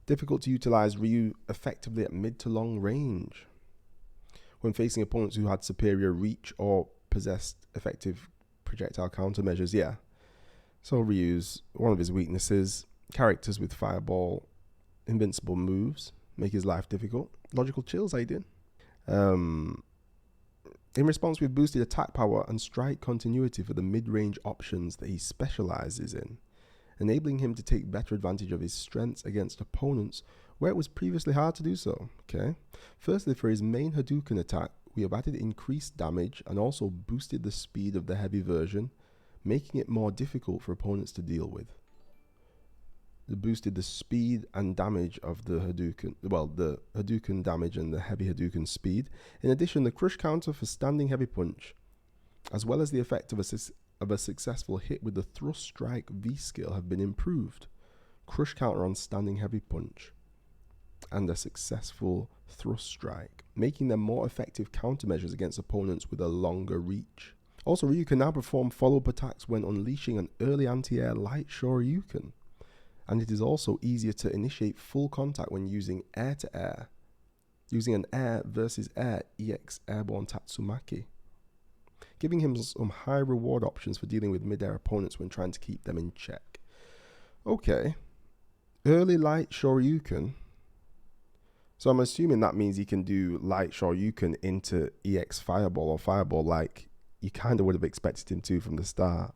Difficult to utilize Ryu effectively at mid to long range. When facing opponents who had superior reach or possessed effective projectile countermeasures, yeah. So Ryu's, one of his weaknesses, characters with fireball, invincible moves, make his life difficult. Logical chills, I did. In response with boosted attack power and strike continuity for the mid-range options that he specializes in, enabling him to take better advantage of his strengths against opponents where it was previously hard to do so. Okay. Firstly, for his main Hadouken attack, we have added increased damage and also boosted the speed of the heavy version, making it more difficult for opponents to deal with. It boosted the speed and damage of the Hadouken, well, the Hadouken damage and the heavy Hadouken speed. In addition, the crush counter for standing heavy punch, as well as the effect of a successful hit with the thrust strike V skill have been improved. Crush counter on standing heavy punch and a successful thrust strike, making them more effective countermeasures against opponents with a longer reach. Also, Ryu can now perform follow-up attacks when unleashing an early anti-air light Shoryuken, and it is also easier to initiate full contact when using air-to-air, using an air versus air EX airborne Tatsumaki, giving him some high reward options for dealing with mid-air opponents when trying to keep them in check. Okay, early light Shoryuken. So I'm assuming that means he can do light Shoryuken into EX Fireball or Fireball like you kind of would have expected him to from the start.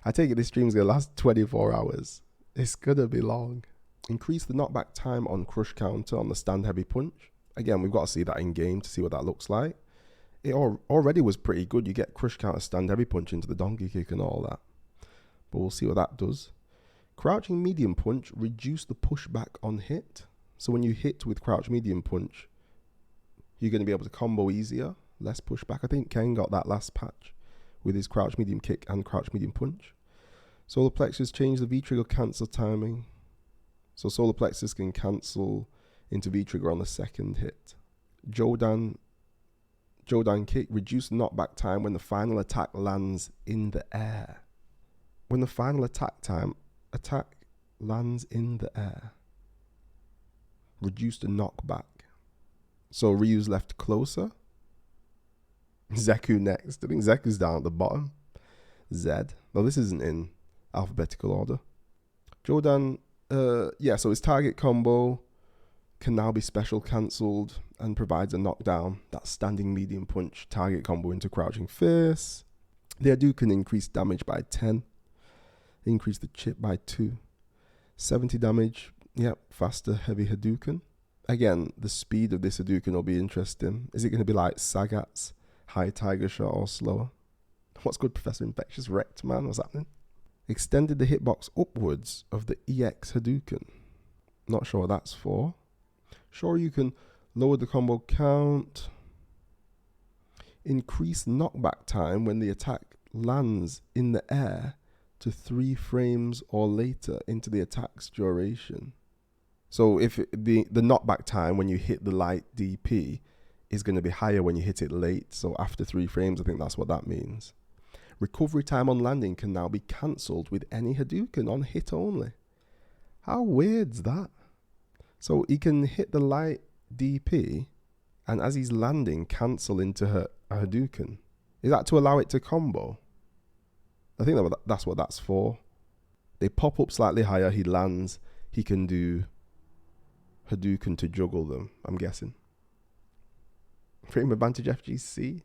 I take it this stream's going to last 24 hours. It's going to be long. Increase the knockback time on crush counter on the stand heavy punch. Again, we've got to see that in game to see what that looks like. It already was pretty good. You get crush counter stand heavy punch into the donkey kick and all that. But we'll see what that does. Crouching medium punch, reduce the pushback on hit. So when you hit with crouch medium punch, you're going to be able to combo easier, less pushback. I think Ken got that last patch with his crouch medium kick and crouch medium punch. Solar plexus change the V-trigger cancel timing. So solar plexus can cancel into V-trigger on the second hit. Jodan kick, reduce knockback time when the final attack lands in the air. When the final attack lands in the air. Reduce the knockback. So Ryu's left closer. Zeku next. I think Zeku's down at the bottom. Z. Well, this isn't in alphabetical order. Jodan, yeah, so his target combo can now be special cancelled and provides a knockdown. That's standing medium punch target combo into crouching fierce. The Hadouken increase damage by 10. Increase the chip by 2. 70 damage. Yep, faster heavy Hadouken. Again, the speed of this Hadouken will be interesting. Is it going to be like Sagat's high tiger shot or slower? What's good, Professor Infectious Wrecked, man? What's happening? Extended the hitbox upwards of the EX Hadouken. Not sure what that's for. Sure, you can lower the combo count. Increase knockback time when the attack lands in the air to 3 frames or later into the attack's duration. So if the knockback time when you hit the light DP is going to be higher when you hit it late. So after 3 frames, I think that's what that means. Recovery time on landing can now be cancelled with any Hadouken on hit only. How weird's that? So he can hit the light DP and as he's landing, cancel into a Hadouken. Is that to allow it to combo? I think that's what that's for. They pop up slightly higher, he lands, he can do Hadouken to juggle them, I'm guessing. Frame advantage FGC.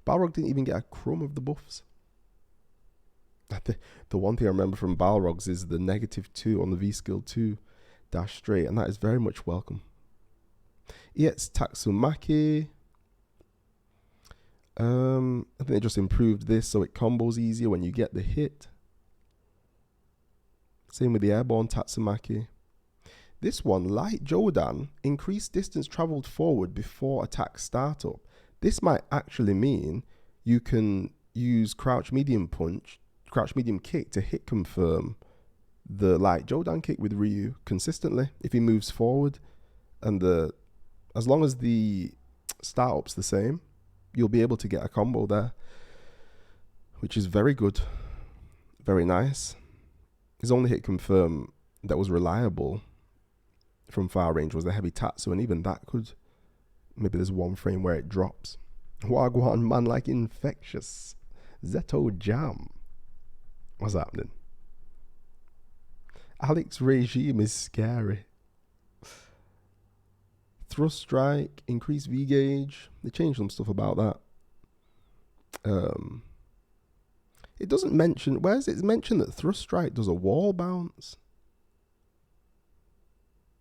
Balrog didn't even get a crumb of the buffs. The one thing I remember from Balrog's is the -2 on the V-skill 2 dash straight, and that is very much welcome. EX Tatsumaki. I think they just improved this so it combos easier when you get the hit. Same with the airborne Tatsumaki. This one, Light Jodan, increased distance traveled forward before attack startup. This might actually mean you can use crouch medium kick to hit confirm the Light Jodan kick with Ryu consistently if he moves forward, and as long as the startup's the same, you'll be able to get a combo there, which is very good, very nice. His only hit confirm that was reliable from far range was the heavy Tatsu, and even that could, maybe there's one frame where it drops. Wagwan man like infectious. Zeto Jam. What's happening? Alex regime is scary. Thrust strike, increase V gauge. They changed some stuff about that. It doesn't mention, where is it? It's mentioned that thrust strike does a wall bounce.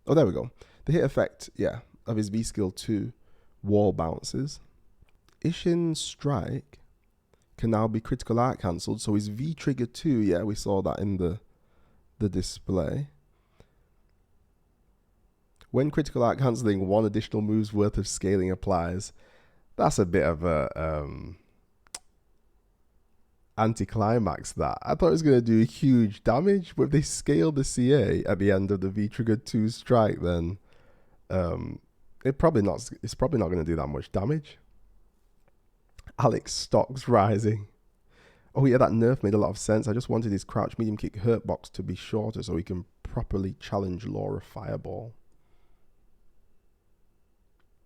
Oh, there we go. The hit effect, yeah, of his V skill 2 wall bounces. Ishin strike can now be critical art cancelled. So his V trigger 2, yeah, we saw that in the display. When critical art cancelling, 1 additional move's worth of scaling applies. That's a bit of a anticlimax, that. I thought it was going to do huge damage, but if they scale the CA at the end of the V trigger 2 strike, then it's probably not going to do that much damage. Alex stocks rising. Oh yeah, that nerf made a lot of sense. I just wanted his crouch medium kick hurt box to be shorter so he can properly challenge Laura Fireball.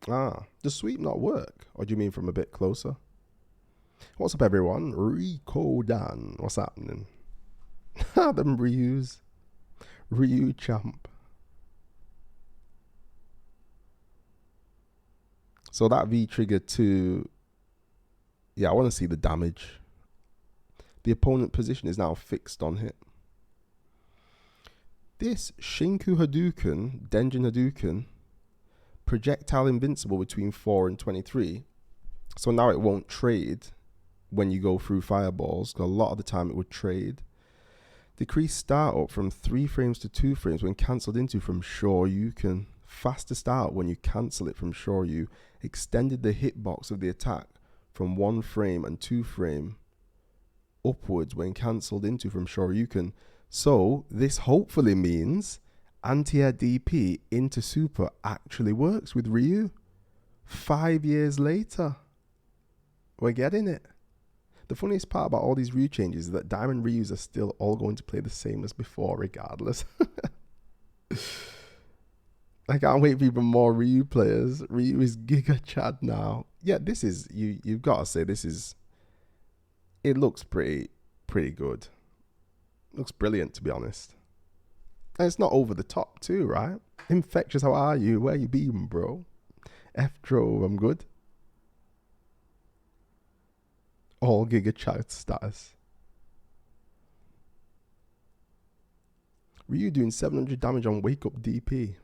Does sweep not work? Or do you mean from a bit closer? What's up, everyone? Rico Dan. What's happening? Them Ryus. Ryu champ. So that V trigger 2. Yeah, I want to see the damage. The opponent position is now fixed on hit. This Shinku Hadouken, Denjin Hadouken, projectile invincible between 4 and 23. So now it won't trade when you go through fireballs, because a lot of the time it would trade. Decrease startup from 3 frames to 2 frames when cancelled into from Shoryuken. Faster start when you cancel it from Shoryu. Extended the hitbox of the attack from 1 frame and 2 frame upwards when cancelled into from Shoryuken. So this hopefully means anti-air DP into super actually works with Ryu. 5 years later, we're getting it. The funniest part about all these Ryu changes is that Diamond Ryus are still all going to play the same as before regardless. I can't wait for even more Ryu players. Ryu is Giga Chad now. Yeah, this is, you've got to say, this is, it looks pretty good. Looks brilliant, to be honest. And it's not over the top too, right? Infectious, how are you? Where you been, bro? F-Drove, I'm good. All Giga Chad status. Ryu doing 700 damage on Wake Up DP.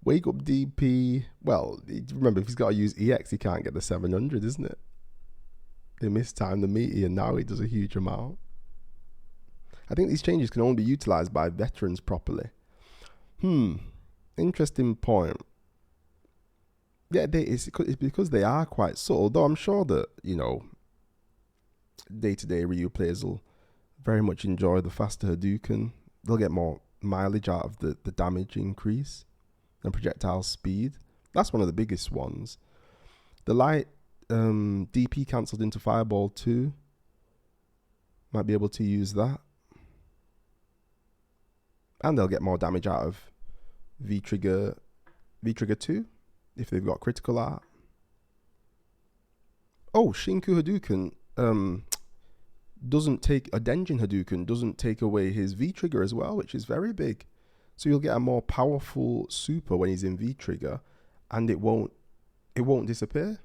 Wake Up DP. Well, remember, if he's got to use EX, he can't get the 700, isn't it? They mistimed the meaty and now he does a huge amount. I think these changes can only be utilized by veterans properly. Interesting point. Yeah, it's because they are quite subtle, though I'm sure that, you know, day-to-day Ryu players will very much enjoy the faster Hadouken. They'll get more mileage out of the damage increase and projectile speed. That's one of the biggest ones. The light DP cancelled into Fireball 2. Might be able to use that. And they'll get more damage out of V-Trigger 2 if they've got critical art. Oh, Shinku Hadouken doesn't take a Denjin Hadouken, doesn't take away his V-Trigger as well, which is very big. So you'll get a more powerful super when he's in V-Trigger, and it won't disappear.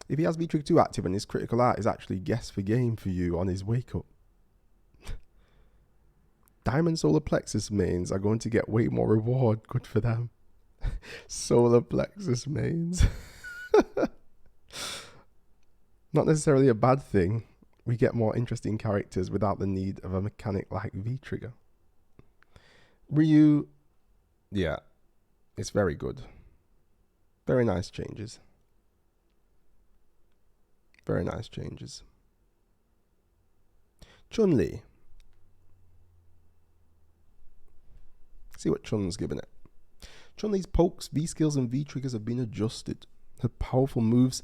If he has V-Trigger 2 active and his critical art is actually guess for game for you on his wake up. Diamond Solar Plexus mains are going to get way more reward. Good for them. Solar Plexus mains. Not necessarily a bad thing. We get more interesting characters without the need of a mechanic like V-Trigger. Ryu, yeah, it's very good. Very nice changes. Very nice changes. Chun-li. See what Chun's given it. Chun-Li's pokes, V-skills and V-triggers have been adjusted. Her powerful moves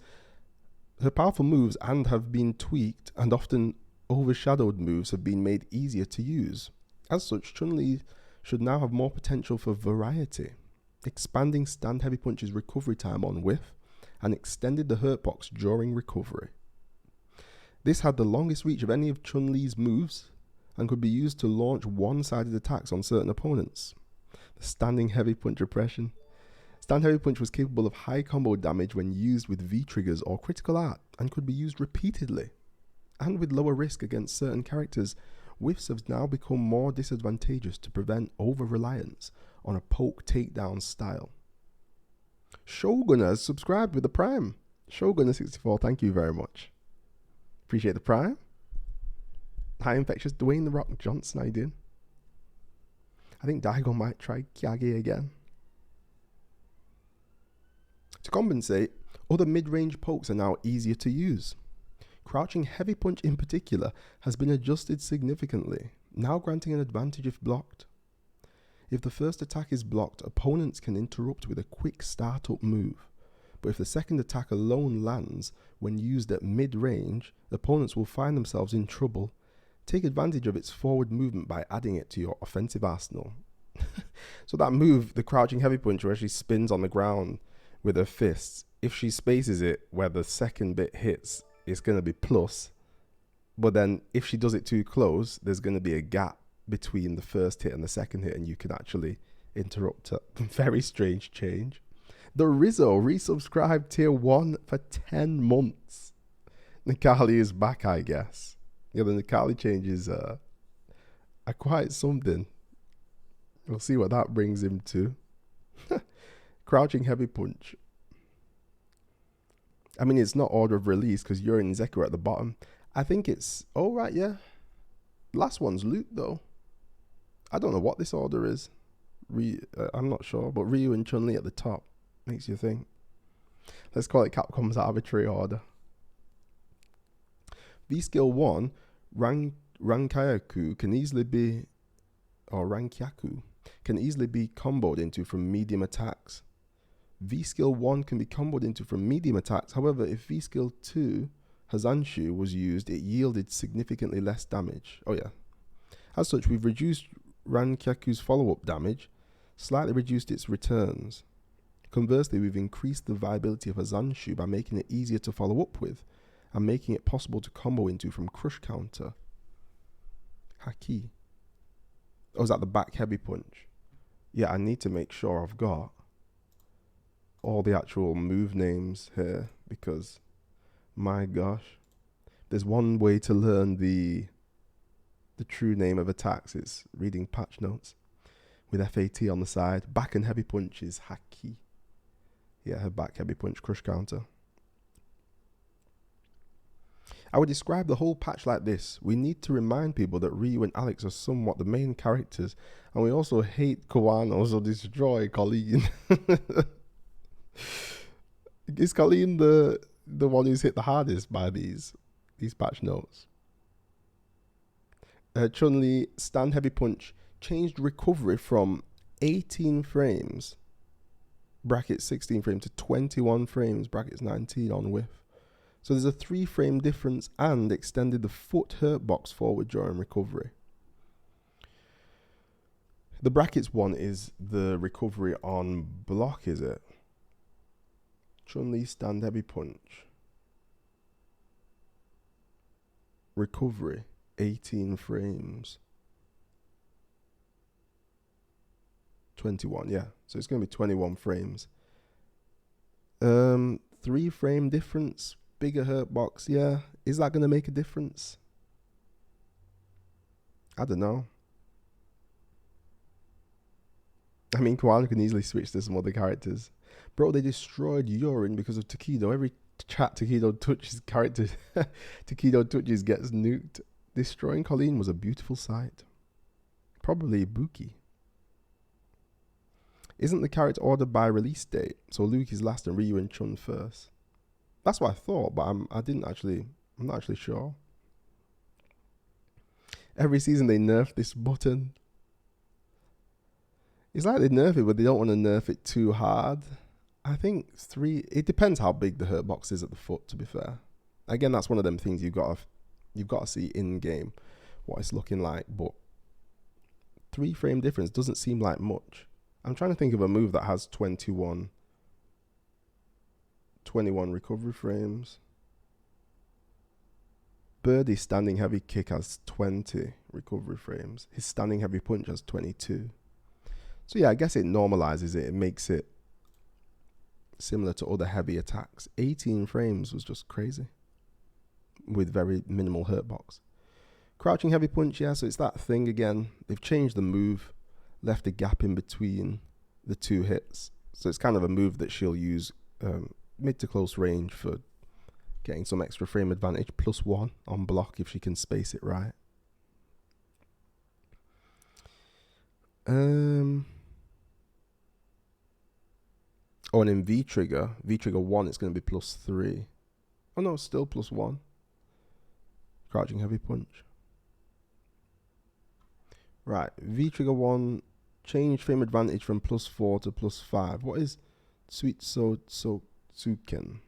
and have been tweaked and often overshadowed moves have been made easier to use. As such, Chun-Li should now have more potential for variety, expanding stand heavy punch's recovery time on whiff and extended the hurt box during recovery. This had the longest reach of any of Chun-Li's moves and could be used to launch one-sided attacks on certain opponents. The standing heavy punch repression. Stand heavy punch was capable of high combo damage when used with V-triggers or critical art and could be used repeatedly. And with lower risk against certain characters, whiffs have now become more disadvantageous to prevent over-reliance on a poke takedown style. Shogun has subscribed with the Prime. Shogun64, thank you very much. Appreciate the Prime. High Infectious, Dwayne The Rock Johnson, how you doing? I think Daigo might try Kyage again. To compensate, other mid-range pokes are now easier to use. Crouching heavy punch in particular has been adjusted significantly, now granting an advantage if blocked. If the first attack is blocked, opponents can interrupt with a quick start-up move. But if the second attack alone lands when used at mid-range, opponents will find themselves in trouble. Take advantage of its forward movement by adding it to your offensive arsenal. So that move, the crouching heavy punch, where she spins on the ground with her fists, if she spaces it where the second bit hits, it's going to be plus. But then if she does it too close, there's going to be a gap between the first hit and the second hit, and you can actually interrupt her. Very strange change. The Rizzo resubscribed tier 1 for 10 months. Necalli is back, I guess. Yeah, the Necalli changes are quite something. We'll see what that brings him to. Crouching heavy punch. I mean, it's not order of release because Urien and Zeka are at the bottom. I think it's... Oh, right, yeah. Last one's loot, though. I don't know what this order is. I'm not sure, but Ryu and Chun-Li at the top. Makes you think. Let's call it Capcom's arbitrary order. V-Skill 1, Rankyaku can easily be... Or Rankyaku can easily be comboed into from medium attacks. V-Skill 1 can be comboed into from medium attacks. However, if V-Skill 2, Hazanshu, was used, it yielded significantly less damage. Oh yeah. As such, we've reduced Rankyaku's follow-up damage, slightly reduced its returns. Conversely, we've increased the viability of Hazanshu by making it easier to follow up with, and making it possible to combo into from crush counter. Haki. Oh, is that the back heavy punch? Yeah, I need to make sure I've got all the actual move names here, because my gosh, there's one way to learn the true name of attacks. It's reading patch notes with FAT on the side. Back and heavy punch is Haki. Yeah, her back heavy punch, crush counter. I would describe the whole patch like this. We need to remind people that Ryu and Alex are somewhat the main characters, and we also hate Kawano, so destroy Colleen. Is Colleen the one who's hit the hardest by these patch notes? Chun-Li stand heavy punch changed recovery from 18 frames brackets 16 frames to 21 frames brackets 19 on whiff. So there's a 3 frame difference and extended the foot hurt box forward during recovery. The brackets one is the recovery on block, is it? Chun-Li stand heavy punch. Recovery, 18 frames. 21, yeah. So it's going to be 21 frames. 3 frame difference, bigger hurt box, yeah. Is that going to make a difference? I don't know. I mean, Karin can easily switch to some other characters. Bro, they destroyed Urien because of Takido. Every chat Takido touches character Takido touches gets nuked. Destroying Colleen was a beautiful sight. Probably Ibuki. Isn't the character ordered by release date? So Luke is last and Ryu and Chun first. That's what I thought, but I'm not actually sure. Every season they nerf this button. It's like they nerf it, but they don't want to nerf it too hard. I think 3... It depends how big the hurt box is at the foot, to be fair. Again, that's one of them things you've got to You've got to see in game what it's looking like, but 3 frame difference doesn't seem like much. I'm trying to think of a move that has 21 recovery frames. Birdie's standing heavy kick has 20 recovery frames. His standing heavy punch has 22. So yeah, I guess it normalizes it. It makes it similar to other heavy attacks. 18 frames was just crazy with very minimal hurt box. Crouching heavy punch, yeah, so it's that thing again. They've changed the move, left a gap in between the 2 hits. So it's kind of a move that she'll use mid to close range for getting some extra frame advantage, +1 on block if she can space it right. Oh, and in V trigger 1, it's going to be +3. Oh no, still +1. Crouching heavy punch. Right, V trigger 1, change frame advantage from +4 to +5. What is Sweet Tsuken?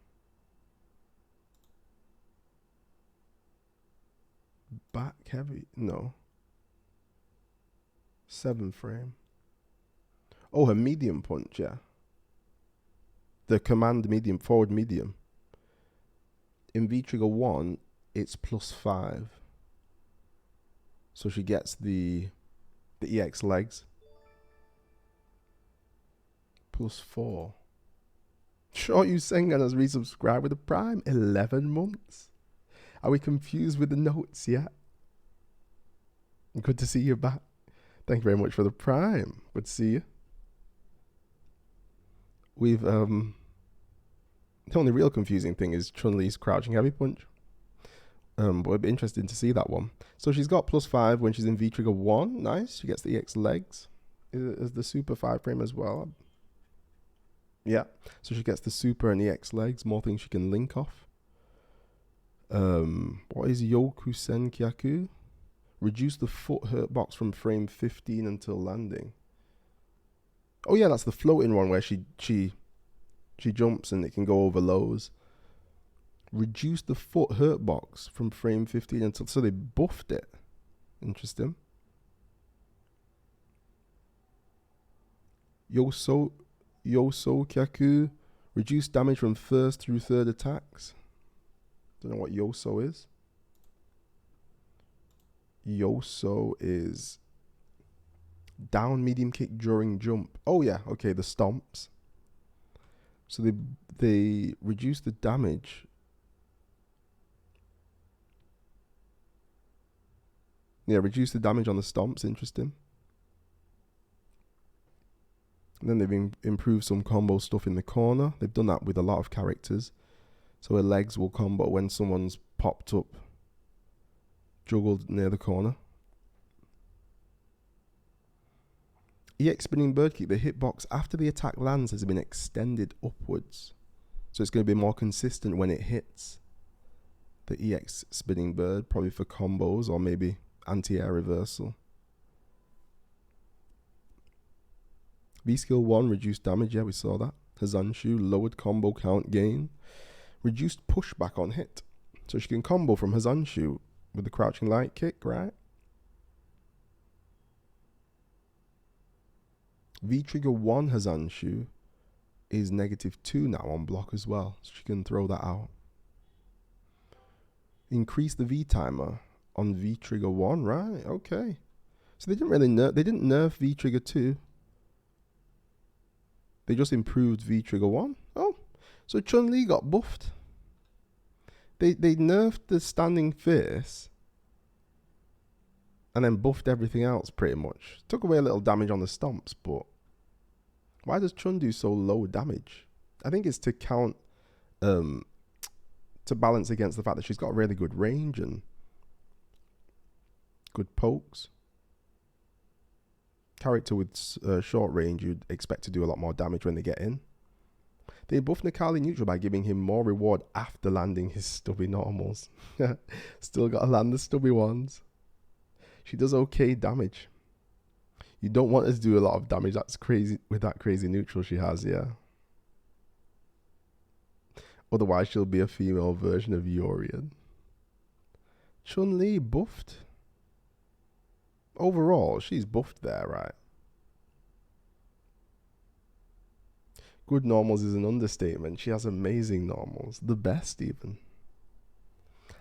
Back heavy? No. 7 frame. Oh, her medium punch, yeah. The command medium, forward medium. In V trigger 1, it's +5. So she gets the EX legs. +4. Short You Sengan has resubscribed with a Prime. 11 months. Are we confused with the notes yet? Good to see you back. Thank you very much for the Prime. Good to see you. We've the only real confusing thing is Chun-Li's crouching heavy punch. But it'd be interesting to see that one. So she's got +5 when she's in V trigger 1. Nice. She gets the EX legs. Is the super 5 frame as well? Yeah. So she gets the super and EX legs. More things she can link off. What is Yoku Senkyaku? Reduce the foot hurt box from frame 15 until landing. Oh yeah, that's the floating one where she jumps and it can go over lows. Reduce the foot hurt box from frame 15 until, so they buffed it. Interesting. Yoso Kyaku, reduce damage from first through third attacks. Don't know what Yoso is. Yoso is down medium kick during jump. Oh yeah, okay, the stomps. So they reduce the damage. Yeah, reduce the damage on the stomps. Interesting. And then they've improved some combo stuff in the corner. They've done that with a lot of characters. So her legs will combo when someone's popped up, juggled near the corner. EX spinning bird kick. The hitbox after the attack lands has been extended upwards. So it's going to be more consistent when it hits. The EX spinning bird, probably for combos or maybe anti-air reversal. V skill 1, reduced damage. Yeah, we saw that. Hazanshu, lowered combo count gain. Reduced pushback on hit. So she can combo from Hazanshu with the crouching light kick, right? V trigger 1 Hazanshu is -2 now on block as well. So she can throw that out. Increase the V timer on V trigger 1, right? Okay. So they didn't really nerf V trigger 2. They just improved V trigger 1. Oh, so Chun-Li got buffed. They nerfed the standing face and then buffed everything else pretty much. Took away a little damage on the stomps, but why does Chun do so low damage? I think it's to count, to balance against the fact that she's got really good range and good pokes. Character with short range, you'd expect to do a lot more damage when they get in. They buffed Necalli neutral by giving him more reward after landing his stubby normals. Still got to land the stubby ones. She does okay damage. You don't want her to do a lot of damage. That's crazy with that crazy neutral she has, yeah. Otherwise, she'll be a female version of Urien. Chun-Li buffed. Overall, she's buffed there, right? Good normals is an understatement. She has amazing normals. The best, even.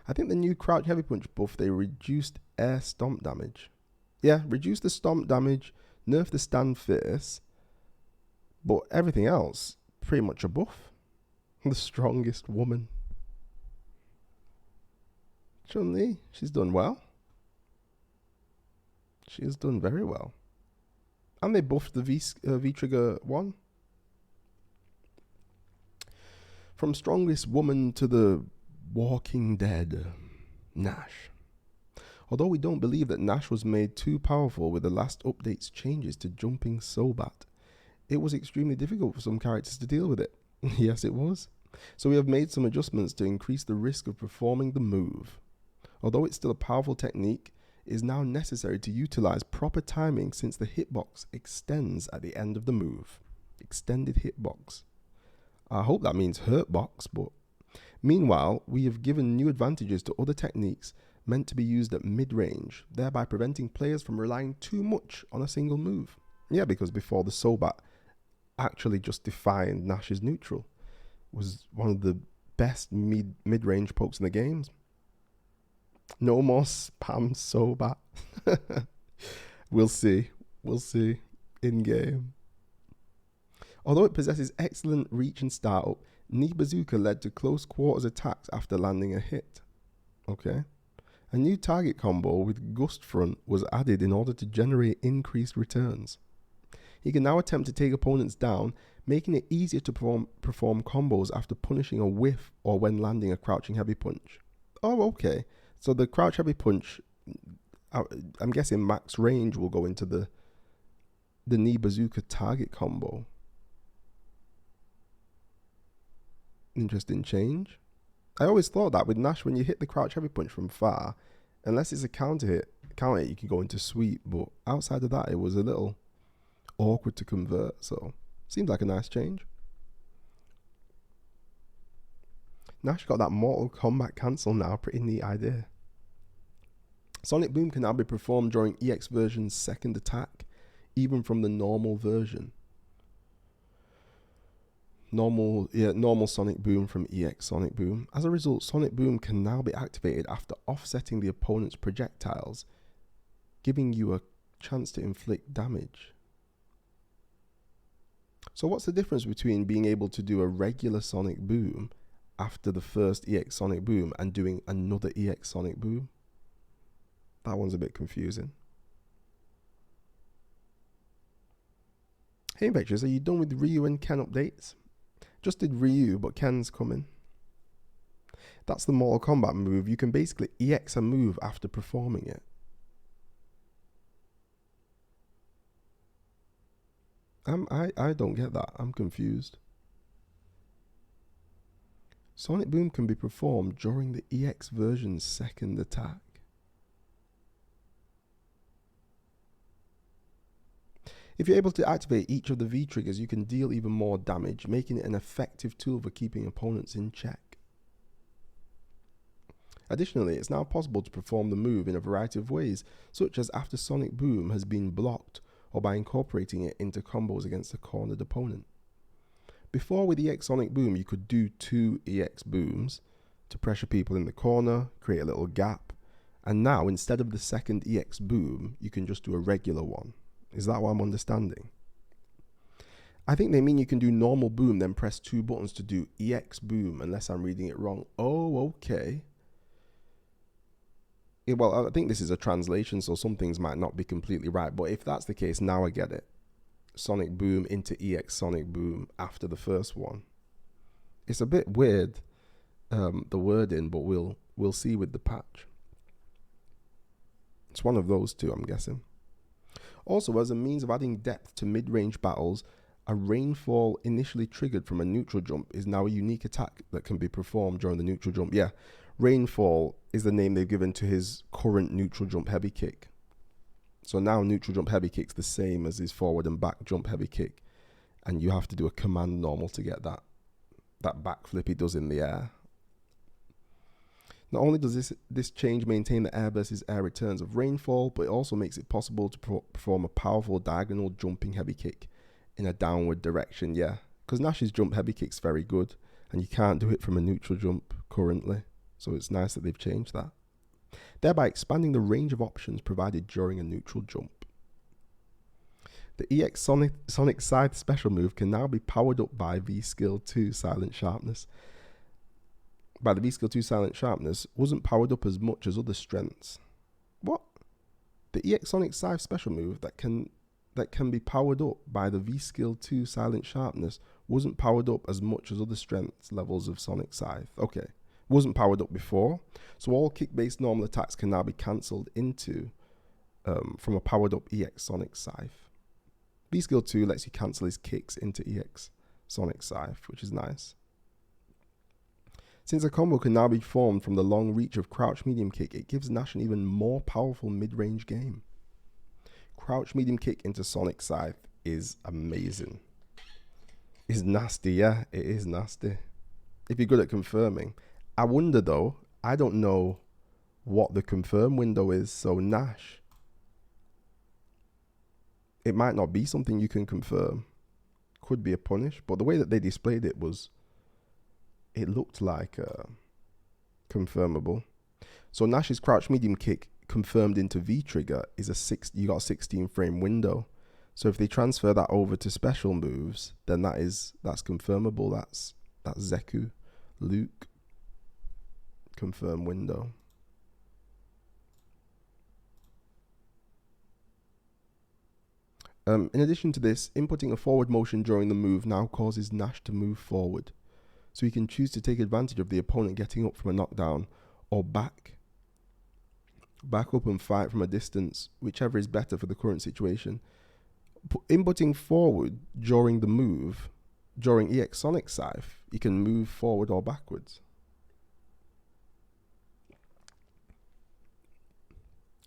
I think the new crouch heavy punch buff, they reduced air stomp damage. Yeah, reduced the stomp damage, nerfed the stand fierce, but everything else, pretty much a buff. The strongest woman. Chun-Li, she's done well. She has done very well. And they buffed the V-Trigger 1. From strongest woman to the Walking Dead, Nash. Although we don't believe that Nash was made too powerful with the last update's changes to jumping Sobat, it was extremely difficult for some characters to deal with it. Yes, it was. So we have made some adjustments to increase the risk of performing the move. Although it's still a powerful technique, it is now necessary to utilize proper timing since the hitbox extends at the end of the move. Extended hitbox. I hope that means hurtbox, but meanwhile, we have given new advantages to other techniques meant to be used at mid-range, thereby preventing players from relying too much on a single move. Yeah, because before the Sobat actually just defined Nash's neutral. Was one of the best mid-range pokes in the games. No more spam Sobat. We'll see. We'll see in-game. Although it possesses excellent reach and startup, Knee Bazooka led to close quarters attacks after landing a hit. Okay. A new target combo with Gust Front was added in order to generate increased returns. He can now attempt to take opponents down, making it easier to perform combos after punishing a whiff or when landing a crouching heavy punch. Oh, okay. So the crouch heavy punch, I'm guessing max range will go into the Knee Bazooka target combo. Interesting change. I always thought that with Nash, when you hit the crouch heavy punch from far, unless it's a counter hit, you can go into sweep. But outside of that, it was a little awkward to convert. So seems like a nice change. Nash got that Mortal Kombat cancel now. Pretty neat idea. Sonic Boom can now be performed during EX version's second attack, even from the normal version. Normal Sonic Boom from EX Sonic Boom. As a result, Sonic Boom can now be activated after offsetting the opponent's projectiles, giving you a chance to inflict damage. So what's the difference between being able to do a regular Sonic Boom after the first EX Sonic Boom and doing another EX Sonic Boom? That one's a bit confusing. Hey Vectors, are you done with Ryu and Ken updates? Just did Ryu, but Ken's coming. That's the Mortal Kombat move. You can basically EX a move after performing it. I don't get that. I'm confused. Sonic Boom can be performed during the EX version's second attack. If you're able to activate each of the V triggers, you can deal even more damage, making it an effective tool for keeping opponents in check. Additionally, it's now possible to perform the move in a variety of ways, such as after Sonic Boom has been blocked, or by incorporating it into combos against a cornered opponent. Before, with EX Sonic Boom, you could do 2 EX booms to pressure people in the corner, create a little gap, and now instead of the second EX boom, you can just do a regular one. Is that what I'm understanding? I think they mean you can do normal boom, then press 2 buttons to do EX boom, unless I'm reading it wrong. Oh, okay. Yeah, well, I think this is a translation, so some things might not be completely right. But if that's the case, now I get it. Sonic Boom into EX Sonic Boom after the first one. It's a bit weird, the wording, but we'll see with the patch. It's one of those two, I'm guessing. Also, as a means of adding depth to mid-range battles, a rainfall initially triggered from a neutral jump is now a unique attack that can be performed during the neutral jump. Yeah, rainfall is the name they've given to his current neutral jump heavy kick. So now neutral jump heavy kick's the same as his forward and back jump heavy kick, and you have to do a command normal to get that backflip he does in the air. Not only does this change maintain the air versus air returns of rainfall, but it also makes it possible to perform a powerful diagonal jumping heavy kick in a downward direction, yeah. Because Nash's jump heavy kick's very good, and you can't do it from a neutral jump currently, so it's nice that they've changed that, thereby expanding the range of options provided during a neutral jump. The EX Sonic Scythe special move can now be powered up by V-Skill 2 Silent Sharpness. By the V-Skill 2 Silent Sharpness wasn't powered up as much as other strengths. What? The EX Sonic Scythe special move that can be powered up by the V-Skill 2 Silent Sharpness wasn't powered up as much as other strengths levels of Sonic Scythe. Okay. Wasn't powered up before, so all kick-based normal attacks can now be cancelled into from a powered up EX Sonic Scythe. V-Skill 2 lets you cancel his kicks into EX Sonic Scythe, which is nice. Since a combo can now be formed from the long reach of Crouch Medium Kick, it gives Nash an even more powerful mid-range game. Crouch Medium Kick into Sonic Scythe is amazing. It's nasty, yeah, it is nasty. If you're good at confirming. I wonder though, I don't know what the confirm window is, so Nash, it might not be something you can confirm. Could be a punish, but the way that they displayed it was, it looked like confirmable. So Nash's Crouch Medium Kick confirmed into V-Trigger is you got a 16 frame window. So if they transfer that over to special moves, then that's confirmable. That's Zeku, Luke, confirm window. In addition to this, inputting a forward motion during the move now causes Nash to move forward. So he can choose to take advantage of the opponent getting up from a knockdown or back up and fight from a distance, whichever is better for the current situation. Inputting forward during the move, during EX Sonic Scythe, you can move forward or backwards.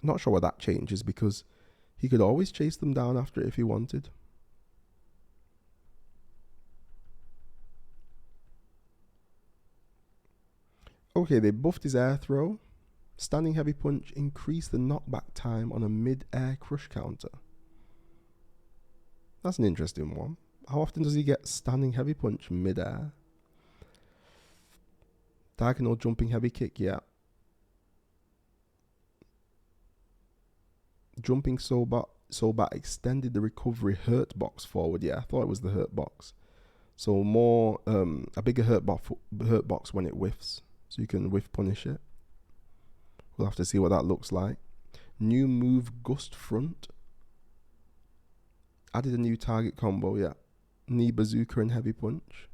Not sure what that changes because he could always chase them down after it if he wanted. Okay, they buffed his air throw. Standing heavy punch increased the knockback time on a mid-air crush counter. That's an interesting one. How often does he get standing heavy punch mid-air? Diagonal jumping heavy kick, yeah. Jumping Sobat extended the recovery hurt box forward. Yeah, I thought it was the hurt box. So more, a bigger hurt box when it whiffs. So you can whiff punish it. We'll have to see what that looks like. New move Gust Front. Added a new target combo, yeah. Knee Bazooka and Heavy Punch.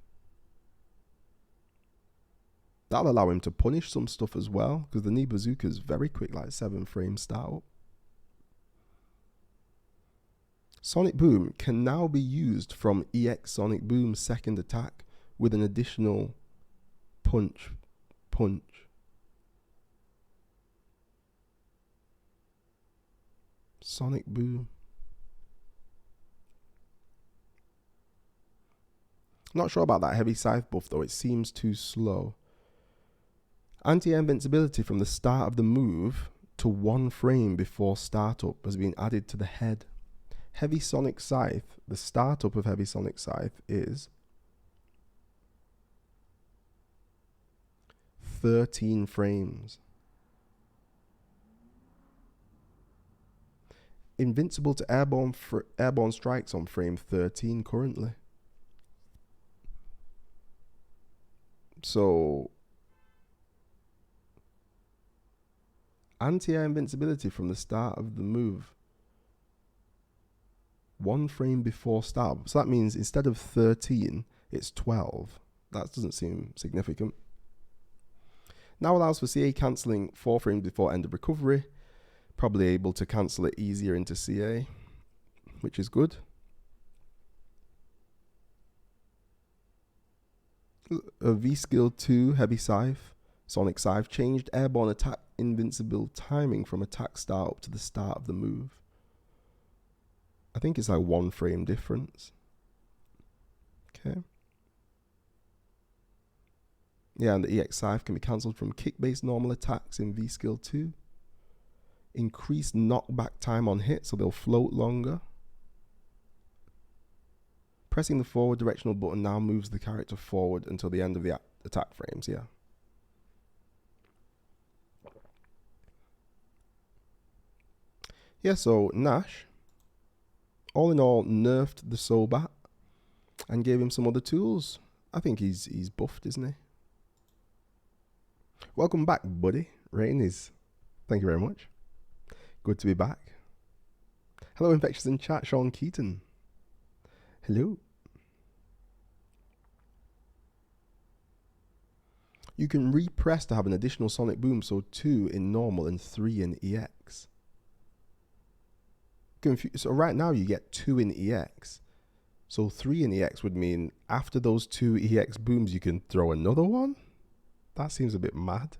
That'll allow him to punish some stuff as well, because the Knee Bazooka is very quick, like 7 frames start up. Sonic Boom can now be used from EX Sonic Boom's second attack with an additional punch. Sonic Boom. Not sure about that heavy scythe buff though, it seems too slow. Anti-air invincibility from the start of the move to 1 frame before startup has been added to the head. Heavy Sonic Scythe, the startup of Heavy Sonic Scythe is 13 frames. Invincible to airborne strikes on frame 13 currently. So anti-air invincibility from the start of the move 1 frame before start. So that means instead of 13, it's 12. That doesn't seem significant. Now allows for CA cancelling 4 frames before end of recovery. Probably able to cancel it easier into CA, which is good. A V-Skill 2 Heavy Scythe, Sonic Scythe changed airborne attack invincible timing from attack start up to the start of the move. I think it's like 1 frame difference. Okay. Yeah, and the EX Scythe can be cancelled from kick-based normal attacks in V skill 2. Increased knockback time on hit, so they'll float longer. Pressing the forward directional button now moves the character forward until the end of the attack frames, yeah. Yeah, so Nash, all in all, nerfed the Sobat and gave him some other tools. I think he's buffed, isn't he? Welcome back, buddy. Rainies. Thank you very much. Good to be back. Hello, Infectious in chat, Sean Keaton. Hello. You can repress to have an additional sonic boom, so 2 in normal and 3 in EX. So right now you get 2 in EX. So 3 in EX would mean after those 2 EX booms you can throw another one? That seems a bit mad.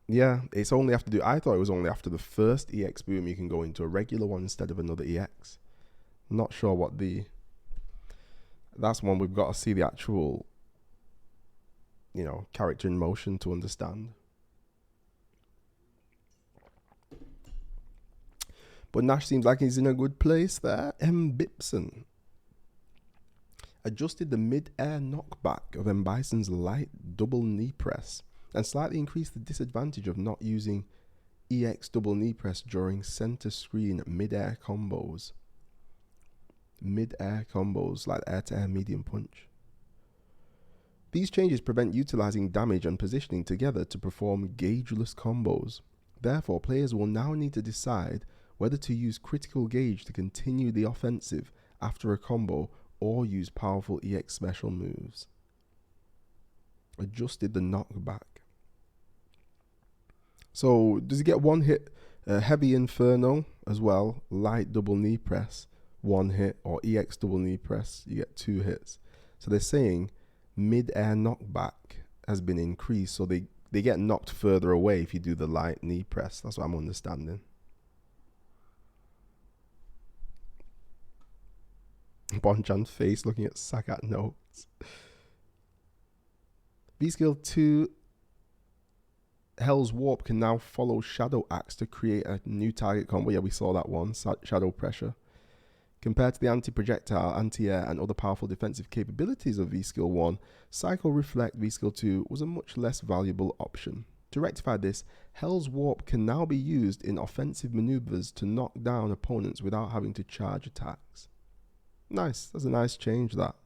Yeah, it's only after I thought it was only after the first EX boom you can go into a regular one instead of another EX. Not sure what that's one we've got to see the actual, character in motion to understand. But Nash seems like he's in a good place there. M. Bipson adjusted the mid-air knockback of M. Bison's light double knee press and slightly increased the disadvantage of not using EX double knee press during center screen mid-air combos. Mid-air combos like air-to-air medium punch. These changes prevent utilizing damage and positioning together to perform gaugeless combos. Therefore, players will now need to decide whether to use critical gauge to continue the offensive after a combo or use powerful EX special moves. Adjusted the knockback. So, does he get one hit? Heavy Inferno as well, light double knee press, 1 hit, or EX double knee press, you get 2 hits. So they're saying mid-air knockback has been increased, so they get knocked further away if you do the light knee press. That's what I'm understanding. Bonchan's face looking at Sagat notes. V skill 2 Hell's Warp can now follow Shadow Axe to create a new target combo. Yeah, we saw that one, Shadow Pressure. Compared to the anti-projectile, anti-air, and other powerful defensive capabilities of V skill 1, Psycho Reflect V skill 2 was a much less valuable option. To rectify this, Hell's Warp can now be used in offensive maneuvers to knock down opponents without having to charge attacks. Nice, that's a nice change, that.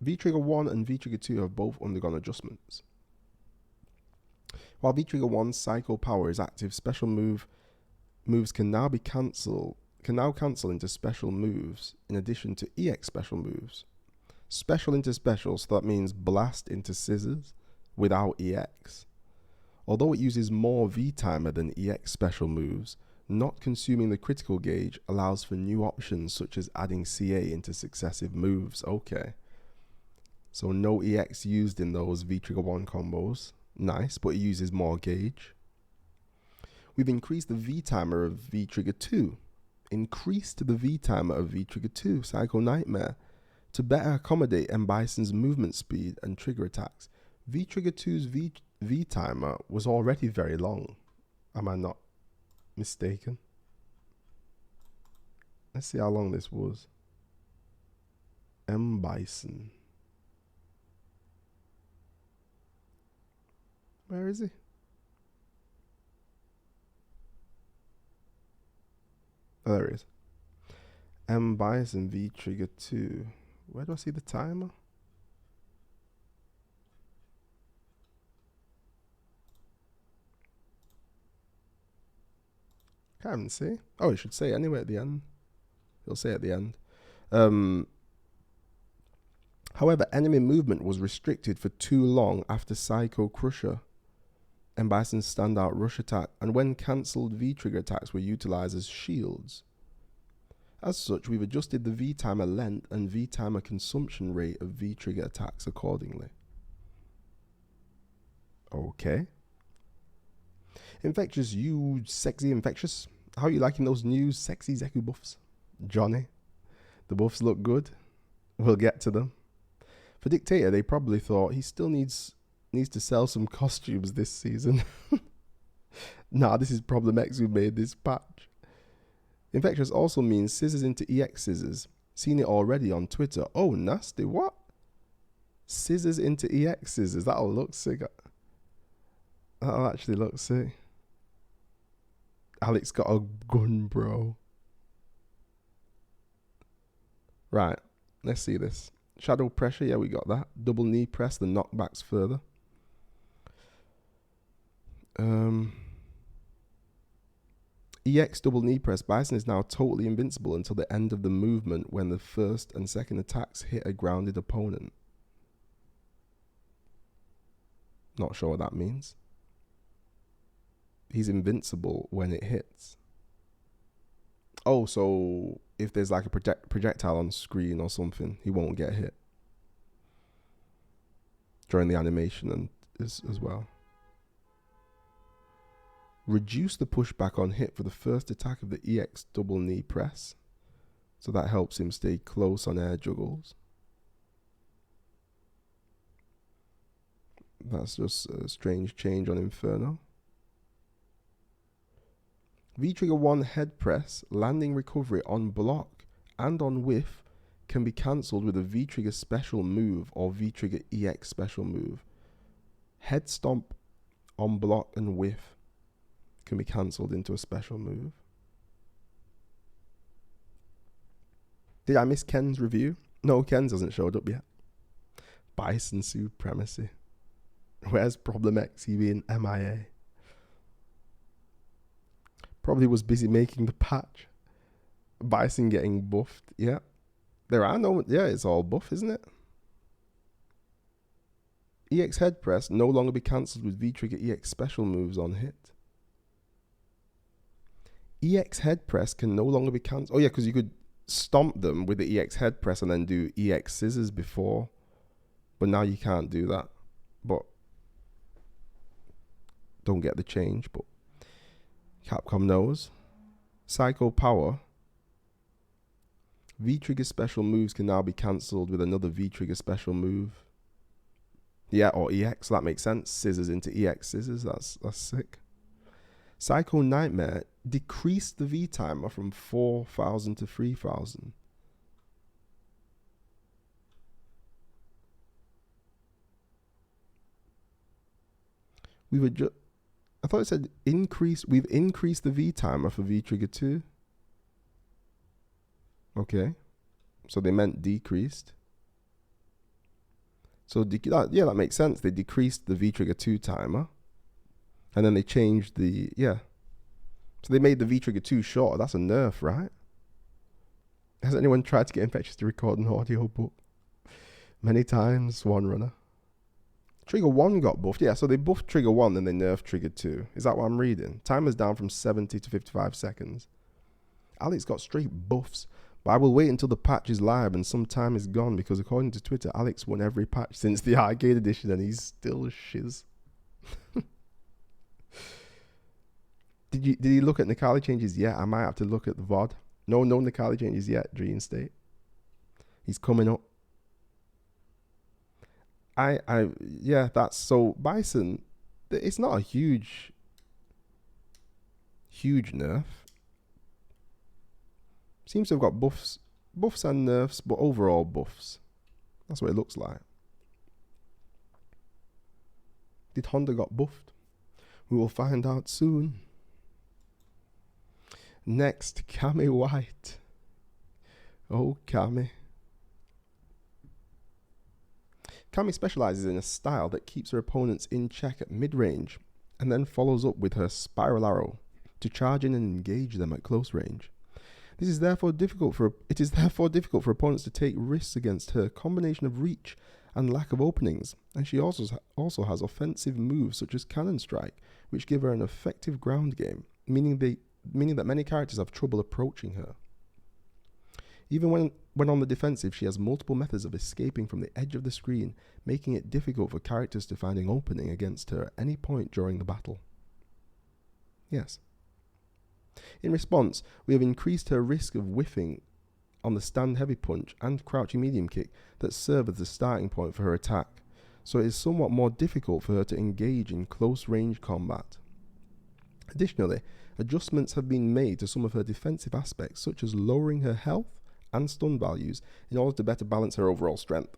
V-Trigger 1 and V-Trigger 2 have both undergone adjustments. While V-Trigger 1's Psycho Power is active, special moves can now cancel into special moves in addition to EX special moves. Special into special, so that means blast into scissors without EX. Although it uses more V-timer than EX special moves, not consuming the critical gauge allows for new options such as adding CA into successive moves. Okay. So no EX used in those V-Trigger 1 combos. Nice, but it uses more gauge. We've increased the V-timer of V-Trigger 2. Increased the V-timer of V-Trigger 2, Psycho Nightmare, to better accommodate M. Bison's movement speed and trigger attacks. V-Trigger 2's V-timer was already very long. Am I not mistaken? Let's see how long this was. M. Bison. Where is he? Oh, there he is. M. Bison V-Trigger 2. Where do I see the timer? Can't even see. Oh, it should say anyway at the end. He'll say at the end. However, enemy movement was restricted for too long after Psycho Crusher and Bison's standout rush attack, and when cancelled V-trigger attacks were utilized as shields. As such, we've adjusted the V-timer length and V-timer consumption rate of V-trigger attacks accordingly. Okay. Infectious, you sexy infectious. How are you liking those new sexy Zeku buffs? Johnny, the buffs look good. We'll get to them. For Dictator, they probably thought he still needs to sell some costumes this season. Nah, this is Problem X who made this patch. Infectious also means scissors into EX scissors. Seen it already on Twitter. Oh, nasty. What? Scissors into EX scissors. That'll look sick. That'll actually look sick. Alex got a gun, bro. Right. Let's see this. Shadow pressure. Yeah, we got that. Double knee press. The knockbacks further. EX double knee press. Bison is now totally invincible until the end of the movement when the first and second attacks hit a grounded opponent. Not sure what that means. He's invincible when it hits. Oh, so if there's like a projectile on screen or something, he won't get hit during the animation and as well. Reduce the pushback on hit for the first attack of the EX double knee press. So that helps him stay close on air juggles. That's just a strange change on Inferno. V-Trigger 1 head press, landing recovery on block and on whiff can be cancelled with a V-Trigger special move or V-Trigger EX special move. Head stomp on block and whiff can be cancelled into a special move. Did I miss Ken's review? No, Ken's hasn't showed up yet. Bison supremacy. Where's Problem X? He being MIA. Probably was busy making the patch. Bison getting buffed. Yeah. There are no... Yeah, it's all buff, isn't it? EX head press no longer be cancelled with V-Trigger EX special moves on hit. EX head press can no longer be cancelled. Oh yeah, because you could stomp them with the EX head press and then do EX scissors before. But now you can't do that. But don't get the change, but Capcom knows. Psycho Power. V-Trigger special moves can now be cancelled with another V-Trigger special move. Yeah, or EX, that makes sense. Scissors into EX scissors, that's sick. Psycho Nightmare decreased the V timer from 4,000 to 3,000. I thought it said increase. We've increased the V timer for V-Trigger 2. Okay. So they meant decreased. So that makes sense. They decreased the V-Trigger 2 timer. And then they changed the, yeah. So they made the V-Trigger 2 shorter. That's a nerf, right? Has anyone tried to get Infectious to record an audio book? Many times, One Runner. Trigger 1 got buffed. Yeah, so they buffed Trigger 1, then they nerfed Trigger 2. Is that what I'm reading? Timer's down from 70 to 55 seconds. Alex got straight buffs. But I will wait until the patch is live and some time is gone because according to Twitter, Alex won every patch since the arcade edition and he's still shiz. Did he look at Necalli changes yet? I might have to look at the VOD. No Necalli changes yet, Dream State. He's coming up. Yeah, that's so Bison. It's not a huge nerf. Seems to have got buffs and nerfs, but overall buffs. That's what it looks like. Did Honda got buffed? We will find out soon. Next, Cammy White. Oh, Cammy. Cammy specializes in a style that keeps her opponents in check at mid-range and then follows up with her spiral arrow to charge in and engage them at close range. It is therefore difficult for opponents to take risks against her combination of reach and lack of openings, and she also has offensive moves such as Cannon Strike, which give her an effective ground game, meaning that many characters have trouble approaching her. Even when on the defensive, she has multiple methods of escaping from the edge of the screen, making it difficult for characters to find an opening against her at any point during the battle. Yes. In response, we have increased her risk of whiffing on the stand heavy punch and crouching medium kick that serve as the starting point for her attack, so it is somewhat more difficult for her to engage in close range combat. Additionally, adjustments have been made to some of her defensive aspects, such as lowering her health and stun values in order to better balance her overall strength.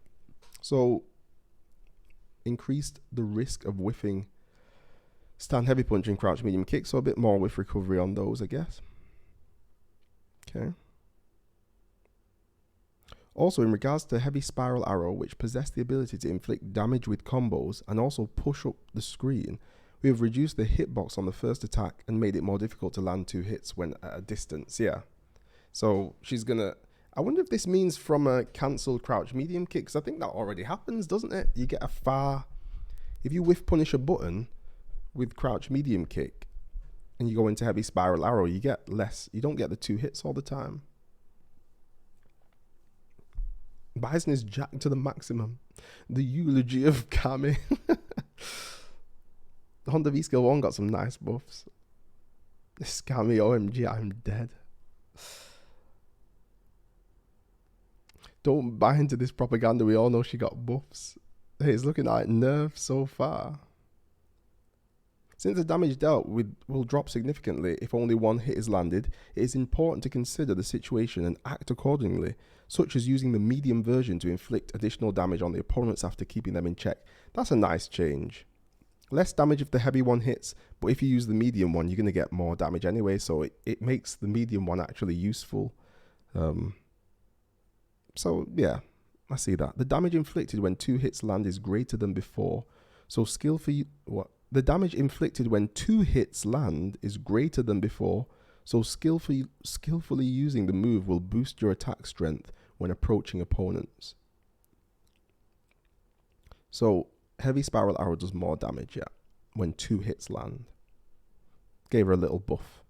So, increased the risk of whiffing stand heavy punch and crouch medium kick, so a bit more with recovery on those, I guess. Okay. Also, in regards to heavy spiral arrow, which possess the ability to inflict damage with combos and also push up the screen, we have reduced the hitbox on the first attack and made it more difficult to land 2 hits when at a distance. Yeah. So she's gonna. I wonder if this means from a cancelled crouch medium kick, because I think that already happens, doesn't it? You get a far. If you whiff punish a button with crouch medium kick and you go into heavy spiral arrow, you get less. You don't get the 2 hits all the time. Bison is jacked to the maximum. The eulogy of Cammy. Honda V Skill 1 got some nice buffs. This Cammy, OMG, I'm dead. Don't buy into this propaganda. We all know she got buffs. Hey, it's looking like nerfs so far. Since the damage dealt with will drop significantly if only 1 hit is landed, it is important to consider the situation and act accordingly, such as using the medium version to inflict additional damage on the opponents after keeping them in check. That's a nice change. Less damage if the heavy one hits, but if you use the medium one, you're going to get more damage anyway, so it makes the medium one actually useful. So, yeah, I see that. The damage inflicted when 2 hits land is greater than before, so The damage inflicted when 2 hits land is greater than before, so skillfully using the move will boost your attack strength when approaching opponents. So, heavy spiral arrow does more damage, yeah, when 2 hits land. Gave her a little buff.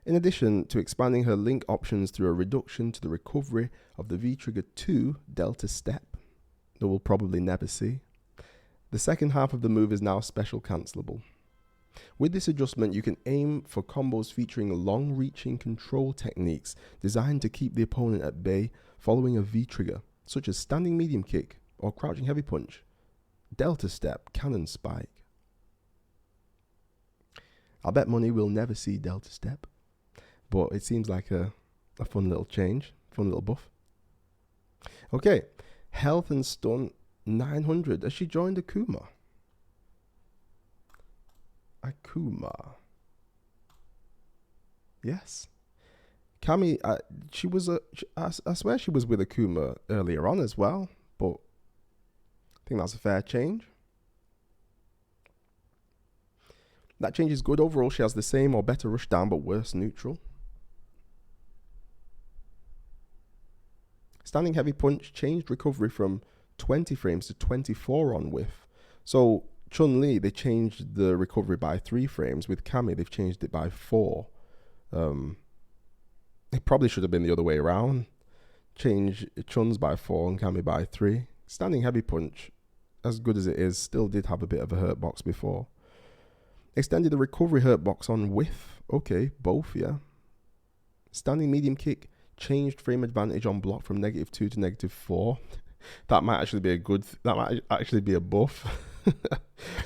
In addition to expanding her link options through a reduction to the recovery of the V-Trigger 2 Delta step that we'll probably never see, the second half of the move is now special cancelable. With this adjustment, you can aim for combos featuring long-reaching control techniques designed to keep the opponent at bay following a V-Trigger, such as standing medium kick or crouching heavy punch, Delta step, cannon spike. I'll bet money we'll never see Delta step, but it seems like a fun little change, fun little buff. Okay, health and stun 900 as she joined Akuma. Yes. Cammy, I swear she was with Akuma earlier on as well, but I think that's a fair change. That change is good. Overall, she has the same or better rush down, but worse neutral. Standing heavy punch changed recovery from 20 frames to 24 on whiff. So Chun-Li, they changed the recovery by 3 frames. With Cammy, they've changed it by 4. It probably should have been the other way around. Change Chun's by 4 and Cammy by 3. Standing heavy punch, as good as it is, still did have a bit of a hurt box before. Extended the recovery hurt box on whiff. Okay, both, yeah. Standing medium kick changed frame advantage on block from -2 to -4. That might actually be that might actually be a buff.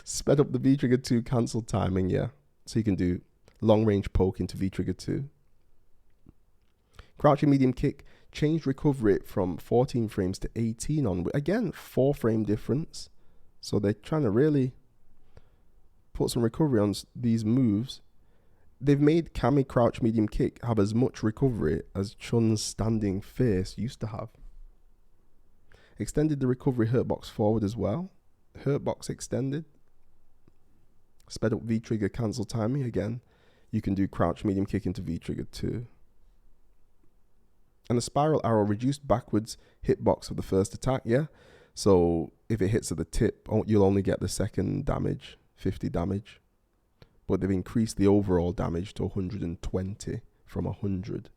Sped up the V-Trigger 2 cancel timing, yeah. So you can do long range poke into V-Trigger 2. Crouching medium kick changed recovery from 14 frames to 18 on. Again, 4 frame difference. So they're trying to really put some recovery on these moves. They've made Cammy crouch medium kick have as much recovery as Chun's standing face used to have. Extended the recovery hurt box forward as well. Hurt box extended. Sped up V-Trigger cancel timing again. You can do crouch medium kick into V-Trigger 2. And the spiral arrow reduced backwards hitbox of the first attack, yeah? So if it hits at the tip, you'll only get the second damage, 50 damage. But they've increased the overall damage to 120 from 100.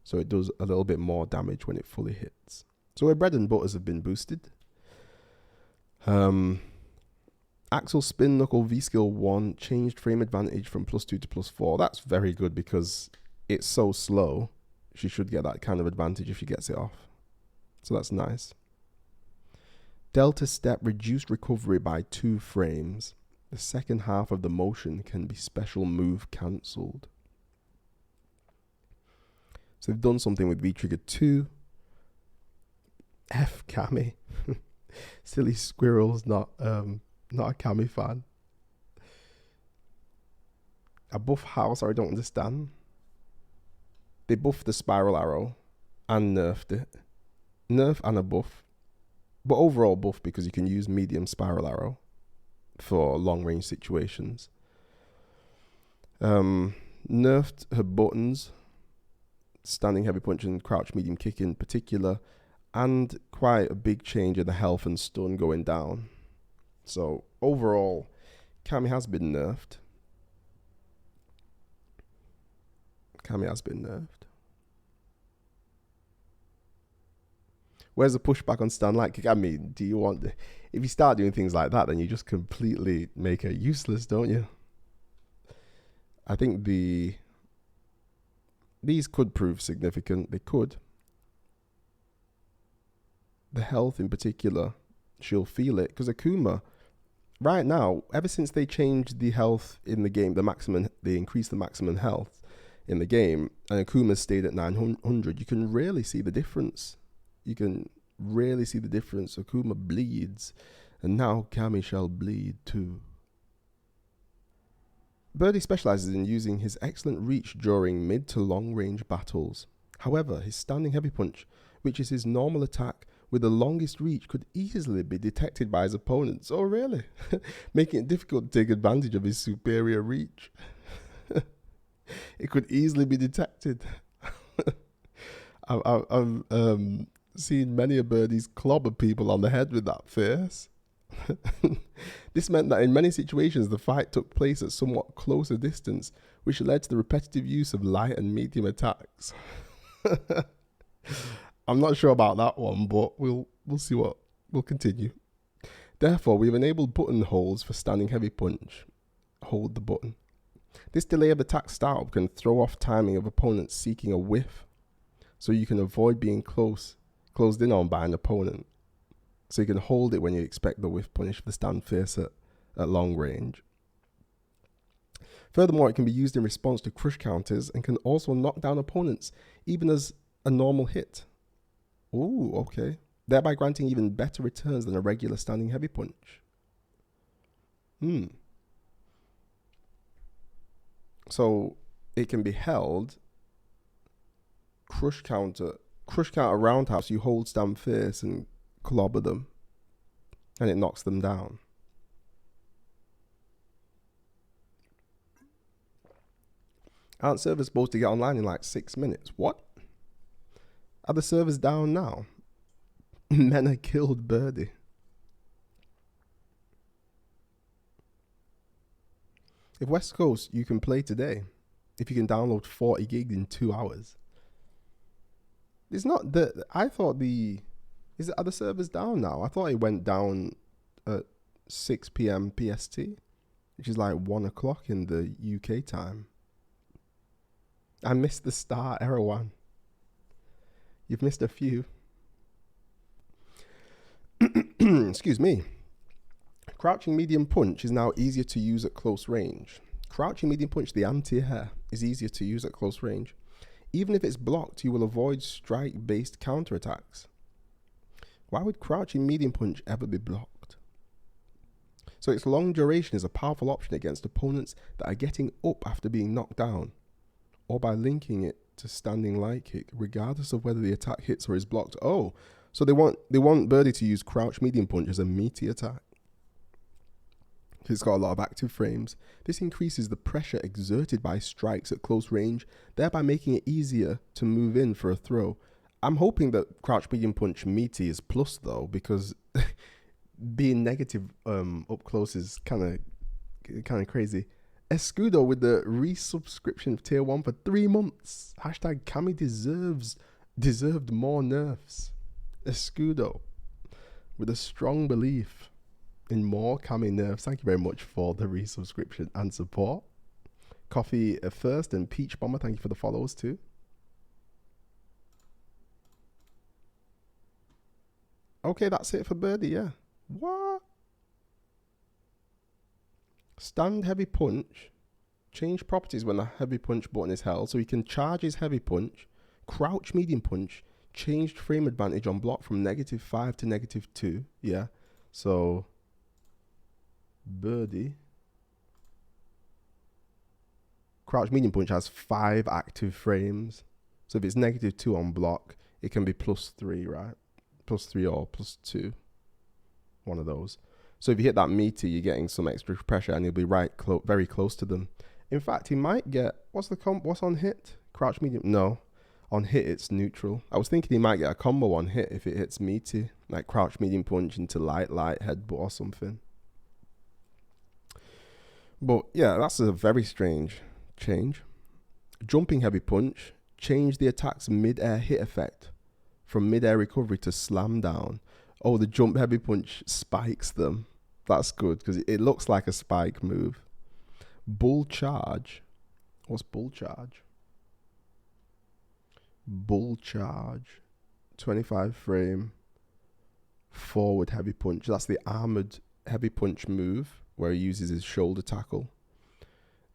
So it does a little bit more damage when it fully hits. So her bread and butters have been boosted. And Axel spin knuckle V skill 1 changed frame advantage from +2 to +4. That's very good because it's so slow. She should get that kind of advantage if she gets it off. So that's nice. Delta step reduced recovery by 2 frames. The second half of the motion can be special move cancelled. So they've done something with V-Trigger 2. F Cammy. Silly squirrels, not a Cammy fan. A buff house, I don't understand. They buffed the spiral arrow and nerfed it. Nerf and a buff. But overall buff because you can use medium spiral arrow for long range situations. Nerfed her buttons, standing heavy punch and crouch medium kick in particular, and quite a big change in the health and stun going down. So overall, Cammy has been nerfed. Where's the pushback on stand light kick? I mean, do you want... If you start doing things like that, then you just completely make her useless, don't you? I think these could prove significant. They could. The health in particular, she'll feel it. Because Akuma, right now, ever since they changed the health in the game, they increased the maximum health in the game, and Akuma stayed at 900, you can really see the difference. Akuma bleeds, and now Cammy shall bleed too. Birdie specializes in using his excellent reach during mid to long range battles. However, his standing heavy punch, which is his normal attack with the longest reach, could easily be detected by his opponents. Oh really? Making it difficult to take advantage of his superior reach. It could easily be detected. I've seen many of Birdie's clobber people on the head with that face. This meant that in many situations the fight took place at somewhat closer distance, which led to the repetitive use of light and medium attacks. I'm not sure about that one, but we'll see we'll continue. Therefore, we've enabled button holds for standing heavy punch. Hold the button. This delay of attack startup can throw off timing of opponents seeking a whiff, so you can avoid being closed in on by an opponent. So you can hold it when you expect the whiff punish for the stand face at long range. Furthermore, it can be used in response to crush counters and can also knock down opponents, even as a normal hit. Ooh, okay. Thereby granting even better returns than a regular standing heavy punch. So it can be held, crush counter roundhouse, you hold stand face and clobber them, and it knocks them down. Aren't servers supposed to get online in like 6 minutes? What? Are the servers down now? Menat killed Birdie. If West Coast, you can play today. If you can download 40 gigs in 2 hours. It's not the... I thought the... Are the servers down now? I thought it went down at 6 p.m. PST, which is like 1 o'clock in the UK time. I missed the start, Error1. You've missed a few. Excuse me. Crouching medium punch is now easier to use at close range. Crouching medium punch, the anti-air, is easier to use at close range. Even if it's blocked, you will avoid strike-based counterattacks. Why would crouching medium punch ever be blocked? So its long duration is a powerful option against opponents that are getting up after being knocked down, or by linking it to standing light kick, regardless of whether the attack hits or is blocked. Oh, so they want Birdie to use crouch medium punch as a meaty attack. It's got a lot of active frames. This increases the pressure exerted by strikes at close range, thereby making it easier to move in for a throw. I'm hoping that crouch medium punch meaty is plus though, because being negative up close is kind of crazy. Escudo with the resubscription of tier 1 for 3 months. Hashtag Cammy deserved more nerfs. Escudo with a strong belief In more Cammy nerfs, thank you very much for the resubscription and support. Coffee First and Peach Bomber, thank you for the follows too. Okay, that's it for Birdie, yeah. What? Stand heavy punch. Change properties when the heavy punch button is held. So he can charge his heavy punch, crouch medium punch, changed frame advantage on block from -5 to -2. Yeah. So Birdie. Crouch medium punch has 5 active frames. So if it's -2 on block, it can be +3, right? +3 or +2. One of those. So if you hit that meter, you're getting some extra pressure and you'll be very close to them. In fact, he might get, what's on hit? Crouch medium? No. On hit, it's neutral. I was thinking he might get a combo on hit if it hits meaty, like crouch medium punch into light headbutt or something. But yeah, that's a very strange change. Jumping heavy punch, change the attack's mid-air hit effect from mid-air recovery to slam down. Oh, the jump heavy punch spikes them. That's good because it looks like a spike move. Bull charge. What's bull charge? Bull charge. 25 frame. Forward heavy punch. That's the armored heavy punch move where he uses his shoulder tackle.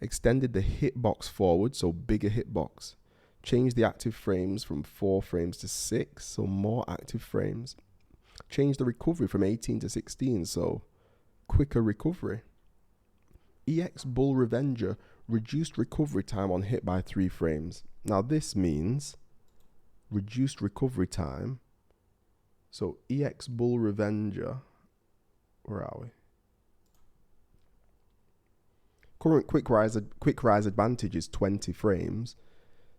Extended the hitbox forward, so bigger hitbox. Changed the active frames from 4 frames to 6, so more active frames. Changed the recovery from 18 to 16, so quicker recovery. EX Bull Revenger reduced recovery time on hit by 3 frames. Now this means reduced recovery time. So EX Bull Revenger, where are we? Current quick rise advantage is 20 frames.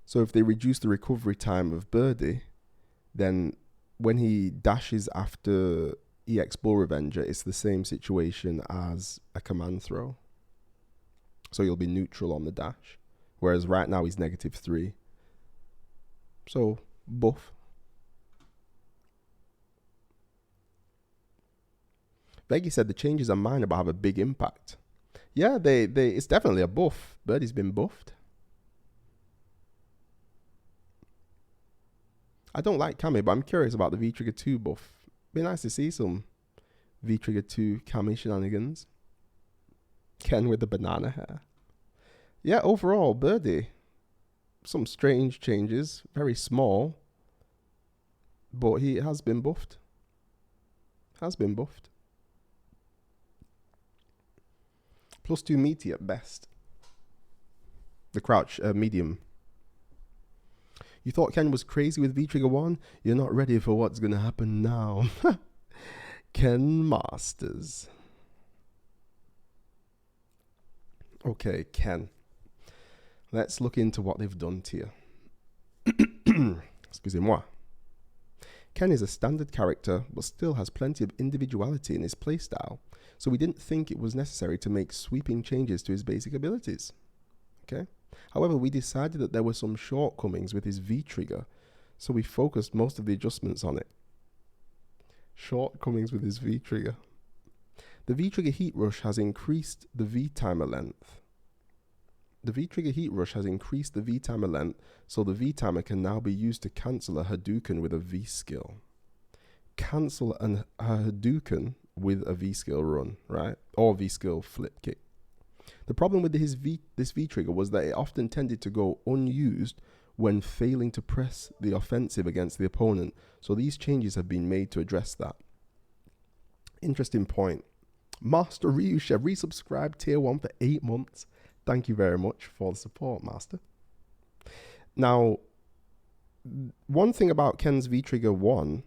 So if they reduce the recovery time of Birdie, then when he dashes after EX Bull Revenger, it's the same situation as a command throw. So you'll be neutral on the dash. Whereas right now he's -3. So buff. Vega said the changes are minor but have a big impact. Yeah, it's definitely a buff. Birdie's been buffed. I don't like Cammy, but I'm curious about the V-Trigger 2 buff. Be nice to see some V-Trigger 2 Cammy shenanigans. Ken with the banana hair. Yeah, overall, Birdie. Some strange changes. Very small. But he has been buffed. Has been buffed. +2 meaty at best. The crouch, medium. You thought Ken was crazy with V-Trigger 1? You're not ready for what's going to happen now. Ken Masters. Okay, Ken. Let's look into what they've done to you. Excusez-moi. Ken is a standard character, but still has plenty of individuality in his playstyle, so we didn't think it was necessary to make sweeping changes to his basic abilities. Okay? However, we decided that there were some shortcomings with his V-Trigger, so we focused most of the adjustments on it. Shortcomings with his V-Trigger. The V-Trigger Heat Rush has increased the V-timer length. The V-Trigger Heat Rush has increased the V-timer length, so the V-timer can now be used to cancel a Hadouken with a V-skill. Cancel a Hadouken with a V-skill run, right? Or V-skill flip kick. The problem with this V-Trigger was that it often tended to go unused when failing to press the offensive against the opponent, so these changes have been made to address that. Interesting point. Master Ryusha resubscribed tier 1 for 8 months. Thank you very much for the support, Master. Now, one thing about Ken's V-Trigger 1,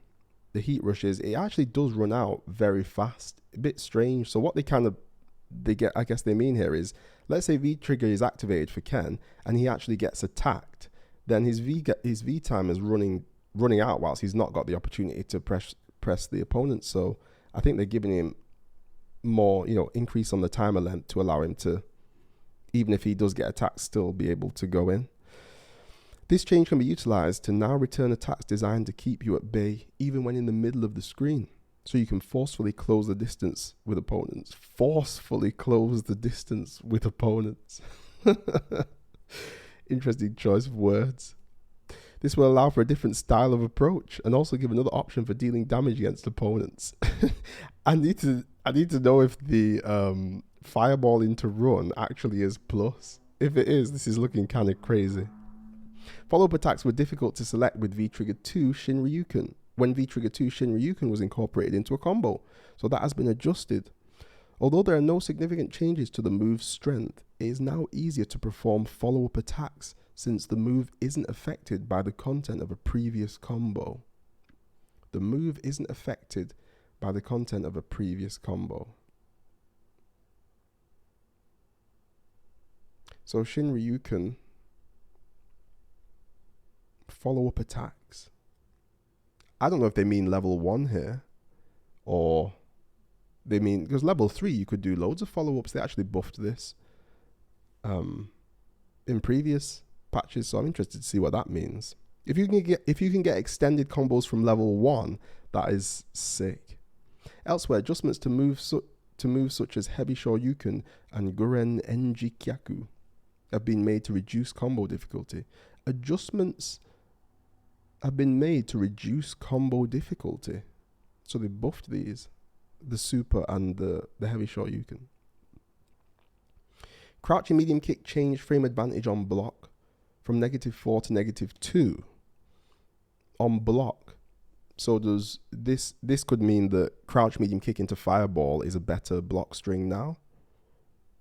the Heat Rush, is it actually does run out very fast. A bit strange. So what I guess they mean here is, let's say V-Trigger is activated for Ken and he actually gets attacked, then his V time is running out whilst he's not got the opportunity to press the opponent. So I think they're giving him more, increase on the timer length to allow him to, even if he does get attacked, still be able to go in. This change can be utilized to now return attacks designed to keep you at bay, even when in the middle of the screen. So you can forcefully close the distance with opponents. Forcefully close the distance with opponents. Interesting choice of words. This will allow for a different style of approach and also give another option for dealing damage against opponents. I need to know if the fireball into run actually is plus. If it is, this is looking kind of crazy. Follow-up attacks were difficult to select with V-Trigger 2 Shin Ryuken when V-Trigger 2 Shin Ryuken was incorporated into a combo, so that has been adjusted. Although there are no significant changes to the move's strength, it is now easier to perform follow-up attacks since the move isn't affected by the content of a previous combo. The move isn't affected by the content of a previous combo. So Shin Ryuken follow-up attacks. I don't know if they mean level 1 here, or they mean, because level 3 you could do loads of follow-ups. They actually buffed this in previous patches, so I'm interested to see what that means. If you can get extended combos from level 1, that is sick. Elsewhere, adjustments to moves such as Heavy Shoryuken and Guren Enji Kyaku have been made to reduce combo difficulty. Adjustments have been made to reduce combo difficulty. So they buffed these, the super and the Heavy Shoryuken. Crouching medium kick changed frame advantage on block from -4 to -2 on block. So does this could mean that crouch medium kick into fireball is a better block string now.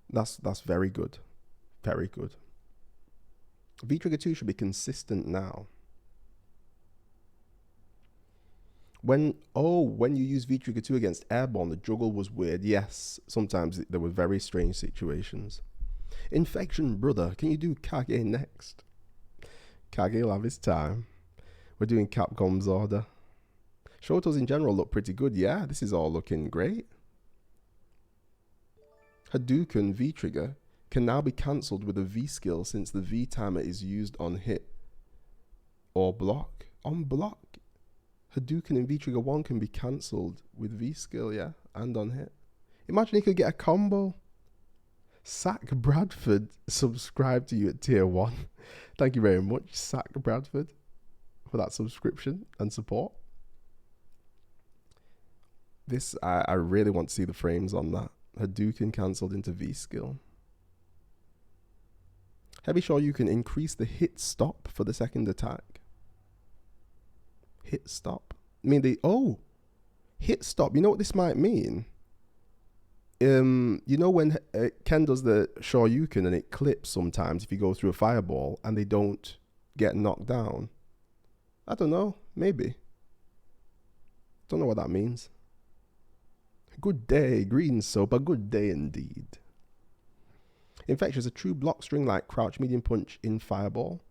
That's very good. Very good. V-Trigger 2 should be consistent now. When you use V-Trigger 2 against airborne, the juggle was weird. Yes, sometimes there were very strange situations. Infection, brother, can you do Kage next? Kage will have his time. We're doing Capcom's order. Shotos in general look pretty good. Yeah, this is all looking great. Hadouken V-Trigger can now be cancelled with a V skill since the V timer is used on hit or block. On block, Hadouken in V-Trigger 1 can be cancelled with V skill, yeah, and on hit. Imagine he could get a combo. Sack Bradford subscribed to you at tier 1. Thank you very much, Sack Bradford, for that subscription and support. This, I really want to see the frames on that. Hadouken cancelled into V skill. Heavy Shoryuken increase the hit stop for the second attack. Hit stop. I mean, hit stop. You know what this might mean? You know when Ken does the Shoryuken and it clips sometimes if you go through a fireball and they don't get knocked down? I don't know. Maybe. Don't know what that means. Good day, green soap. A good day indeed. Infectious, a true block string like crouch medium punch in fireball.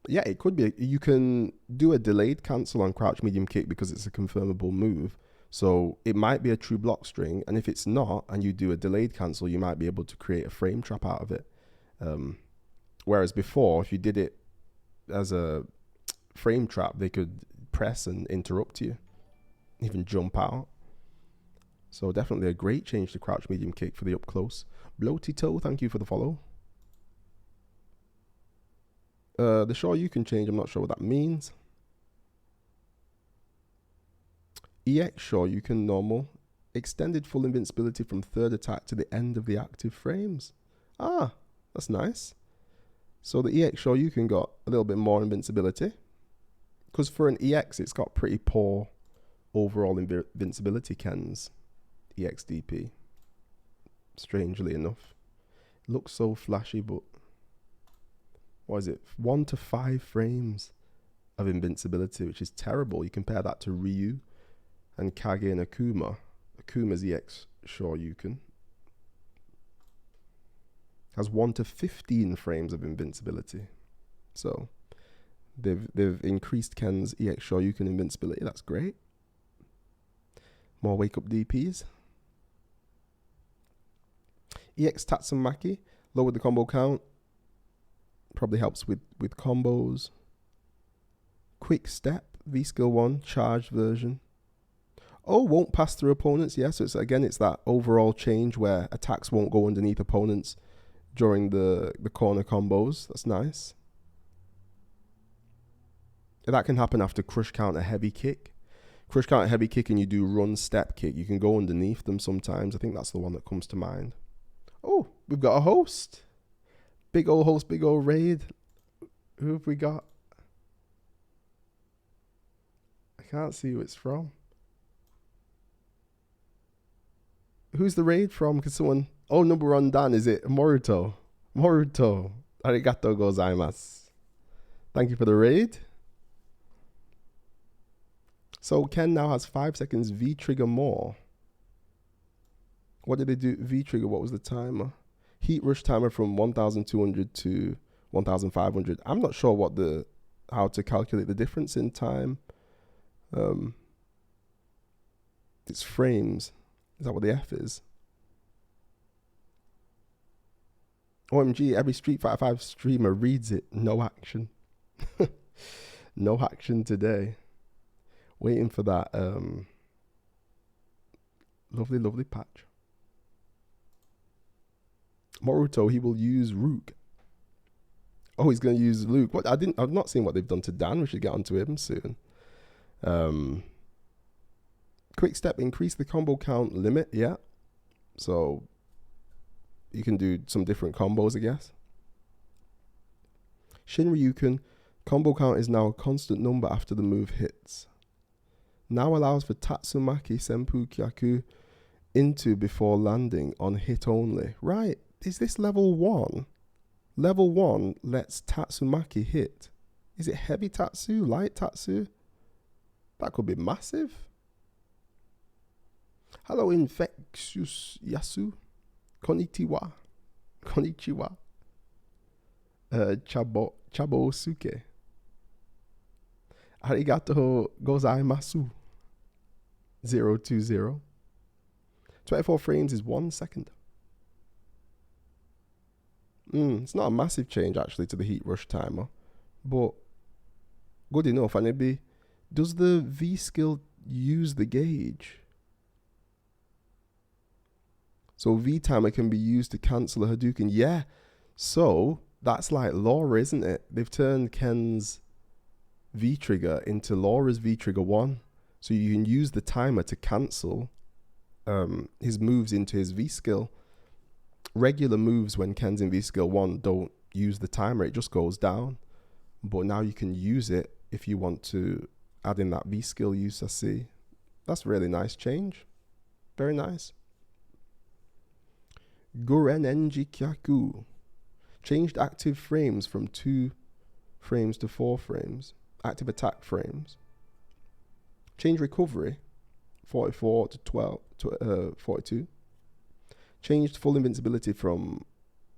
Yeah, it could be. You can do a delayed cancel on crouch medium kick because it's a confirmable move. So it might be a true block string, and if it's not, and you do a delayed cancel, you might be able to create a frame trap out of it. Whereas before, if you did it as a frame trap, they could press and interrupt you, even jump out. So definitely a great change to crouch medium kick for the up close. Bloaty Toe, thank you for the follow. The Shoryuken change, I'm not sure what that means. EX Shoryuken normal. Extended full invincibility from third attack to the end of the active frames. Ah, that's nice. So the EX Shoryuken got a little bit more invincibility. Because for an EX, it's got pretty poor overall invincibility, Ken's EXDP. Strangely enough. Looks so flashy, but what is it? 1 to 5 frames of invincibility, which is terrible. You compare that to Ryu and Kage and Akuma. Akuma's EX Shoryuken has 1 to 15 frames of invincibility. So they've increased Ken's EX Shoryuken invincibility. That's great. More wake up DPs. EX Tatsumaki lowered the combo count. Probably helps with combos. Quick Step V skill 1 charged version. Oh, won't pass through opponents. Yeah, so it's that overall change where attacks won't go underneath opponents during the corner combos. That's nice. That can happen after crush counter heavy kick. Crush counter heavy kick and you do run step kick. You can go underneath them sometimes. I think that's the one that comes to mind. Oh, we've got a host. Big old host, big old raid. Who have we got? I can't see who it's from. Who's the raid from? Could someone... Oh, number one Dan. Is it Moruto? Moruto. Arigato gozaimasu. Thank you for the raid. So Ken now has 5 seconds V trigger more. What did they do? V trigger, what was the timer? Heat rush timer from 1200 to 1500. I'm not sure what how to calculate the difference in time. It's frames. Is that what the F is? OMG, every Street Fighter 5 streamer reads it. No action. No action today. Waiting for that lovely, lovely patch. Moruto, he will use Rook. Oh, he's going to use Luke. What? I've not seen what they've done to Dan. We should get onto him soon. Quick step, increase the combo count limit. Yeah. So you can do some different combos, I guess. Shinryuken, combo count is now a constant number after the move hits. Now allows for Tatsumaki Senpu Kyaku into before landing on hit only. Right. Is this level 1? Level 1 lets Tatsumaki hit. Is it heavy Tatsu? Light Tatsu? That could be massive. Hello, Infectious Yasu. Konnichiwa. Konnichiwa. Chabo Suke. Arigato gozaimasu. 020. 24 frames is 1 second. It's not a massive change actually to the heat rush timer, but good enough. And does the V skill use the gauge? So V timer can be used to cancel a Hadouken. Yeah, so that's like Laura, isn't it? They've turned Ken's V trigger into Laura's V trigger 1, so you can use the timer to cancel his moves into his V skill. Regular moves when Ken's in V skill 1 don't use the timer, it just goes down. But now you can use it if you want to add in that V skill use. I see. That's a really nice change. Very nice. Guren Enji Kyaku. Changed active frames from 2 frames to 4 frames. Active attack frames. Change recovery 44 to 42. Changed full invincibility from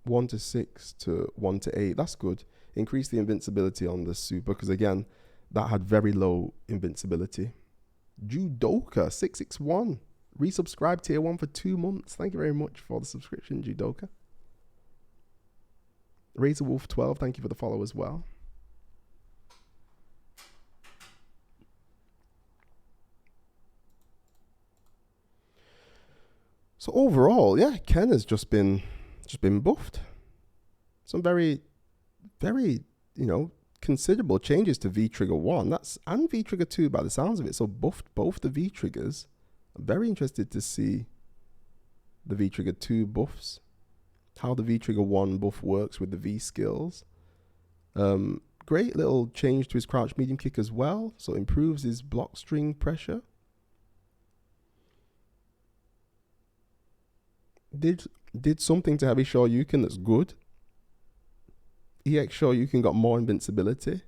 1 to 6 to 1 to 8. That's good. Increased the invincibility on the super because again, that had very low invincibility. Judoka 661. Resubscribe tier 1 for 2 months. Thank you very much for the subscription, Judoka. Razor Wolf 12. Thank you for the follow as well. So overall, yeah, Ken has just been buffed. Some very, very, considerable changes to V Trigger 1. And V Trigger 2 by the sounds of it. So buffed both the V Triggers. I'm very interested to see the V Trigger 2 buffs. How the V Trigger 1 buff works with the V skills. Great little change to his crouch medium kick as well. So improves his block string pressure. Did something to Heavy Shoryuken that's good. EX Shoryuken got more invincibility.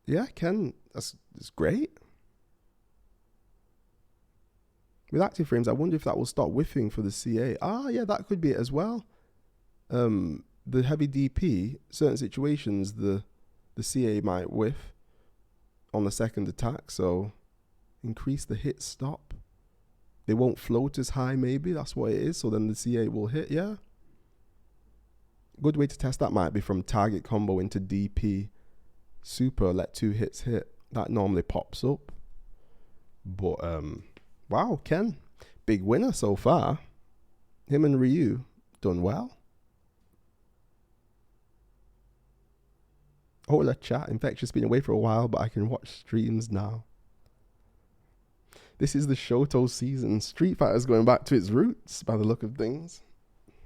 Yeah, Ken, that's great. With active frames, I wonder if that will stop whiffing for the CA. Ah, yeah, that could be it as well. The heavy DP, certain situations, the CA might whiff on the second attack, so increase the hit stop. They won't float as high, maybe. That's what it is. So then the CA will hit, yeah. Good way to test that might be from target combo into DP. Super, let 2 hits hit. that normally pops up. But wow, Ken, big winner so far. Him and Ryu done well. Hola chat, Infectious been away for a while, but I can watch streams now. This is the Shoto season. Street Fighter's going back to its roots by the look of things.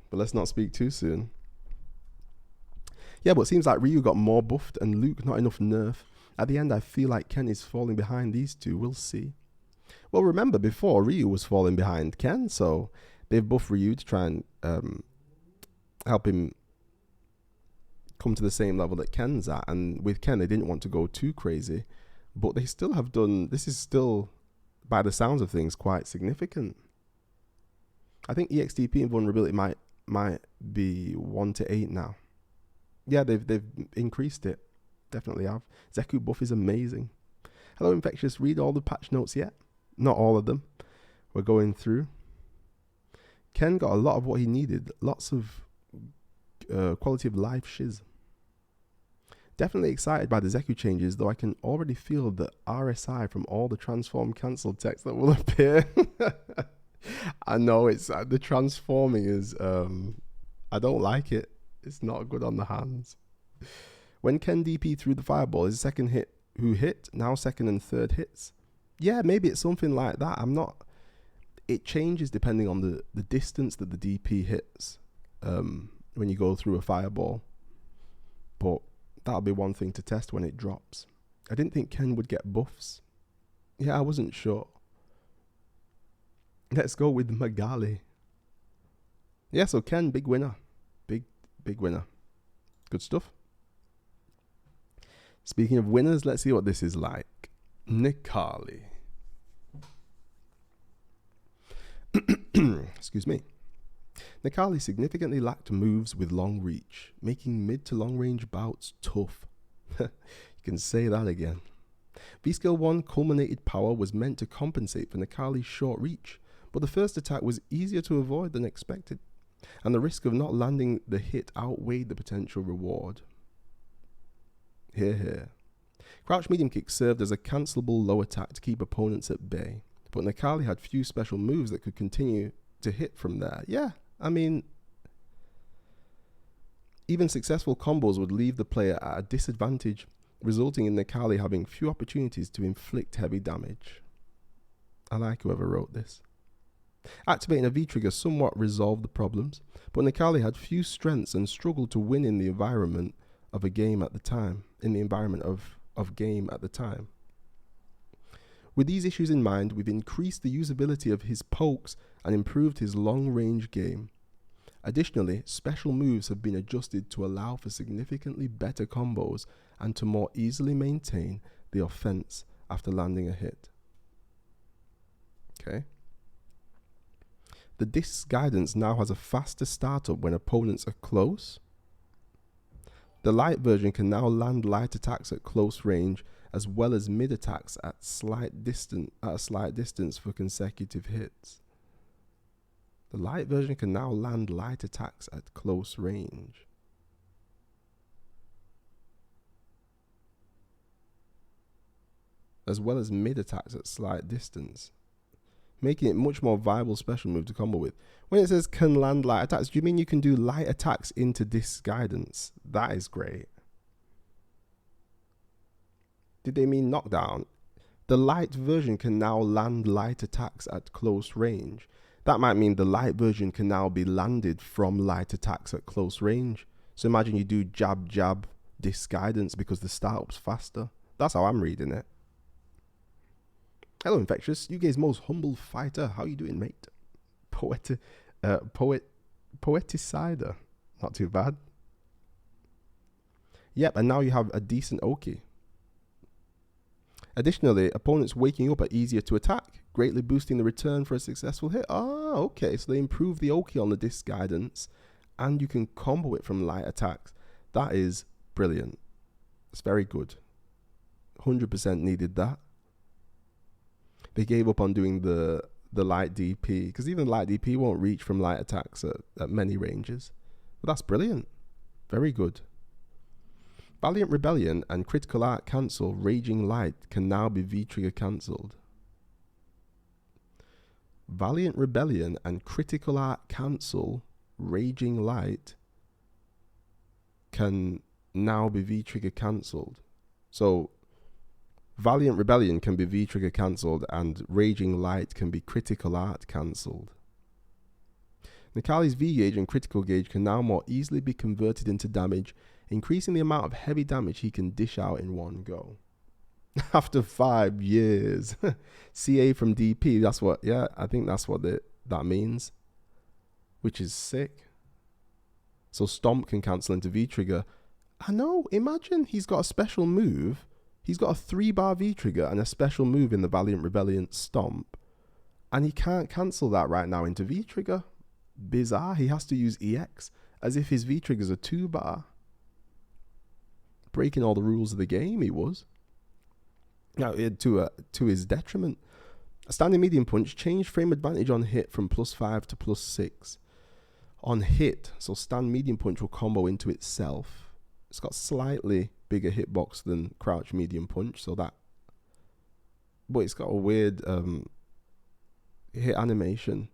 But let's not speak too soon. Yeah, but it seems like Ryu got more buffed and Luke not enough nerf. At the end, I feel like Ken is falling behind these two. We'll see. Well, remember, before Ryu was falling behind Ken, so they've buffed Ryu to try and help him come to the same level that Ken's at. And with Ken, they didn't want to go too crazy. But they still have done... This is still, by the sounds of things, quite significant. I think EXTP and vulnerability might be 1 to 8 now. Yeah, they've increased it. Definitely have. Zeku buff is amazing. Hello, Infectious. Read all the patch notes yet? Not all of them. We're going through. Ken got a lot of what he needed. Lots of quality of life shiz. Definitely excited by the Zeku changes, though I can already feel the RSI from all the transform cancel text that will appear. I know it's the transforming is I don't like it. It's not good on the hands. When Ken DP threw the fireball, his second hit who hit, now second and third hits. Yeah, maybe it's something like that. I'm not... It changes depending on the distance that the DP hits when you go through a fireball. But that'll be one thing to test when it drops. I didn't think Ken would get buffs. Yeah, I wasn't sure. Let's go with Necalli. Yeah, so Ken, big winner. Big winner. Good stuff. Speaking of winners, let's see what this is like. Necalli. Excuse me. Necalli significantly lacked moves with long reach, making mid to long range bouts tough. You can say that again. V-Skill 1 culminated power was meant to compensate for Necalli's short reach, but the first attack was easier to avoid than expected, and the risk of not landing the hit outweighed the potential reward. Here. Crouch medium kick served as a cancelable low attack to keep opponents at bay, but Necalli had few special moves that could continue to hit from there. Yeah, I mean, even successful combos would leave the player at a disadvantage, resulting in Necalli having few opportunities to inflict heavy damage. I like whoever wrote this. Activating a V-trigger somewhat resolved the problems, but Necalli had few strengths and struggled to win in the environment of a game at the time. With these issues in mind, we've increased the usability of his pokes and improved his long-range game. Additionally, special moves have been adjusted to allow for significantly better combos and to more easily maintain the offense after landing a hit. Okay. The disc guidance now has a faster startup when opponents are close. The light version can now land light attacks at close range as well as mid attacks at a slight distance for consecutive hits. The light version can now land light attacks at close range. As well as mid attacks at slight distance, making it much more viable special move to combo with. When it says can land light attacks, do you mean you can do light attacks into disc guidance? That is great. Did they mean knockdown? The light version can now land light attacks at close range. That might mean the light version can now be landed from light attacks at close range. So imagine you do jab, disc guidance because the startup's faster. That's how I'm reading it. Hello, Infectious. UK's most humble fighter. How you doing, mate? Poeticider. Not too bad. Yep, and now you have a decent Oki. Additionally, opponents waking up are easier to attack, greatly boosting the return for a successful hit. Ah, okay. So they improve the Oki on the disc guidance, and you can combo it from light attacks. That is brilliant. It's very good. 100% needed that. They gave up on doing the light DP, because even light DP won't reach from light attacks at many ranges. But that's brilliant. Very good. Valiant Rebellion and Critical Art cancel. Raging Light can now be V-trigger cancelled. Valiant Rebellion and Critical Art cancel. Raging Light can now be V-trigger cancelled. So Valiant Rebellion can be V-trigger cancelled and Raging Light can be Critical Art cancelled. Necalli's V-gauge and critical gauge can now more easily be converted into damage, increasing the amount of heavy damage he can dish out in one go. After 5 years. CA from DP, that's what, yeah, I think that's what that means. Which is sick. So Stomp can cancel into V-trigger. I know, imagine he's got a special move. He's got a 3-bar V-trigger and a special move in the Valiant Rebellion Stomp. And he can't cancel that right now into V-trigger. Bizarre. He has to use EX as if his V-trigger's a 2-bar. Breaking all the rules of the game, he was. Now, to his detriment. A standing medium punch changed frame advantage on hit from +5 to +6. On hit, so stand medium punch will combo into itself. It's got slightly bigger hitbox than crouch medium punch, so that. But it's got a weird hit animation.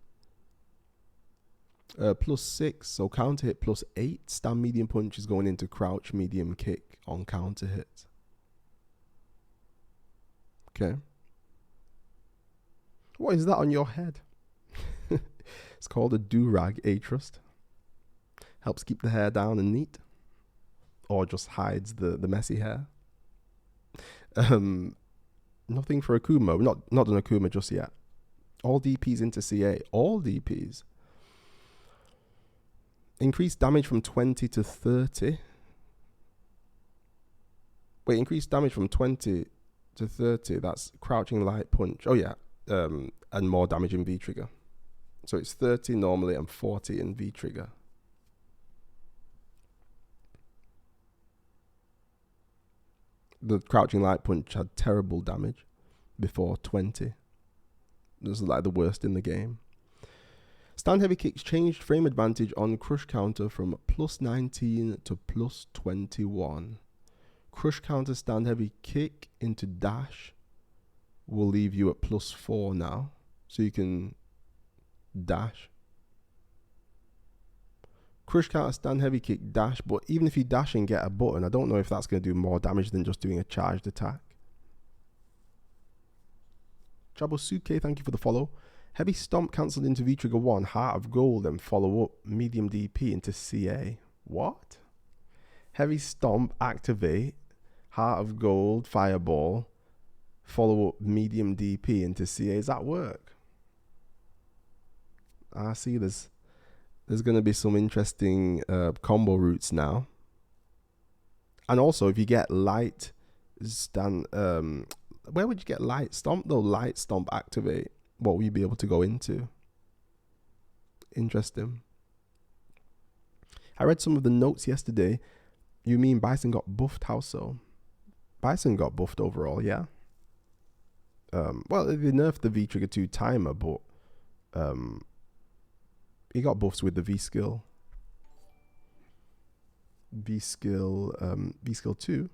+6, so counter hit +8. Stand medium punch is going into crouch medium kick on counter hit. Okay. What is that on your head? It's called a do-rag, A-Trust. Helps keep the hair down and neat. Or just hides the messy hair. Nothing for Akuma. Not done Akuma just yet. All DPs into CA. All DPs. Increased damage from 20 to 30. Wait, increased damage from 20 to 30. That's crouching light punch. Oh yeah. And more damage in V-trigger. So it's 30 normally and 40 in V-trigger. The crouching light punch had terrible damage before 20. This is like the worst in the game. Stand heavy kicks changed frame advantage on crush counter from +19 to +21. Crush counter stand heavy kick into dash will leave you at +4 now. So you can dash. Crush counter stand heavy kick dash, but even if you dash and get a button, I don't know if that's going to do more damage than just doing a charged attack. Chabosuke, thank you for the follow. Heavy stomp cancelled into V-trigger 1, Heart of Gold, and follow up medium DP into CA. What? Heavy stomp, activate, Heart of Gold, fireball, follow up medium DP into CA. Does that work? I see there's going to be some interesting combo routes now. And also, if you get light stand, where would you get light stomp though? Light stomp activate. What will you be able to go into? Interesting. I read some of the notes yesterday. You mean Bison got buffed? How so? Bison got buffed overall, yeah. Well, they nerfed the V-trigger 2 timer, but he got buffs with the V-skill. V-skill 2.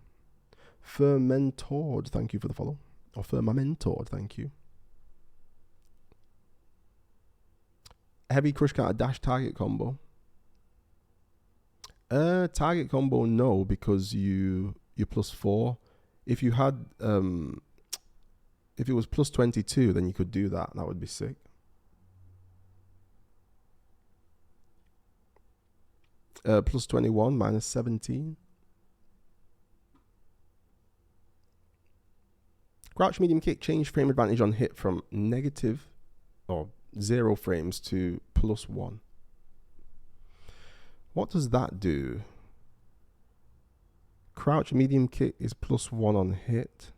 Fermentored, thank you for the follow. Or Firmamentored, thank you. Heavy crush counter dash target combo. Target combo, no, because you're +4. If you had if it was +22, then you could do that. That would be sick. +21 -17. Crouch medium kick changed frame advantage on hit from negative or 0 frames to +1. What does that do? Crouch medium kick is +1 on hit.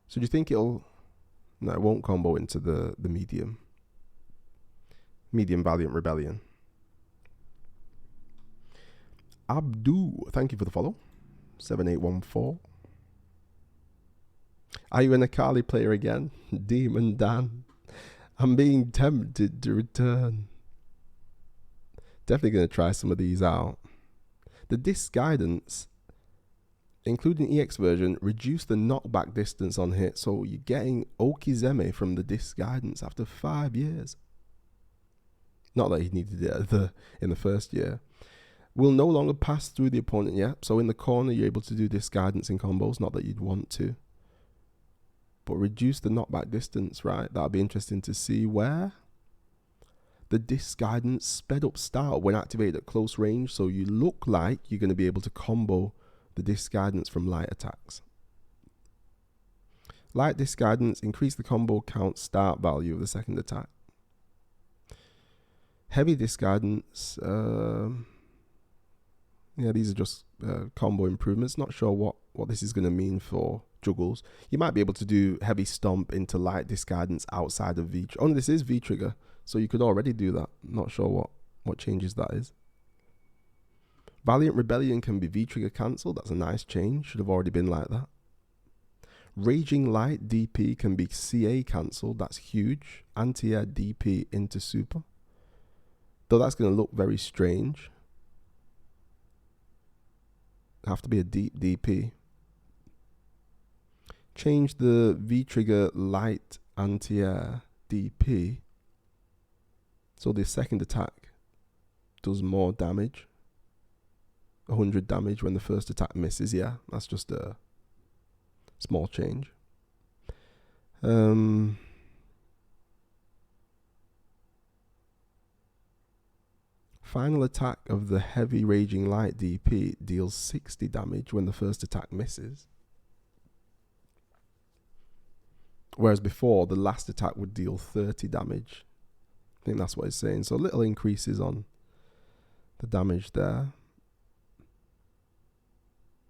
So do you think it'll... No, it won't combo into the medium. Medium Valiant Rebellion. Abdu, thank you for the follow. 7814. Are you a Necalli player again? Demon Dan. I'm being tempted to return. Definitely going to try some of these out. The disc guidance, including EX version, reduced the knockback distance on hit, so you're getting Okizeme from the disc guidance after 5 years. Not that he needed it in the first year. Will no longer pass through the opponent yet, so in the corner you're able to do disc guidance in combos, not that you'd want to. But reduce the knockback distance, right? That'll be interesting to see where. The disc guidance sped up start when activated at close range, so you look like you're going to be able to combo the disc guidance from light attacks. Light disc guidance increase the combo count start value of the second attack. Heavy disc guidance, yeah, these are just combo improvements. Not sure what this is going to mean for juggles. You might be able to do heavy stomp into light disc guidance outside of V. Oh, this is V trigger, so you could already do that. Not sure what changes that is. Valiant Rebellion can be V-trigger cancelled. That's a nice change. Should have already been like that. Raging Light DP can be CA cancelled. That's huge. Anti-air DP into super. Though that's going to look very strange. Have to be a deep DP. Change the V-trigger light anti-air DP. So the second attack does more damage. 100 damage when the first attack misses. Yeah, that's just a small change. Final attack of the heavy raging light DP deals 60 damage when the first attack misses. Whereas before, the last attack would deal 30 damage. I think that's what it's saying. So little increases on the damage there.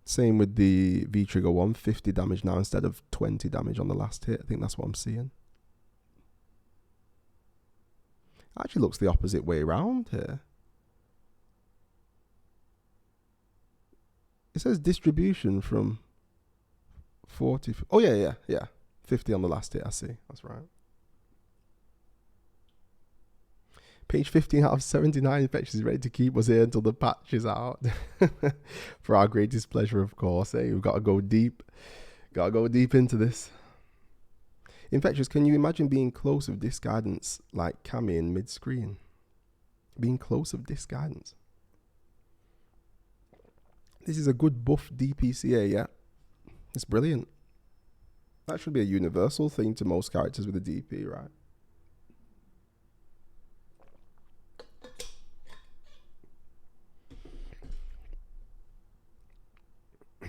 Same with the V-trigger one, 50 damage now instead of 20 damage on the last hit. I think that's what I'm seeing. Actually looks the opposite way around here. It says distribution from 40. Oh, yeah. 50 on the last hit, I see. That's right. Page 15 out of 79 infections ready to keep us here until the patch is out. For our greatest pleasure, of course. Hey, we've got to go deep. Got to go deep into this. Infectious, can you imagine being close with disc guidance like Cammy in mid-screen? Being close with disc guidance. This is a good buff DPCA, yeah. It's brilliant. That should be a universal thing to most characters with a DP, right?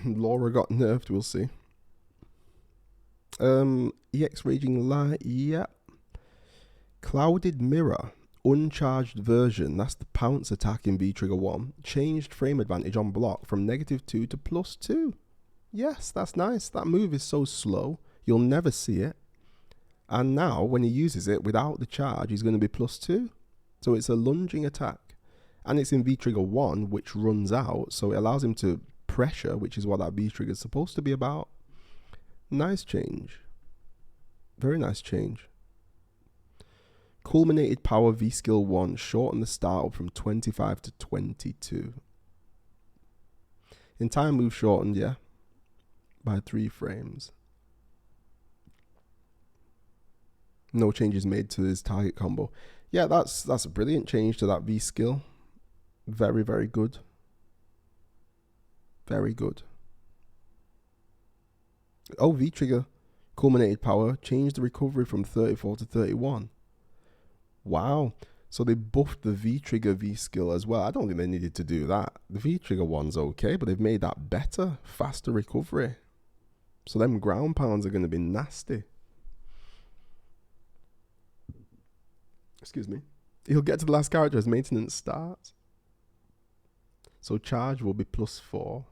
Laura got nerfed, we'll see. EX Raging Light, yeah. Clouded Mirror, uncharged version, that's the pounce attack in V-Trigger 1. Changed frame advantage on block from -2 to +2. Yes, that's nice. That move is so slow, you'll never see it. And now, when he uses it without the charge, he's going to be +2. So it's a lunging attack. And it's in V-Trigger 1, which runs out, so it allows him to pressure, which is what that V-Trigger is supposed to be about. Nice change. Very nice change. Culminated Power V-Skill 1, shorten the start up from 25 to 22. Entire move shortened, yeah, by 3 frames. No changes made to his target combo. Yeah, that's a brilliant change to that V-Skill. Very, very good. Very good. Oh, V-Trigger Culminated Power changed the recovery from 34 to 31. Wow. So they buffed the V-Trigger V-Skill as well. I don't think they needed to do that. The V-Trigger one's okay, but they've made that better. Faster recovery. So them ground pounds are going to be nasty. Excuse me. He'll get to the last character as maintenance starts. So charge will be +4.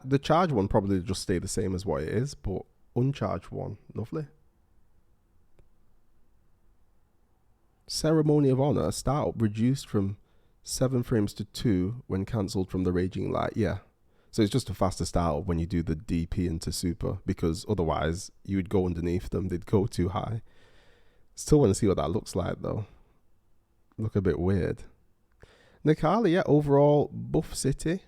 The charge one probably just stay the same as what it is, but uncharged one, lovely. Ceremony of Honor, startup reduced from 7 frames to 2 when cancelled from the Raging Light. Yeah, so it's just a faster startup when you do the DP into super, because otherwise you would go underneath them, they'd go too high. Still want to see what that looks like though. Look a bit weird. Necalli, yeah, overall buff city.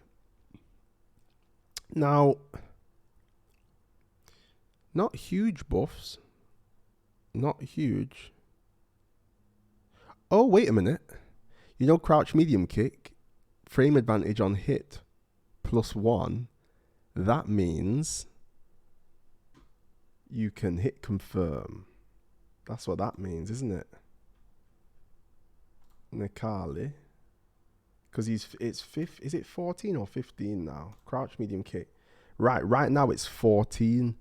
Now, not huge buffs. Not huge. Oh, wait a minute. You know, crouch medium kick, frame advantage on hit, +1. That means you can hit confirm. That's what that means, isn't it? Necalli. Because it's fifth. Is it 14 or 15 now? Crouch medium kick. Right now it's 14.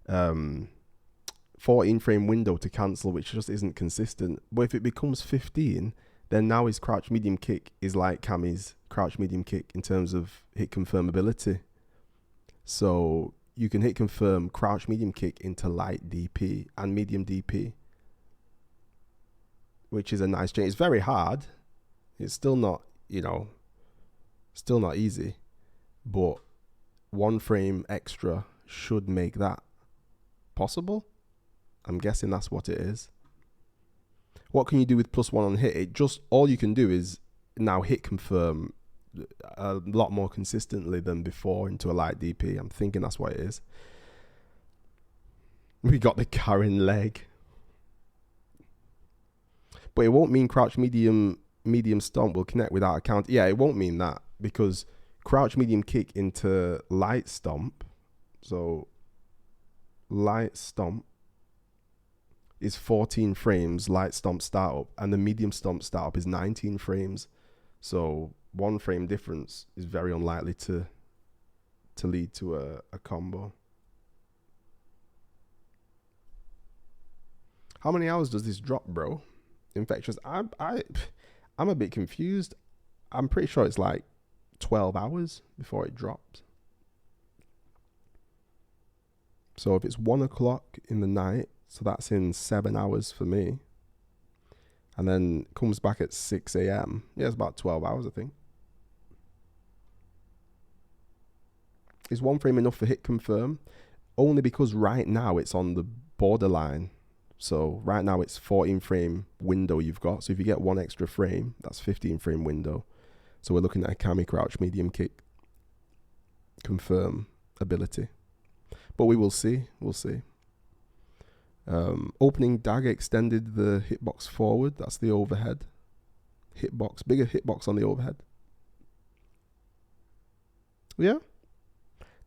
14 frame window to cancel, which just isn't consistent. But if it becomes 15, then now his crouch medium kick is like Cammy's crouch medium kick in terms of hit confirmability. So you can hit confirm crouch medium kick into light DP and medium DP, which is a nice change. It's very hard. It's still not, still not easy, but 1 frame extra should make that possible. I'm guessing that's what it is. What can you do with +1 on hit? All you can do is now hit confirm a lot more consistently than before into a light DP. I'm thinking that's what it is. We got the Karin leg. But it won't mean crouch medium stomp will connect without a count. Yeah, it won't mean that, because crouch medium kick into light stomp. So light stomp is 14 frames, light stomp startup, and the medium stomp startup is 19 frames. So 1 frame difference is very unlikely to lead to a combo. How many hours does this drop, bro? Infectious. I'm a bit confused. I'm pretty sure it's like 12 hours before it drops. So if it's 1 o'clock in the night, so that's in 7 hours for me, and then comes back at 6 a.m. Yeah, it's about 12 hours, I think. Is 1 frame enough for hit confirm? Only because right now it's on the borderline. So right now it's 14 frame window you've got. So if you get 1 extra frame, that's 15 frame window. So we're looking at a Cammy crouch medium kick confirm ability. But we will see. We'll see. Opening dagger extended the hitbox forward. That's the overhead. Hitbox. Bigger hitbox on the overhead. Yeah.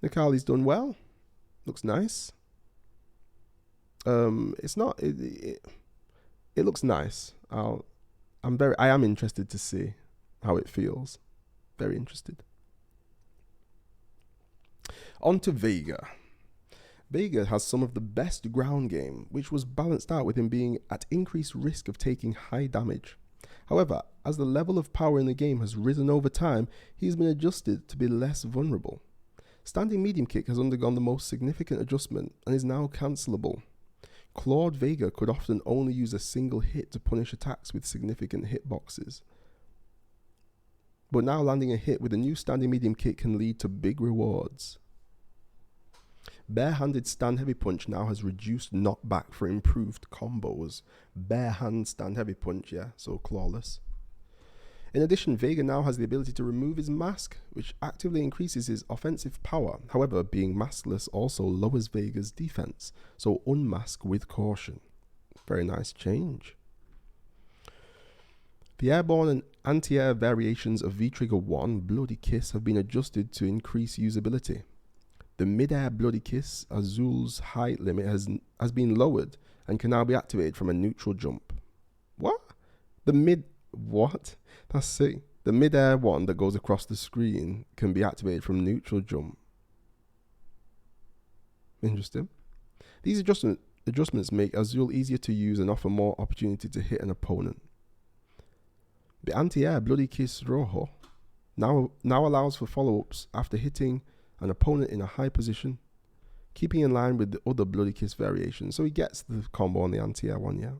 Necalli's done well. Looks nice. It's not. It looks nice. I am interested to see how it feels. Very interested. On to Vega. Vega has some of the best ground game, which was balanced out with him being at increased risk of taking high damage. However, as the level of power in the game has risen over time, he has been adjusted to be less vulnerable. Standing medium kick has undergone the most significant adjustment and is now cancelable. Clawed Vega could often only use a single hit to punish attacks with significant hitboxes. But now landing a hit with a new standing medium kick can lead to big rewards. Bare-handed stand heavy punch now has reduced knockback for improved combos. Bare hand stand heavy punch, yeah, so clawless. In addition, Vega now has the ability to remove his mask, which actively increases his offensive power. However, being maskless also lowers Vega's defense, so unmask with caution. Very nice change. The airborne and anti-air variations of V-Trigger 1, Bloody Kiss, have been adjusted to increase usability. The mid-air Bloody Kiss, Azul's height limit has been lowered and can now be activated from a neutral jump. What? What? That's sick. The mid-air one that goes across the screen can be activated from neutral jump. Interesting. These adjustments make Azul easier to use and offer more opportunity to hit an opponent. The anti-air Bloody Kiss Rojo now allows for follow-ups after hitting an opponent in a high position, keeping in line with the other Bloody Kiss variations. So he gets the combo on the anti-air one, yeah.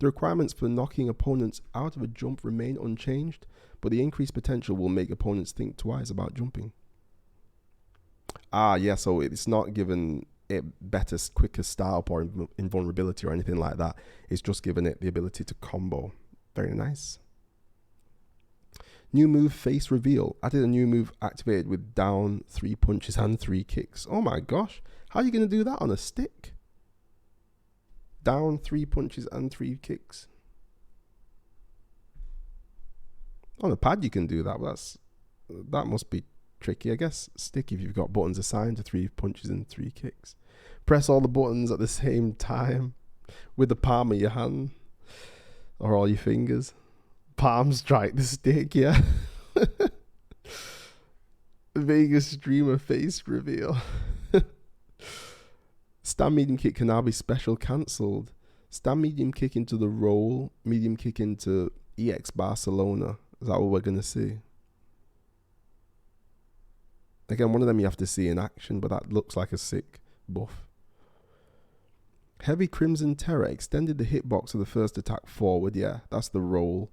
The requirements for knocking opponents out of a jump remain unchanged, but the increased potential will make opponents think twice about jumping. Yeah, so it's not given it better, quicker startup or invulnerability or anything like that. It's just given it the ability to combo. Very nice. New move, face reveal. Added a new move activated with down 3 punches and 3 kicks. Oh my gosh. How are you going to do that on a stick? Down 3 punches and 3 kicks. On a pad you can do that. That must be tricky. I guess stick if you've got buttons assigned to 3 punches and 3 kicks. Press all the buttons at the same time with the palm of your hand or all your fingers. Palm strike the stick, yeah. Vega streamer face reveal. Stand medium kick can now be special cancelled. Stand medium kick into the roll, medium kick into EX Barcelona. Is that what we're going to see? Again, one of them you have to see in action, but that looks like a sick buff. Heavy Crimson Terror extended the hitbox of the first attack forward. Yeah, that's the roll.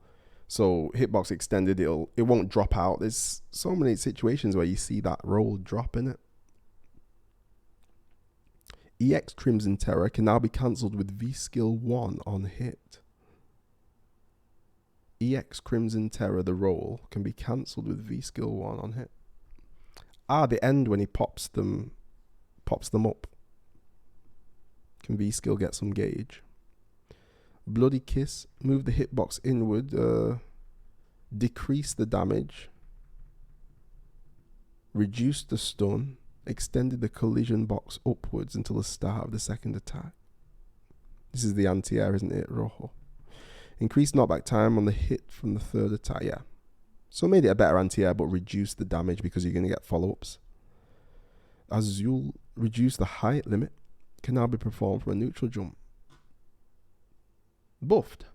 So hitbox extended, it won't drop out. There's so many situations where you see that roll drop in it. EX Crimson Terror can now be cancelled with V skill 1 on hit. EX Crimson Terror, the roll, can be cancelled with V skill 1 on hit. The end when he pops them up. Can V skill get some gauge? Bloody Kiss, move the hitbox inward, decrease the damage, reduce the stun, extended the collision box upwards until the start of the second attack. This is the anti-air, isn't it, Rojo? Increase knockback time on the hit from the third attack, yeah. So made it a better anti-air, but reduce the damage because you're going to get follow-ups. Azul, reduce the height limit, can now be performed from a neutral jump. Buffed.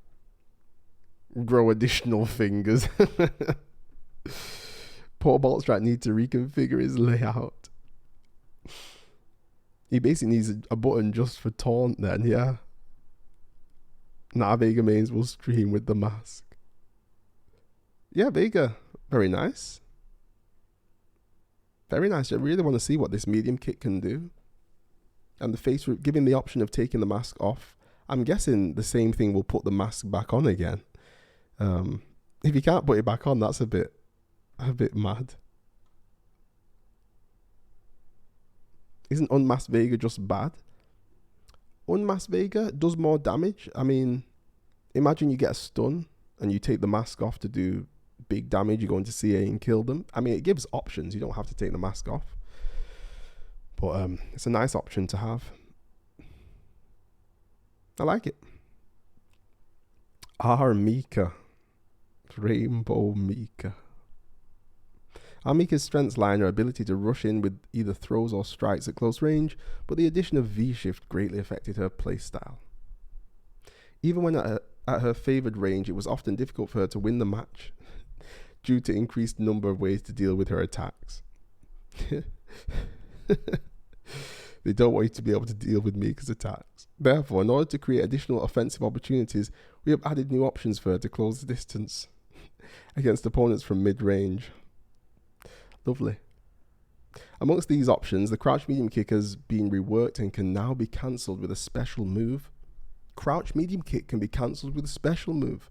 Grow additional fingers. Poor Balrog need to reconfigure his layout. He basically needs a button just for taunt then, yeah. Now Vega mains will stream with the mask. Yeah, Vega. Very nice. Very nice. I really want to see what this medium kick can do. And the face, giving the option of taking the mask off. I'm guessing the same thing will put the mask back on again. If you can't put it back on, that's a bit mad. Isn't Unmasked Vega just bad? Unmasked Vega does more damage. I mean, imagine you get a stun and you take the mask off to do big damage. You go into CA and kill them. I mean, it gives options. You don't have to take the mask off. But it's a nice option to have. I like it. Mika. Rainbow Mika. Mika's strengths lie in her ability to rush in with either throws or strikes at close range, but the addition of V-Shift greatly affected her playstyle. Even when at her favoured range, it was often difficult for her to win the match due to increased number of ways to deal with her attacks. They don't want you to be able to deal with Mika's attacks. Therefore, in order to create additional offensive opportunities, we have added new options for her to close the distance against opponents from mid-range. Lovely. Amongst these options, the crouch medium kick has been reworked and can now be cancelled with a special move. Crouch medium kick can be cancelled with a special move.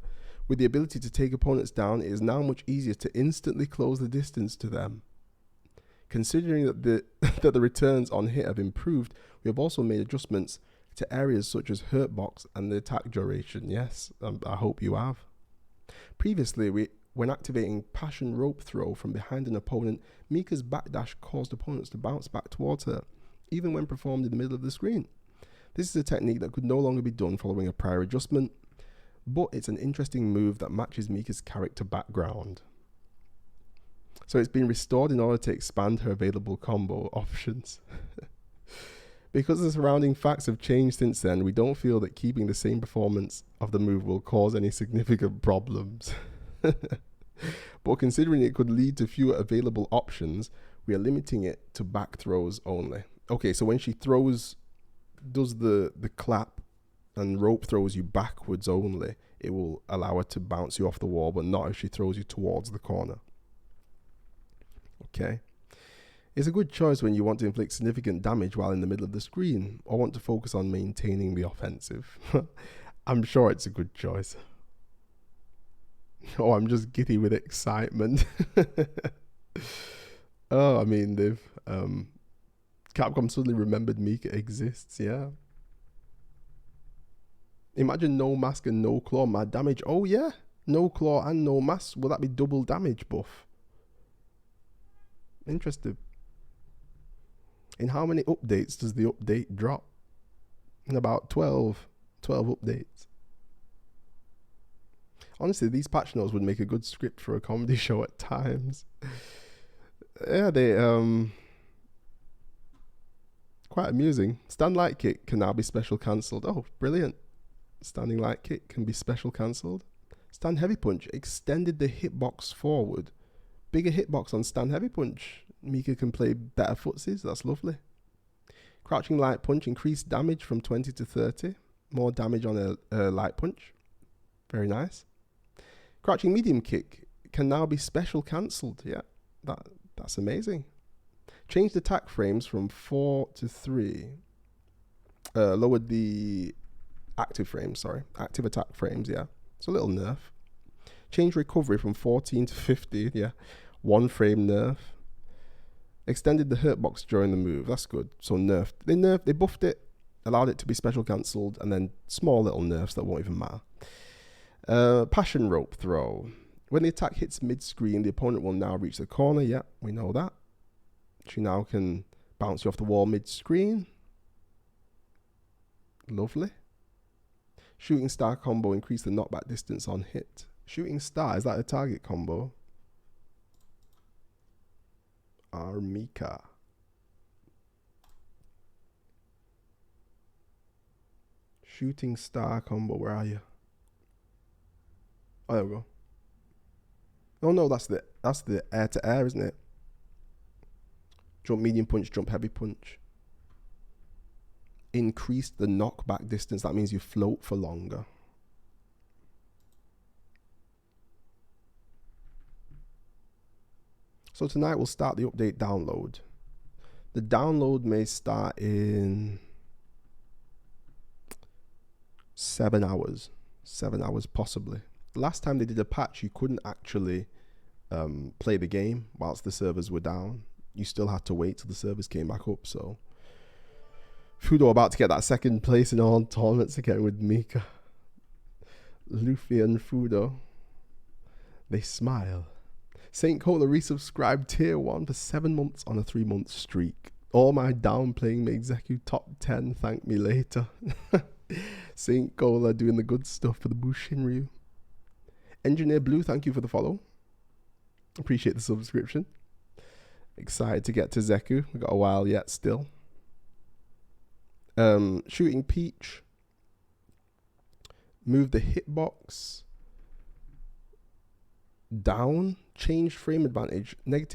With the ability to take opponents down, it is now much easier to instantly close the distance to them. Considering that the returns on hit have improved, we have also made adjustments to areas such as hurt box and the attack duration. Yes, I hope you have. Previously, when activating Passion Rope Throw from behind an opponent, Mika's backdash caused opponents to bounce back towards her, even when performed in the middle of the screen. This is a technique that could no longer be done following a prior adjustment, but it's an interesting move that matches Mika's character background. So it's been restored in order to expand her available combo options. Because the surrounding facts have changed since then, we don't feel that keeping the same performance of the move will cause any significant problems. But considering it could lead to fewer available options, we are limiting it to back throws only. Okay, so when she does the clap and rope throws you backwards only, it will allow her to bounce you off the wall, but not if she throws you towards the corner. Okay. It's a good choice when you want to inflict significant damage while in the middle of the screen, or want to focus on maintaining the offensive. I'm sure it's a good choice. Oh, I'm just giddy with excitement. Oh, I mean, they've Capcom suddenly remembered Mika exists. Yeah. Imagine no mask and no claw, mad damage. Oh yeah, no claw and no mask. Will that be double damage buff? Interesting. In how many updates does the update drop? In about 12 updates. Honestly, these patch notes would make a good script for a comedy show at times. Yeah, they quite amusing. Stand light kick can now be special cancelled. Oh, brilliant. Standing light kick can be special cancelled. Stand heavy punch extended the hitbox forward. Bigger hitbox on stand heavy punch. Mika can play better footsies. That's lovely. Crouching light punch increased damage from 20 to 30. More damage on a light punch. Very nice. Crouching medium kick can now be special cancelled. Yeah, that's amazing. Changed attack frames from 4 to 3. Lowered the active frames, active attack frames, yeah. It's a little nerf. Changed recovery from 14 to 50, yeah. 1 frame nerf. Extended the hurt box during the move, that's good. So nerfed. They buffed it, allowed it to be special cancelled, and then small little nerfs that won't even matter. Passion rope throw. When the attack hits mid-screen, the opponent will now reach the corner, yeah, we know that. She now can bounce you off the wall mid-screen. Lovely. Shooting star combo, increase the knockback distance on hit. Shooting star, is that a target combo? Mika. Shooting star combo, where are you? Oh, there we go. Oh no, that's the air to air, isn't it? Jump medium punch, jump heavy punch. Increase the knockback distance. That means you float for longer. So tonight we'll start the update download. The download may start in 7 hours. 7 hours possibly. Last time they did a patch, you couldn't actually play the game whilst the servers were down. You still had to wait till the servers came back up. So Fudo about to get that second place in all tournaments again with Mika. Luffy and Fudo. They smile. Saint Cola resubscribed tier 1 for 7 months on a 3-month streak. All my downplaying made Zeku top 10. Thank me later. Saint Cola doing the good stuff for the Bushinryu. Engineer Blue, thank you for the follow. Appreciate the subscription. Excited to get to Zeku. We've got a while yet still. Shooting Peach. Move the hitbox down. Change frame advantage. -10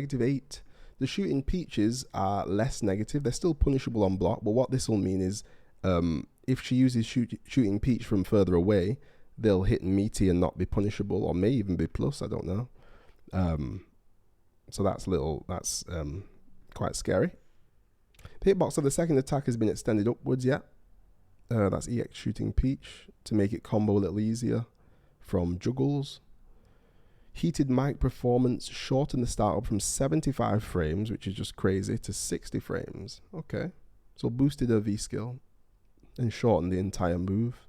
to -8. The shooting Peaches are less negative. They're still punishable on block, but what this will mean is if she uses shooting Peach from further away, they'll hit meaty and not be punishable, or may even be plus, I don't know. So that's quite scary. The hitbox of the second attack has been extended upwards, yeah. That's EX shooting Peach to make it combo a little easier from juggles. Heated mic performance, shorten the startup from 75 frames, which is just crazy, to 60 frames. Okay. So boosted her V-skill and shortened the entire move.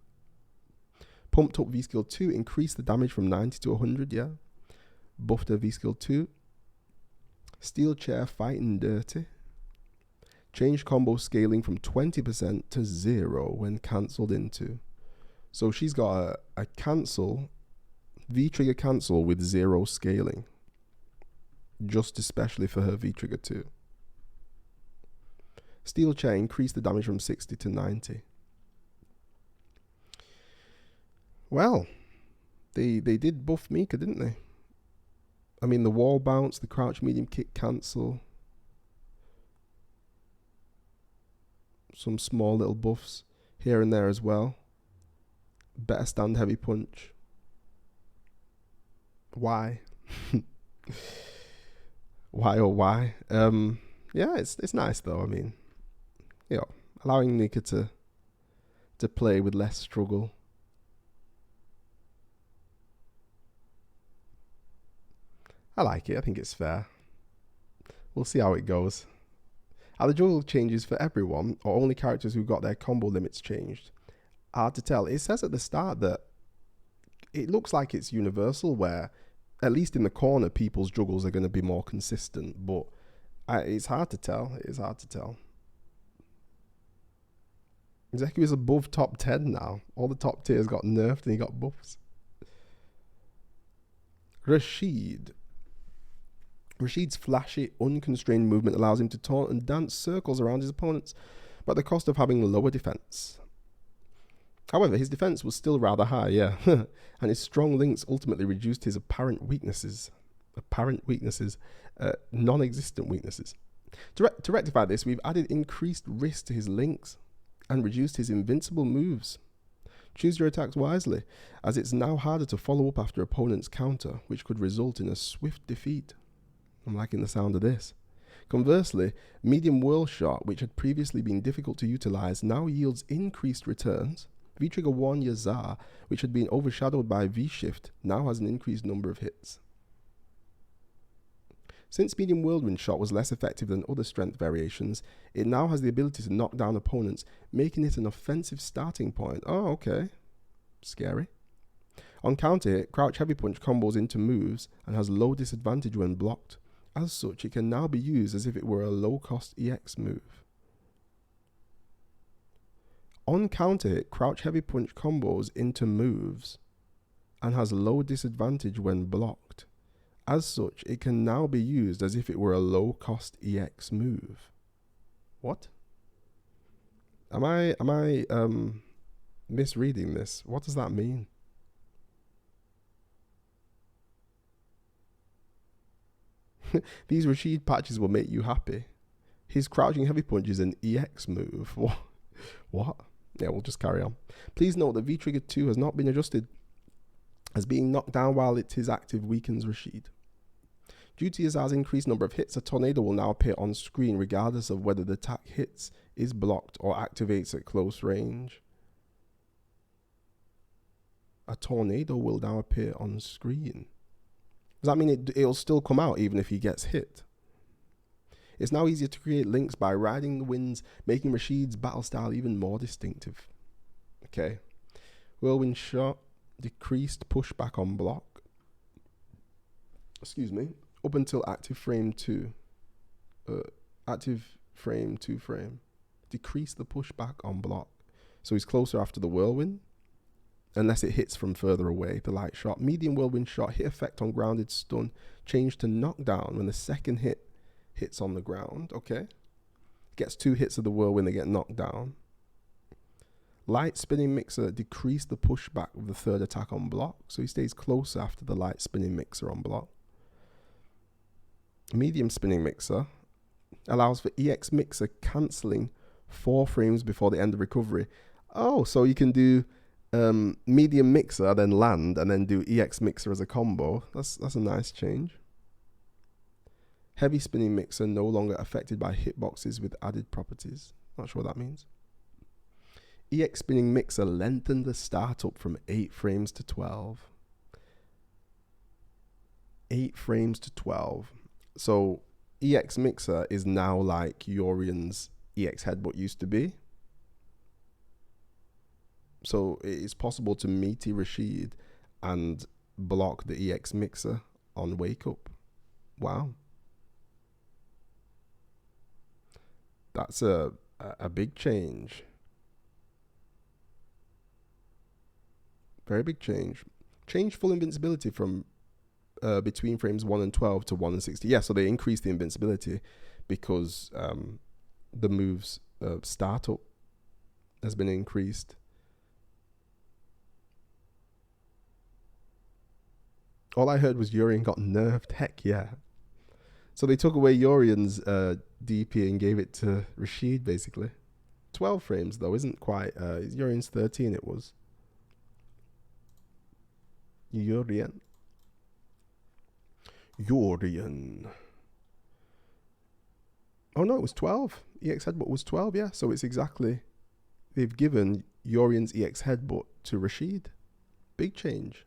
Pumped up V-skill 2, increased the damage from 90 to 100, yeah. Buffed her V-skill 2. Steel chair fighting dirty. Change combo scaling from 20% to 0 when cancelled into. So she's got a cancel, V-trigger cancel with 0 scaling. Just especially for her V-trigger 2. Steel chair increased the damage from 60 to 90. Well, they did buff Mika, didn't they? I mean, the wall bounce, the crouch medium kick cancel. Some small little buffs here and there as well. Better stand heavy punch. Why? Why oh why? Yeah, it's nice though. I mean, you know, allowing Mika to play with less struggle. I like it. I think it's fair. We'll see how it goes. Are the juggle changes for everyone, or only characters who got their combo limits changed? Hard to tell. It says at the start that it looks like it's universal, where at least in the corner, people's juggles are going to be more consistent, but it's hard to tell. It is hard to tell. Zeku is above top 10 now. All the top tiers got nerfed and he got buffs. Rashid. Rashid's flashy, unconstrained movement allows him to taunt and dance circles around his opponents, but at the cost of having lower defense. However, his defense was still rather high, yeah, and his strong links ultimately reduced his apparent weaknesses. Non-existent weaknesses. To rectify this, we've added increased risk to his links and reduced his invincible moves. Choose your attacks wisely, as it's now harder to follow up after opponent's counter, which could result in a swift defeat. I'm liking the sound of this. Conversely, medium whirl shot, which had previously been difficult to utilize, now yields increased returns. V-Trigger 1 Yazar, which had been overshadowed by V-Shift, now has an increased number of hits. Since medium whirlwind shot was less effective than other strength variations, it now has the ability to knock down opponents, making it an offensive starting point. Oh, okay. Scary. On counter hit, crouch heavy punch combos into moves and has low disadvantage when blocked. As such, it can now be used as if it were a low-cost EX move. On counter hit, crouch heavy punch combos into moves and has low disadvantage when blocked. As such, it can now be used as if it were a low-cost EX move. What? Am I misreading this? What does that mean? These Rashid patches will make you happy. His crouching heavy punch is an EX move. What? Yeah, we'll just carry on. Please note that V-Trigger 2 has not been adjusted, as being knocked down while it is active weakens Rashid. Due to Yazar's increased number of hits, a tornado will now appear on screen regardless of whether the attack hits, is blocked, or activates at close range. A tornado will now appear on screen. Does that mean it'll still come out even if he gets hit? It's now easier to create links by riding the winds, making Rashid's battle style even more distinctive. Okay. Whirlwind shot, decreased pushback on block. Excuse me. Up until active frame 2. Active frame 2 frame. Decrease the pushback on block. So he's closer after the whirlwind, unless it hits from further away. The light shot. Medium whirlwind shot. Hit effect on grounded stun. Change to knockdown when the second hit hits on the ground. Okay. Gets 2 hits of the whirlwind, they get knocked down. Light spinning mixer. Decrease the pushback of the third attack on block. So he stays closer after the light spinning mixer on block. Medium spinning mixer allows for EX mixer cancelling 4 frames before the end of recovery. Oh, so you can do medium mixer, then land, and then do EX mixer as a combo. That's a nice change. Heavy spinning mixer no longer affected by hitboxes with added properties. Not sure what that means. EX spinning mixer lengthened the startup from 8 frames to 12. 8 frames to 12. So EX mixer is now like Urien's EX headbutt used to be. So it is possible to meaty Rashid and block the EX mixer on wake up. Wow. That's a big change. Very big change. Change full invincibility from between frames 1 and 12 to 1 and 60. Yeah, so they increased the invincibility because the move's startup has been increased. All I heard was Urien got nerfed. Heck yeah. So they took away Urien's DP and gave it to Rashid, basically. 12 frames, though, isn't quite... Urien's 13, it was. Urien. Oh, no, it was 12. EX Headbutt was 12, yeah. So it's exactly... They've given Urien's EX Headbutt to Rashid. Big change.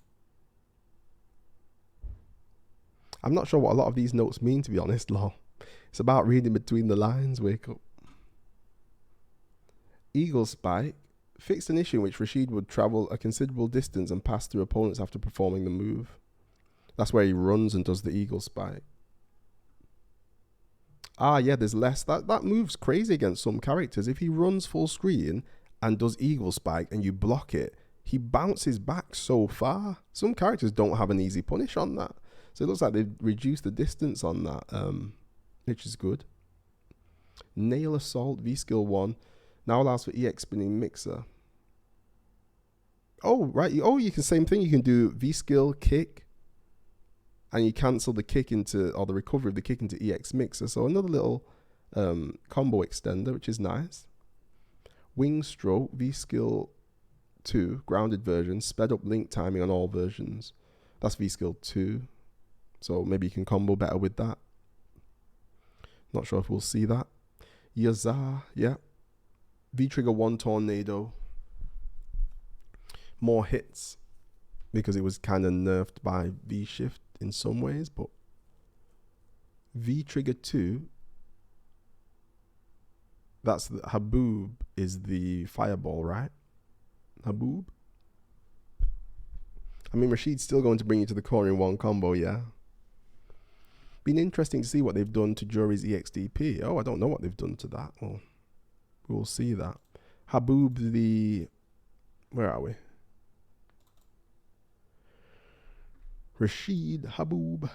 I'm not sure what a lot of these notes mean, to be honest, lol. It's about reading between the lines, wake up. Eagle Spike fixed an issue in which Rashid would travel a considerable distance and pass through opponents after performing the move. That's where he runs and does the Eagle Spike. Ah, yeah, there's less. That move's crazy against some characters. If he runs full screen and does Eagle Spike and you block it, he bounces back so far. Some characters don't have an easy punish on that. So it looks like they've reduced the distance on that, which is good. Nail Assault, V-Skill 1. Now allows for EX spinning mixer. Oh, right. Oh, you can, same thing. You can do V-Skill, kick, and you cancel the kick into, or the recovery of the kick into EX mixer. So another little combo extender, which is nice. Wing Stroke, V-Skill 2, grounded version, sped up link timing on all versions. That's V-Skill 2. So maybe you can combo better with that. Not sure if we'll see that. Yazar, yeah. V-Trigger 1 Tornado. More hits because it was kind of nerfed by V-Shift in some ways, but V-Trigger 2, that's the Haboob is the fireball, right? Haboob. I mean, Rashid's still going to bring you to the corner in one combo, yeah. Been interesting to see what they've done to Juri's EXDP. Oh, I don't know what they've done to that. Well, we'll see that. Haboob, the... Where are we? Rashid, Haboob.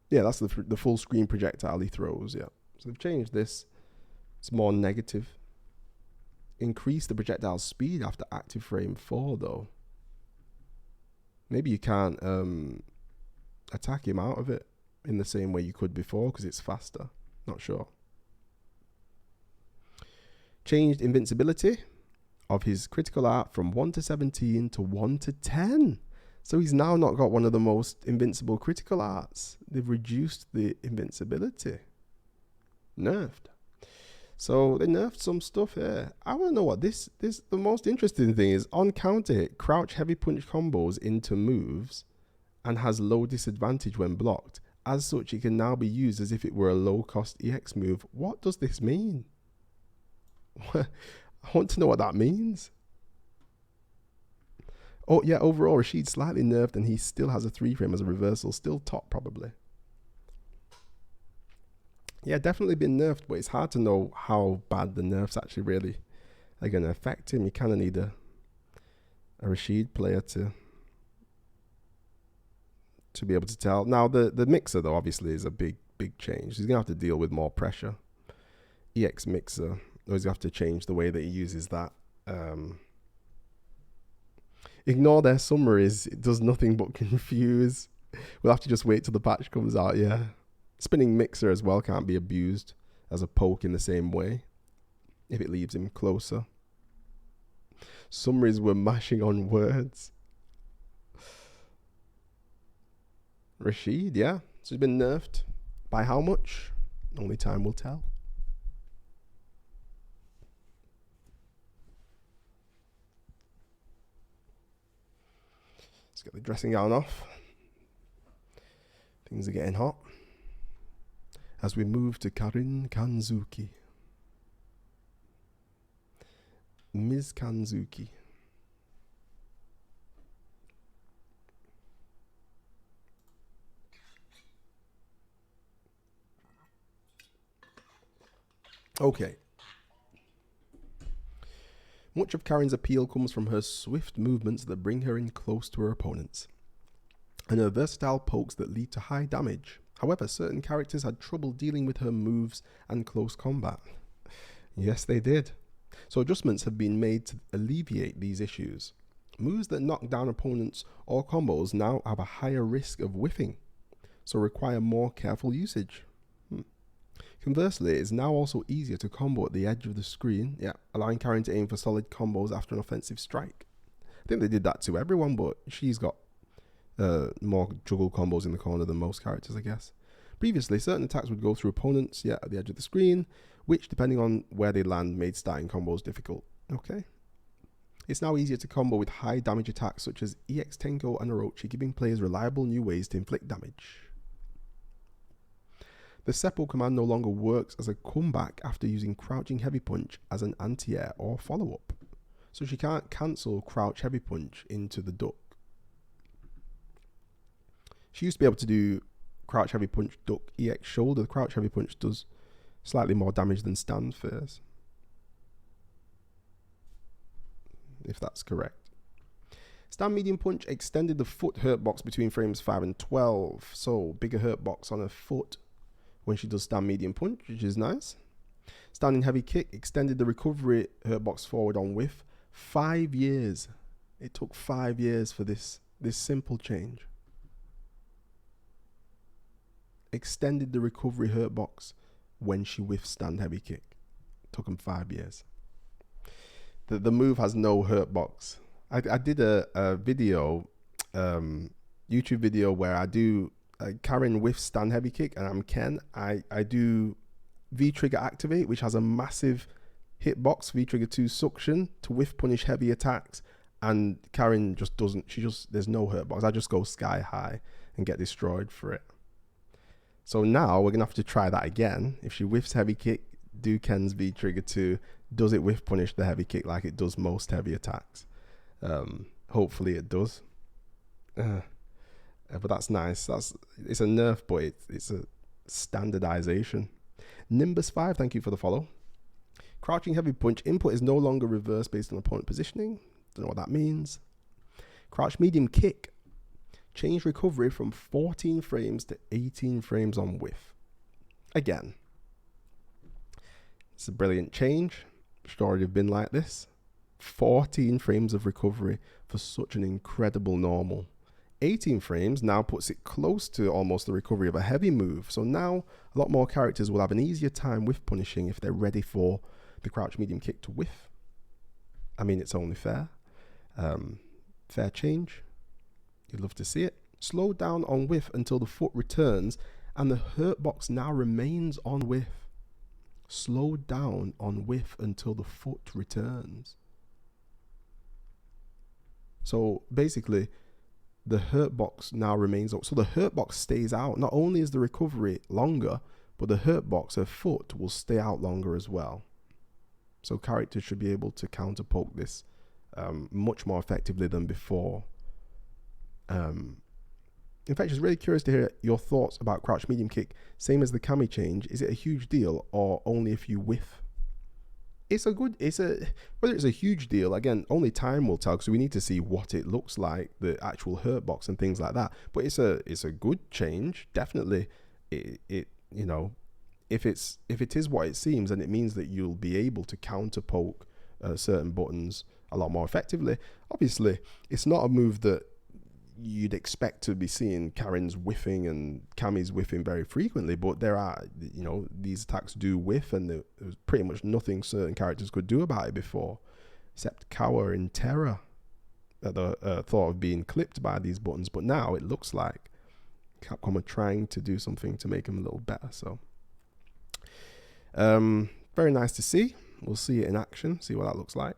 Yeah, that's the full screen projectile he throws, yeah. So they've changed this. It's more negative. Increase the projectile speed after active frame 4, though. Maybe you can't attack him out of it in the same way you could before because it's faster. Not sure. Changed invincibility of his critical art from 1 to 17 to 1 to 10. So he's now not got one of the most invincible critical arts. They've reduced the invincibility. Nerfed. So they nerfed some stuff here. I want to know what this the most interesting thing is. On counter hit, crouch heavy punch combos into moves and has low disadvantage when blocked. As such, it can now be used as if it were a low cost EX move. What does this mean? I want to know what that means. Oh, yeah, overall, Rashid's slightly nerfed and he still has a 3-frame as a reversal. Still top, probably. Yeah, definitely been nerfed, but it's hard to know how bad the nerfs actually really are going to affect him. You kind of need a Rashid player to be able to tell. Now, the mixer, though, obviously is a big change. He's going to have to deal with more pressure. EX mixer. Always have to change the way that he uses that. Ignore their summaries. It does nothing but confuse. We'll have to just wait till the patch comes out, yeah. Spinning mixer as well can't be abused as a poke in the same way if it leaves him closer. Summaries were mashing on words. Rashid, yeah. So he's been nerfed. By how much? Only time will tell. Let's get the dressing gown off. Things are getting hot. As we move to Karin Kanzuki. Ms. Kanzuki. Okay. Much of Karin's appeal comes from her swift movements that bring her in close to her opponents, and her versatile pokes that lead to high damage. However, certain characters had trouble dealing with her moves and close combat. Yes, they did. So adjustments have been made to alleviate these issues. Moves that knock down opponents or combos now have a higher risk of whiffing, so require more careful usage. Conversely, it is now also easier to combo at the edge of the screen, allowing Karin to aim for solid combos after an offensive strike. I think they did that to everyone, but she's got more juggle combos in the corner than most characters, I guess. Previously, certain attacks would go through opponents, at the edge of the screen, which, depending on where they land, made starting combos difficult. Okay. It's now easier to combo with high damage attacks such as EX Tenko and Orochi, giving players reliable new ways to inflict damage. The Seppo command no longer works as a comeback after using Crouching Heavy Punch as an anti-air or follow-up. So she can't cancel Crouch Heavy Punch into the duck. She used to be able to do Crouch Heavy Punch, Duck, EX Shoulder. The Crouch Heavy Punch does slightly more damage than Stand First, if that's correct. Stand Medium Punch extended the foot hurt box between frames 5 and 12. So bigger hurt box on her foot when she does Stand Medium Punch, which is nice. Standing Heavy Kick extended the recovery hurt box forward on whiff. 5 years. It took 5 years for this simple change. Extended the recovery hurt box when she whiffs Stand Heavy Kick. Took them 5 years. The move has no hurt box. I did a video, YouTube video where I do Karin whiffs Stand Heavy Kick, and I'm Ken. I do V Trigger Activate, which has a massive hitbox, V Trigger 2 Suction to whiff punish heavy attacks, and Karin just doesn't. There's no hurt box. I just go sky high and get destroyed for it. So now we're gonna have to try that again. If she whiffs Heavy Kick, do Ken's V Trigger 2, does it whiff punish the Heavy Kick like it does most heavy attacks? Hopefully it does. But that's nice. It's a nerf, but it's a standardization. Nimbus 5, thank you for the follow. Crouching Heavy Punch input is no longer reversed based on opponent positioning. Don't know what that means. Crouch Medium Kick. Change recovery from 14 frames to 18 frames on whiff. Again, it's a brilliant change. Should already have been like this. 14 frames of recovery for such an incredible normal. 18 frames now puts it close to almost the recovery of a heavy move. So now a lot more characters will have an easier time whiff punishing if they're ready for the Crouch Medium Kick to whiff. I mean, it's only fair. Fair change. You'd love to see it. Slow down on whiff until the foot returns, and the hurt box now remains on whiff. Slow down on whiff until the foot returns. So basically, the hurt box now remains up. So the hurt box stays out. Not only is the recovery longer, but the hurt box, her foot, will stay out longer as well. So characters should be able to counter poke this much more effectively than before. In fact, just really curious to hear your thoughts about Crouch Medium Kick. Same as the Cammy change. Is it a huge deal or only if you whiff? Whether it's a huge deal, again, only time will tell, because we need to see what it looks like, the actual hurt box and things like that. But it's a good change, definitely. If it is what it seems, and it means that you'll be able to counter poke certain buttons a lot more effectively. Obviously, it's not a move that you'd expect to be seeing Karin's whiffing and Cammy's whiffing very frequently, but there are, these attacks do whiff, and there was pretty much nothing certain characters could do about it before, except cower in terror at the thought of being clipped by these buttons. But now it looks like Capcom are trying to do something to make them a little better. So very nice to see. We'll see it in action, see what that looks like.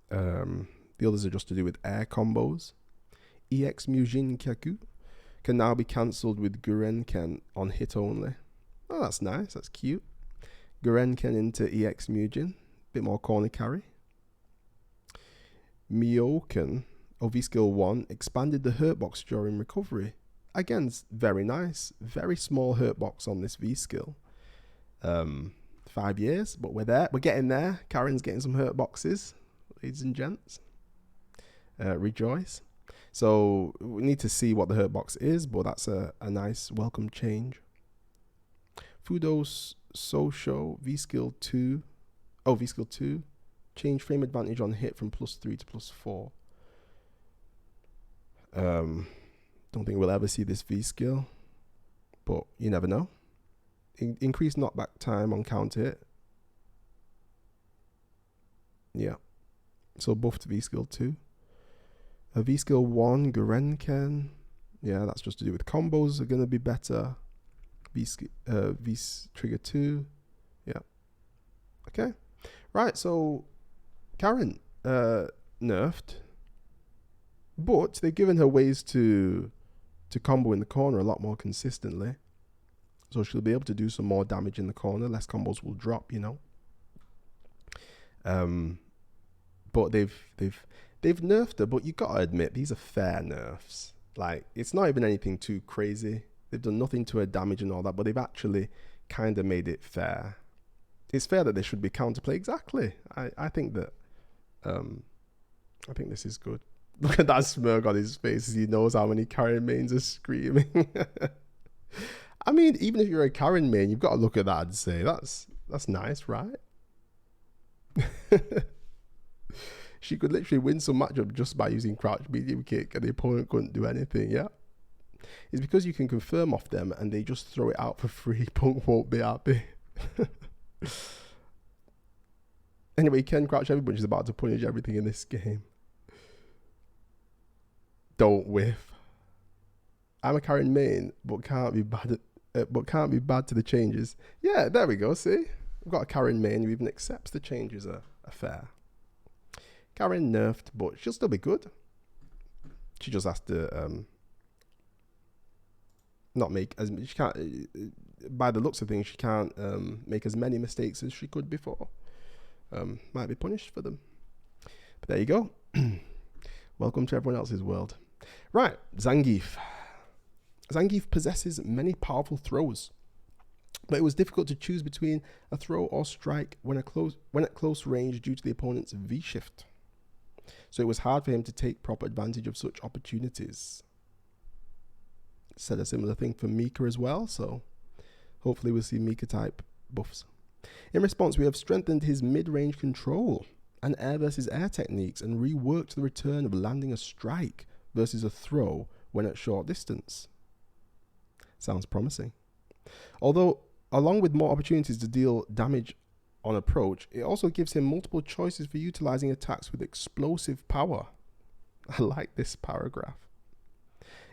The others are just to do with air combos. EX Mujin Kyaku can now be cancelled with Gurenken on hit only. Oh, that's nice. That's cute. Gurenken into EX Mujin. Bit more corner carry. Mioken, V skill 1, expanded the hurt box during recovery. Again, very nice. Very small hurt box on this V skill. 5 years, but we're there. We're getting there. Karin's getting some hurt boxes, ladies and gents. Rejoice. So we need to see what the hurt box is, but that's a nice welcome change. Fudo Sosho V skill 2. Oh, V skill 2. Change frame advantage on hit from +3 to +4. Don't think we'll ever see this V skill, but you never know. Increase knockback time on counter hit. Yeah. So buffed V skill 2. A V skill 1, Gurenken. Yeah, that's just to do with combos are going to be better. V trigger 2. Yeah. Okay. Right, so Karin, nerfed, but they've given her ways to combo in the corner a lot more consistently. So she'll be able to do some more damage in the corner. Less combos will drop, you know. But they've nerfed her, but you gotta admit these are fair nerfs. Like, it's not even anything too crazy. They've done nothing to her damage and all that, but they've actually kind of made it fair. It's fair that they should be counterplay. Exactly. I think that I think this is good. Look at that smirk on his face as he knows how many Karin mains are screaming. I mean, even if you're a Karin main, you've got to look at that and say, that's nice, right? She could literally win some matchup just by using crouch medium kick and the opponent couldn't do anything, yeah? It's because you can confirm off them and they just throw it out for free. Punk won't be happy. Anyway, Ken Crouch Heavy Punch is about to punish everything in this game. Don't whiff. I'm a Karin main, but can't be bad to the changes. Yeah, there we go. See, we've got a Karin main who even accepts the changes are fair. Karin nerfed, but she'll still be good. She just has to not make as she can't. By the looks of things, she can't make as many mistakes as she could before. Might be punished for them. But there you go. Welcome to everyone else's world. Right, Zangief. Zangief possesses many powerful throws, but it was difficult to choose between a throw or strike when at close range due to the opponent's V-shift. So it was hard for him to take proper advantage of such opportunities. Said a similar thing for Mika as well, so hopefully we'll see Mika type buffs. In response, we have strengthened his mid-range control and air versus air techniques and reworked the return of landing a strike versus a throw when at short distance. Sounds promising. Although, along with more opportunities to deal damage on approach, it also gives him multiple choices for utilizing attacks with explosive power. I like this paragraph.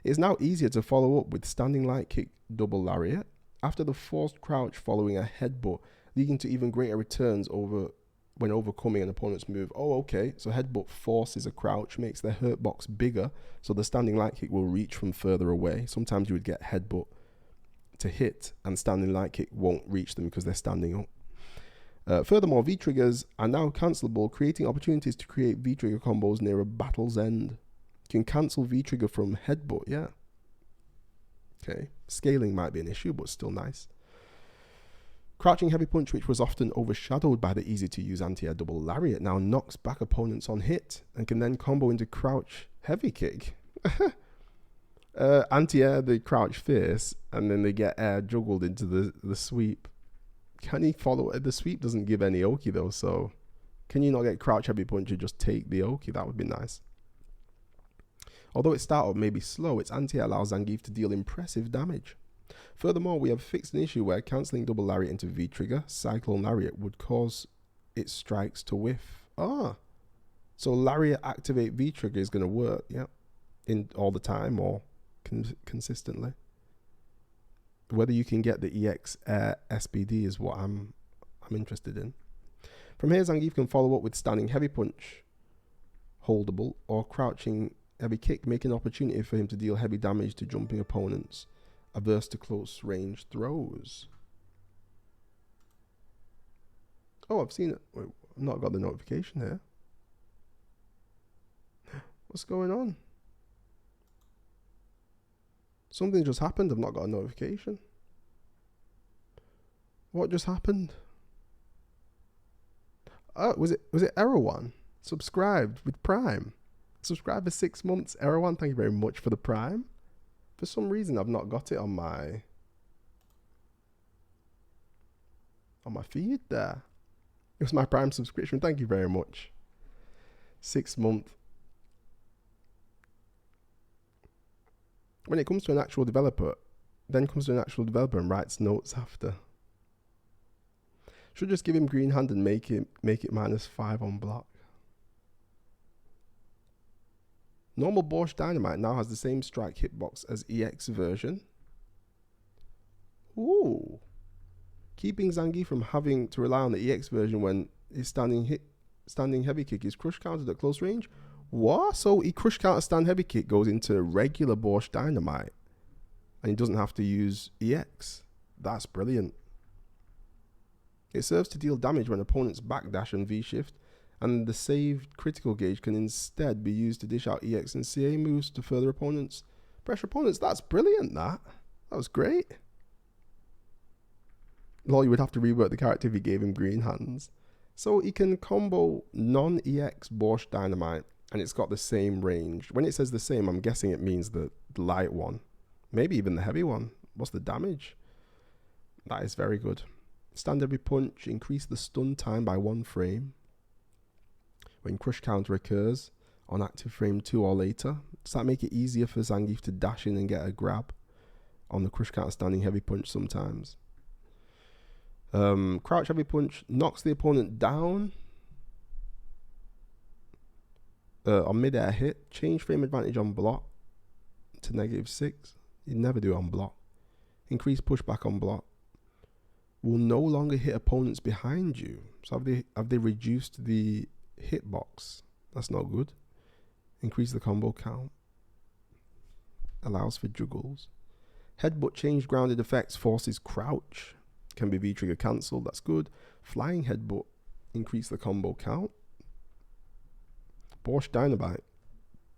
It is now easier to follow up with standing light kick double lariat after the forced crouch following a headbutt, leading to even greater returns when overcoming an opponent's move. Oh, okay, so headbutt forces a crouch, makes their hurt box bigger, so the standing light kick will reach from further away. Sometimes you would get headbutt to hit and standing light kick won't reach them because they're standing up. Furthermore, V-triggers are now cancelable, creating opportunities to create V-trigger combos near a battle's end. You can cancel V-trigger from headbutt, yeah. Okay, scaling might be an issue, but still nice. Crouching heavy punch, which was often overshadowed by the easy-to-use anti-air double lariat, now knocks back opponents on hit and can then combo into crouch heavy kick. Anti-air the crouch fierce, and then they get air juggled into the sweep. Can he follow it? The sweep doesn't give any Oki though, so can you not get crouch heavy punch and just take the Oki? That would be nice. Although its startup may be slow, its anti-air allows Zangief to deal impressive damage. Furthermore, we have fixed an issue where cancelling double lariat into V-trigger, cyclone lariat, would cause its strikes to whiff. So lariat activate V-trigger is going to work, yeah, in all the time or consistently. Whether you can get the EX SBD is what I'm interested in. From here, Zangief can follow up with standing heavy punch, holdable, or crouching heavy kick, making an opportunity for him to deal heavy damage to jumping opponents, averse to close range throws. Oh, I've seen it. Wait, I've not got the notification here. What's going on? Something just happened. I've not got a notification. What just happened? Oh, was it Error One? Subscribed with Prime. Subscribe for 6 months. Error One, thank you very much for the Prime. For some reason, I've not got it on my feed there. It was my Prime subscription. Thank you very much. 6 month. When it comes to an actual developer, then comes to an actual developer and writes notes after. Should just give him green hand and make it -5 on block. Normal Bosch Dynamite now has the same strike hitbox as EX version. Ooh. Keeping Zangief from having to rely on the EX version when his standing standing heavy kick is crush countered at close range. What? So he crush counter stand heavy kick goes into regular Bosch Dynamite and he doesn't have to use EX. That's brilliant. It serves to deal damage when opponents backdash and V-shift, and the saved critical gauge can instead be used to dish out EX and CA moves to further opponents. Pressure opponents, that's brilliant, that. That was great. Lol, you would have to rework the character if you gave him green hands. So he can combo non-EX Bosch Dynamite, and it's got the same range. When it says the same, I'm guessing it means the light one. Maybe even the heavy one. What's the damage? That is very good. Stand every punch, increase the stun time by 1 frame. When crush counter occurs on active frame 2 or later. Does that make it easier for Zangief to dash in and get a grab on the crush counter standing heavy punch sometimes? Crouch heavy punch knocks the opponent down on mid-air hit. Change frame advantage on block to -6. You never do on block. Increase pushback on block. Will no longer hit opponents behind you. So have they reduced the hitbox? That's not good. Increase the combo count. Allows for juggles. Headbutt change grounded effects forces crouch. Can be V-trigger cancelled. That's good. Flying headbutt increase the combo count. Bosch Dynamite.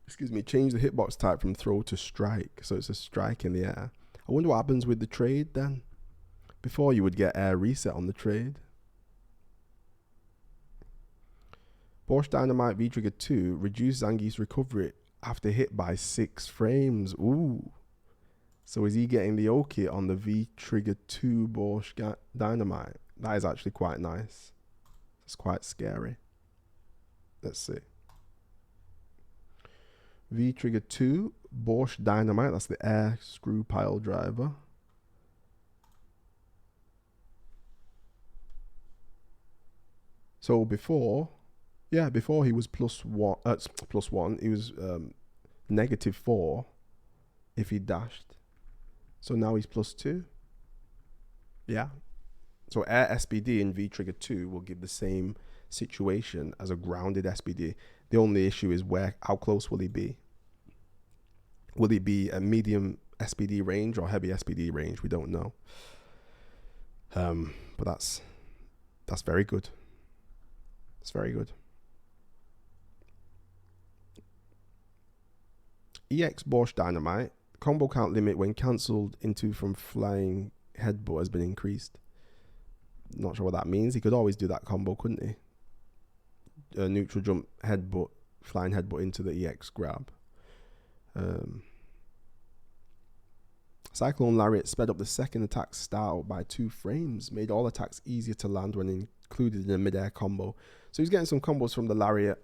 Excuse me. Change the hitbox type from throw to strike. So it's a strike in the air. I wonder what happens with the trade then. Before you would get air reset on the trade. Bosch Dynamite V-Trigger 2 reduce Zangief's recovery after hit by 6 frames. Ooh. So is he getting the OK on the V-Trigger 2 Bosch Dynamite? That is actually quite nice. It's quite scary. Let's see. V-Trigger 2 Bosch Dynamite. That's the air screw pile driver. So before he was +1. He was -4 if he dashed. So now he's +2. Yeah. So air SBD in V-Trigger 2 will give the same situation as a grounded SBD. The only issue is how close will he be? Will he be a medium SBD range or heavy SBD range? We don't know. But that's very good. It's very good. EX Bosch Dynamite. Combo count limit when cancelled into from flying headbutt has been increased. Not sure what that means. He could always do that combo, couldn't he? Neutral jump headbutt, flying headbutt into the EX grab. Cyclone Lariat sped up the second attack start by 2 frames, made all attacks easier to land when included in a mid-air combo. So he's getting some combos from the Lariat.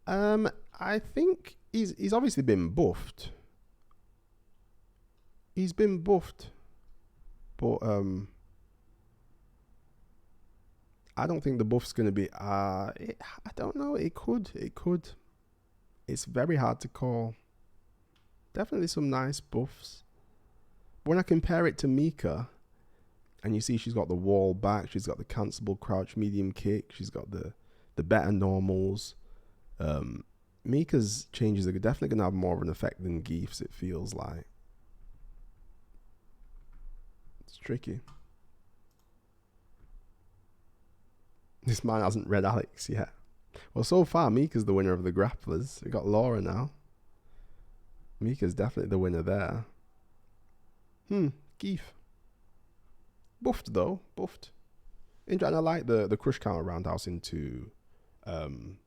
I think he's obviously been buffed. He's been buffed, but I don't think the buff's going to be. I don't know. It could. It's very hard to call. Definitely some nice buffs. When I compare it to Mika, and you see she's got the wall back, she's got the cancelable crouch medium kick, she's got the better normals. Mika's changes are definitely going to have more of an effect than Gief's, it feels like. It's tricky. This man hasn't read Alex yet. Well, so far, Mika's the winner of the grapplers. We got Laura now. Mika's definitely the winner there. Gief. Buffed though, buffed. And I like the crush counter roundhouse into the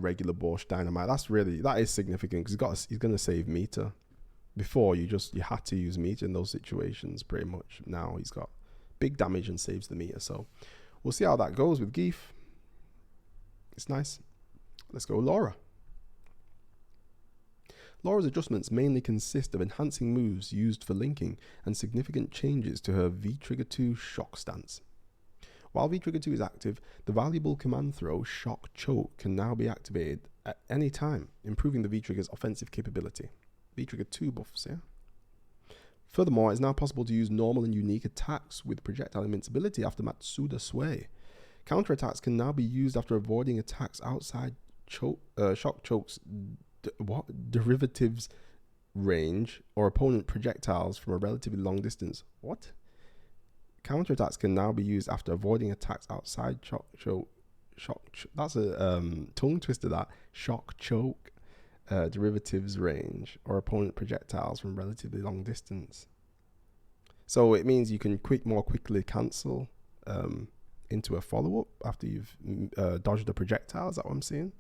regular Bosch Dynamite. That is significant because he's gonna save meter. Before you had to use meter in those situations pretty much. Now he's got big damage and saves the meter. So we'll see how that goes with Gief. It's nice. Let's go Laura. Laura's adjustments mainly consist of enhancing moves used for linking and significant changes to her V-Trigger 2 shock stance. While V-Trigger 2 is active, the valuable command throw Shock Choke can now be activated at any time, improving the V-Trigger's offensive capability. V-Trigger 2 buffs, yeah? Furthermore, it's now possible to use normal and unique attacks with projectile invincibility after Matsuda Sway. Counterattacks can now be used after avoiding attacks outside shock chokes, derivatives range, or opponent projectiles from a relatively long distance. What? Counterattacks can now be used after avoiding attacks outside shock choke. That's a tongue twister. That shock choke, derivatives range, or opponent projectiles from relatively long distance. So it means you can more quickly cancel into a follow-up after you've dodged a projectile. Is that what I'm seeing?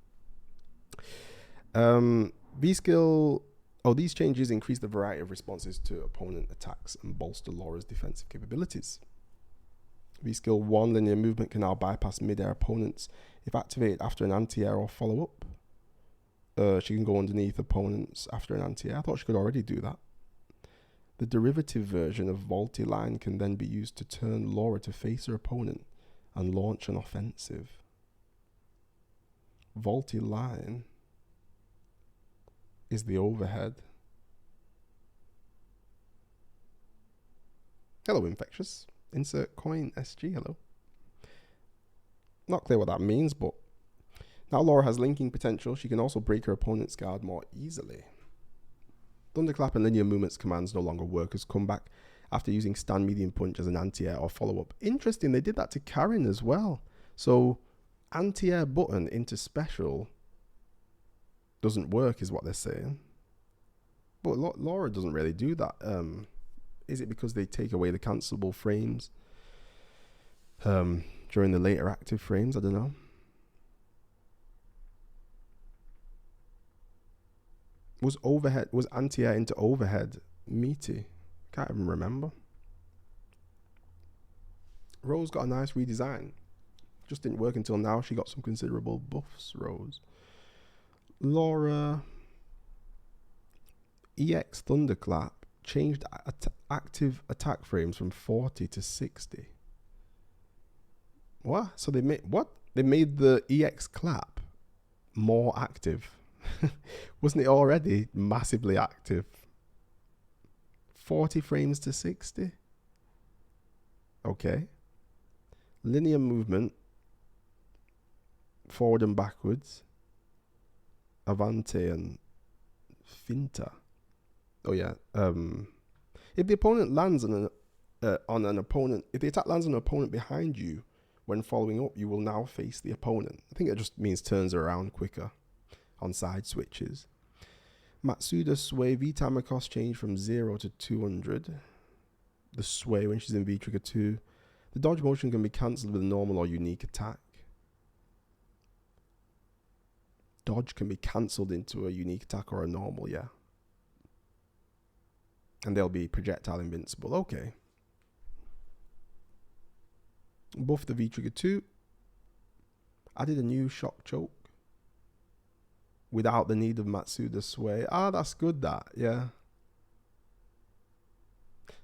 V-skill. Oh, these changes increase the variety of responses to opponent attacks and bolster Laura's defensive capabilities. V-skill 1, linear movement can now bypass mid-air opponents if activated after an anti-air or follow-up. She can go underneath opponents after an anti-air. I thought she could already do that. The derivative version of Vaulty Line can then be used to turn Laura to face her opponent and launch an offensive. Vaulty Line is the overhead. Hello, Infectious. Insert coin SG, hello. Not clear what that means, but now Laura has linking potential. She can also break her opponent's guard more easily. Thunderclap and linear movements commands no longer work as comeback after using stand medium punch as an anti-air or follow-up. Interesting, they did that to Karin as well. So anti-air button into special doesn't work is what they're saying. But Laura doesn't really do that. Is it because they take away the cancelable frames during the later active frames? I don't know. Was anti-air into overhead meaty? Can't even remember. Rose got a nice redesign. Just didn't work until now. She got some considerable buffs, Rose. Laura. EX Thunderclap changed active attack frames from 40 to 60. What? So they made what? They made the EX clap more active. Wasn't it already massively active? 40 frames to 60. Okay. Linear movement, forward and backwards, Avante and Finta. Oh yeah. If the opponent lands on an opponent, if the attack lands on an opponent behind you when following up, you will now face the opponent. I think it just means turns around quicker on side switches. Matsuda sway V timer cost change from 0 to 200. The sway when she's in V trigger 2. The dodge motion can be cancelled with a normal or unique attack. Dodge can be cancelled into a unique attack or a normal, yeah. And they'll be projectile invincible. Okay. Buff the V trigger 2. Added a new shock choke without the need of Matsuda sway. Ah, that's good, that, yeah.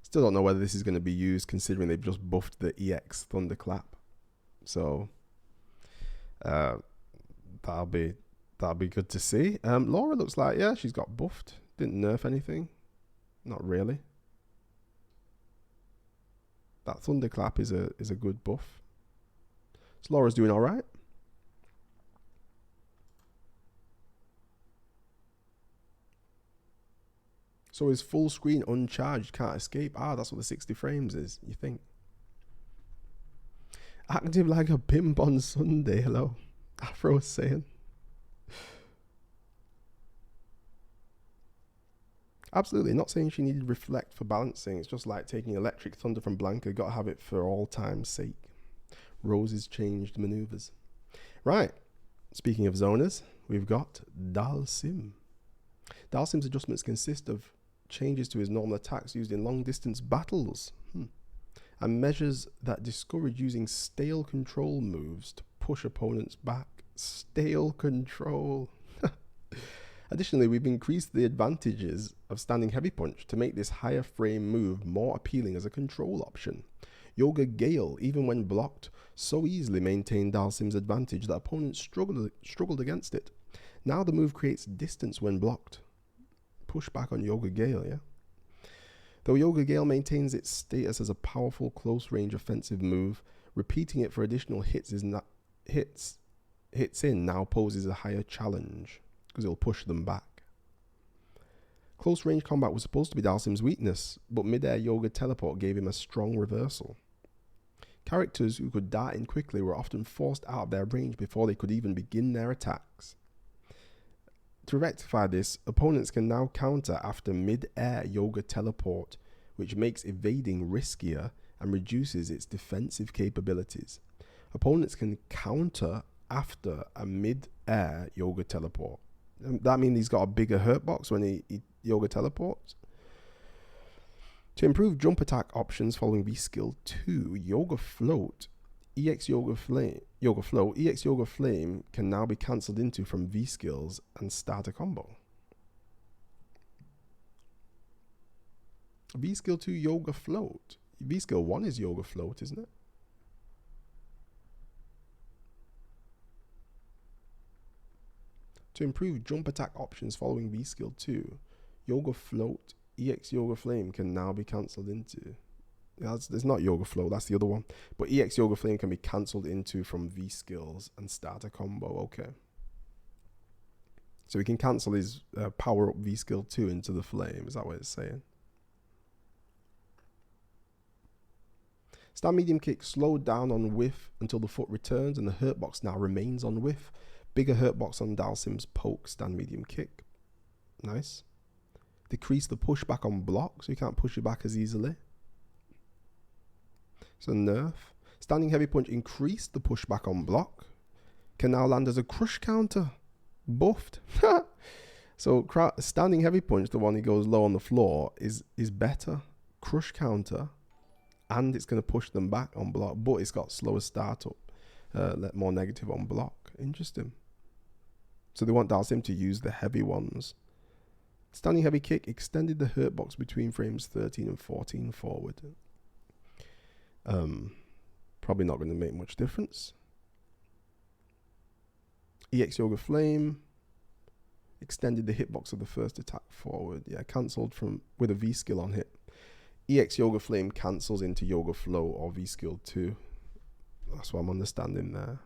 Still don't know whether this is going to be used considering they've just buffed the EX Thunderclap. So that'll be good to see. Laura looks like, yeah, she's got buffed. Didn't nerf anything. Not really. That Thunderclap is a good buff. So Laura's doing all right. So is full screen uncharged, can't escape? Ah, that's what the 60 frames is, you think? Active like a pimp on Sunday, hello. Afro's saying. Absolutely, not saying she needed reflect for balancing. It's just like taking electric thunder from Blanca. Got to have it for all time's sake. Rose's changed maneuvers. Right, speaking of zoners, we've got Dhalsim. Dhalsim's adjustments consist of changes to his normal attacks used in long-distance battles, and measures that discourage using stale control moves to push opponents back. Stale control. Additionally, we've increased the advantages of standing heavy punch to make this higher frame move more appealing as a control option. Yoga Guile, even when blocked, so easily maintained Dhalsim's advantage that opponents struggled against it. Now the move creates distance when blocked. Push back on Yoga Guile, yeah? Though Yoga Guile maintains its status as a powerful close-range offensive move, Repeating it for additional hits hits in now poses a higher challenge because it'll push them back. Close range combat was supposed to be Dhalsim's weakness, but mid-air yoga teleport gave him a strong reversal. Characters who could dart in quickly were often forced out of their range before they could even begin their attacks. To rectify this, opponents can now counter after mid-air yoga teleport, which makes evading riskier and reduces its defensive capabilities. Opponents can counter after a mid-air yoga teleport. That means he's got a bigger hurt box when he yoga teleports. To improve jump attack options following V skill 2, Yoga Float, EX Yoga Float, EX Yoga Flame can now be cancelled into from V skills and start a combo. V skill 2 Yoga Float. V skill 1 is Yoga Float, isn't it? To improve jump attack options following V skill 2, Yoga Float, EX Yoga Flame can now be cancelled into. It's not Yoga Float, that's the other one. But EX Yoga Flame can be cancelled into from V skills and start a combo. Okay. So we can cancel his power up V skill 2 into the flame. Is that what it's saying? Stand medium kick slowed down on whiff until the foot returns, and the hurt box now remains on whiff. Bigger hurt box on Dhalsim's poke stand medium kick. Nice. Decrease the pushback on block, so you can't push it back as easily. So nerf. Standing heavy punch increased the pushback on block. Can now land as a crush counter. Buffed. So standing heavy punch, the one he goes low on the floor, is better. Crush counter. And it's going to push them back on block, but it's got slower startup. More negative on block. Interesting. So they want Dhalsim to use the heavy ones. Standing heavy kick extended the hurt box between frames 13 and 14 forward. Probably not going to make much difference. EX Yoga Flame extended the hitbox of the first attack forward. Yeah, cancelled with a V skill on hit. EX Yoga Flame cancels into Yoga Flow or V skill 2. That's what I'm understanding there.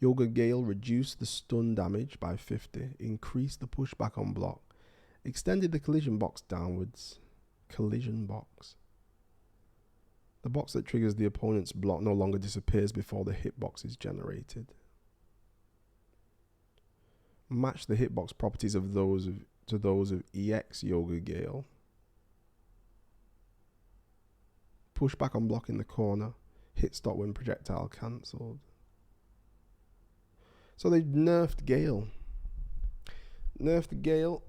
Yoga Gale reduced the stun damage by 50, increased the pushback on block, extended the collision box downwards. Collision box. The box that triggers the opponent's block no longer disappears before the hitbox is generated. Match the hitbox properties of those of EX Yoga Gale. Pushback on block in the corner. Hit stop when projectile cancelled. So they nerfed Guile. Nerfed Guile.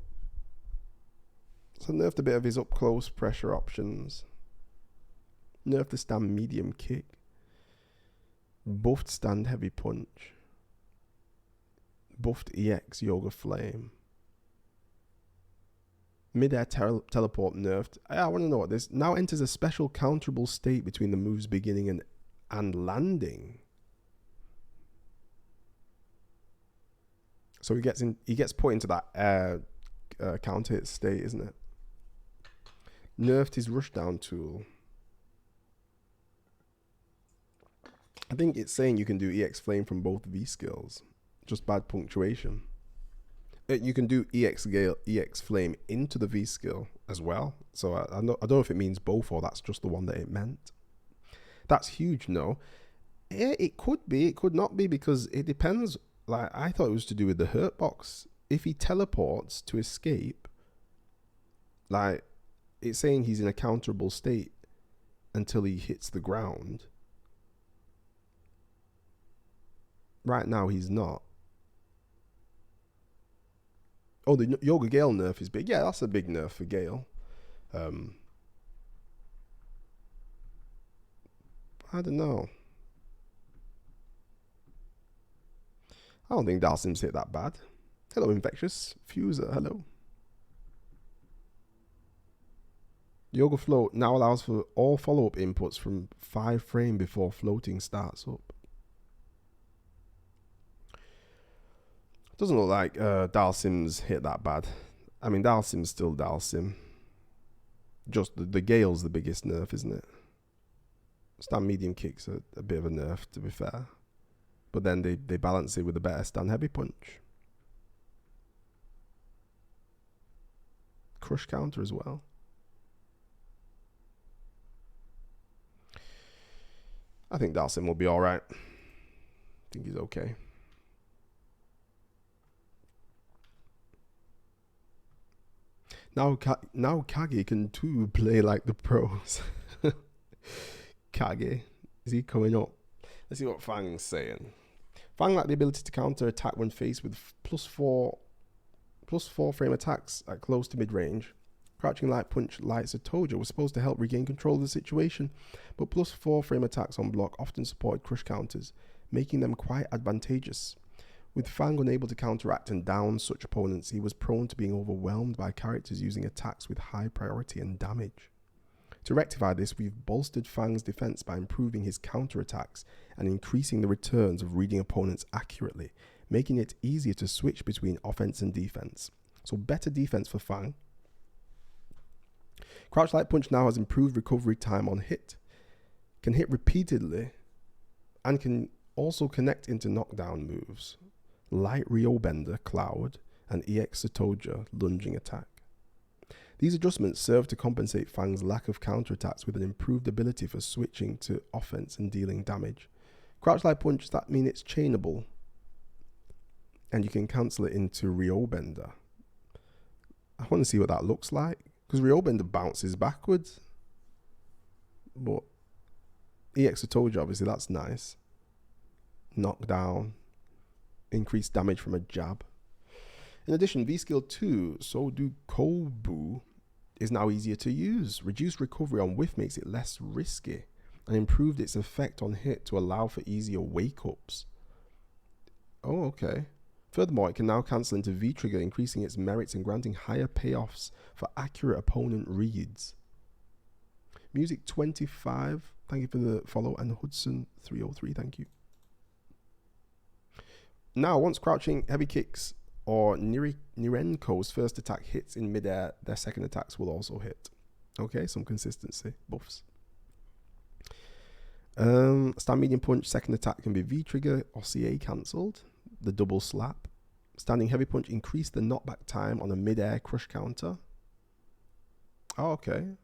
So nerfed a bit of his up close pressure options. Nerfed the stand medium kick. Buffed stand heavy punch. Buffed EX Yoga Flame. Mid-air teleport nerfed. I want to know what this now enters a special counterable state between the move's beginning and landing. So he gets put into that counter hit state, isn't it? Nerfed his rushdown tool. I think it's saying you can do EX Flame from both V skills. Just bad punctuation. You can do EX Gale, EX Flame into the V skill as well. So I don't know if it means both or that's just the one that it meant. That's huge, no. Yeah, it could be, it could not be, because it depends. Like, I thought it was to do with the hurt box. If he teleports to escape, like, it's saying he's in a counterable state until he hits the ground. Right now, he's not. Oh, the Yoga Gale nerf is big. Yeah, that's a big nerf for Gale. I don't know. I don't think Dhalsim's hit that bad. Hello, Infectious. Fuser, hello. Yoga Float now allows for all follow-up inputs from 5 frames before floating starts up. Doesn't look like Dhalsim's hit that bad. I mean, Dhalsim's still Dhalsim. Just the Gale's the biggest nerf, isn't it? Stand medium kicks are a bit of a nerf, to be fair. But then they balance it with a better stand heavy punch. Crush counter as well. I think Dhalsim will be alright. I think he's okay. Now Kage can too play like the pros. Kage, is he coming up? Let's see what F.A.N.G's saying. F.A.N.G lacked the ability to counter attack when faced with +4 frame attacks at close to mid range. Crouching light punch, like Satoja, was supposed to help regain control of the situation, but +4 frame attacks on block often supported crush counters, making them quite advantageous. With F.A.N.G unable to counteract and down such opponents, he was prone to being overwhelmed by characters using attacks with high priority and damage. To rectify this, we've bolstered F.A.N.G's defense by improving his counterattacks and increasing the returns of reading opponents accurately, making it easier to switch between offense and defense. So better defense for F.A.N.G. Crouch Light Punch now has improved recovery time on hit, can hit repeatedly, and can also connect into knockdown moves. Light Rio Bender, Cloud, and EX Satoja, lunging attack. These adjustments serve to compensate F.A.N.G's lack of counterattacks with an improved ability for switching to offense and dealing damage. Crouch Light Punch, does that mean it's chainable? And you can cancel it into Rio Bender. I want to see what that looks like, because Rio Bender bounces backwards. But EX Satoja, obviously, that's nice. Knockdown. Increased damage from a jab. In addition, V-Skill 2, So Do Kobu, is now easier to use. Reduced recovery on whiff makes it less risky, and improved its effect on hit to allow for easier wake-ups. Oh, okay. Furthermore, it can now cancel into V-Trigger, increasing its merits and granting higher payoffs for accurate opponent reads. Music 25, thank you for the follow, and Hudson 303, thank you. Now, once crouching heavy kicks or Nirenko's first attack hits in midair, their second attacks will also hit. Okay, some consistency buffs. Stand medium punch, second attack can be V-trigger or CA cancelled. The double slap. Standing heavy punch, increase the knockback time on a midair crush counter. Oh, okay.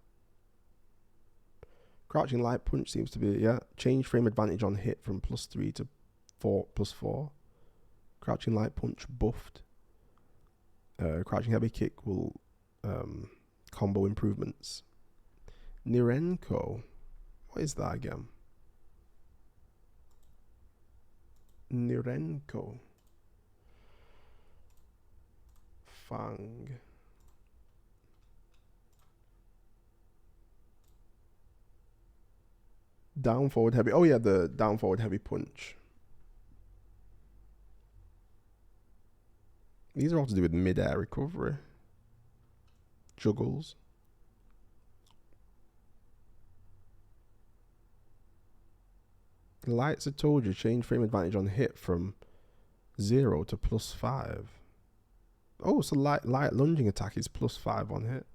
Crouching light punch seems to be, yeah. Change frame advantage on hit from +3 to +4. Crouching light punch buffed. Crouching heavy kick will combo improvements. Nirenko. What is that again? Nirenko. F.A.N.G. Down forward heavy. Oh yeah, the down forward heavy punch. These are all to do with mid-air recovery. Juggles. Lights, I told you, change frame advantage on hit from 0 to +5. Oh, so light lunging attack is +5 on hit.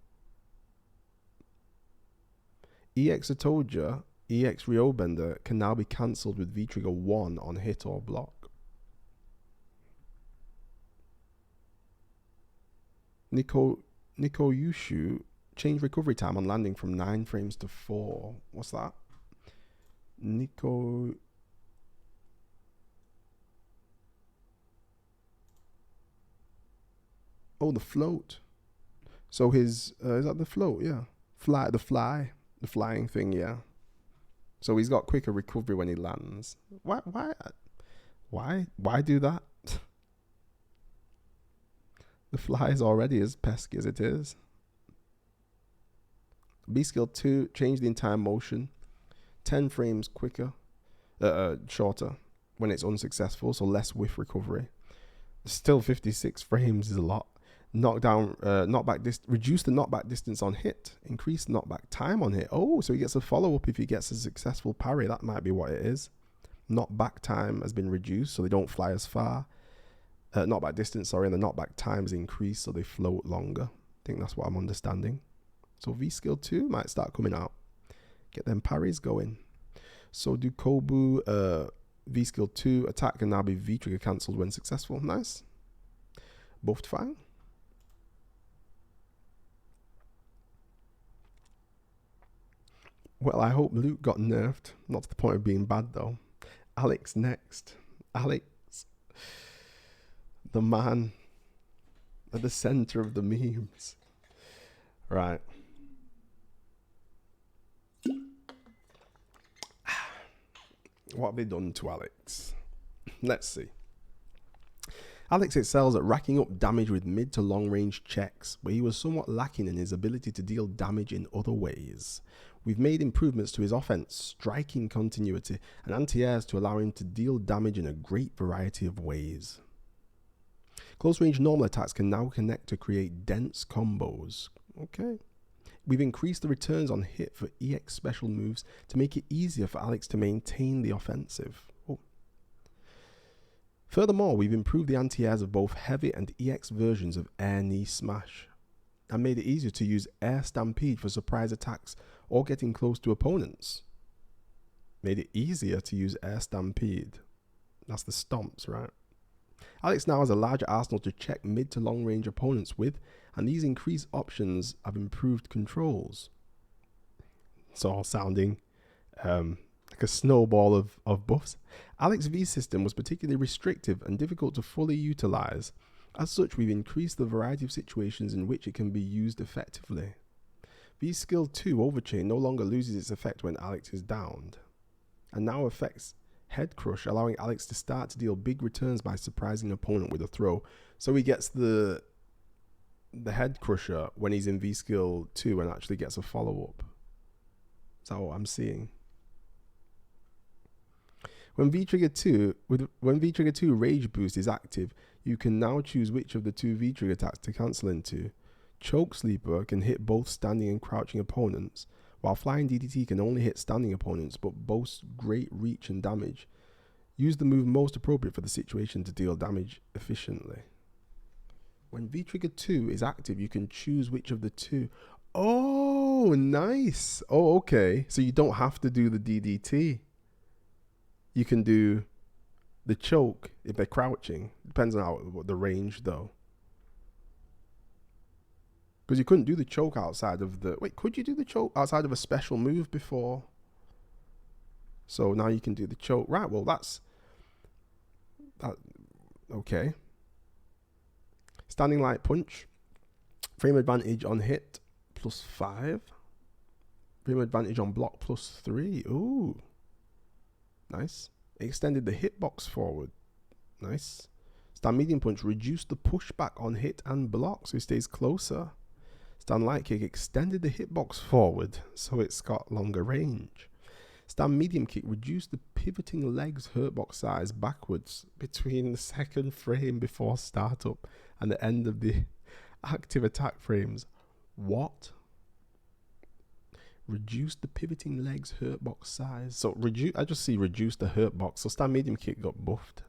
EX, I told you, EX Ryobender can now be cancelled with V-Trigger 1 on hit or block. Nico Yushu, change recovery time on landing from 9 frames to 4. What's that? Nico. Oh, the float. So his is that the float? Yeah, the flying thing. Yeah. So he's got quicker recovery when he lands. Why do that? The fly is already as pesky as it is. B skill 2, change the entire motion. 10 frames quicker, shorter when it's unsuccessful, so less whiff recovery. Still 56 frames is a lot. Reduce the knockback distance on hit. Increase knockback time on hit. Oh, so he gets a follow-up if he gets a successful parry. That might be what it is. Knockback time has been reduced, so they don't fly as far. Knockback distance, sorry, and the knockback time is increased, so they float longer. I think that's what I'm understanding. So V skill 2 might start coming out. Get them parries going. So do Kobu, V skill 2, attack can now be V trigger cancelled when successful. Nice. Buffed fine. Well, I hope Luke got nerfed. Not to the point of being bad, though. Alex next. Alex, the man at the center of the memes. Right. What have they done to Alex? Let's see. Alex excels at racking up damage with mid to long range checks, but he was somewhat lacking in his ability to deal damage in other ways. We've made improvements to his offense, striking continuity, and anti-airs to allow him to deal damage in a great variety of ways. Close range normal attacks can now connect to create dense combos. Okay. We've increased the returns on hit for EX special moves to make it easier for Alex to maintain the offensive. Oh. Furthermore, we've improved the anti-airs of both heavy and EX versions of Air Knee Smash and made it easier to use Air Stampede for surprise attacks or getting close to opponents. Made it easier to use Air Stampede. That's the stomps, right? Alex now has a larger arsenal to check mid to long range opponents with, and these increased options have improved controls. It's all sounding like a snowball of buffs. Alex's V system was particularly restrictive and difficult to fully utilize. As such, we've increased the variety of situations in which it can be used effectively. V skill 2 Overchain no longer loses its effect when Alex is downed, and now affects Head Crush, allowing Alex to start to deal big returns by surprising an opponent with a throw. So he gets the Head Crusher when he's in V skill 2 and actually gets a follow-up. Is that what I'm seeing? When V trigger 2 Rage Boost is active, you can now choose which of the two V trigger attacks to cancel into. Choke Sleeper can hit both standing and crouching opponents, while Flying DDT can only hit standing opponents but boasts great reach and damage. Use the move most appropriate for the situation to deal damage efficiently. When V trigger 2 is active, you can choose which of the two. Oh, nice. Oh, okay. So you don't have to do the DDT. You can do the choke if they're crouching. Depends on the range, though. Because you couldn't do the choke outside of the... Wait, could you do the choke outside of a special move before? So now you can do the choke. Right, well, that's... okay. Standing Light Punch. Frame advantage on hit, +5. Frame advantage on block, +3. Ooh. Nice. Extended the hitbox forward. Nice. Stand Medium Punch. Reduced the pushback on hit and block, so he stays closer. Stand Light Kick extended the hitbox forward, so it's got longer range. Stand Medium Kick reduced the pivoting legs hurtbox size backwards between the second frame before startup and the end of the active attack frames. What? Reduce the pivoting legs hurtbox size. So I just see reduce the hurtbox. So Stand Medium Kick got buffed.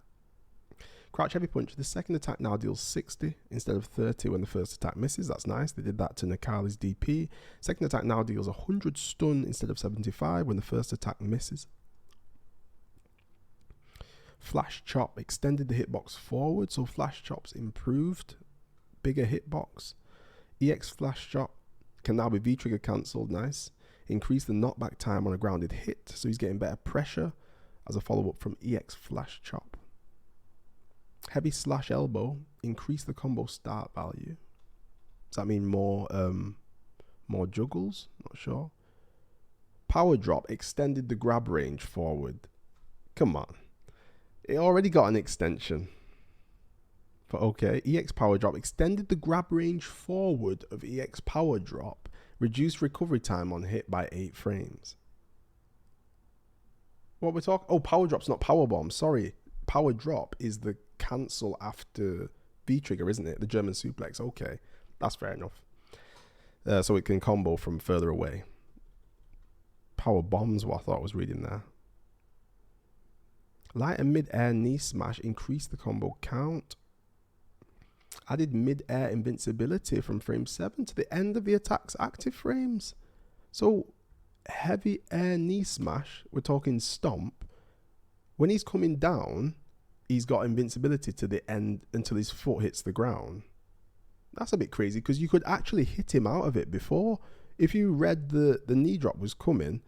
Crouch Heavy Punch. The second attack now deals 60 instead of 30 when the first attack misses. That's nice. They did that to Necalli's DP. Second attack now deals 100 stun instead of 75 when the first attack misses. Flash Chop extended the hitbox forward, so Flash Chop's improved. Bigger hitbox. EX Flash Chop can now be V-trigger cancelled. Nice. Increase the knockback time on a grounded hit, so he's getting better pressure as a follow-up from EX Flash Chop. Heavy Slash Elbow, increase the combo start value. Does that mean more juggles? Not sure. Power Drop extended the grab range forward. Come on. It already got an extension. But okay. EX Power Drop extended the grab range forward of EX Power Drop. Reduced recovery time on hit by 8 frames. What we're talking... Oh, Power Drop's not Power Bomb. Sorry. Power Drop is the cancel after V-trigger, isn't it? The German suplex. Okay. That's fair enough. So it can combo from further away. Power Bomb's what I thought I was reading there. Light and mid-air knee smash increased the combo count. Added mid-air invincibility from frame 7 to the end of the attack's active frames. So heavy air knee smash, we're talking stomp. When he's coming down, he's got invincibility to the end until his foot hits the ground. That's a bit crazy because you could actually hit him out of it before. If you read the knee drop was coming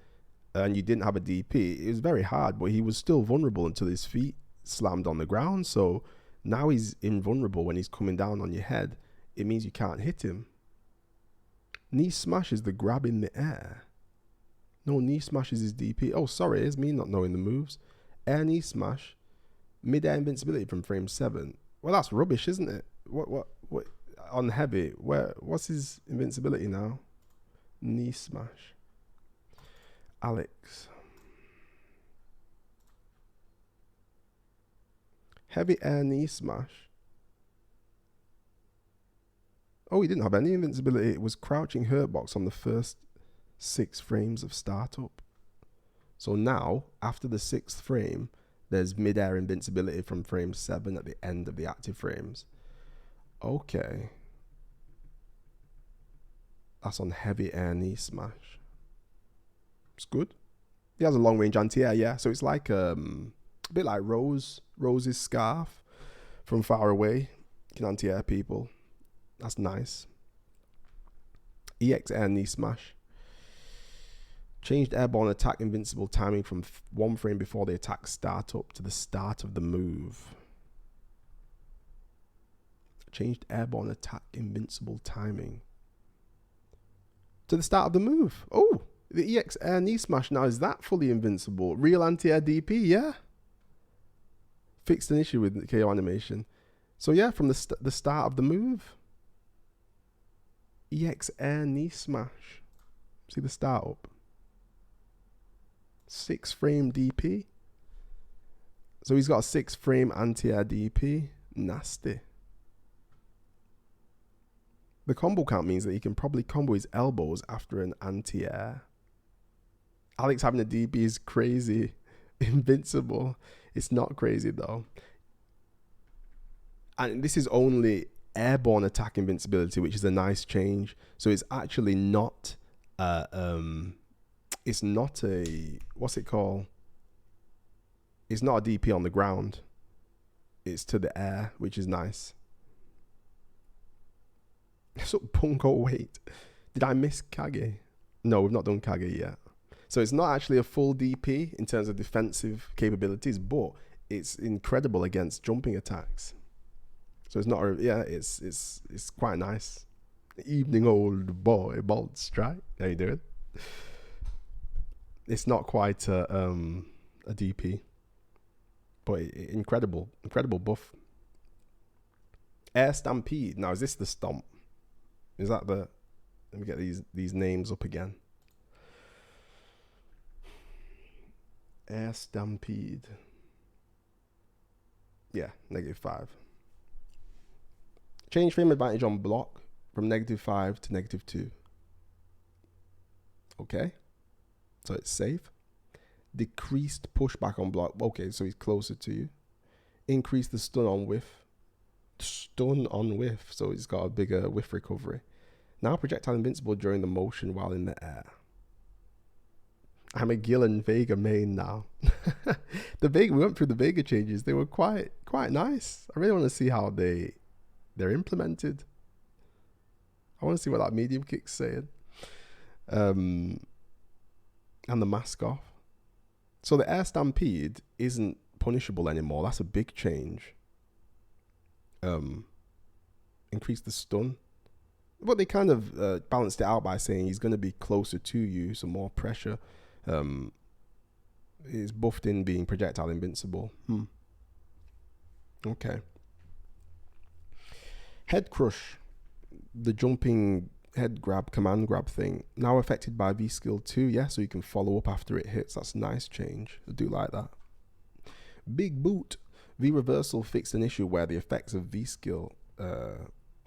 and you didn't have a DP, it was very hard, but he was still vulnerable until his feet slammed on the ground. So now he's invulnerable when he's coming down on your head. It means you can't hit him. Knee smash is the grab in the air. No, knee smash is his DP. Oh, sorry, it's me not knowing the moves. Air knee smash, mid-air invincibility from frame 7. Well, that's rubbish, isn't it? What on heavy? What's his invincibility now? Knee smash. Alex. Heavy air knee smash. Oh, he didn't have any invincibility. It was crouching hurt box on the first 6 frames of startup. So now, after the 6th frame, there's mid-air invincibility from frame 7 at the end of the active frames. Okay. That's on heavy air knee smash. It's good. He has a long range anti-air, yeah. So it's like a bit like Rose's scarf from far away. You can anti-air people. That's nice. EX air knee smash. Changed airborne attack invincible timing from 1 frame before the attack startup to the start of the move. Changed airborne attack invincible timing to the start of the move. Oh, the EX air knee smash now, is that fully invincible? Real anti-air DP, yeah. Fixed an issue with the KO animation. So yeah, from the start of the move. EX air knee smash. See the startup. 6 frame DP. So he's got a 6 frame anti-air DP. Nasty. The combo count means that he can probably combo his elbows after an anti-air. Alex having a DP is crazy. Invincible. It's not crazy though. And this is only airborne attack invincibility, which is a nice change. So it's actually not it's not a, what's it called? It's not a DP on the ground. It's to the air, which is nice. So Punko, wait. Did I miss Kage? No, we've not done Kage yet. So it's not actually a full DP in terms of defensive capabilities, but it's incredible against jumping attacks. So it's not, yeah, it's quite nice. Evening, old boy, bold strike. How you doing? It's not quite a DP, but incredible buff. Air Stampede. Now, is this the stomp? Is that the? Let me get these names up again. Air Stampede. Yeah, -5. Change frame advantage on block from -5 to -2. Okay. So it's safe. Decreased pushback on block. Okay, so he's closer to you. Increase the stun on whiff. Stun on whiff. So he's got a bigger whiff recovery. Now projectile invincible during the motion while in the air. I'm a Guile and Vega main now. We went through the Vega changes. They were quite nice. I really want to see how they're implemented. I want to see what that medium kick's saying. And the mask off. So the air stampede isn't punishable anymore. That's a big change. Increase the stun. But they kind of balanced it out by saying he's going to be closer to you, so more pressure. He's buffed in being projectile invincible. Okay. Head crush. The jumping head grab, command grab thing. Now affected by V skill 2. Yeah, so you can follow up after it hits. That's a nice change. I do like that. Big boot. V reversal fixed an issue where the effects of V skill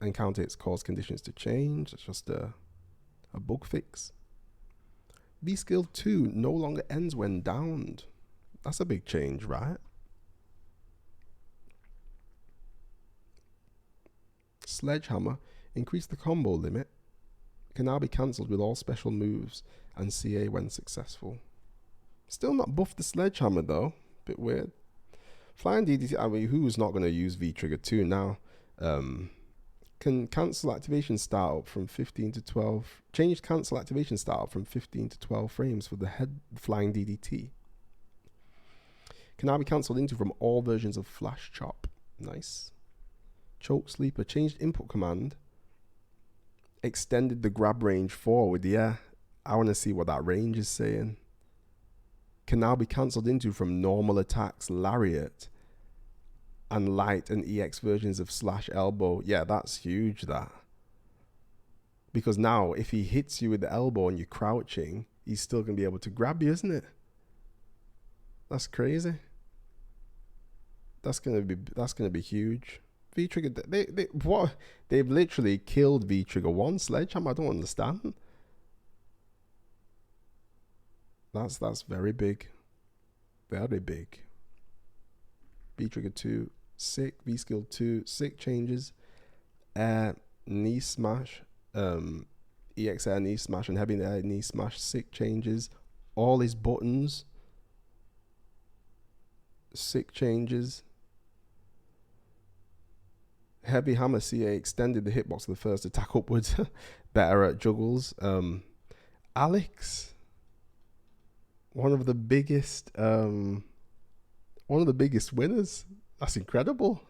encounter hits cause conditions to change. It's just a bug fix. V skill 2 no longer ends when downed. That's a big change, right? Sledgehammer. Increase the combo limit Can now be cancelled with all special moves and CA when successful. Still not buffed the sledgehammer though. Bit weird. Flying DDT, I mean, who's not going to use V-Trigger 2 now? Can cancel activation start up from 15 to 12. Change cancel activation start up from 15 to 12 frames for the head flying DDT. Can now be cancelled into from all versions of Flash Chop. Nice. Choke Sleeper. Changed input command. Extended the grab range forward. Yeah, I want to see what that range is saying. Can now be cancelled into from normal attacks, Lariat, and light and EX versions of Slash Elbow. Yeah, that's huge, that. Because now, if he hits you with the elbow and you're crouching, he's still going to be able to grab you, isn't it? That's crazy. That's gonna be huge. V-Trigger, they've literally killed V-Trigger one sledgehammer. I don't understand. That's very big. Very big. V-Trigger 2, sick. V-Skill 2, sick changes. Air, knee smash. EX air, knee smash, and heavy air, knee smash, sick changes. All his buttons. Sick changes. Heavy hammer CA extended the hitbox of the first attack upwards. Better at juggles. Alex. One of the biggest winners. That's incredible.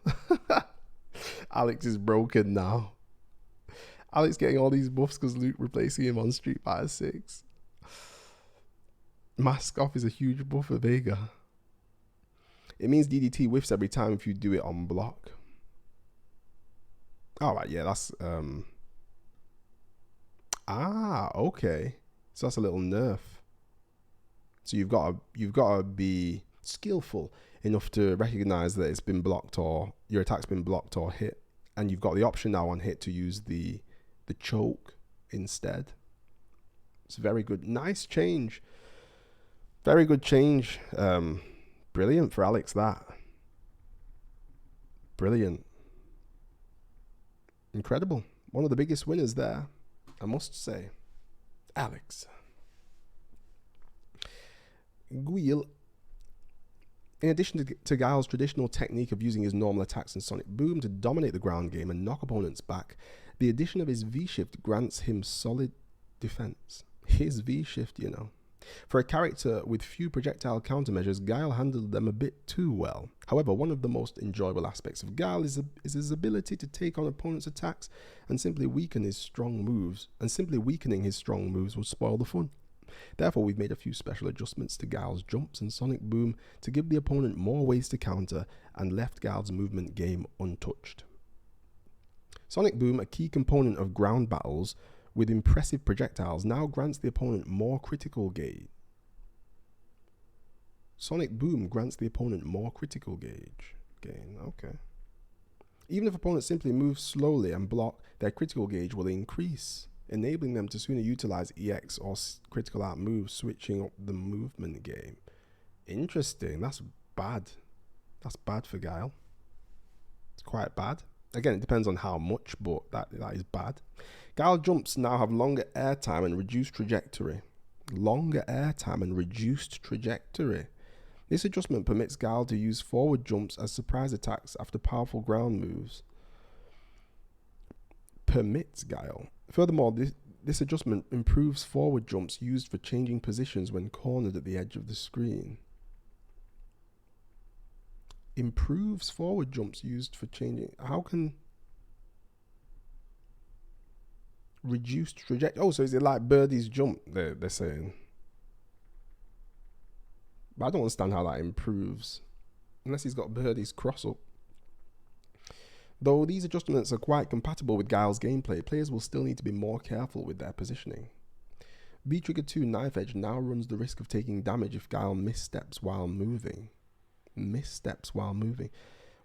Alex is broken now. Alex getting all these buffs because Luke replacing him on Street Fighter 6. Mask off is a huge buff for Vega. It means DDT whiffs every time if you do it on block. Alright, yeah, that's okay. So that's a little nerf. So you've got to be skillful enough to recognize that it's been blocked or your attack's been blocked or hit, and you've got the option now on hit to use the choke instead. It's very good. Nice change. Very good change. Brilliant for Alex, that. Brilliant. Incredible. One of the biggest winners there, I must say. Alex. Guile. In addition to Guile's traditional technique of using his normal attacks and sonic boom to dominate the ground game and knock opponents back, the addition of his V-shift grants him solid defense. His V-shift, you know. For a character with few projectile countermeasures, Guile handled them a bit too well. However, one of the most enjoyable aspects of Guile is his ability to take on opponents' attacks and simply weaken his strong moves. And simply weakening his strong moves will spoil the fun. Therefore, we've made a few special adjustments to Guile's jumps and sonic boom to give the opponent more ways to counter and left Guile's movement game untouched. Sonic boom, a key component of ground battles with impressive projectiles, now grants the opponent more critical gain. Sonic boom grants the opponent more critical gain. Okay. Even if opponents simply move slowly and block, their critical gauge will increase, enabling them to sooner utilize EX or critical art moves, switching up the movement game. Interesting. That's bad. That's bad for Guile. It's quite bad. Again, it depends on how much, but that is bad. Guile jumps now have longer airtime and reduced trajectory. Longer airtime and reduced trajectory. This adjustment permits Guile to use forward jumps as surprise attacks after powerful ground moves. Permits Guile. Furthermore, this adjustment improves forward jumps used for changing positions when cornered at the edge of the screen. Improves forward jumps used for changing. How can reduced trajectory? Oh, so is it like Birdie's jump? They're saying. But I don't understand how that improves, unless he's got Birdie's cross up. Though these adjustments are quite compatible with Guile's gameplay, players will still need to be more careful with their positioning. V-Trigger 2 Knife Edge now runs the risk of taking damage if Guile missteps while moving.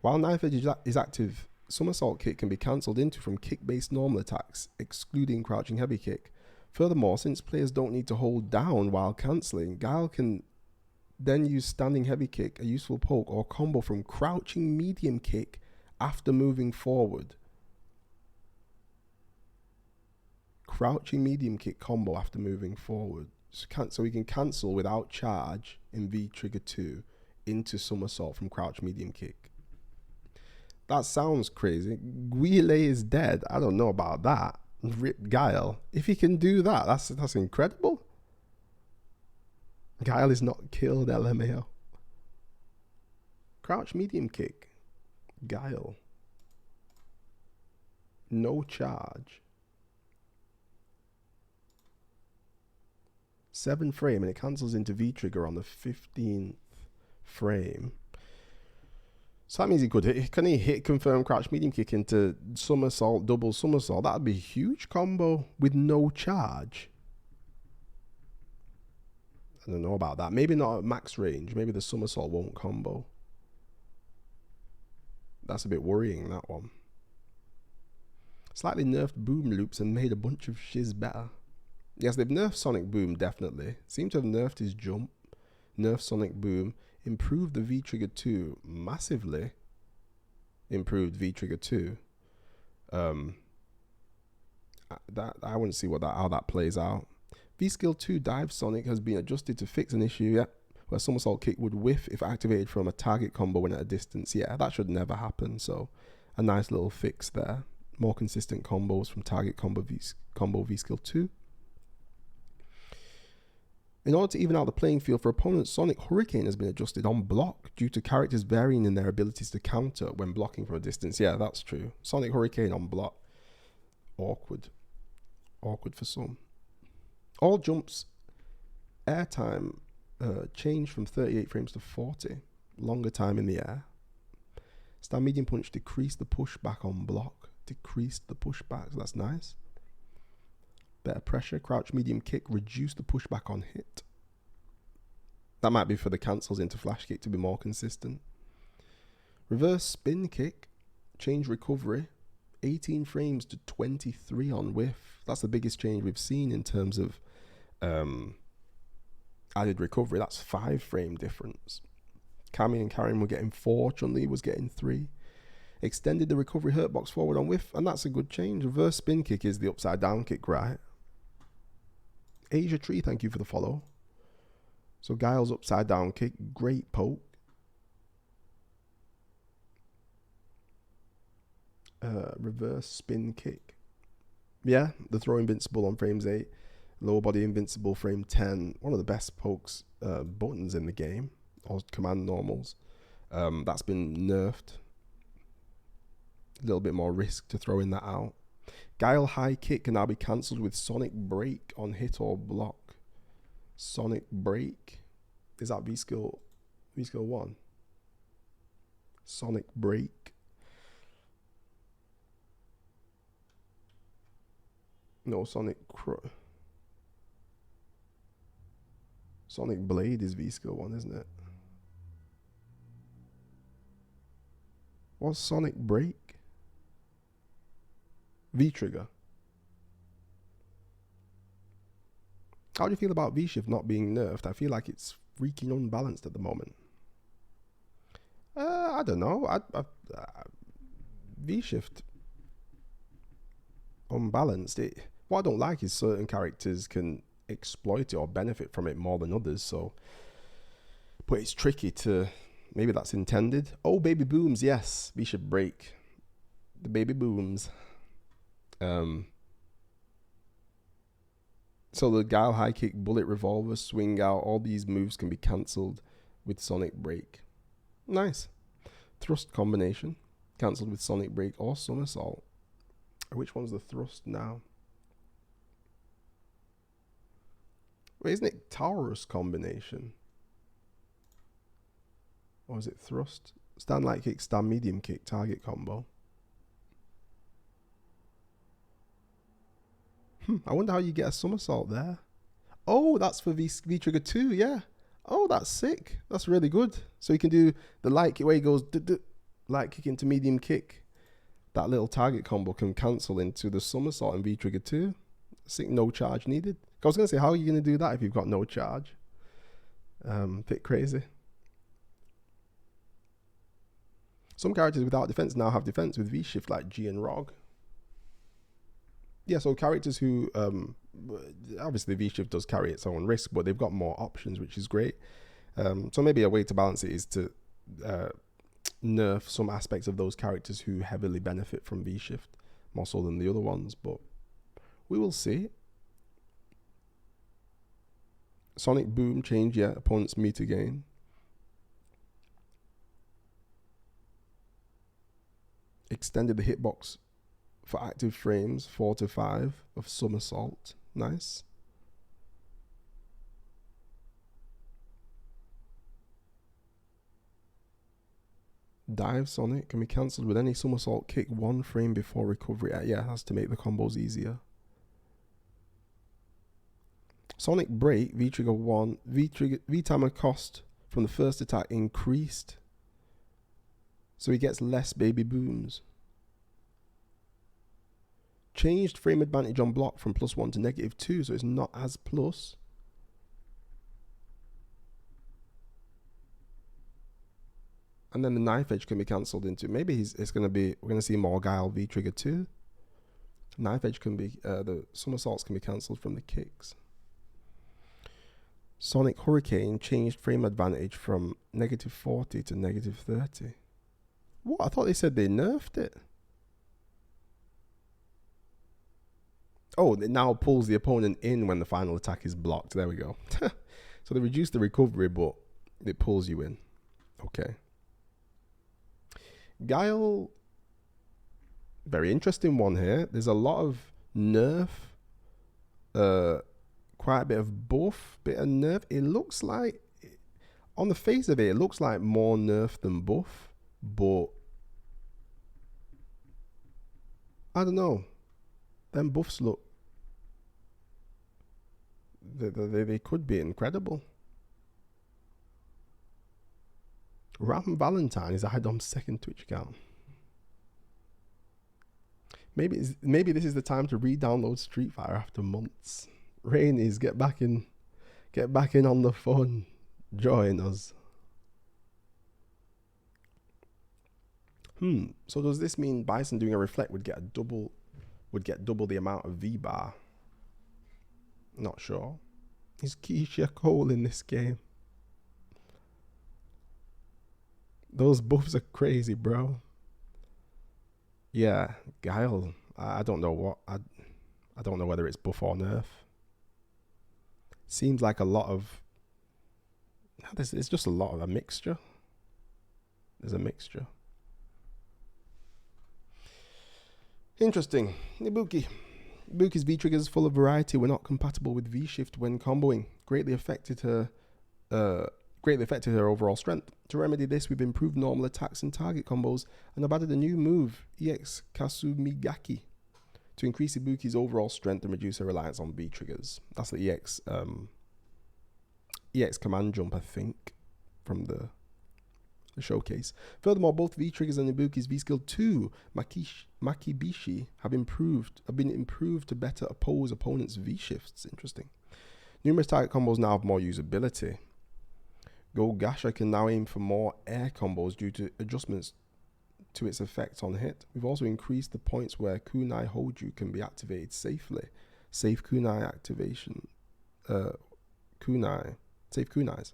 While Knife Edge is active, Somersault Kick can be cancelled into from kick-based normal attacks, excluding Crouching Heavy Kick. Furthermore, since players don't need to hold down while cancelling, Guile can then use Standing Heavy Kick, a useful poke, or combo from Crouching Medium Kick after moving forward. crouching medium kick combo after moving forward. So we can cancel without charge in V trigger 2 into somersault from crouch medium kick. That sounds crazy. Guile is dead. I don't know about that. Rip Guile. If he can do that, that's incredible. Guile is not killed, LMAO. Crouch medium kick. Guile. No charge. 7 frame, and it cancels into V trigger on the 15th frame. So that means he could hit. Can he hit confirm crouch medium kick into somersault, double somersault? That'd be a huge combo with no charge. I don't know about that. Maybe not at max range. Maybe the somersault won't combo. That's a bit worrying, that one. Slightly nerfed boom loops and made a bunch of shiz better. Yes, they've nerfed Sonic Boom, definitely. Seem to have nerfed his jump. Nerfed Sonic Boom. Improved the V-Trigger 2 massively. Improved V-Trigger 2. I want to see how that plays out. V-Skill 2 Dive Sonic has been adjusted to fix an issue, where somersault kick would whiff if activated from a target combo when at a distance. Yeah, that should never happen, so a nice little fix there. More consistent combos from target combo V-Skill 2. In order to even out the playing field for opponents, Sonic Hurricane has been adjusted on block due to characters varying in their abilities to counter when blocking from a distance. Yeah, that's true. Sonic Hurricane on block. Awkward. Awkward for some. All jumps airtime changed from 38 frames to 40. Longer time in the air. Stand medium punch decreased the pushback on block. Decreased the pushback, so that's nice. Better pressure. Crouch medium kick reduced the pushback on hit. That might be for the cancels into flash kick to be more consistent. Reverse spin kick. Change recovery. 18 frames to 23 on whiff. That's the biggest change we've seen in terms of added recovery. That's 5 frame difference. Cammy and Karin were getting 4. Chun-li was getting 3. Extended the recovery hurt box forward on whiff, and that's a good change. Reverse spin kick is the upside down kick, right? Asia Tree, thank you for the follow. So Guile's upside down kick, great poke. Reverse spin kick. Yeah, the throw invincible on frames 8. Lower body invincible frame 10. One of the best pokes buttons in the game. Or command normals. That's been nerfed. A little bit more risk to throwing that out. Guile high kick can now be cancelled with Sonic Break on hit or block. Sonic Break. Is that V-Skill 1? Sonic Break. No, Sonic Blade is V-Skill 1, isn't it? What's Sonic Break? V-Trigger. How do you feel about V-Shift not being nerfed? I feel like it's freaking unbalanced at the moment. I don't know. V-Shift unbalanced. What I don't like is certain characters can exploit it or benefit from it more than others. So, but it's tricky to. Maybe that's intended. Oh, baby booms. Yes, V-Shift break. The baby booms. So the Guile high kick, bullet revolver, swing out, all these moves can be cancelled with Sonic Break. Nice. Thrust combination, cancelled with Sonic Break or somersault. Which one's the thrust now? Wait, isn't it Taurus combination? Or is it thrust? Stand light kick, stand medium kick, target combo. I wonder how you get a somersault there. Oh, that's for V-Trigger 2, yeah. Oh, that's sick. That's really good. So you can do the light kick where he goes light kick into medium kick. That little target combo can cancel into the somersault in V-Trigger 2. Sick, no charge needed. I was going to say, how are you going to do that if you've got no charge? Bit crazy. Some characters without defense now have defense with V-Shift like G and Rog. Yeah, so characters who obviously V-Shift does carry its own risk, but they've got more options, which is great. So maybe a way to balance it is to nerf some aspects of those characters who heavily benefit from V-Shift, more so than the other ones, but we will see. Sonic Boom change, yeah, opponents meet again. Extended the hitbox for active frames 4 to 5 of somersault. Nice. Dive Sonic can be cancelled with any somersault kick 1 frame before recovery. Yeah, that's to make the combos easier. Sonic Break, V-Trigger 1, V-Timer cost from the first attack increased. So he gets less baby booms. Changed frame advantage on block from +1 to -2, so it's not as plus. And then the knife edge can be cancelled into, maybe it's going to be, we're going to see more Guile V-Trigger 2. Knife edge can be, the somersaults can be cancelled from the kicks. Sonic Hurricane changed frame advantage from -40 to -30. What? I thought they said they nerfed it. Oh, it now pulls the opponent in when the final attack is blocked. There we go. So they reduce the recovery, but it pulls you in. Okay. Guile, very interesting one here. There's a lot of nerf, quite a bit of buff, bit of nerf. It looks like, on the face of it, it looks like more nerf than buff, but I don't know. Them buffs look, they could be incredible. Ram Valentine is Idom's second Twitch account. Maybe this is the time to re-download Street Fighter after months. Rainies, get back in on the fun. Join us. So does this mean Bison doing a reflect would get double the amount of V-bar? Not sure. Is Keisha Cole in this game? Those buffs are crazy, bro. Yeah, Guile. I don't know what. I don't know whether it's buff or nerf. Seems like a lot of. It's just a lot of a mixture. There's a mixture. Interesting. Ibuki. Ibuki's V-triggers full of variety were not compatible with V-shift when comboing. Greatly affected her overall strength. To remedy this, we've improved normal attacks and target combos, and have added a new move, EX Kasumigaki, to increase Ibuki's overall strength and reduce her reliance on V-triggers. That's the EX command jump, I think, from the showcase. Furthermore, both V-triggers and Ibuki's V-skill 2, Makibishi, have been improved to better oppose opponents' V-shifts. Interesting. Numerous target combos now have more usability. Go Gasha can now aim for more air combos due to adjustments to its effects on hit. We've also increased the points where Kunai Hoju can be activated safely. Safe Kunai activation. Safe Kunais.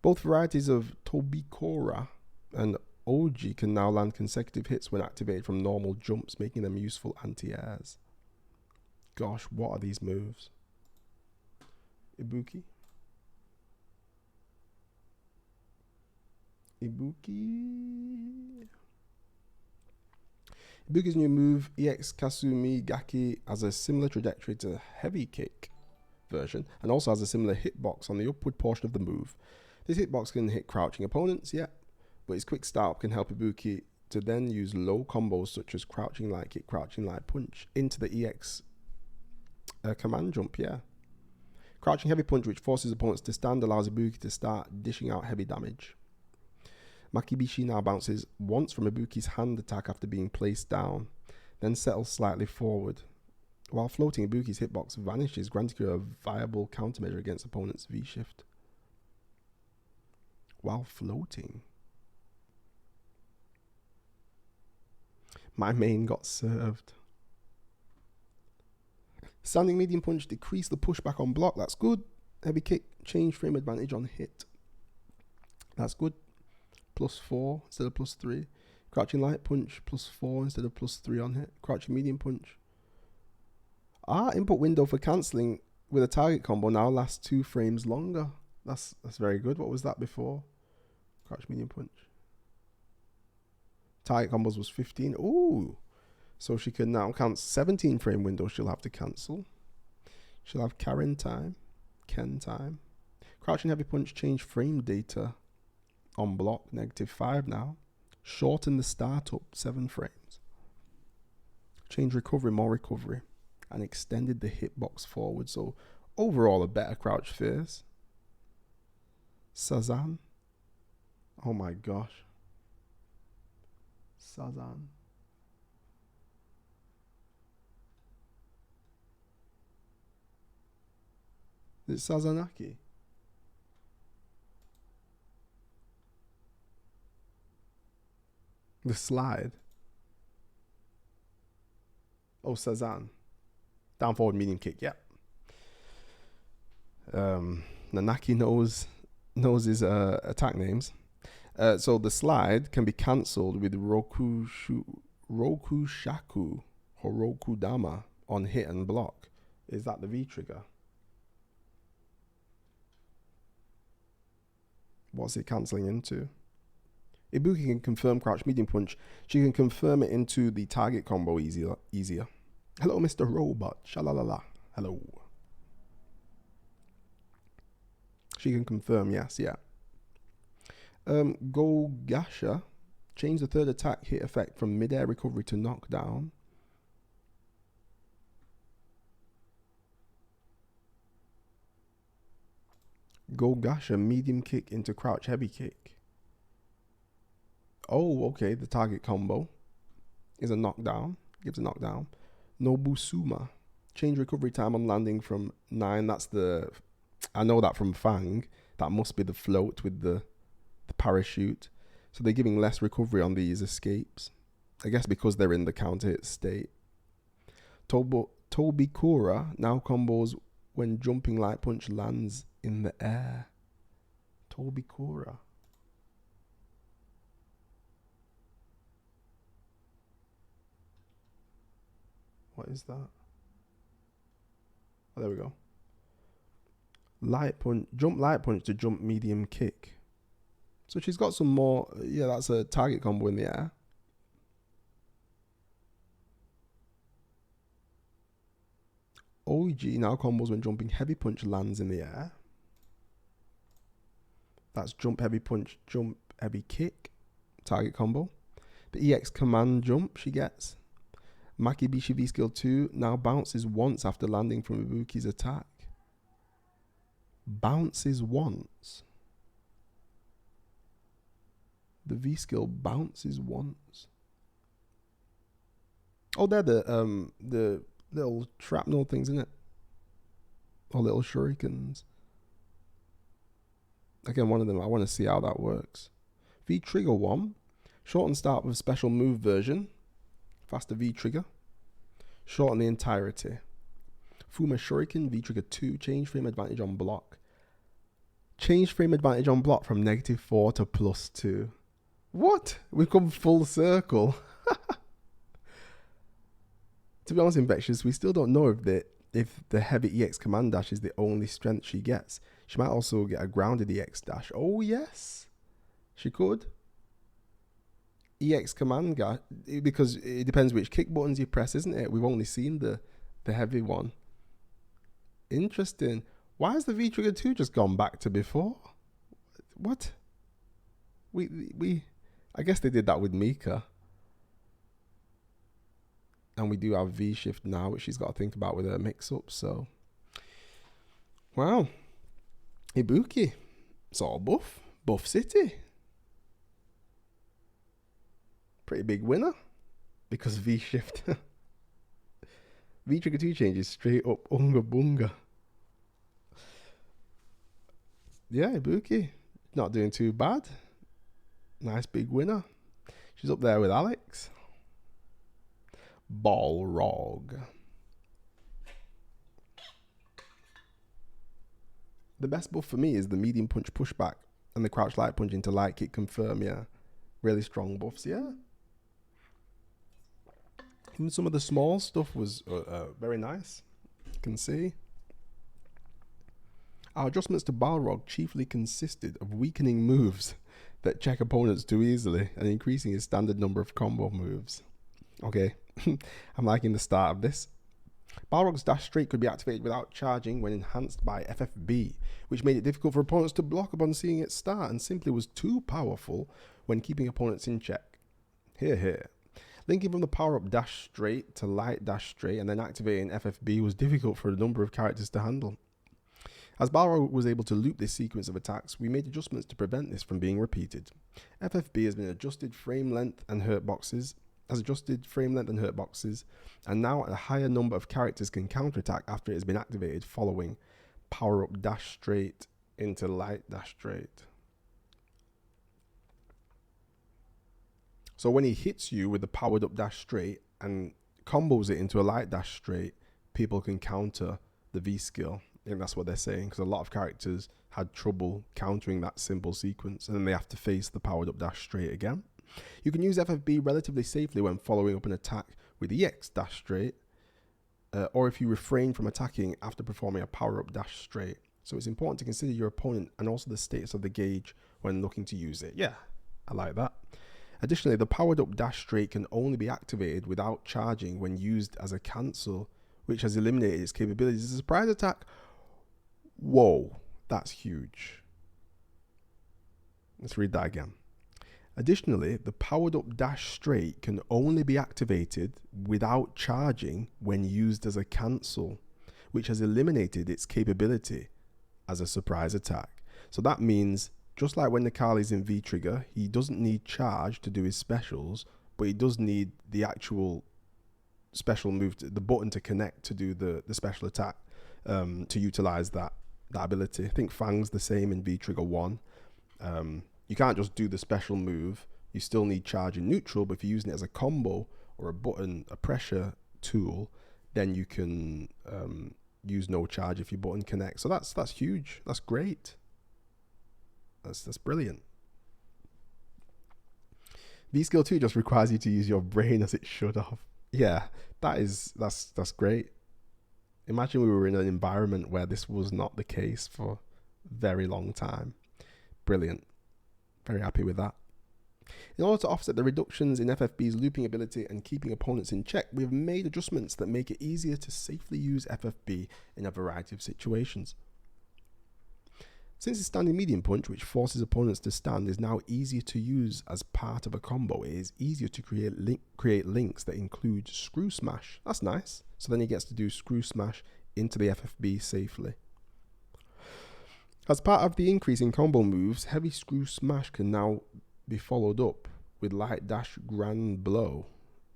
Both varieties of Tobikora and Oji can now land consecutive hits when activated from normal jumps, making them useful anti-airs. Gosh, what are these moves? Ibuki? Ibuki's new move, EX Kasumi Gaki, has a similar trajectory to the heavy kick version, and also has a similar hitbox on the upward portion of the move. This hitbox can hit crouching opponents, but its quick startup can help Ibuki to then use low combos such as crouching light kick, crouching light punch into the EX command jump, Crouching heavy punch, which forces opponents to stand, allows Ibuki to start dishing out heavy damage. Makibishi now bounces once from Ibuki's hand attack after being placed down, then settles slightly forward. While floating, Ibuki's hitbox vanishes, granting her a viable countermeasure against opponent's V-shift. While floating. My main got served. Standing medium punch, decrease the pushback on block. That's good. Heavy kick, change frame advantage on hit. That's good. +4 instead of +3. Crouching light punch, +4 instead of +3 on hit. Crouching medium punch. Input window for cancelling with a target combo now lasts 2 frames longer. That's very good. What was that before? Crouch medium punch. Target combos was 15. Ooh. So she can now cancel 17 frame window. She'll have to cancel. She'll have Karin time. Ken time. Crouching heavy punch, change frame data on block, -5 now. Shorten the startup 7 frames. Change recovery, more recovery. And extended the hitbox forward. So overall a better crouch face. Sazan. Oh my gosh. Sazan. Is it Sazanaki? The slide. Oh, Sazan. Down forward medium kick, yeah. Nanaki knows his attack names. So the slide can be cancelled with Roku Shaku or Roku Dama on hit and block. Is that the V trigger? What's it cancelling into? Ibuki can confirm crouch medium punch. She can confirm it into the target combo easier. Hello, Mr. Robot. Shalalala. Hello. She can confirm, yes, yeah. Go Gasha. Change the third attack hit effect from mid-air recovery to knockdown. Go Gasha, medium kick into crouch heavy kick. Oh, okay. The target combo is a knockdown. Gives a knockdown. Nobusuma. Change recovery time on landing from 9. That's the... I know that from F.A.N.G. That must be the float with the parachute. So they're giving less recovery on these escapes. I guess because they're in the counter hit state. Tobikura now combos when jumping light punch lands in the air. Tobikura. What is that? Oh, there we go. Light punch, jump light punch to jump medium kick. So she's got some more. Yeah, that's a target combo in the air. OG now combos when jumping heavy punch lands in the air. That's jump heavy punch, jump heavy kick. Target combo. The EX command jump she gets. Makibishi V skill 2 now bounces once after landing from Ibuki's attack. Bounces once. The V skill bounces once. Oh, they're the little shrapnel things, isn't it? Or little shurikens. Again, one of them. I want to see how that works. V trigger 1. Shorten start with special move version. Faster V trigger. Shorten the entirety. Fuma Shuriken V trigger 2. Change frame advantage on block. Change frame advantage on block from -4 to +2. What? We've come full circle. To be honest, Infectious, we still don't know if the heavy EX command dash is the only strength she gets. She might also get a grounded EX dash. Oh, yes. She could. EX command dash, because it depends which kick buttons you press, isn't it? We've only seen the heavy one. Interesting. Why has the V trigger 2 just gone back to before? What? We I guess they did that with Mika. And we do have V shift now, which she's got to think about with her mix-up. So, wow. Ibuki. It's all buff. Buff City. Pretty big winner. Because V shift. V trigger 2 changes straight up Unga Bunga. Yeah, Ibuki. Not doing too bad. Nice big winner. She's up there with Alex. Balrog. The best buff for me is the medium punch pushback and the crouch light punch into light kick confirm, yeah. Really strong buffs, yeah. Even some of the small stuff was very nice. You can see. Our adjustments to Balrog chiefly consisted of weakening moves that check opponents too easily and increasing his standard number of combo moves. Okay, I'm liking the start of this. Balrog's dash straight could be activated without charging when enhanced by FFB, which made it difficult for opponents to block upon seeing it start and simply was too powerful when keeping opponents in check. Hear, hear. Linking from the power-up dash straight to light dash straight and then activating FFB was difficult for a number of characters to handle. As Balrog was able to loop this sequence of attacks, we made adjustments to prevent this from being repeated. FFB has been adjusted frame length and hurt boxes, and now a higher number of characters can counterattack after it has been activated following power-up dash straight into light dash straight. So when he hits you with the powered up dash straight and combos it into a light dash straight, people can counter the V skill. I think that's what they're saying, because a lot of characters had trouble countering that simple sequence, and then they have to face the powered up dash straight again. You can use FFB relatively safely when following up an attack with EX dash straight, or if you refrain from attacking after performing a power up dash straight. So it's important to consider your opponent and also the status of the gauge when looking to use it. Yeah, I like that. Additionally, the powered up dash straight can only be activated without charging when used as a cancel, which has eliminated its capabilities as a surprise attack. Whoa, that's huge. Let's read that again. Additionally, the powered up dash straight can only be activated without charging when used as a cancel, which has eliminated its capability as a surprise attack. So that means, just like when Necalli's in V-trigger, he doesn't need charge to do his specials, but he does need the actual special move, the button to connect to do the special attack, to utilize that ability. I think F.A.N.G's the same in V-trigger 1. You can't just do the special move. You still need charge in neutral, but if you're using it as a combo or a button, a pressure tool, then you can use no charge if your button connects. So that's huge. That's great. That's brilliant. V-skill 2 just requires you to use your brain as it should have. Yeah, that's great. Imagine we were in an environment where this was not the case for a very long time. Brilliant. Very happy with that. In order to offset the reductions in FFB's looping ability and keeping opponents in check, we've made adjustments that make it easier to safely use FFB in a variety of situations. Since the standing medium punch, which forces opponents to stand, is now easier to use as part of a combo, it is easier to create links that include screw smash. That's nice. So then he gets to do screw smash into the FFB safely. As part of the increase in combo moves, heavy screw smash can now be followed up with light dash grand blow.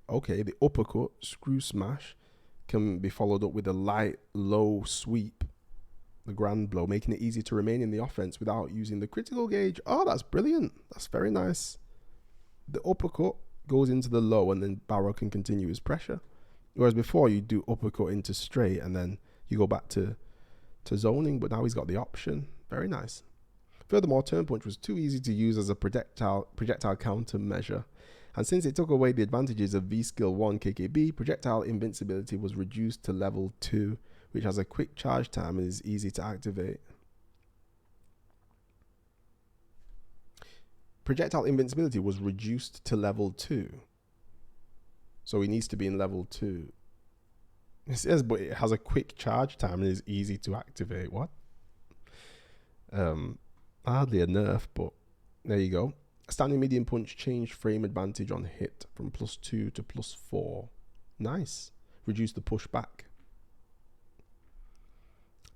Okay, the uppercut screw smash can be followed up with a light low sweep, the grand blow, making it easy to remain in the offense without using the critical gauge. Oh, that's brilliant. That's very nice. The uppercut goes into the low and then Balrog can continue his pressure. Whereas before you do uppercut into straight and then you go back to zoning, but now he's got the option. Very nice. Furthermore, turn punch was too easy to use as a projectile counter measure. And since it took away the advantages of V-skill 1 KKB, projectile invincibility was reduced to level 2, which has a quick charge time and is easy to activate. Projectile invincibility was reduced to level 2. So he needs to be in level 2. It says, but it has a quick charge time and is easy to activate. What? Hardly a nerf, but there you go. Standing medium punch changed frame advantage on hit from +2 to +4. Nice. Reduce the pushback.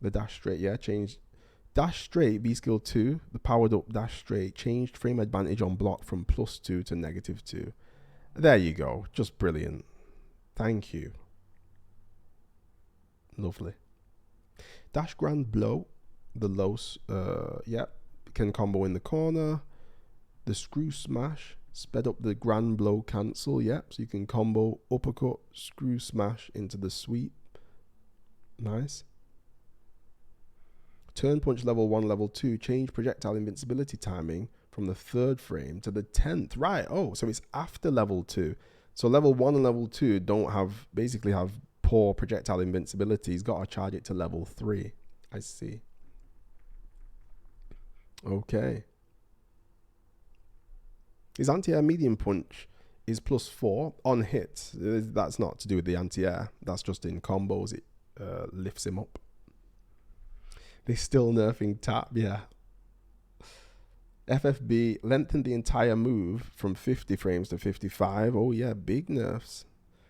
The dash straight, yeah, changed. Dash straight, V-skill 2, the powered up dash straight, changed frame advantage on block from +2 to -2. There you go. Just brilliant. Thank you. Lovely. Dash grand blow, the low, yeah, can combo in the corner. The screw smash, sped up the grand blow cancel, yeah, so you can combo uppercut, screw smash into the sweep. Nice. Turn punch level 1, level 2. Change projectile invincibility timing from the 3rd frame to the 10th. Right. Oh, so it's after level 2. So level 1 and level 2 don't have, basically have poor projectile invincibility. He's got to charge it to level 3. I see. Okay. His anti-air medium punch is +4 on hits. That's not to do with the anti-air. That's just in combos. It lifts him up. They're still nerfing tap, yeah. FFB lengthened the entire move from 50 frames to 55. Oh yeah, big nerfs.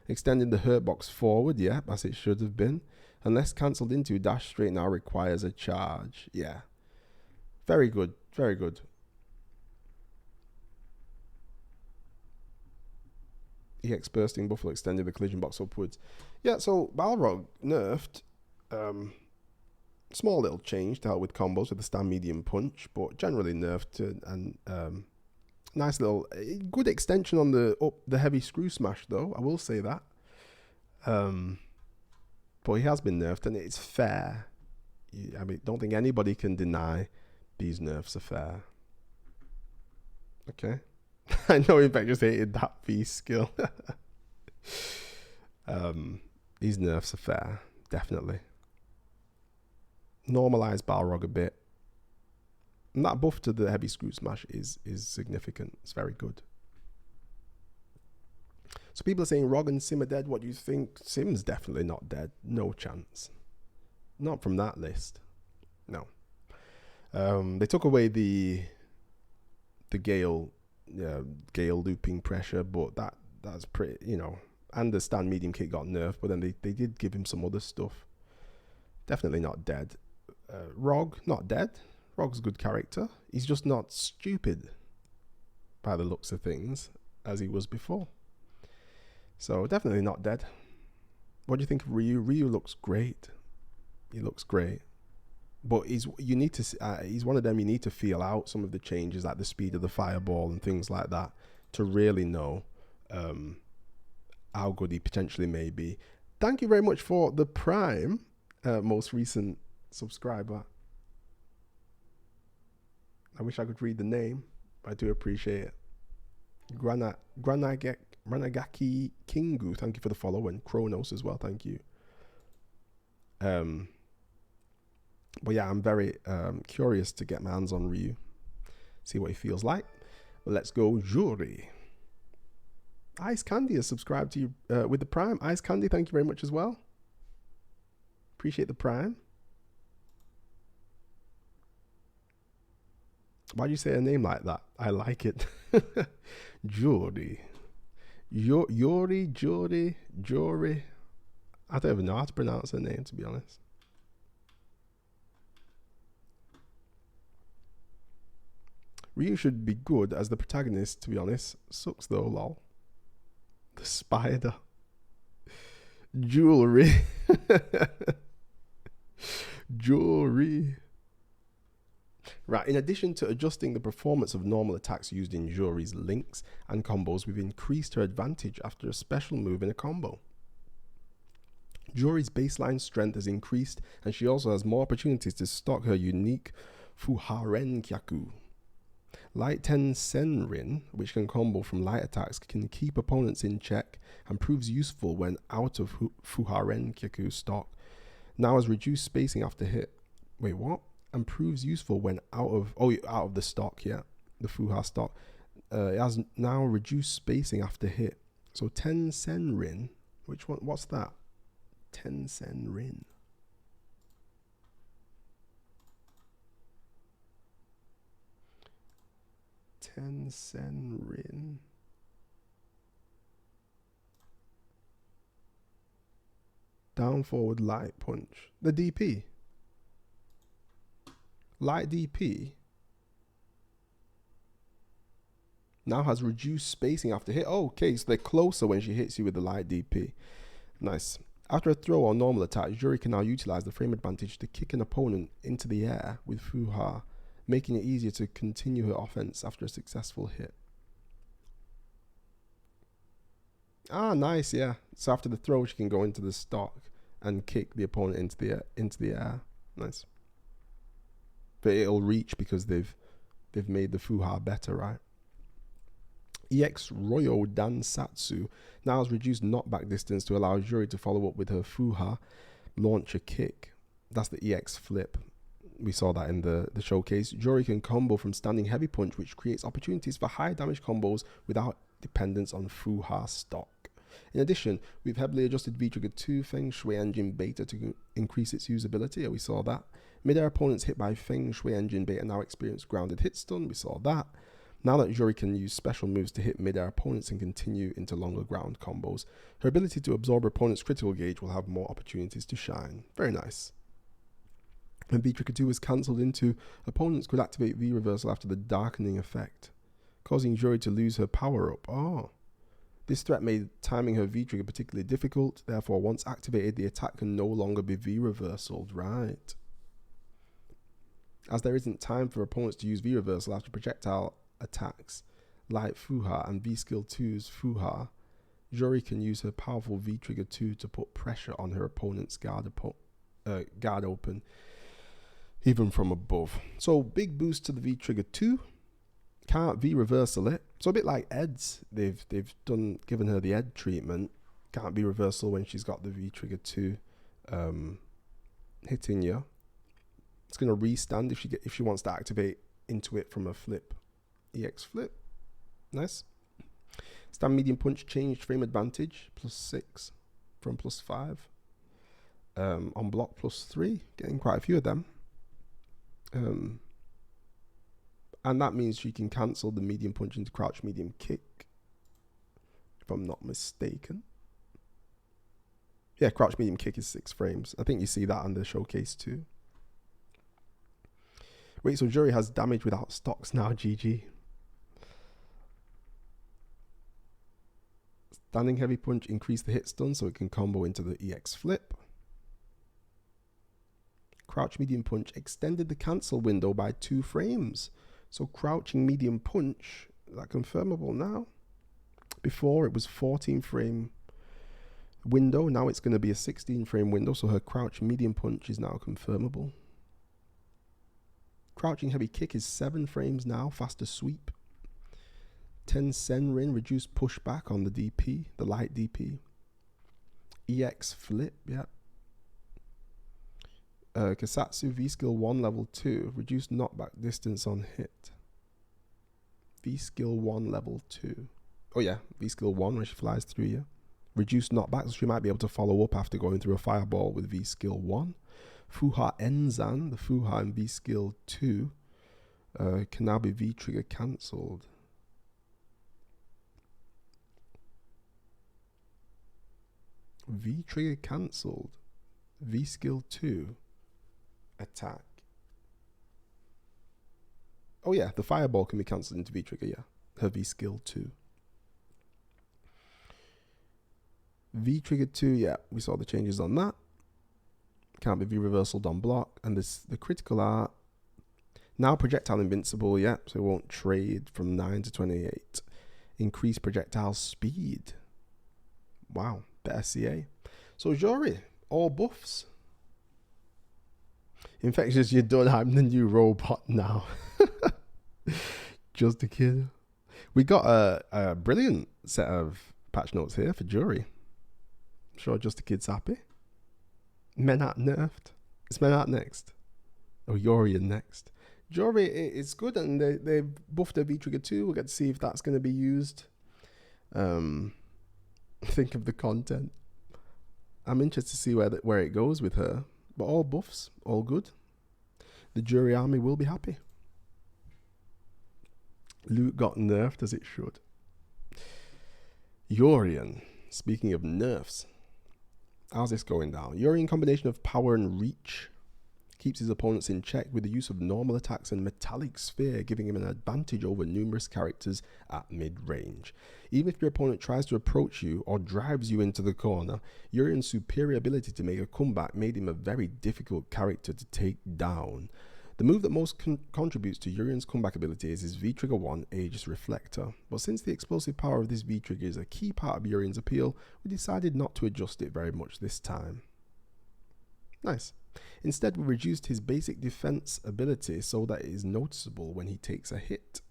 Extending the hurt box forward, yeah, as it should have been. Unless cancelled into, dash straight now requires a charge. Yeah. Very good, very good. EX bursting buffalo extended the collision box upwards. Yeah, so Balrog nerfed. Small little change to help with combos with the stand medium punch, but generally nerfed and nice little good extension on the heavy screw smash though. I will say that. But he has been nerfed and it's fair. I mean, don't think anybody can deny these nerfs are fair. Okay. I know in fact just hated that V skill. These nerfs are fair, definitely. Normalize Balrog a bit. And that buff to the heavy screw smash is significant. It's very good. So people are saying Rog and Sim are dead. What do you think? Sim's definitely not dead. No chance. Not from that list. No. They took away the Guile looping pressure, but that's pretty, you know, and the stand medium kick got nerfed, but then they did give him some other stuff. Definitely not dead. Rog, not dead. Rog's a good character. He's just not stupid by the looks of things as he was before. So definitely not dead. What do you think of Ryu? Ryu looks great. He looks great. But he's one of them you need to feel out some of the changes, like the speed of the fireball and things like that, to really know how good he potentially may be. Thank you very much for the Prime, most recent subscriber. I wish I could read the name, but I do appreciate it. Granagaki Kingu, thank you for the follow, and Kronos as well, thank you. But yeah, I'm very curious to get my hands on Ryu, see what he feels like. But let's go, Juri. Ice Candy has subscribed to you with the Prime. Ice Candy, thank you very much as well. Appreciate the Prime. Why do you say a name like that? I like it. Juri. Juri. I don't even know how to pronounce her name, to be honest. Ryu should be good as the protagonist, to be honest. Sucks though, lol. The spider. Jewelry. Juri. Right, in addition to adjusting the performance of normal attacks used in Juri's links and combos, we've increased her advantage after a special move in a combo. Juri's baseline strength has increased, and she also has more opportunities to stock her unique Fuharen Kyaku. Light 10 Senrin, which can combo from light attacks, can keep opponents in check and proves useful when out of Fuharen Kyaku stock. Now has reduced spacing after hit. Wait, what? And proves useful when out of the stock, yeah, the Fuha stock. It has now reduced spacing after hit. So 10 Senrin, which one? What's that? 10 Senrin. Senrin. Down forward light punch. The DP. Light DP now has reduced spacing after hit. Oh, okay, so they're closer when she hits you with the light DP. Nice. After a throw or normal attack, Juri can now utilize the frame advantage to kick an opponent into the air with Fuha, making it easier to continue her offense after a successful hit. Ah, nice, yeah. So after the throw, she can go into the stock and kick the opponent into the air. Nice. But it'll reach because they've made the Fuha better, right? EX Royo Dansatsu now has reduced knockback distance to allow Juri to follow up with her Fuha launcher kick. That's the EX flip. We saw that in the showcase. Juri can combo from standing heavy punch, which creates opportunities for high damage combos without dependence on Fuha stock. In addition, we've heavily adjusted V-Trigger 2 F.A.N.G Shui Engine Beta to increase its usability. We saw that. Mid-air opponents hit by F.A.N.G Shui Engine Beta now experience grounded hit stun. We saw that. Now that Juri can use special moves to hit mid-air opponents and continue into longer ground combos, her ability to absorb her opponent's critical gauge will have more opportunities to shine. Very nice. When V-Trigger 2 is cancelled into, opponents could activate V-Reversal after the darkening effect, causing Juri to lose her power-up. Oh. This threat made timing her V-Trigger particularly difficult, therefore once activated the attack can no longer be V-Reversaled. Right. As there isn't time for opponents to use V-Reversal after projectile attacks like Fuha and V-Skill 2's Fuha, Juri can use her powerful V-Trigger 2 to put pressure on her opponent's guard open, even from above. So big boost to the V-Trigger 2. Can't V-Reversal it. So a bit like Ed's, they've given her the Ed treatment. Can't V-Reversal when she's got the V-Trigger 2 hitting you. It's gonna restand if she wants to activate into it from a flip. EX flip. Nice. Stand medium punch changed frame advantage +6 from +5. On block +3, getting quite a few of them. And that means she can cancel the medium punch into crouch medium kick, if I'm not mistaken. Yeah, crouch medium kick is 6 frames. I think you see that on the showcase too. Wait, so Juri has damage without stocks now, GG. Standing heavy punch increased the hit stun so it can combo into the EX flip. Crouch medium punch extended the cancel window by 2 frames. So crouching medium punch, is that confirmable now? Before it was 14 frame window, now it's going to be a 16 frame window, so her crouch medium punch is now confirmable. Crouching heavy kick is 7 frames now, faster sweep. 10 Senrin, reduced pushback on the DP, the light DP. EX flip, yeah. Kasatsu V-Skill 1 level 2, reduced knockback distance on hit. V-Skill 1 level 2. Oh yeah, V-Skill 1 when she flies through you. Reduced knockback, so she might be able to follow up after going through a fireball with V-Skill 1. Fuha Enzan, the Fuha in V-Skill 2, can now be V-Trigger cancelled. V-Trigger cancelled. V-Skill 2. Attack. Oh yeah, the fireball can be cancelled into V-Trigger, yeah. Her V-Skill 2. V-Trigger 2, yeah, we saw the changes on that. Can't be V-Reversaled on block. And the critical art. Now projectile invincible, yeah, so it won't trade from 9 to 28. Increase projectile speed. Wow, better CA. So Juri, all buffs. Infectious, you're done. I'm the new robot now. Just a kid. We got a brilliant set of patch notes here for Juri. I'm sure Just a Kid's happy. Menat nerfed. Is Menat next? Or Urien next? Juri, it's good, and they buffed her V-Trigger 2. We'll get to see if that's going to be used. Think of the content. I'm interested to see where it goes with her. But all buffs, all good. The Juri army will be happy. Loot got nerfed as it should. Urien. Speaking of nerfs. How's this going down? Urien combination of power and reach keeps his opponents in check with the use of normal attacks and metallic sphere, giving him an advantage over numerous characters at mid-range. Even if your opponent tries to approach you or drives you into the corner, Urien's superior ability to make a comeback made him a very difficult character to take down. The move that most contributes to Urien's comeback ability is his V-Trigger 1 Aegis Reflector, but since the explosive power of this V-Trigger is a key part of Urien's appeal, we decided not to adjust it very much this time. Nice. Instead, we reduced his basic defense ability so that it is noticeable when he takes a hit.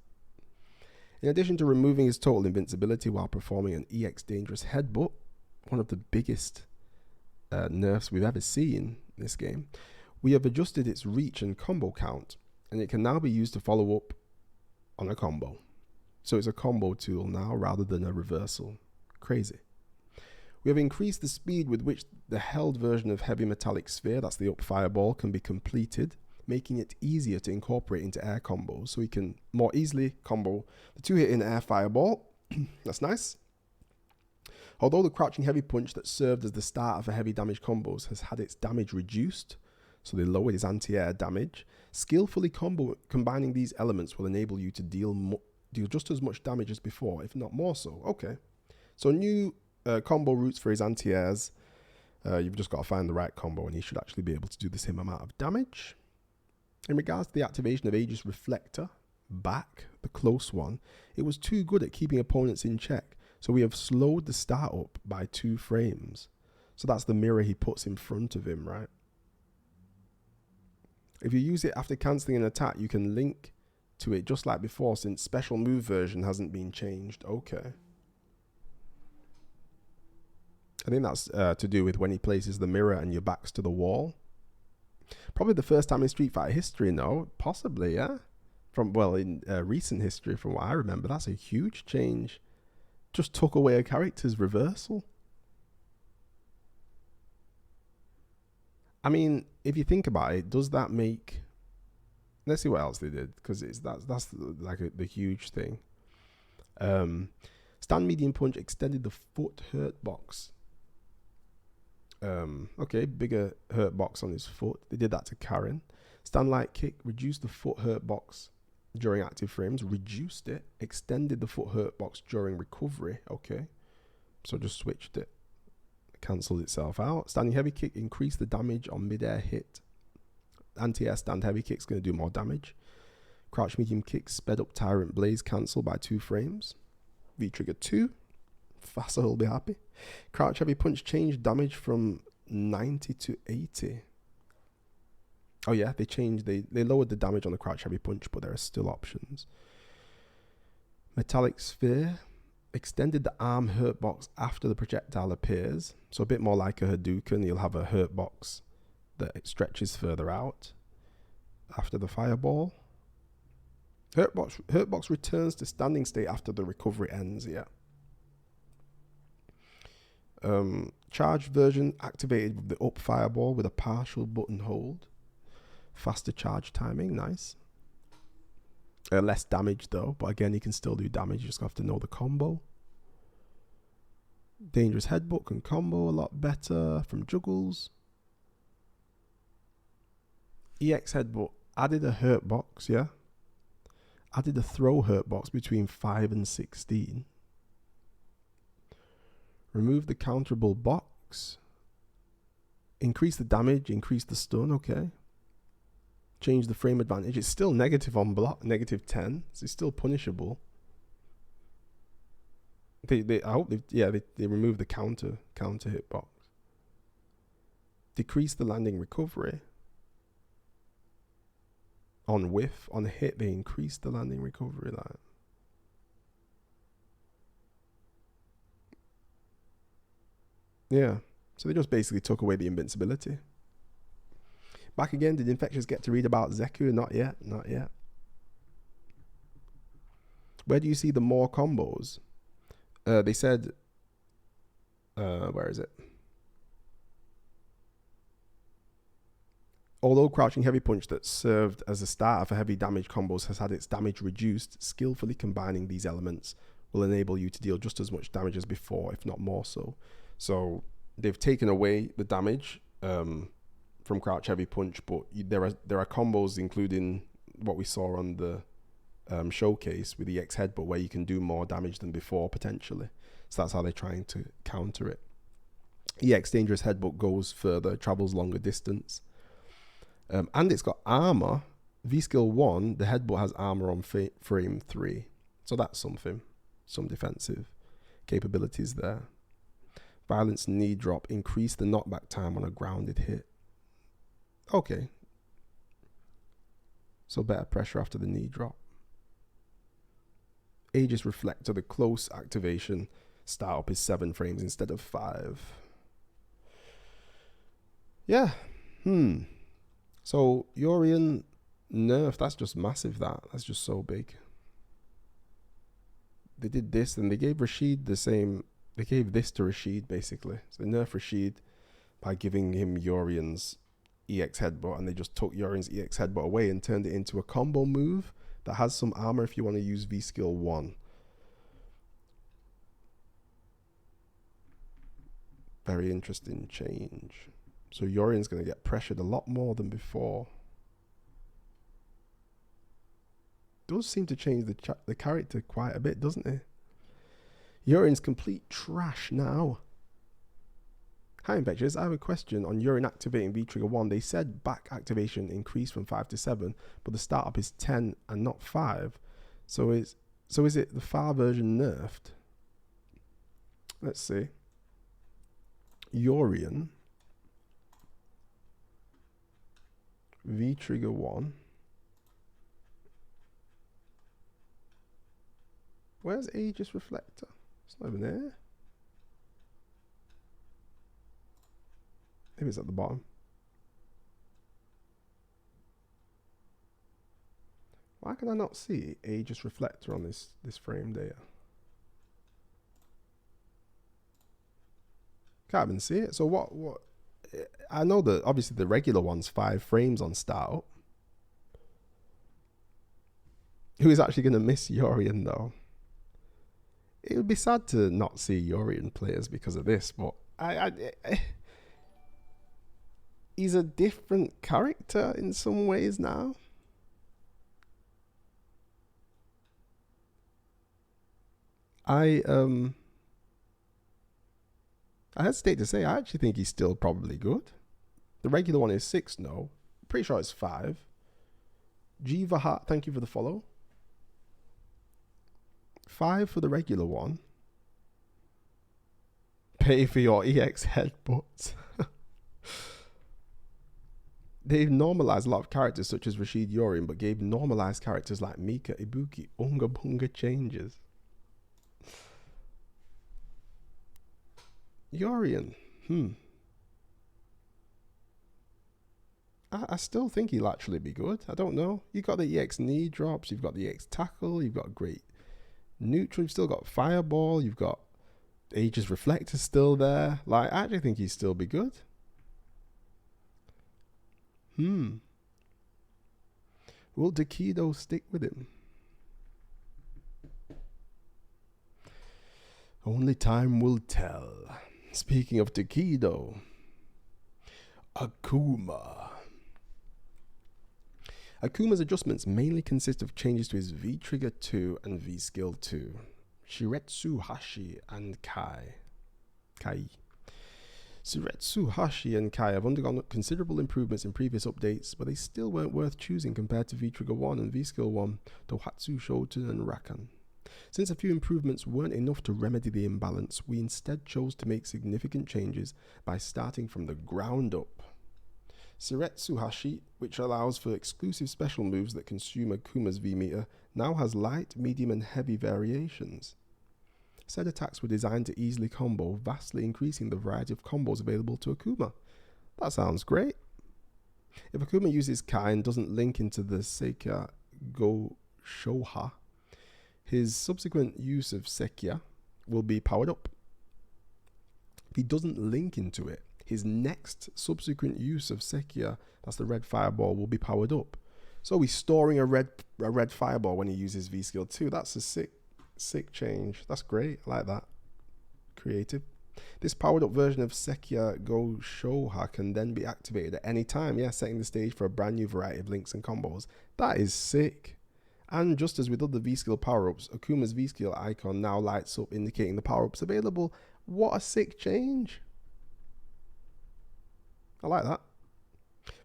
In addition to removing his total invincibility while performing an EX dangerous headbutt, one of the biggest nerfs we've ever seen in this game, we have adjusted its reach and combo count, and it can now be used to follow up on a combo. So it's a combo tool now rather than a reversal. Crazy. We have increased the speed with which the held version of Heavy Metallic Sphere, that's the up fireball, can be completed, making it easier to incorporate into air combos, so we can more easily combo the 2-hit in air fireball. That's nice. Although the crouching heavy punch that served as the start of heavy damage combos has had its damage reduced, so they lowered his anti-air damage, skillfully combining these elements will enable you to deal just as much damage as before, if not more so. Okay. So new combo routes for his anti-airs. You've just got to find the right combo and he should actually be able to do the same amount of damage. In regards to the activation of Aegis Reflector, back, the close one, it was too good at keeping opponents in check, so we have slowed the start up by 2 frames. So that's the mirror he puts in front of him, right? If you use it after cancelling an attack, you can link to it just like before, since special move version hasn't been changed. Okay. I think that's to do with when he places the mirror and your back's to the wall. Probably the first time in Street Fighter history, no? Possibly, yeah? In recent history, from what I remember, that's a huge change. Just took away a character's reversal. I mean, if you think about it, does that make... Let's see what else they did, because that's like the huge thing. Stand medium punch extended the foot hurt box. Okay, bigger hurt box on his foot. They did that to Karin. Stand light kick reduced the foot hurt box during active frames, reduced it, extended the foot hurt box during recovery. Okay, so just switched it, cancelled itself out. Standing heavy kick increased the damage on mid-air hit. Anti-air stand heavy kick's going to do more damage. Crouch medium kick sped up Tyrant Blaze, cancel by 2 frames. V-trigger 2. Faster will be happy. Crouch heavy punch changed damage from 90 to 80. Oh yeah, they lowered the damage on the crouch heavy punch, but there are still options. Metallic Sphere extended the arm hurt box after the projectile appears, so a bit more like a Hadouken. You'll have a hurt box that it stretches further out after the fireball. Hurt box returns to standing state after the recovery ends. Yeah. Charged version activated with the up fireball with a partial button hold. Faster charge timing, nice. Less damage though, but again, you can still do damage. You just have to know the combo. Dangerous headbutt can combo a lot better from juggles. EX headbutt added a hurt box, yeah. Added a throw hurt box between 5 and 16. Remove the counterable box. Increase the damage, increase the stun, okay. Change the frame advantage. It's still negative on block, negative 10. So it's still punishable. I hope they remove the counter hitbox. Decrease the landing recovery. On whiff, on hit, they increase the landing recovery line. Yeah, so they just basically took away the invincibility. Back again, did Infectious get to read about Zeku? Not yet, not yet. Where do you see the more combos? They said, where is it? Although crouching heavy punch that served as a starter for heavy damage combos has had its damage reduced, skillfully combining these elements will enable you to deal just as much damage as before, if not more so. So they've taken away the damage from crouch heavy punch, but there are combos, including what we saw on the showcase with the EX headbutt, where you can do more damage than before potentially. So that's how they're trying to counter it. EX dangerous headbutt goes further, travels longer distance. And it's got armor. V-skill 1, the headbutt has armor on frame 3. So that's something. Some defensive capabilities there. Violence knee drop. Increase the knockback time on a grounded hit. Okay. So better pressure after the knee drop. Aegis Reflector, the close activation startup is 7 frames instead of 5. Yeah. So Urien nerf, that's just massive. That's just so big. They did this and they gave Rashid the same. They gave this to Rashid basically. So they nerfed Rashid by giving him Urien's EX headbutt, and they just took Urien's EX headbutt away and turned it into a combo move that has some armor if you want to use V skill 1. Very interesting change. So Urien's going to get pressured a lot more than before. Does seem to change the character quite a bit, doesn't it? Urien's complete trash now. Hi Infectious, I have a question on Urien activating V-Trigger 1. They said back activation increased from 5 to 7, but the startup is 10 and not 5. So is it the far version nerfed? Let's see. Urien V-Trigger 1. Where's Aegis Reflector? It's not even there. Maybe it's at the bottom. Why can I not see Aegis Reflector on this frame data? Can't even see it. So what? I know that obviously the regular one's 5 frames on startup. Who is actually going to miss Urien though? It would be sad to not see Urien players because of this, but he's a different character in some ways now. I hesitate to say, I actually think he's still probably good. The regular one is 6 no. Pretty sure it's 5. Jiva Hart, thank you for the follow. 5 for the regular one. Pay for your EX headbutts. They've normalized a lot of characters such as Rashid Urien, but gave normalized characters like Mika, Ibuki, Unga Bunga changes. Urien, I still think he'll actually be good. I don't know. You've got the EX knee drops, you've got the EX tackle, you've got great neutral, you've still got fireball, you've got Aegis Reflector still there. Like, I actually think he'll still be good. Will Takido stick with him? Only time will tell. Speaking of Takido, Akuma. Akuma's adjustments mainly consist of changes to his V-Trigger 2 and V-Skill 2. Shiretsu Hashi and Kai. Shiretsu Hashi and Kai have undergone considerable improvements in previous updates, but they still weren't worth choosing compared to V-Trigger 1 and V-Skill 1, Tohatsu Shoten and Rakan. Since a few improvements weren't enough to remedy the imbalance, we instead chose to make significant changes by starting from the ground up. Shiretsu Hashi, which allows for exclusive special moves that consume Akuma's V-meter, now has light, medium and heavy variations. Said attacks were designed to easily combo, vastly increasing the variety of combos available to Akuma. That sounds great. If Akuma uses Kai and doesn't link into the Seikya Go Shoha, his subsequent use of Seikya will be powered up. If he doesn't link into it, his next subsequent use of Seikya, that's the red fireball, will be powered up. So he's storing a red fireball when he uses V-Skill 2. That's a sick change. That's great. I like that. Creative. This powered up version of Seikya Go Shoha can then be activated at any time, setting the stage for a brand new variety of links and combos. That is sick. And just as with other V-Skill power-ups, Akuma's V-Skill icon now lights up indicating the power-ups available. What a sick change. I like that.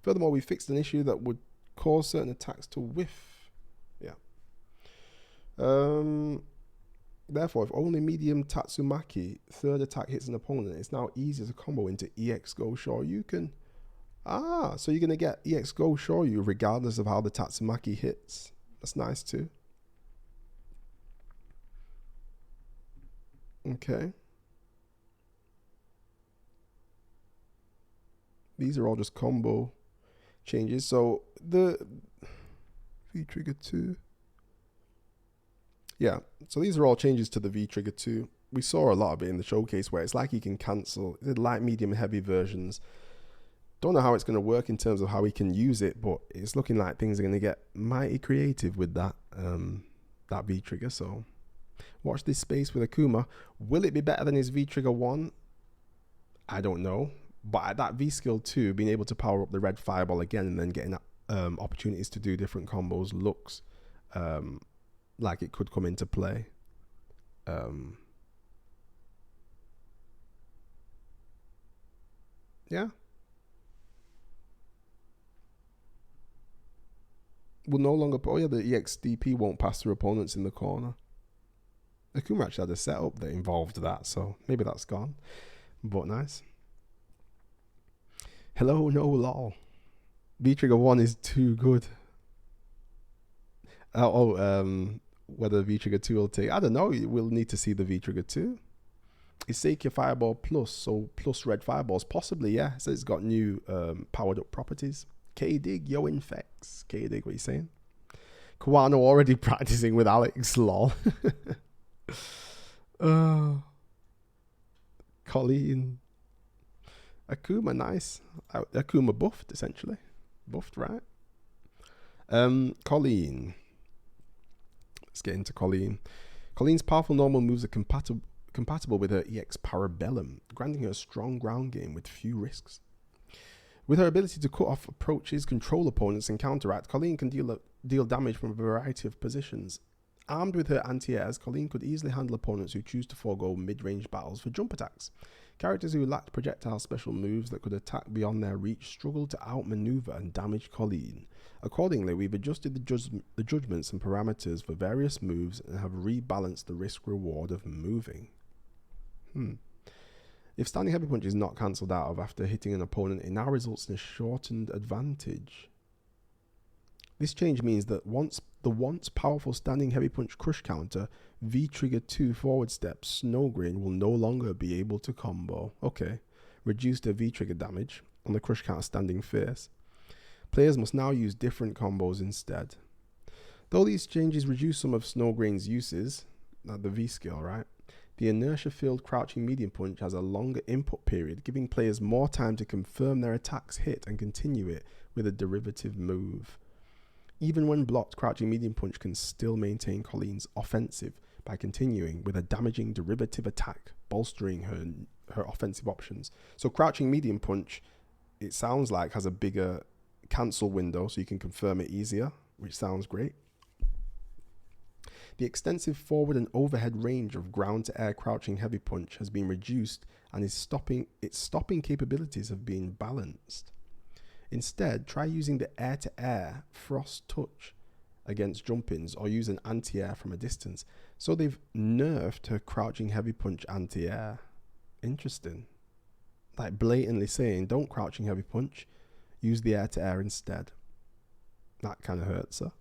Furthermore, we fixed an issue that would cause certain attacks to whiff. Therefore, if only medium Tatsumaki third attack hits an opponent, it's now easier to combo into EX Go Shoryuken. Ah, so you're going to get EX Go Shoryu regardless of how the Tatsumaki hits. That's nice too. Okay. These are all just combo changes. So the V Trigger 2. Yeah, so these are all changes to the V Trigger 2. We saw a lot of it in the showcase where it's like you can cancel the light, medium, heavy versions. Don't know how it's going to work in terms of how we can use it, but it's looking like things are going to get mighty creative with that that V Trigger. So watch this space with Akuma. Will it be better than his V Trigger 1? I don't know. But at that V skill 2, being able to power up the red fireball again and then getting opportunities to do different combos looks like it could come into play. Yeah. Will no longer... Oh yeah, the EXDP won't pass through opponents in the corner. Akuma actually had a setup that involved that, so maybe that's gone. But nice. Hello, no lol. V Trigger 1 is too good. Whether V Trigger 2 will take... I don't know, we'll need to see the V Trigger 2. Is Seikya Fireball plus, so plus red fireballs? Possibly, yeah. So it's got new powered up properties. K-Dig, yo infects. K-Dig, what are you saying? Kawano already practicing with Alex, lol. Colleen. Akuma, nice. Akuma buffed, essentially. Buffed, right? Colleen. Let's get into Colleen. Colleen's powerful normal moves are compatible with her EX Parabellum, granting her a strong ground game with few risks. With her ability to cut off approaches, control opponents, and counteract, Colleen can deal damage from a variety of positions. Armed with her anti-airs, Colleen could easily handle opponents who choose to forego mid-range battles for jump attacks. Characters who lacked projectile special moves that could attack beyond their reach struggled to outmaneuver and damage Colleen. Accordingly, we've adjusted the judgments and parameters for various moves and have rebalanced the risk-reward of moving. If standing heavy punch is not cancelled out of after hitting an opponent, it now results in a shortened advantage. This change means that the once powerful standing heavy punch crush counter V Trigger 2 forward step Snow Grain will no longer be able to combo. Okay, reduced their V Trigger damage on the crush counter standing face. Players must now use different combos instead. Though these changes reduce some of Snow Grain's uses, the V skill, right? The inertia-filled crouching medium punch has a longer input period, giving players more time to confirm their attack's hit and continue it with a derivative move. Even when blocked, crouching medium punch can still maintain Colleen's offensive by continuing with a damaging derivative attack, bolstering her offensive options. So crouching medium punch, it sounds like, has a bigger cancel window, so you can confirm it easier, which sounds great. The extensive forward and overhead range of ground-to-air crouching heavy punch has been reduced, and its stopping capabilities have been balanced. Instead, try using the air-to-air frost touch against jump-ins or use an anti-air from a distance. So they've nerfed her crouching heavy punch anti-air. Interesting. Like blatantly saying, don't crouching heavy punch, use the air-to-air instead. That kind of hurts her.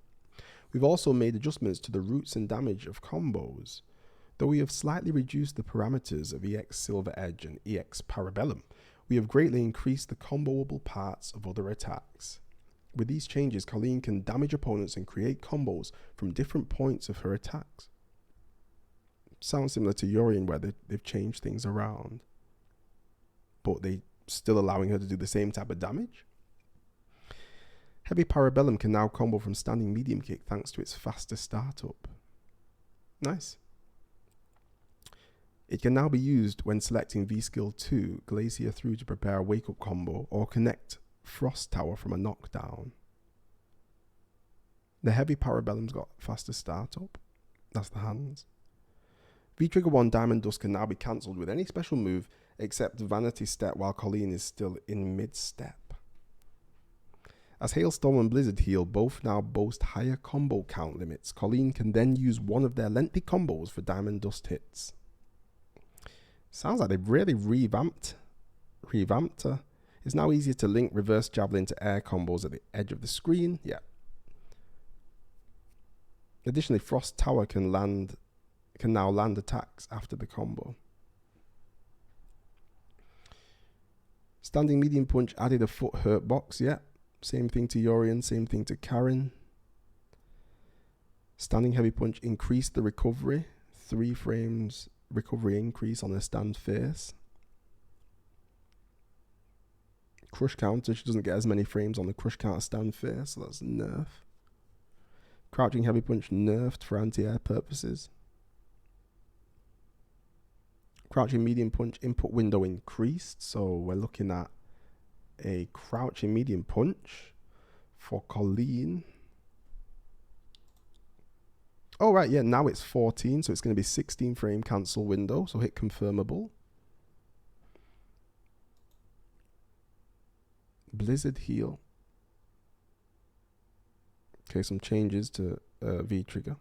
We've also made adjustments to the roots and damage of combos. Though we have slightly reduced the parameters of EX Silver Edge and EX Parabellum, we have greatly increased the comboable parts of other attacks. With these changes, Colleen can damage opponents and create combos from different points of her attacks. Sounds similar to Urien, where they've changed things around, but they still allowing her to do the same type of damage. Heavy Parabellum can now combo from standing medium kick thanks to its faster startup. Nice. It can now be used when selecting V-Skill 2, Glacier through to prepare a wake-up combo or connect Frost Tower from a knockdown. The Heavy Parabellum's got faster startup. That's the hands. V-Trigger 1 Diamond Dust can now be cancelled with any special move except Vanity Step while Colleen is still in mid-step. As Hailstorm and Blizzard Heal both now boast higher combo count limits, Colleen can then use one of their lengthy combos for Diamond Dust hits. Sounds like they've really revamped her. It's now easier to link reverse javelin to air combos at the edge of the screen. Yeah. Additionally, Frost Tower can now land attacks after the combo. Standing medium punch added a foot hurt box. Yeah. Same thing to Urien, same thing to Karin. Standing heavy punch increased the recovery. 3 frames recovery increase on a stand face. Crush counter, she doesn't get as many frames on the crush counter stand face, so that's a nerf. Crouching heavy punch nerfed for anti-air purposes. Crouching medium punch input window increased, so we're looking at a crouching medium punch for Colleen. Oh right, yeah, now it's 14, so it's going to be 16 frame cancel window, so hit confirmable. Blizzard heal. Okay, some changes to V trigger.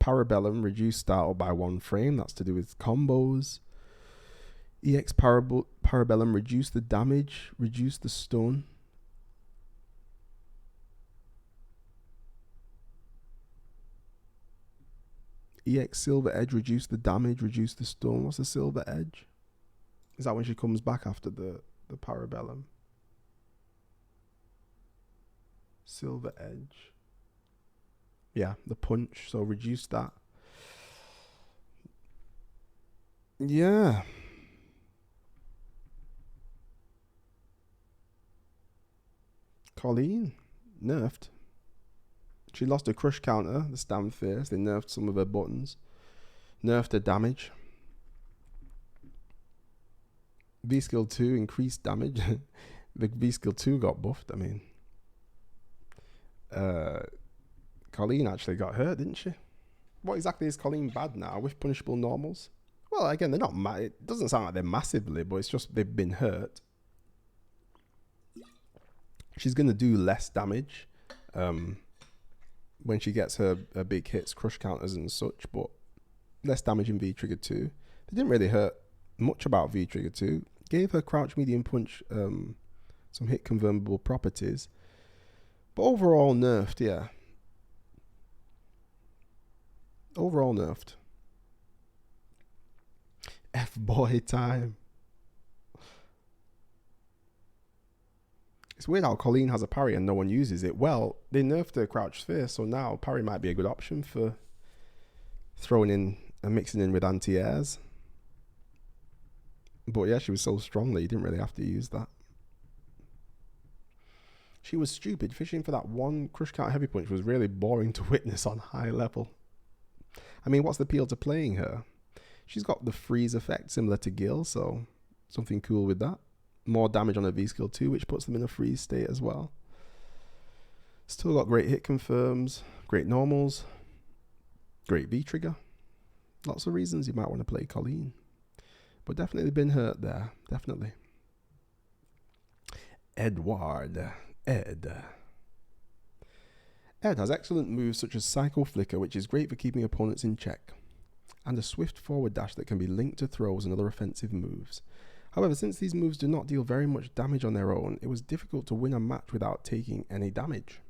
Parabellum reduced startle by 1 frame. That's to do with combos. EX Parabellum reduced the damage, reduced the stun. EX Silver Edge reduced the damage, reduced the stun. What's the Silver Edge? Is that when she comes back after the Parabellum? Silver Edge. Yeah, the punch. So reduce that. Yeah. Colleen nerfed. She lost her crush counter, the stand face. They nerfed some of her buttons. Nerfed her damage. V-Skill 2 increased damage. The V-Skill 2 got buffed, I mean. Colleen actually got hurt, didn't she? What exactly is Colleen bad now with punishable normals? Well, again, they're not it doesn't sound like they're massively, but it's just they've been hurt. She's going to do less damage when she gets her big hits, crush counters and such, but less damage in V-Trigger 2. They didn't really hurt much about V-Trigger 2. Gave her crouch medium punch some hit confirmable properties. But overall nerfed, yeah. Overall nerfed. F-boy time. It's weird how Colleen has a parry and no one uses it. Well, they nerfed her crouch face, so now parry might be a good option for throwing in and mixing in with anti-airs. But yeah, she was so strong that you didn't really have to use that. She was stupid. Fishing for that one crush count heavy punch was really boring to witness on high level. I mean, what's the appeal to playing her? She's got the freeze effect similar to Guile, so something cool with that. More damage on her V-Skill 2, which puts them in a freeze state as well. Still got great hit confirms, great normals, great V-Trigger. Lots of reasons you might want to play Colleen. But definitely been hurt there, definitely. Edward. Ed has excellent moves such as Psycho Flicker, which is great for keeping opponents in check, and a swift forward dash that can be linked to throws and other offensive moves. However, since these moves do not deal very much damage on their own, it was difficult to win a match without taking any damage.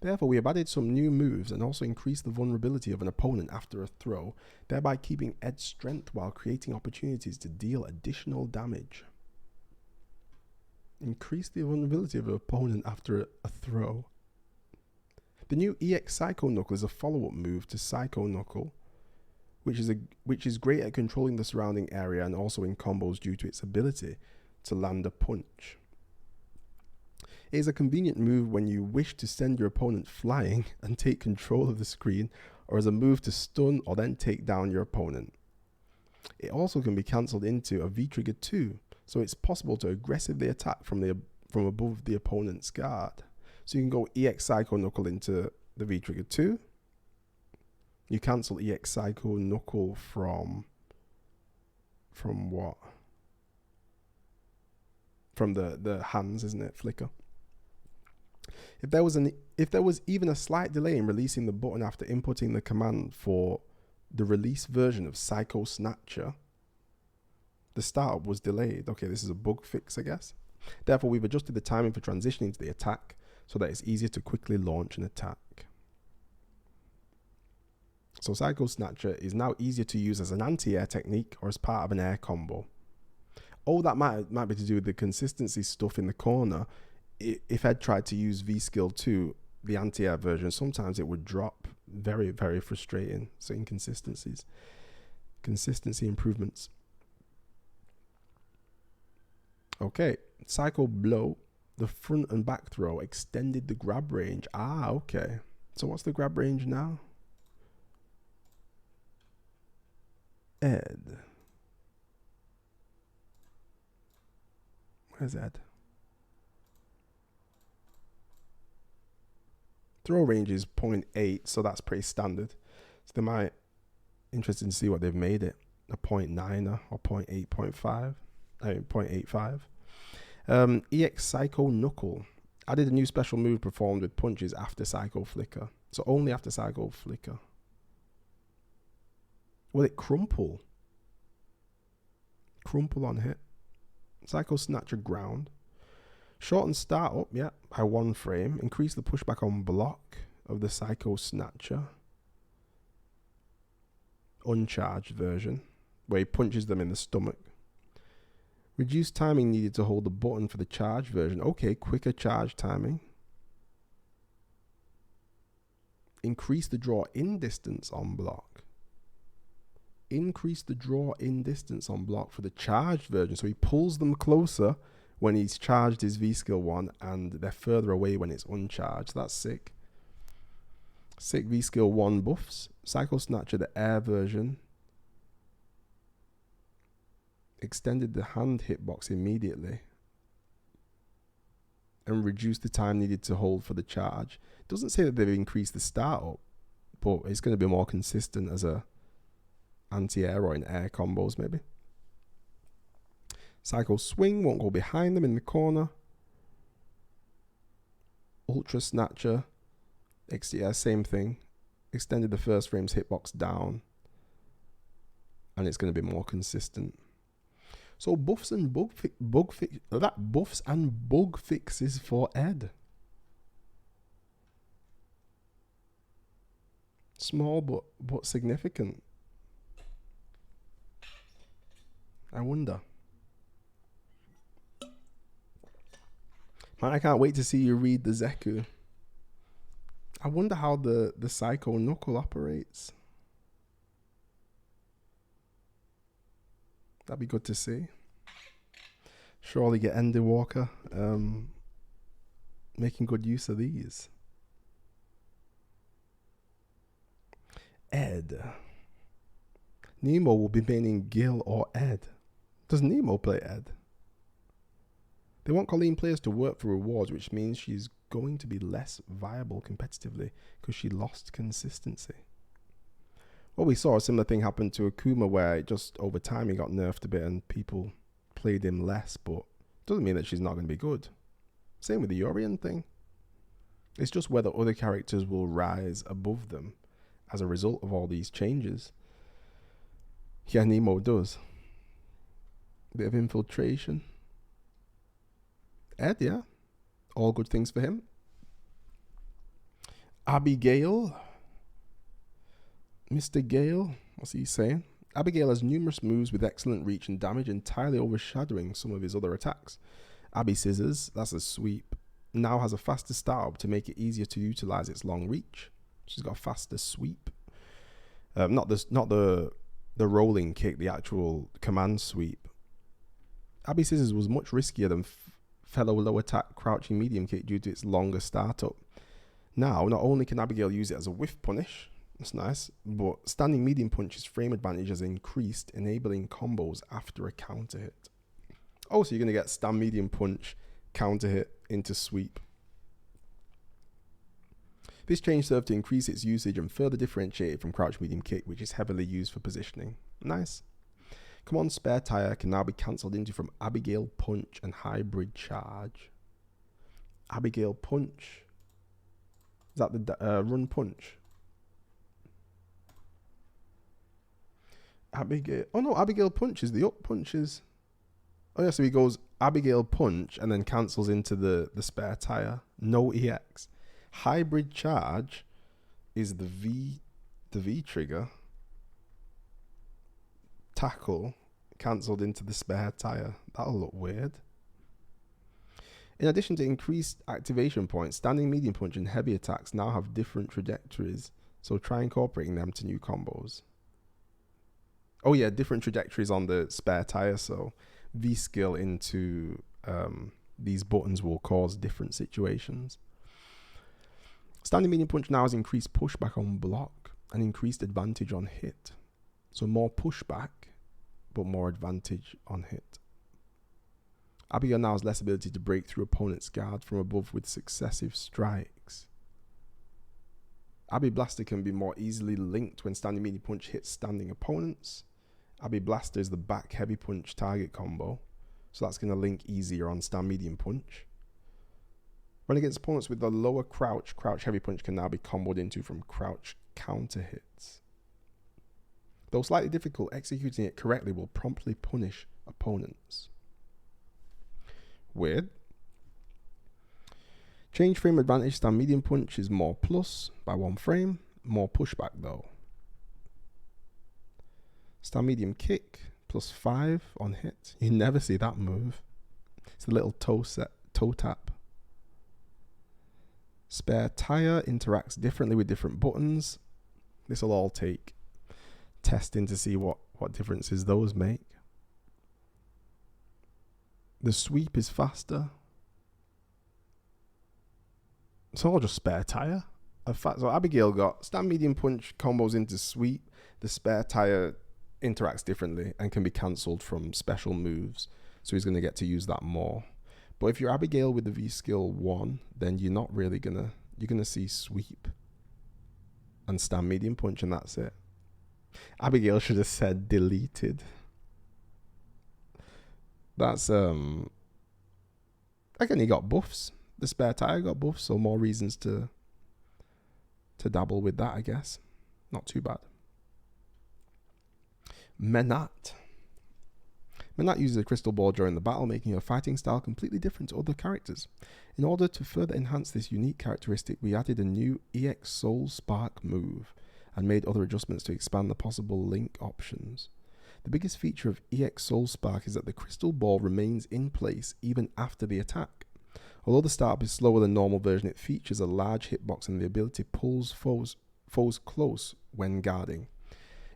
Therefore, we have added some new moves and also increased the vulnerability of an opponent after a throw, thereby keeping Ed's strength while creating opportunities to deal additional damage. Increase the vulnerability of an opponent after a throw. The new EX Psycho Knuckle is a follow-up move to Psycho Knuckle, which is great at controlling the surrounding area and also in combos due to its ability to land a punch. It is a convenient move when you wish to send your opponent flying and take control of the screen, or as a move to stun or then take down your opponent. It also can be cancelled into a V-Trigger 2, so it's possible to aggressively attack from above the opponent's guard. So you can go EX Psycho Knuckle into the V-Trigger 2. You cancel EX Psycho Knuckle from what? From the hands, isn't it? Flicker. If there was even a slight delay in releasing the button after inputting the command for the release version of Psycho Snatcher, The startup was delayed. Okay, this is a bug fix, I guess. Therefore, we've adjusted the timing for transitioning to the attack so that it's easier to quickly launch an attack. So Psycho Snatcher is now easier to use as an anti-air technique or as part of an air combo. Oh, that might be to do with the consistency stuff in the corner. If Ed tried to use V-Skill 2, the anti-air version, sometimes it would drop. Very, very frustrating. So inconsistencies. Consistency improvements. Okay, Psycho Blow. The front and back throw extended the grab range. Ah, okay. So what's the grab range now? Ed. Where's Ed? Throw range is 0.8, so that's pretty standard. So they might interested to see what they've made it. A 0.9er or 0.8, 0.5. I mean 0.85. EX Psycho Knuckle. Added a new special move performed with punches after Psycho Flicker. So only after Psycho Flicker. Will it crumple? Crumple on hit. Psycho Snatcher ground. Shorten start up, yeah, by 1 frame. Increase the pushback on block of the Psycho Snatcher. Uncharged version, where he punches them in the stomach. Reduce timing needed to hold the button for the charge version. Okay, quicker charge timing. Increase the draw in distance on block. Increase the draw in distance on block for the charged version. So he pulls them closer when he's charged his V-Skill 1 and they're further away when it's uncharged. That's sick. Sick V-Skill 1 buffs. Psycho Snatcher, the air version. Extended the hand hitbox immediately. And reduced the time needed to hold for the charge. It doesn't say that they've increased the startup, but it's going to be more consistent as a anti-air or in air combos maybe. Psycho Swing won't go behind them in the corner. Ultra Snatcher. XDR, same thing. Extended the first frame's hitbox down. And it's going to be more consistent. So buffs and buffs and bug fixes for Ed. Small but significant. I wonder. Man, I can't wait to see you read the Zeku. I wonder how the Psycho Knuckle operates. That'd be good to see. Surely get Andy Walker making good use of these. Ed. Nemo will be maining Guile or Ed. Does Nemo play Ed? They want Colleen players to work for rewards, which means she's going to be less viable competitively because she lost consistency. Well, we saw a similar thing happen to Akuma where just over time he got nerfed a bit and people played him less, but it doesn't mean that she's not going to be good. Same with the Urien thing. It's just whether other characters will rise above them as a result of all these changes. Yeah, Nemo does. Bit of infiltration. Ed, yeah. All good things for him. Abigail. Mr. Guile. What's he saying? Abigail has numerous moves with excellent reach and damage, entirely overshadowing some of his other attacks. Abby Scissors, that's a sweep, now has a faster startup to make it easier to utilize its long reach. She's got a faster sweep. Not the rolling kick, the actual command sweep. Abby Scissors was much riskier than fellow low attack crouching medium kick due to its longer startup. Now, not only can Abigail use it as a whiff punish, that's nice, but standing medium punch's frame advantage has increased, enabling combos after a counter hit. Oh, so you're going to get stand medium punch, counter hit into sweep. This change served to increase its usage and further differentiate it from crouch medium kick, which is heavily used for positioning. Nice. Come on, spare tire can now be cancelled into from Abigail punch and hybrid charge. Abigail punch. Is that the run punch? Abigail. Oh no, Abigail punches. The up punches. Oh yeah, so he goes Abigail punch and then cancels into the spare tire. No EX. Hybrid charge is the V trigger. Tackle cancelled into the spare tire. That'll look weird. In addition to increased activation points, standing medium punch and heavy attacks now have different trajectories, so try incorporating them to new combos. Oh yeah, different trajectories on the spare tire, so V skill into these buttons will cause different situations. Standing medium punch now has increased pushback on block and increased advantage on hit. So more pushback, but more advantage on hit. Abigail now has less ability to break through opponent's guard from above with successive strikes. Abi Blaster can be more easily linked when standing medium punch hits standing opponents. Abi Blaster is the back heavy punch target combo, so that's going to link easier on stand medium punch. When against opponents with the lower crouch, crouch heavy punch can now be comboed into from crouch counter hits. Though slightly difficult, executing it correctly will promptly punish opponents. Weird. Change frame advantage, stand medium punch is more plus by 1 frame, more pushback though. Stand medium kick plus 5 on hit. You never see that move. It's a little toe tap. Spare tire interacts differently with different buttons. This will all take testing to see what differences those make. The sweep is faster. It's all just spare tire. So Abigail got stand medium punch combos into sweep. The spare tire interacts differently and can be cancelled from special moves. So he's going to get to use that more. But if you're Abigail with the V skill 1, then you're not really you're going to see sweep and stand medium punch and that's it. Abigail should have said deleted. That's, again, he got buffs. The spare tire got buffs, so more reasons to dabble with that, I guess. Not too bad. Menat. Menat uses a crystal ball during the battle, making her fighting style completely different to other characters. In order to further enhance this unique characteristic, we added a new EX Soul Spark move and made other adjustments to expand the possible link options. The biggest feature of EX Soul Spark is that the crystal ball remains in place even after the attack. Although the startup is slower than normal version, it features a large hitbox and the ability pulls foes close when guarding.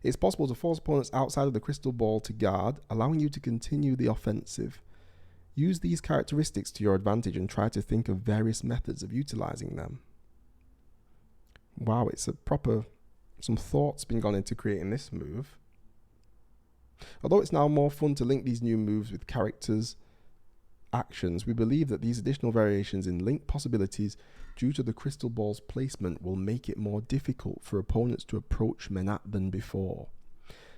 It's possible to force opponents outside of the crystal ball to guard, allowing you to continue the offensive. Use these characteristics to your advantage and try to think of various methods of utilizing them. Wow, it's some thought's been gone into creating this move. Although it's now more fun to link these new moves with characters' actions, we believe that these additional variations in link possibilities due to the crystal ball's placement will make it more difficult for opponents to approach Menat than before.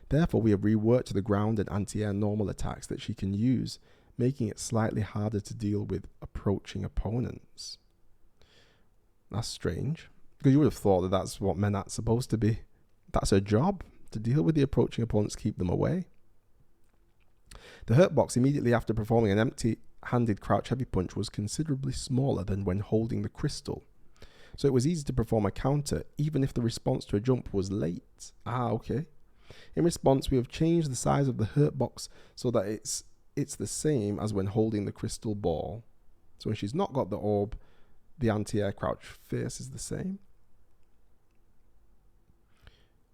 Therefore, we have reworked the ground and anti-air normal attacks that she can use, making it slightly harder to deal with approaching opponents. That's strange, because you would have thought that that's what Menat's supposed to be. That's her job, to deal with the approaching opponents, keep them away. The hurt box immediately after performing an empty-handed crouch heavy punch was considerably smaller than when holding the crystal, so it was easy to perform a counter even if the response to a jump was late. Okay. In response, we have changed the size of the hurt box so that it's the same as when holding the crystal ball. So when she's not got the orb, the anti-air crouch face is the same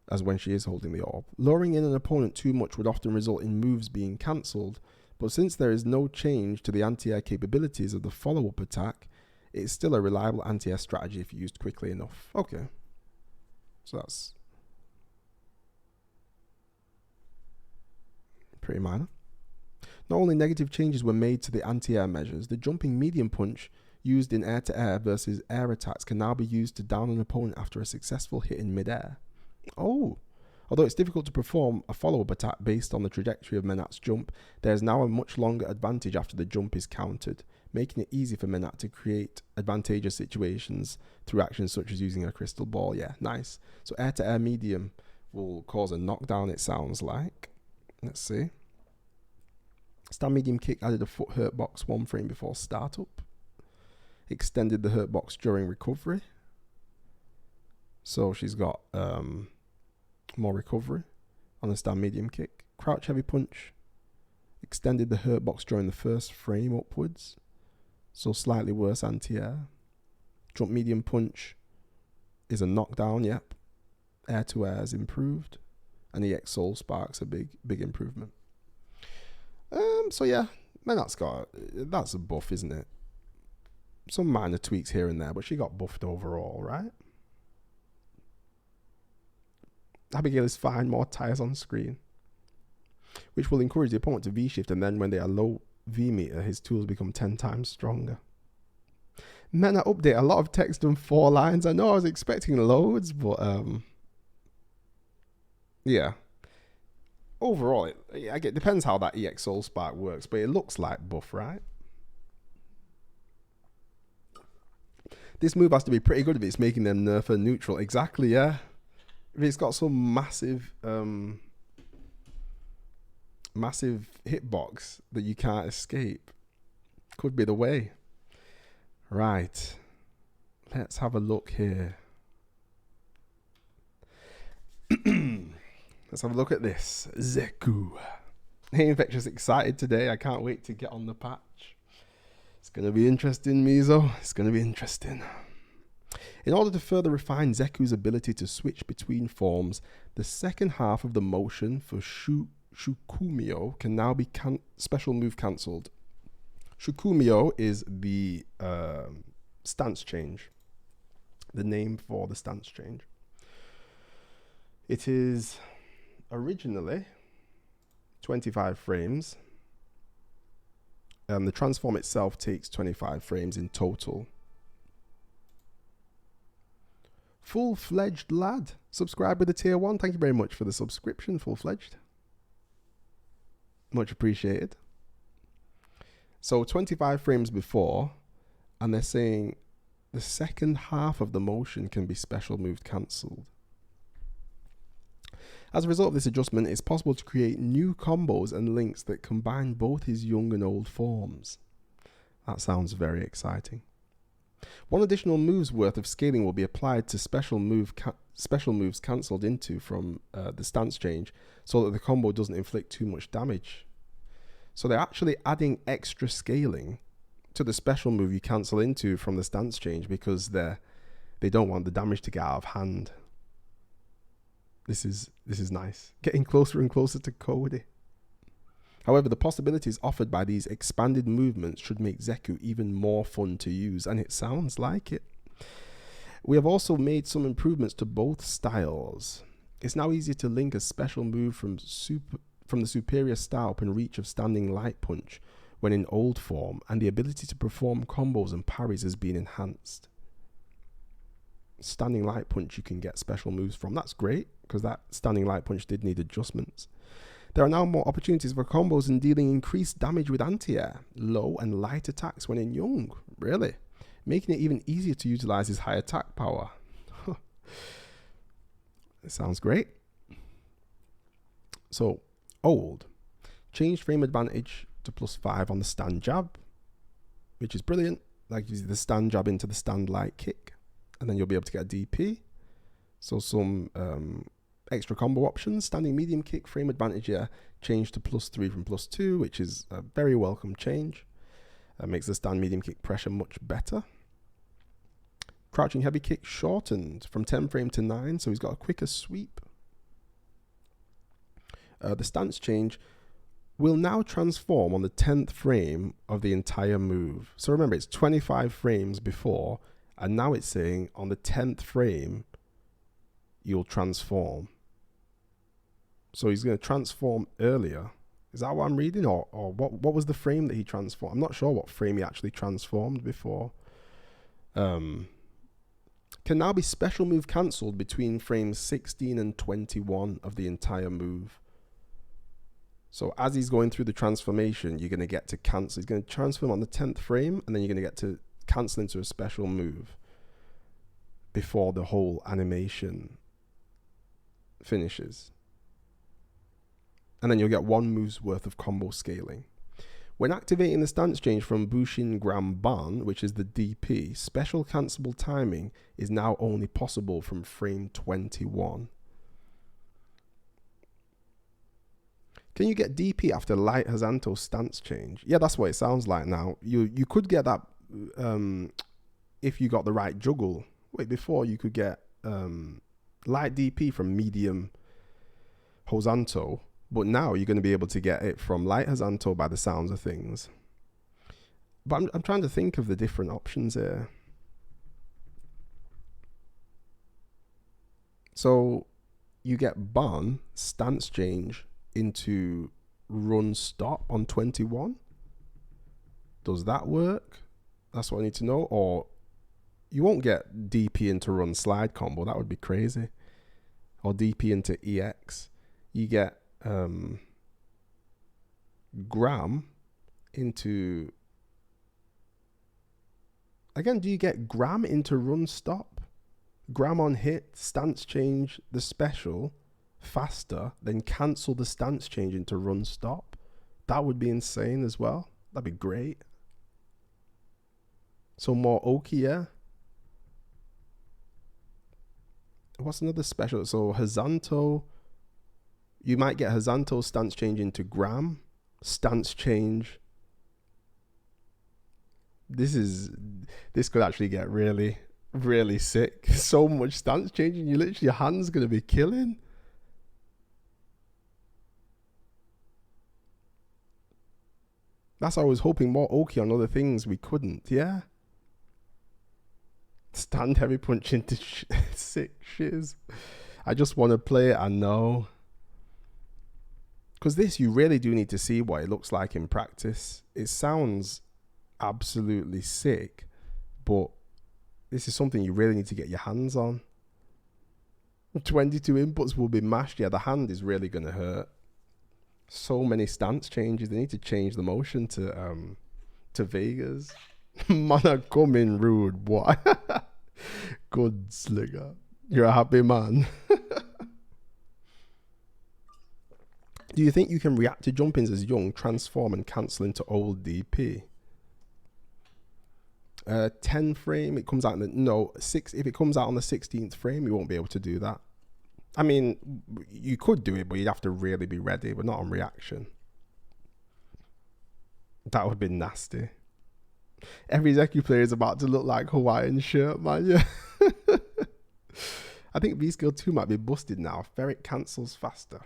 as when she is holding the orb. Luring in an opponent too much would often result in moves being cancelled, but since there is no change to the anti-air capabilities of the follow-up attack, it is still a reliable anti-air strategy if used quickly enough. Okay. So that's pretty minor. Not only negative changes were made to the anti-air measures, the jumping medium punch used in air-to-air versus air attacks can now be used to down an opponent after a successful hit in mid-air. Oh, although it's difficult to perform a follow-up attack based on the trajectory of Menat's jump, there is now a much longer advantage after the jump is countered, making it easy for Menat to create advantageous situations through actions such as using a crystal ball. Yeah, nice. So air-to-air medium will cause a knockdown, it sounds like. Let's see. Stand medium kick added a foot hurt box 1 frame before startup. Extended the hurt box during recovery. So she's got more recovery on the stand medium kick. Crouch heavy punch. Extended the hurt box during the first frame upwards. So slightly worse anti-air. Jump medium punch is a knockdown, yep. Air to air is improved. And the EX Soul Spark's a big improvement. So yeah, Menat's got, that's a buff, isn't it? Some minor tweaks here and there, but she got buffed overall, right? Abigail is fine, more tires on screen, which will encourage the opponent to V-shift, and then when they are low V-meter, his tools become 10 times stronger. Menat update, a lot of text and 4 lines. I know I was expecting loads, but yeah. Overall, it depends how that EX Soul Spark works, but it looks like buff, right? This move has to be pretty good if it's making them nerf her neutral. Exactly, yeah. If it's got some massive hitbox that you can't escape, could be the way. Right. Let's have a look here. Let's have a look at this. Zeku. Hey, Infectious, excited today. I can't wait to get on the patch. It's going to be interesting, Mizo. It's going to be interesting. In order to further refine Zeku's ability to switch between forms, the second half of the motion for Shukumyo can now be special move cancelled. Shukumyo is the stance change. The name for the stance change. It is originally 25 frames. The transform itself takes 25 frames in total. Full-fledged lad. Subscribe with a tier 1. Thank you very much for the subscription, full-fledged. Much appreciated. So 25 frames before, and they're saying the second half of the motion can be special moved cancelled. As a result of this adjustment, it's possible to create new combos and links that combine both his young and old forms. That sounds very exciting. 1 additional move's worth of scaling will be applied to special moves cancelled into from the stance change, so that the combo doesn't inflict too much damage. So they're actually adding extra scaling to the special move you cancel into from the stance change because they don't want the damage to get out of hand. This is nice. Getting closer and closer to Cody. However, the possibilities offered by these expanded movements should make Zeku even more fun to use, and it sounds like it. We have also made some improvements to both styles. It's now easier to link a special move from the superior style and reach of Standing Light Punch when in old form, and the ability to perform combos and parries has been enhanced. Standing Light Punch you can get special moves from. That's great, because that Standing Light Punch did need adjustments. There are now more opportunities for combos and dealing increased damage with anti-air, low and light attacks when in young. Really? Making it even easier to utilize his high attack power. It sounds great. So, old. Changed frame advantage to +5 on the stand jab, which is brilliant. That gives you the stand jab into the stand light kick, and then you'll be able to get a DP. So some extra combo options. Standing medium kick, frame advantage here, changed to +3 from +2, which is a very welcome change. Makes the stand medium kick pressure much better. Crouching heavy kick shortened from 10 frame to 9, so he's got a quicker sweep. The stance change will now transform on the 10th frame of the entire move. So remember, it's 25 frames before, and now it's saying on the 10th frame, you'll transform. So he's going to transform earlier. Is that what I'm reading? Or what was the frame that he transformed? I'm not sure what frame he actually transformed before. Can now be special move cancelled between frames 16 and 21 of the entire move. So as he's going through the transformation, you're going to get to cancel. He's going to transform on the 10th frame, and then you're going to get to cancel into a special move before the whole animation finishes. And then you'll get 1 move's worth of combo scaling. When activating the stance change from Bushin Gram Ban, which is the DP, special cancelable timing is now only possible from frame 21. Can you get DP after Light Hazanto stance change? Yeah, that's what it sounds like now. You could get that if you got the right juggle. Wait, before you could get light DP from medium Hazanto, but now you're going to be able to get it from Light Hazanto by the sounds of things. But I'm trying to think of the different options here. So you get Ban stance change into run stop on 21. Does that work? That's what I need to know. Or you won't get DP into run slide combo. That would be crazy. Or DP into EX. You get Gram into... Again, do you get Gram into run stop? Gram on hit, stance change, the special... faster, then cancel the stance change into run stop. That would be insane as well. That'd be great. So more Oki, yeah. What's another special? So Hazanto, you might get Hazanto stance change into Gram, stance change. This could actually get really, really sick. So much stance changing, you literally, your hand's gonna be killing. That's why I was hoping more Oki on other things we couldn't, yeah? Stand heavy punch into sick shiz. I just want to play it, I know. Because this, you really do need to see what it looks like in practice. It sounds absolutely sick, but this is something you really need to get your hands on. 22 inputs will be mashed. Yeah, the hand is really going to hurt. So many stance changes. They need to change the motion to Vegas. Man, I come in rude, boy. Good slinger. You're a happy man. Do you think you can react to jump-ins as young, transform and cancel into old DP? 10 frame, it comes out in the... No, 6. If it comes out on the 16th frame, you won't be able to do that. I mean, you could do it, but you'd have to really be ready, but not on reaction. That would be nasty. Every Zeku player is about to look like Hawaiian shirt, man. Yeah. I think V-Skill 2 might be busted now. Ferret cancels faster.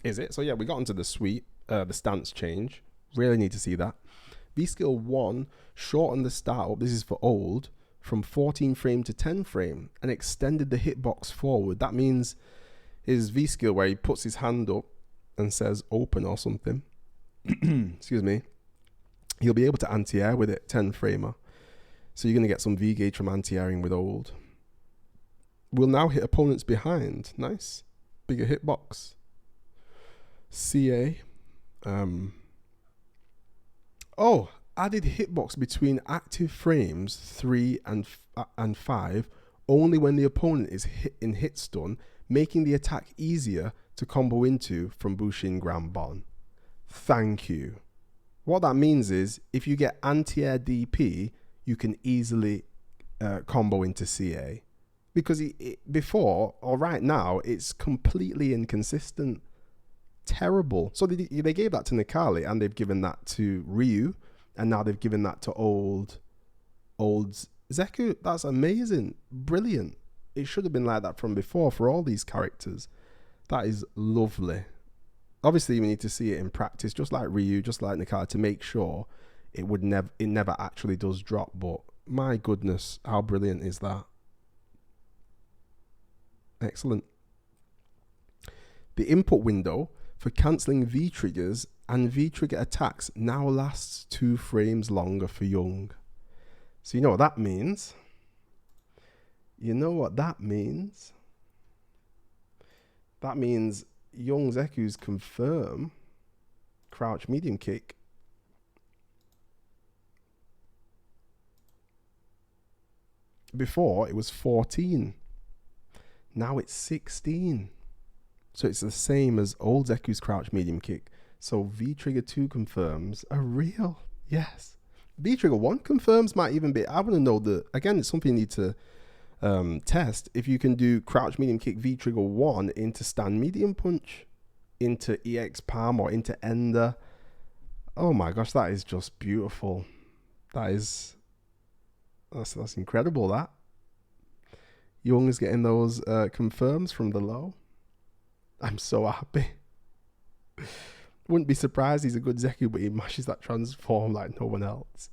Is it? So yeah, we got into the sweep, the stance change. Really need to see that. V-Skill 1 shortened the startup. This is for old. From 14 frame to 10 frame and extended the hitbox forward. That means his V-skill where he puts his hand up and says open or something. Excuse me. He'll be able to anti-air with it, 10 framer. So you're going to get some V-gauge from anti-airing with old. We'll now hit opponents behind. Nice. Bigger hitbox. CA. Added hitbox between active frames 3 and 5 only when the opponent is hit in hit stun, making the attack easier to combo into from Bushin Gram Ban. Thank you. What that means is if you get anti-air DP, you can easily combo into CA. Because before, or right now, it's completely inconsistent. Terrible. So they gave that to Necalli and they've given that to Ryu. And now they've given that to old Zeku. That's amazing. Brilliant. It should have been like that from before for all these characters. That is lovely. Obviously, we need to see it in practice, just like Ryu, just like Necalli, to make sure it never actually does drop. But my goodness, how brilliant is that? Excellent. The input window for cancelling V-triggers and V-trigger attacks now lasts 2 frames longer for Young. So you know what that means? You know what that means? That means Young Zeku's confirm crouch medium kick. Before it was 14. Now it's 16. So it's the same as old Zeku's crouch medium kick. So V-Trigger 2 confirms a real. Yes. V-Trigger 1 confirms might even be. I want to know again, it's something you need to test. If you can do crouch medium kick V-Trigger 1 into stand medium punch, into EX palm or into ender. Oh my gosh, that is just beautiful. That's incredible, that. Young is getting those confirms from the low. I'm so happy. Wouldn't be surprised he's a good Zeku, but he mashes that transform like no one else.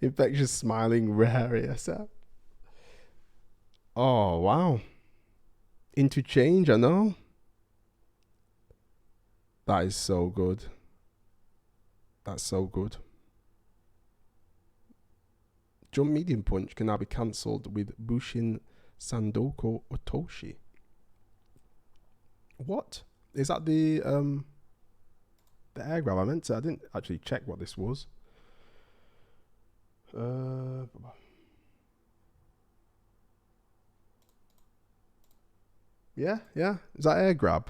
Infectious smiling rare ASF. Oh, wow. Interchange, I know. That is so good. That's so good. Jump medium punch can now be cancelled with Bushin Sandoko Otoshi. What? Is that the air grab? I didn't actually check what this was. Yeah. Is that air grab?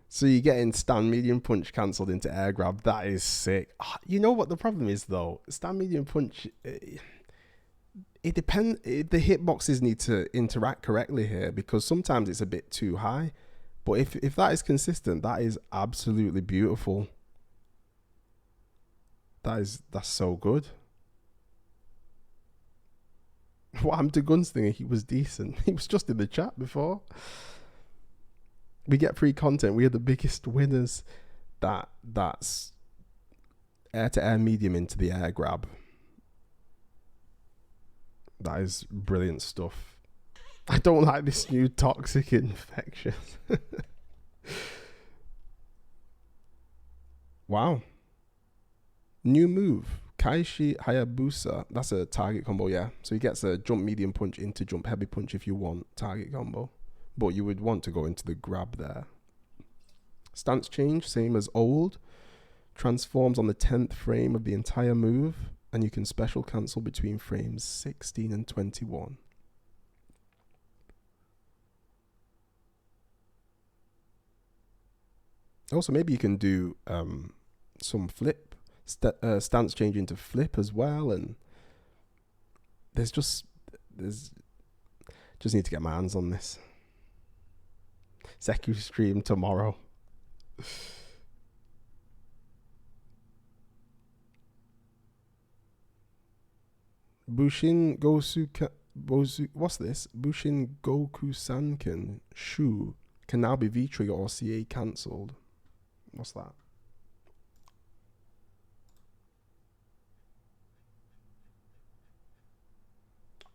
So you're getting stand medium punch cancelled into air grab. That is sick. You know what the problem is though? Stand medium punch, it depends. The hitboxes need to interact correctly here, because sometimes it's a bit too high. But if that is consistent, that is absolutely beautiful. That's so good. What happened to Gunslinger? He was decent. He was just in the chat before. We get free content. We are the biggest winners. That's air to air medium into the air grab. That is brilliant stuff. I don't like this new toxic infection. Wow. New move. Kaishi Hayabusa. That's a target combo, yeah. So he gets a jump medium punch into jump heavy punch if you want target combo. But you would want to go into the grab there. Stance change, same as old. Transforms on the 10th frame of the entire move. And you can special cancel between frames 16 and 21. Also, maybe you can do some flip. Stance change into flip as well. And just need to get my hands on this. Zeku stream tomorrow. Bushin Gosuka Bozu, what's this? Bushin Goku Sanken Shu can now be V-Trigger or CA cancelled. What's that?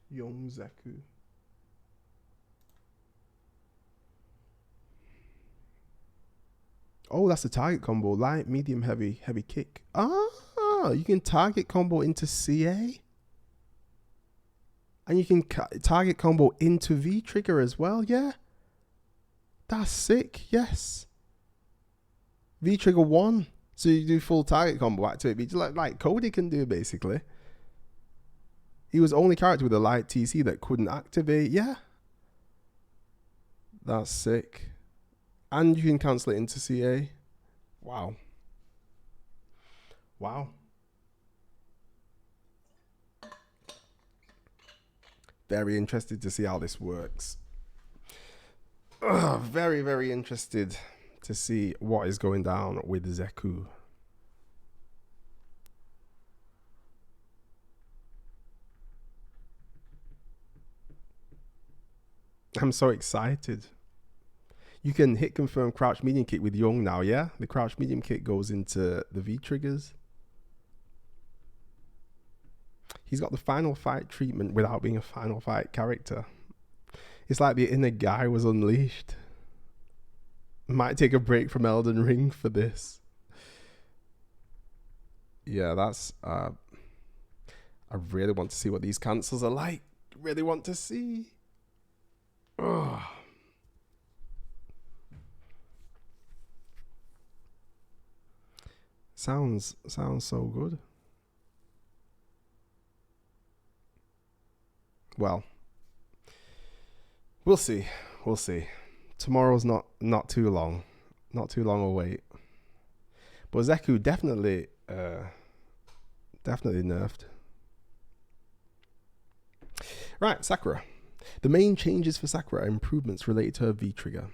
Young Zeku. Oh, that's the target combo. Light, medium, heavy, heavy kick. Ah, you can target combo into CA. And you can target combo into V-Trigger as well, yeah? That's sick, yes. V-Trigger 1. So you do full target combo activate, like Cody can do, basically. He was the only character with a light TC that couldn't activate, yeah? That's sick. And you can cancel it into CA. Wow. Wow. Very interested to see how this works. Very, very interested to see what is going down with Zeku. I'm so excited. You can hit confirm crouch medium kick with Young now, yeah? The crouch medium kick goes into the V-triggers. He's got the final fight treatment without being a final fight character. It's like the inner guy was unleashed. Might take a break from Elden Ring for this. Yeah, that's... I really want to see what these cancels are like. Really want to see. Oh. Sounds so good. Well, We'll see. We'll see. Tomorrow's not too long. Not too long a wait. But Zeku definitely nerfed. Right, Sakura. The main changes for Sakura are improvements related to her V-trigger.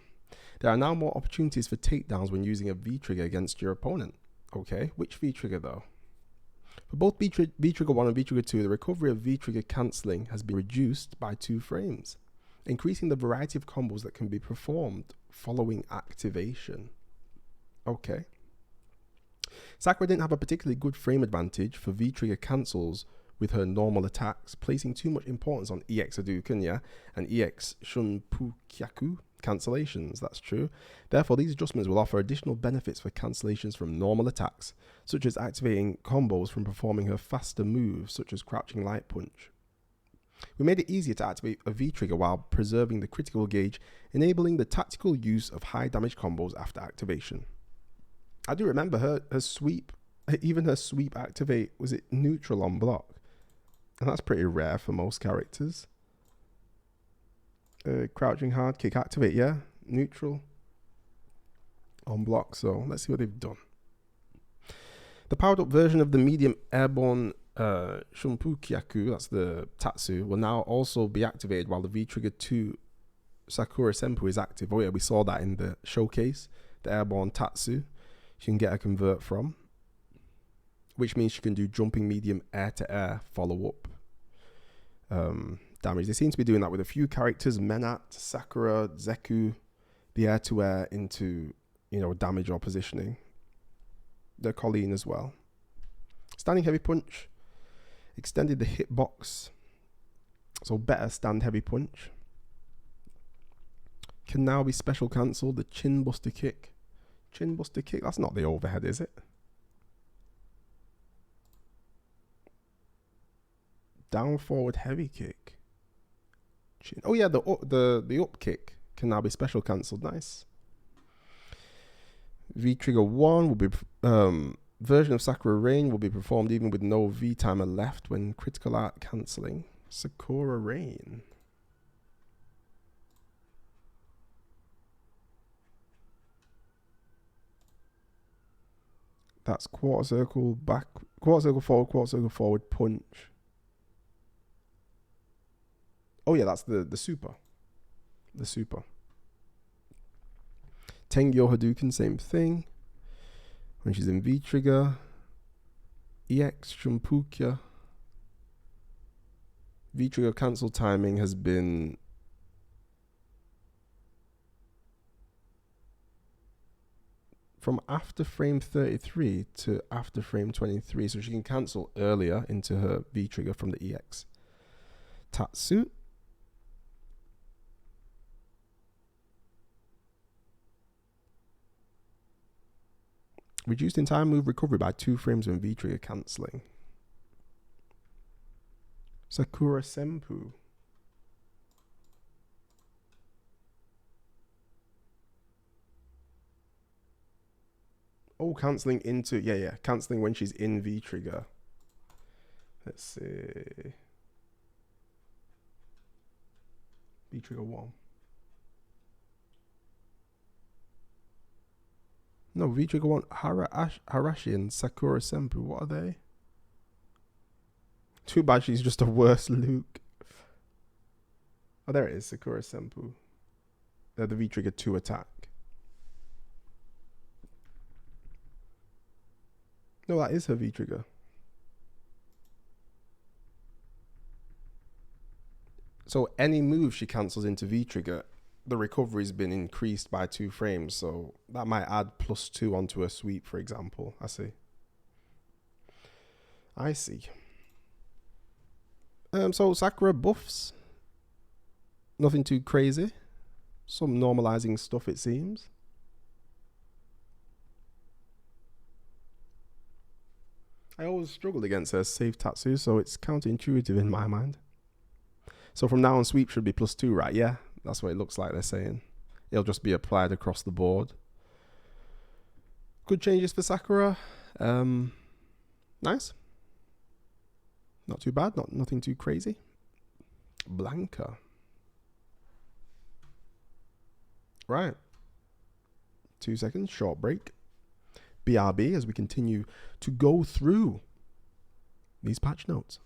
There are now more opportunities for takedowns when using a V-trigger against your opponent. Okay, which V-trigger though? For both V-trigger 1 and V-trigger 2, the recovery of V-trigger cancelling has been reduced by 2 frames, increasing the variety of combos that can be performed following activation. Okay. Sakura didn't have a particularly good frame advantage for V-trigger cancels with her normal attacks, placing too much importance on EX Hadouken, yeah, and EX Shunpukyaku cancellations. That's true. Therefore, these adjustments will offer additional benefits for cancellations from normal attacks, such as activating combos from performing her faster moves, such as crouching light punch. We made it easier to activate a V-trigger while preserving the critical gauge, enabling the tactical use of high damage combos after activation. I do remember her sweep, even her sweep activate, was it neutral on block? And that's pretty rare for most characters. Crouching hard kick activate, yeah, neutral on block. So let's see what they've done. The powered up version of the medium airborne Shunpukyaku, that's the Tatsu, will now also be activated while the V-trigger 2 Sakura Senpu is active. Oh yeah, we saw that in the showcase, the airborne Tatsu. She can get a convert from, which means she can do jumping medium air-to-air follow-up damage. They seem to be doing that with a few characters, Menat, Sakura, Zeku, the air-to-air into, damage or positioning. The Colleen as well. Standing heavy punch, extended the hitbox, so better stand heavy punch. Can now be special cancelled, the chin buster kick. Chin buster kick, that's not the overhead, is it? Down forward heavy kick. Chin. Oh yeah, the up kick can now be special cancelled. Nice. V trigger 1 will be version of Sakura Rain will be performed even with no V timer left when critical art cancelling. Sakura Rain. That's quarter circle back, quarter circle forward punch. Oh yeah, that's the super. The super. Tengyo Hadouken, same thing. When she's in V trigger. EX Shumpukya. V trigger cancel timing has been from after frame 33 to after frame 23, so she can cancel earlier into her V trigger from the EX Tatsu. Reduced in time move recovery by 2 frames when V trigger cancelling. Sakura Senpu. Oh, cancelling into, yeah, cancelling when she's in V trigger. Let's see. V trigger 1. No, V trigger 1. Harashi and Sakura Senpu. What are they? Too bad she's just a worse Luke. Oh, there it is. Sakura Senpu. The V trigger 2 attack. No, that is her V trigger. So any move she cancels into V trigger, the recovery's been increased by 2 frames. So that might add +2 onto a sweep, for example. I see. So Sakura buffs. Nothing too crazy. Some normalizing stuff, it seems. I always struggled against her save Tatsu, so it's counterintuitive in my mind. So from now on, sweep should be +2, right? Yeah, that's what it looks like they're saying. It'll just be applied across the board. Good changes for Sakura. Nice. Not too bad, nothing too crazy. Blanca. Right. 2 seconds, short break. BRB as we continue to go through these patch notes.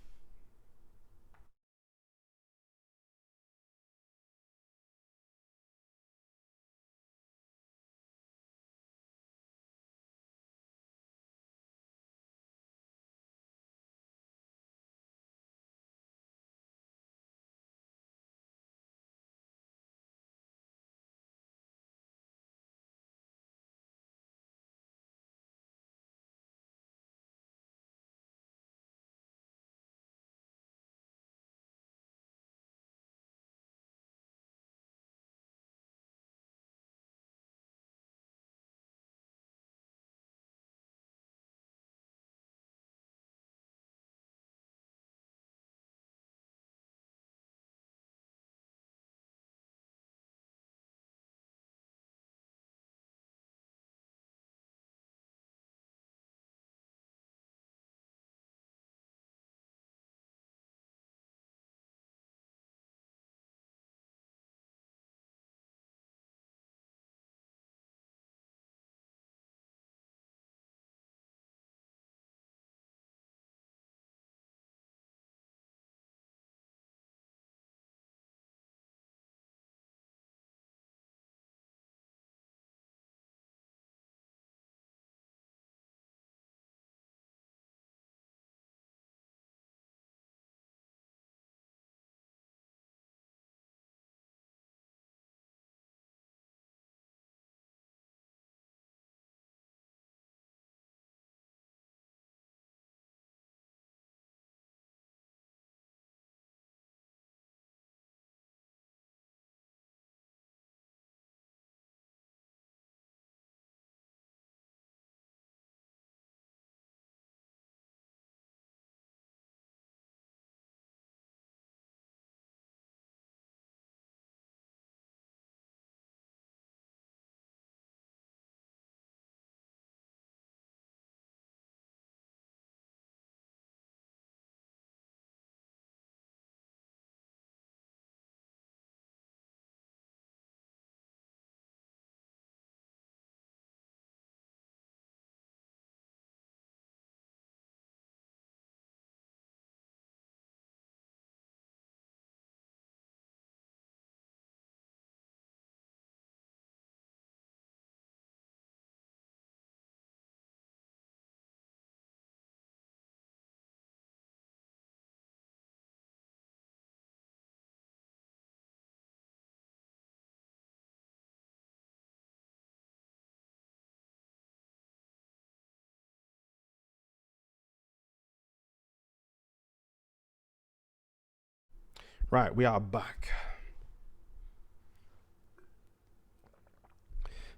Right, we are back.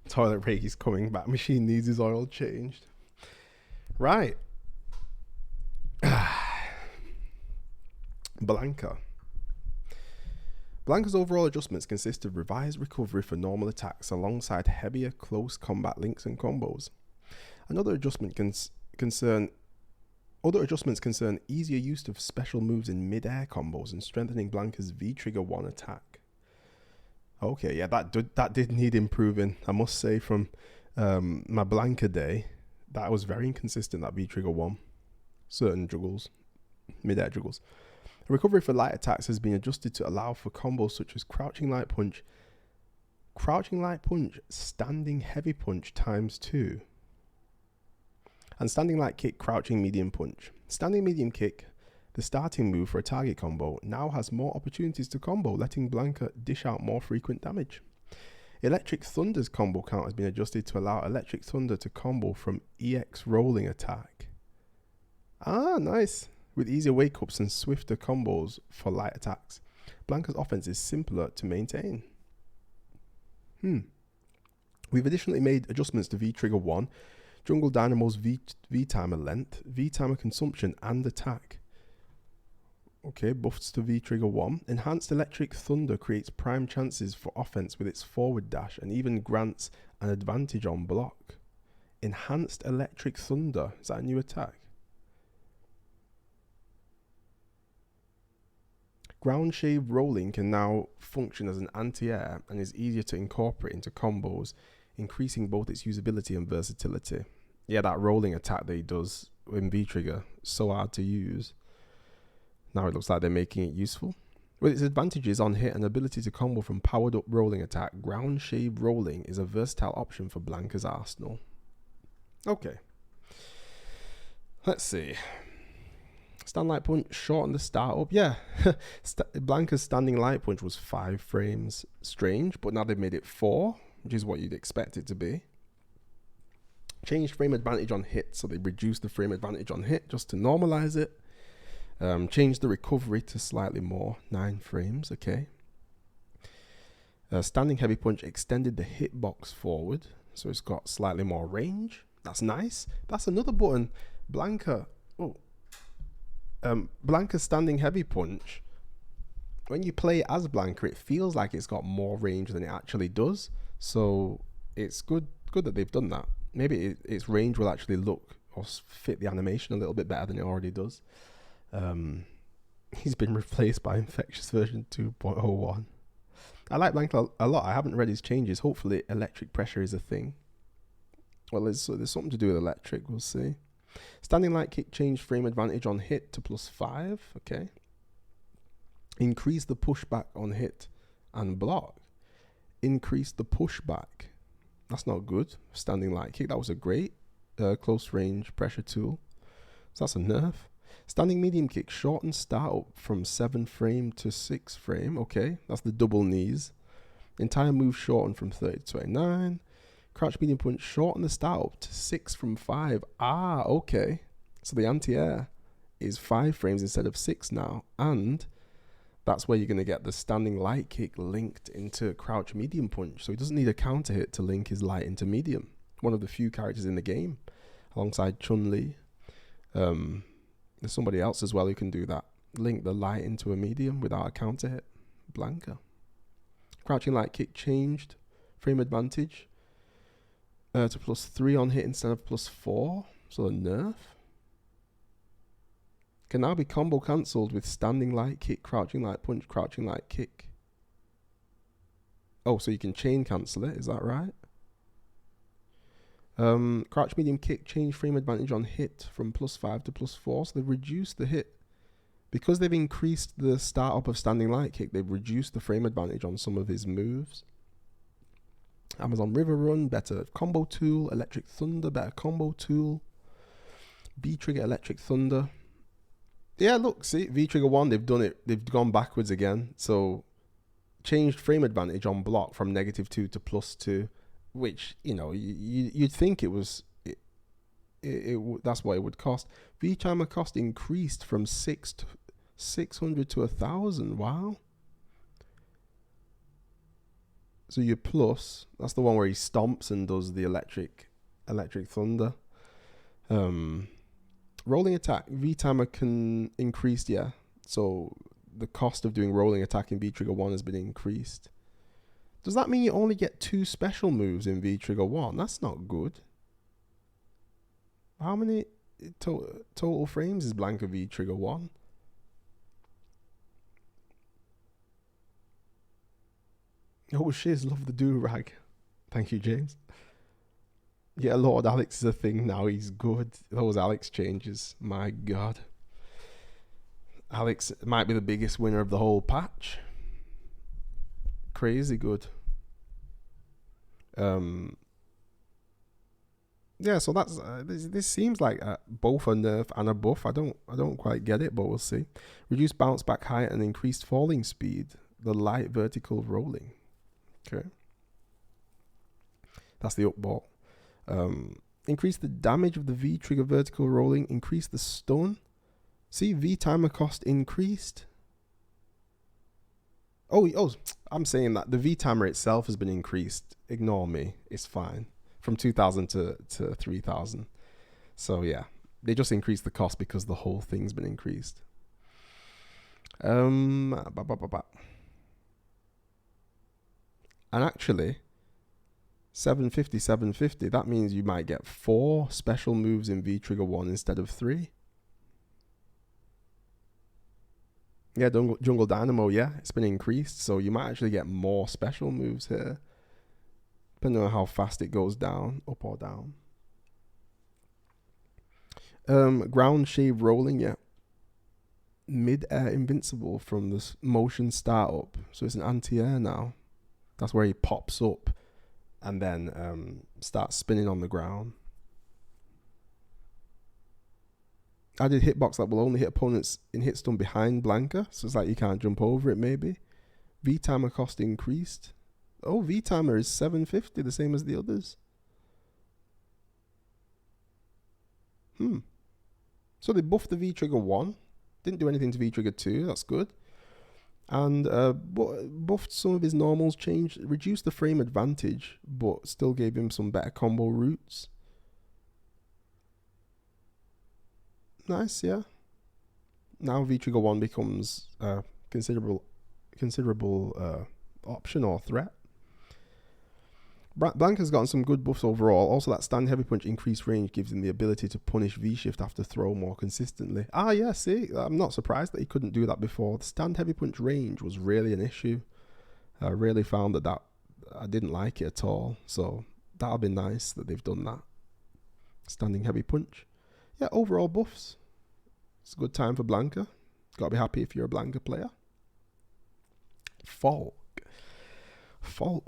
Toilet break is coming back. Machine needs his oil changed. Right. Blanca. Blanca's overall adjustments consist of revised recovery for normal attacks alongside heavier close combat links and combos. Other adjustments concern easier use of special moves in mid-air combos and strengthening Blanca's V-Trigger 1 attack. Okay, yeah, that did need improving. I must say from my Blanca day, that was very inconsistent, that V-Trigger 1. Certain juggles, mid-air juggles. Recovery for light attacks has been adjusted to allow for combos such as Crouching Light Punch, Standing Heavy Punch ×2, and Standing Light Kick, Crouching Medium Punch. Standing Medium Kick, the starting move for a target combo, now has more opportunities to combo, letting Blanca dish out more frequent damage. Electric Thunder's combo count has been adjusted to allow Electric Thunder to combo from EX Rolling Attack. Ah, nice. With easier wake-ups and swifter combos for light attacks, Blanca's offense is simpler to maintain. We've additionally made adjustments to V-Trigger 1, Jungle Dynamo's V-Timer length, V-Timer consumption and attack. Okay, buffs to V-Trigger 1. Enhanced Electric Thunder creates prime chances for offense with its forward dash and even grants an advantage on block. Enhanced Electric Thunder, is that a new attack? Ground shave rolling can now function as an anti-air and is easier to incorporate into combos, increasing both its usability and versatility. Yeah, that rolling attack that he does in V-Trigger, so hard to use. Now it looks like they're making it useful. With its advantages on hit and ability to combo from powered up rolling attack, ground shave rolling is a versatile option for Blanka's arsenal. Okay. Let's see. Stand light punch, shorten the startup. Yeah, Blanka's standing light punch was 5 frames. Strange, but now they've made it 4, which is what you'd expect it to be. Changed frame advantage on hit, so they reduced the frame advantage on hit just to normalize it. Changed the recovery to slightly more, 9 frames, okay. Standing heavy punch extended the hitbox forward, so it's got slightly more range. That's nice. That's another button. Blanka's standing heavy punch, when you play as Blanka, it feels like it's got more range than it actually does. So it's good that they've done that. Maybe its range will actually look or fit the animation a little bit better than it already does. He's been replaced by Infectious version 2.01. I like Blanka a lot. I haven't read his changes. Hopefully electric pressure is a thing. Well, there's something to do with electric. We'll see. Standing light kick changed frame advantage on hit to +5. Okay. Increase the pushback on hit and block. Increase the pushback. That's not good. Standing light kick. That was a great close range pressure tool. So that's a nerf. Standing medium kick shorten startup from 7 frame to 6 frame. Okay. That's the double knees. Entire move shortened from 30 to 29. Crouch medium punch shorten the startup to 6 from 5. Ah, okay. So the anti-air is 5 frames instead of 6 now. And that's where you're going to get the standing light kick linked into crouch medium punch. So he doesn't need a counter hit to link his light into medium. One of the few characters in the game, alongside Chun-li. There's somebody else as well who can do that. Link the light into a medium without a counter hit. Blanka. Crouching light kick changed. Frame advantage. To +3 on hit instead of +4. So a nerf. Can now be combo cancelled with standing light kick, crouching light punch, crouching light kick. Oh, so you can chain cancel it, is that right? Crouch medium kick, change frame advantage on hit from +5 to +4. So they've reduced the hit. Because they've increased the startup of standing light kick, they've reduced the frame advantage on some of his moves. Amazon River Run, better combo tool. Electric Thunder, better combo tool. V-Trigger Electric Thunder. Yeah, look, see, V-Trigger 1, they've done it. They've gone backwards again. So, changed frame advantage on block from -2 to +2, which, you know, you'd think it was, that's what it would cost. V-Timer cost increased from 600 to 1,000. Wow. So your plus, that's the one where he stomps and does the electric thunder. Rolling attack, V-timer can increase, yeah. So the cost of doing rolling attack in V-Trigger 1 has been increased. Does that mean you only get 2 special moves in V-Trigger 1? That's not good. How many total frames is Blanka V-Trigger 1? Oh, shiz, love the do-rag. Thank you, James. Yeah, Lord Alex is a thing now. He's good. Those Alex changes. My God. Alex might be the biggest winner of the whole patch. Crazy good. Yeah, so that's this seems like both a nerf and a buff. I don't quite get it, but we'll see. Reduced bounce back height and increased falling speed. The light vertical rolling. Okay. That's the up ball. Increase the damage of the V trigger vertical rolling. Increase the stun. See, V timer cost increased. Oh, I'm saying that the V timer itself has been increased. Ignore me. It's fine. From 2,000 to 3,000. So yeah, they just increased the cost because the whole thing's been increased. And actually, 750, that means you might get 4 special moves in V-Trigger 1 instead of 3. Yeah, Jungle Dynamo, yeah, it's been increased, so you might actually get more special moves here, depending on how fast it goes down, up or down. Ground shave rolling, yeah. Mid-air invincible from the motion startup, so it's an anti-air now. That's where he pops up and then starts spinning on the ground. Added hitbox that will only hit opponents in hit stun behind Blanca, so it's like you can't jump over it maybe. V-timer cost increased. Oh, V-timer is 750, the same as the others. So they buffed the V-trigger 1. Didn't do anything to V-trigger 2, that's good. And buffed some of his normals, reduced the frame advantage, but still gave him some better combo routes. Nice, yeah. Now V-trigger 1 becomes a considerable option or threat. Blanca's gotten some good buffs overall. Also, that stand heavy punch increased range gives him the ability to punish V-shift after throw more consistently. Ah, yeah, see, I'm not surprised that he couldn't do that before. The stand heavy punch range was really an issue. I really found that I didn't like it at all. So that'll be nice that they've done that. Standing heavy punch. Yeah, overall buffs. It's a good time for Blanca. Gotta be happy if you're a Blanca player. Falk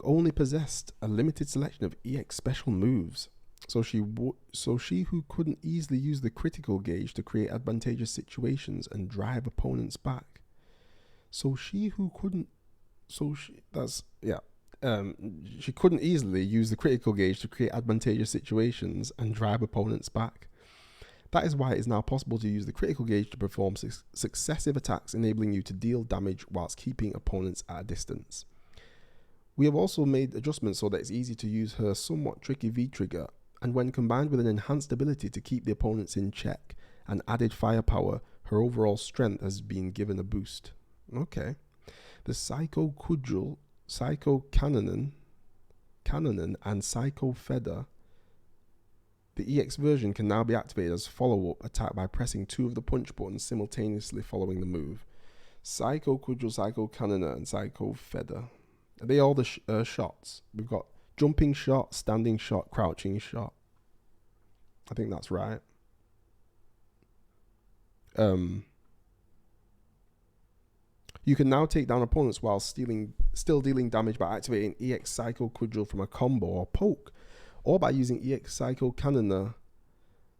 only possessed a limited selection of EX special moves, so she who couldn't easily use the critical gauge to create advantageous situations and drive opponents back. She couldn't easily use the critical gauge to create advantageous situations and drive opponents back. That is why it is now possible to use the critical gauge to perform successive attacks, enabling you to deal damage whilst keeping opponents at a distance. We have also made adjustments so that it's easy to use her somewhat tricky V-trigger, and when combined with an enhanced ability to keep the opponents in check and added firepower, her overall strength has been given a boost. Okay. The Psycho Cudgel, Psycho Cannonen, and Psycho Feather. The EX version can now be activated as follow-up attack by pressing 2 of the punch buttons simultaneously following the move. Psycho Cudgel, Psycho Cannoner, and Psycho Feather. Are they all the shots? We've got jumping shot, standing shot, crouching shot. I think that's right. You can now take down opponents while still dealing damage by activating EX Psycho Cudgel from a combo or poke, or by using EX Psycho Cannoner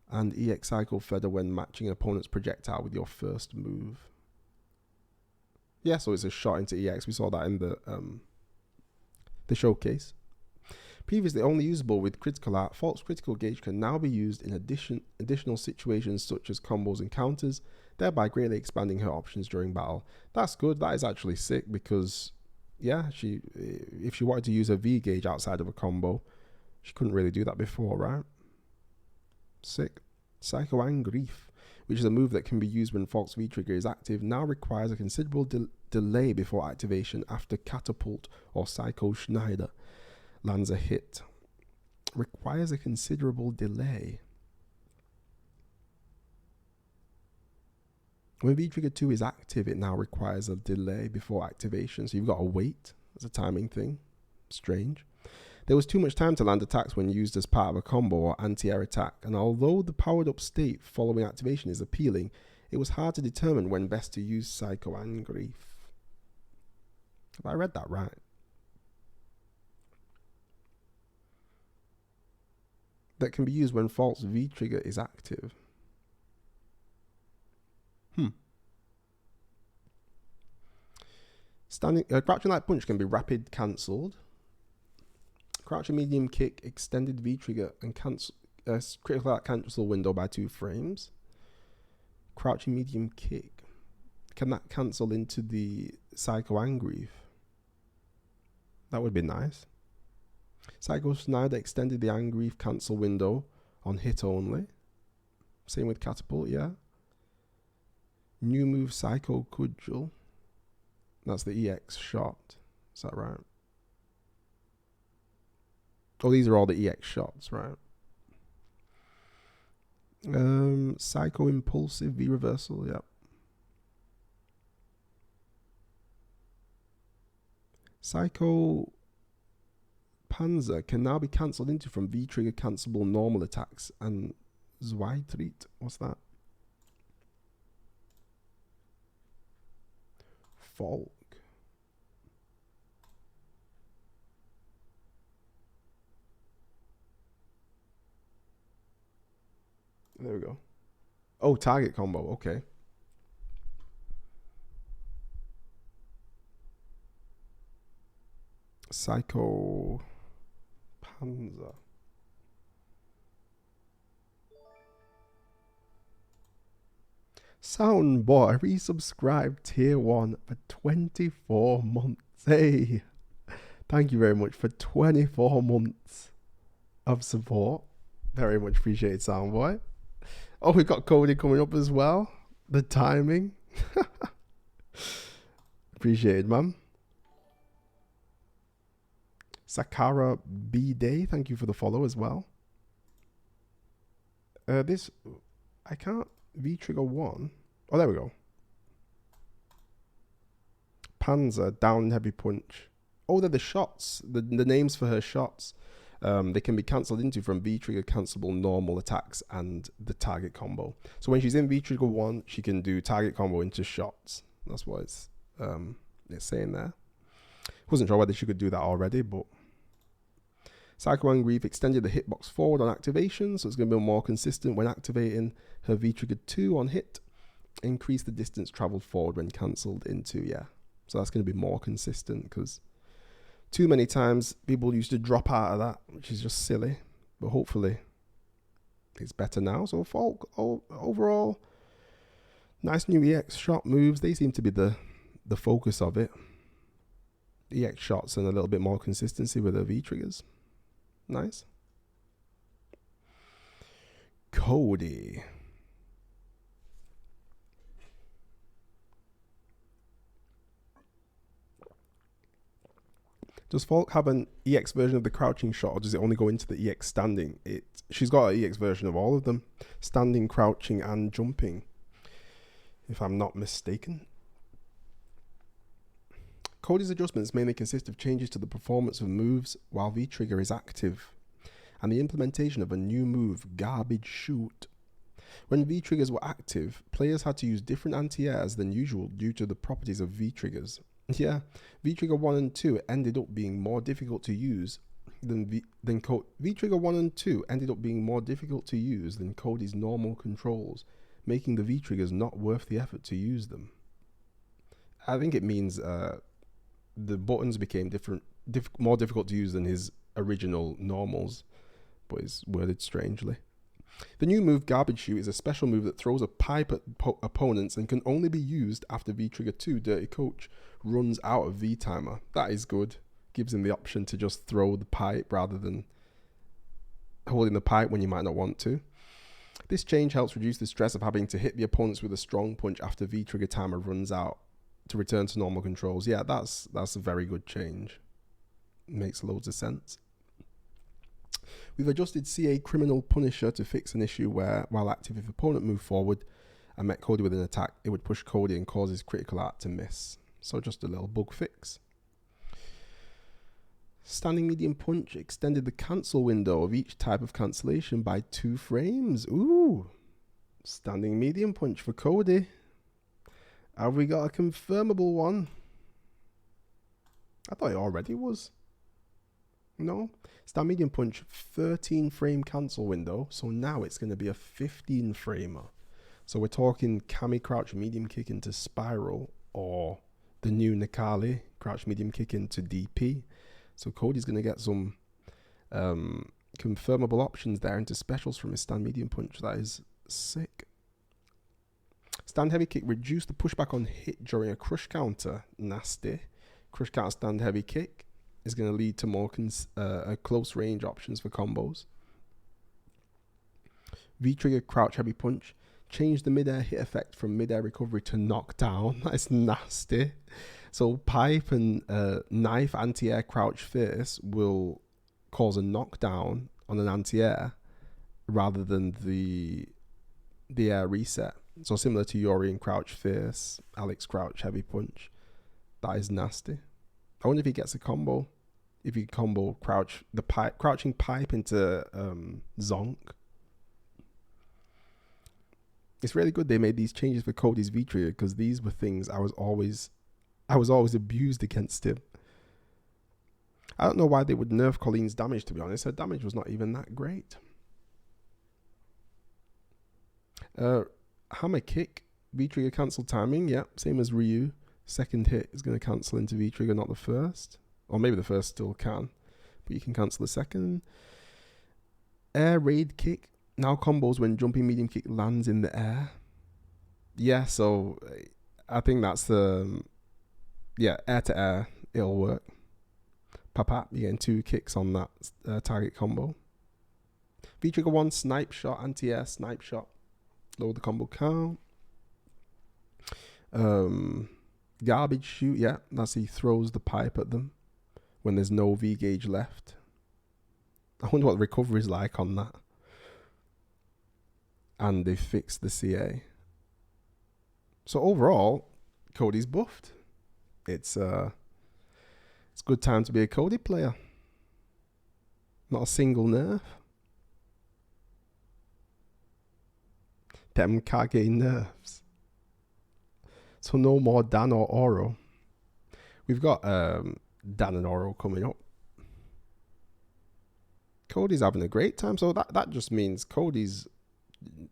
and EX Psycho Feather when matching an opponent's projectile with your first move. Yeah, so it's a shot into EX. We saw that in the showcase. Previously only usable with critical art, Falk's critical gauge can now be used in additional situations such as combos and counters, thereby greatly expanding her options during battle. That's good. That is actually sick because, yeah, if she wanted to use her V gauge outside of a combo, she couldn't really do that before, right? Sick. Psycho Zangief, which is a move that can be used when Falk's V-trigger is active, now requires a considerable delay before activation after Catapult or Psycho Schneider lands a hit. Requires a considerable delay. When V-trigger 2 is active, it now requires a delay before activation, so you've got to wait. It's a timing thing. Strange. There was too much time to land attacks when used as part of a combo or anti-air attack, and although the powered up state following activation is appealing, it was hard to determine when best to use Psycho Zangief. Have I read that right? That can be used when Falk's V-trigger is active. Crouching light punch can be rapid cancelled. Crouching medium kick, extended V-trigger, and critical art cancel window by 2 frames. Crouching medium kick. Can that cancel into the Psycho Zangief? That would be nice. Psycho Schneider extended the Zangief cancel window on hit only. Same with Catapult, yeah. New move Psycho Cudgel. That's the EX shot. Is that right? Oh, these are all the EX shots, right? Psycho Impulsive V reversal, yep. Psycho Panzer can now be cancelled into from V-trigger cancelable normal attacks and Zweitreat. What's that? F.A.N.G. There we go. Oh, target combo. Okay. Psycho Panzer. Soundboy resubscribed tier 1 for 24 months. Hey, thank you very much for 24 months of support. Very much appreciated, Soundboy. Oh, we've got Cody coming up as well. The timing. Appreciated, man. Sakara B Day, thank you for the follow as well. This, I can't V-trigger 1. Oh, there we go. Panzer, down heavy punch. Oh, they're the shots. The names for her shots. They can be cancelled into from V-trigger cancelable normal attacks and the target combo. So when she's in V-trigger 1, she can do target combo into shots. That's what it's saying there. Wasn't sure whether she could do that already, but Psycho Zangief extended the hitbox forward on activation, so it's going to be more consistent when activating her V-trigger 2 on hit. Increase the distance traveled forward when cancelled into, yeah. So that's going to be more consistent because too many times people used to drop out of that, which is just silly. But hopefully it's better now. So overall, nice new EX shot moves. They seem to be the focus of it. EX shots and a little bit more consistency with her V-triggers. Nice. Cody. Does Falk have an EX version of the crouching shot, or does it only go into the EX standing? She's got an EX version of all of them. Standing, crouching, and jumping, if I'm not mistaken. Cody's adjustments mainly consist of changes to the performance of moves while V-trigger is active, and the implementation of a new move, Garbage Shoot. When V-triggers were active, players had to use different anti-airs than usual due to the properties of V-triggers. Yeah, V-trigger 1 and 2 ended up being more difficult to use than V-trigger 1 and 2 ended up being more difficult to use than Cody's normal controls, making the V-triggers not worth the effort to use them. I think it means the buttons became more difficult to use than his original normals, but it's worded strangely. The new move, Garbage Shoot, is a special move that throws a pipe at opponents and can only be used after V-trigger 2, Dirty Coach, runs out of V-timer. That is good. Gives him the option to just throw the pipe rather than holding the pipe when you might not want to. This change helps reduce the stress of having to hit the opponents with a strong punch after V-trigger timer runs out to return to normal controls. Yeah, that's a very good change. Makes loads of sense. We've adjusted CA Criminal Punisher to fix an issue where, while active, if opponent moved forward and met Cody with an attack, it would push Cody and cause his critical art to miss. So just a little bug fix. Standing Medium Punch extended the cancel window of each type of cancellation by 2 frames. Ooh, Standing Medium Punch for Cody. Have we got a confirmable one? I thought it already was. No. Stand Medium Punch, 13 frame cancel window. So now it's going to be a 15 framer. So we're talking Cammy crouch medium kick into spiral, or the new Necalli crouch medium kick into DP. So Cody's going to get some confirmable options there into specials from his Stand Medium Punch. That is sick. Stand Heavy Kick, reduce the pushback on hit during a crush counter. Nasty. Crush counter stand heavy kick is going to lead to more close range options for combos. V-trigger crouch heavy punch. Change the mid-air hit effect from mid-air recovery to knockdown. That's nasty. So pipe and knife anti-air crouch fierce will cause a knockdown on an anti-air rather than the air reset. So similar to Urien crouch fierce, Alex crouch heavy punch. That is nasty. I wonder if he gets a combo. If you combo crouching pipe into Zonk. It's really good they made these changes for Cody's V-Trigger, because these were things I was always abused against him. I don't know why they would nerf Colleen's damage, to be honest. Her damage was not even that great. Hammer kick, V-Trigger cancel timing, yeah, same as Ryu. Second hit is going to cancel into V-Trigger, not the first. Or maybe the first still can, but you can cancel the second. Air raid kick, now combos when jumping medium kick lands in the air. Yeah, so I think that's the... yeah, air to air, it'll work. Papa, you're getting 2 kicks on that target combo. V-Trigger 1, snipe shot, anti-air, snipe shot. Lower the combo count. Garbage shoot, yeah, that's he throws the pipe at them when there's no V gauge left. I wonder what the recovery is like on that. And they fixed the CA. So overall, Cody's buffed. It's a good time to be a Cody player. Not a single nerf. Them Kage nerfs. So no more Dan or Oro. We've got Dan and Oro coming up. Cody's having a great time. So that just means Cody's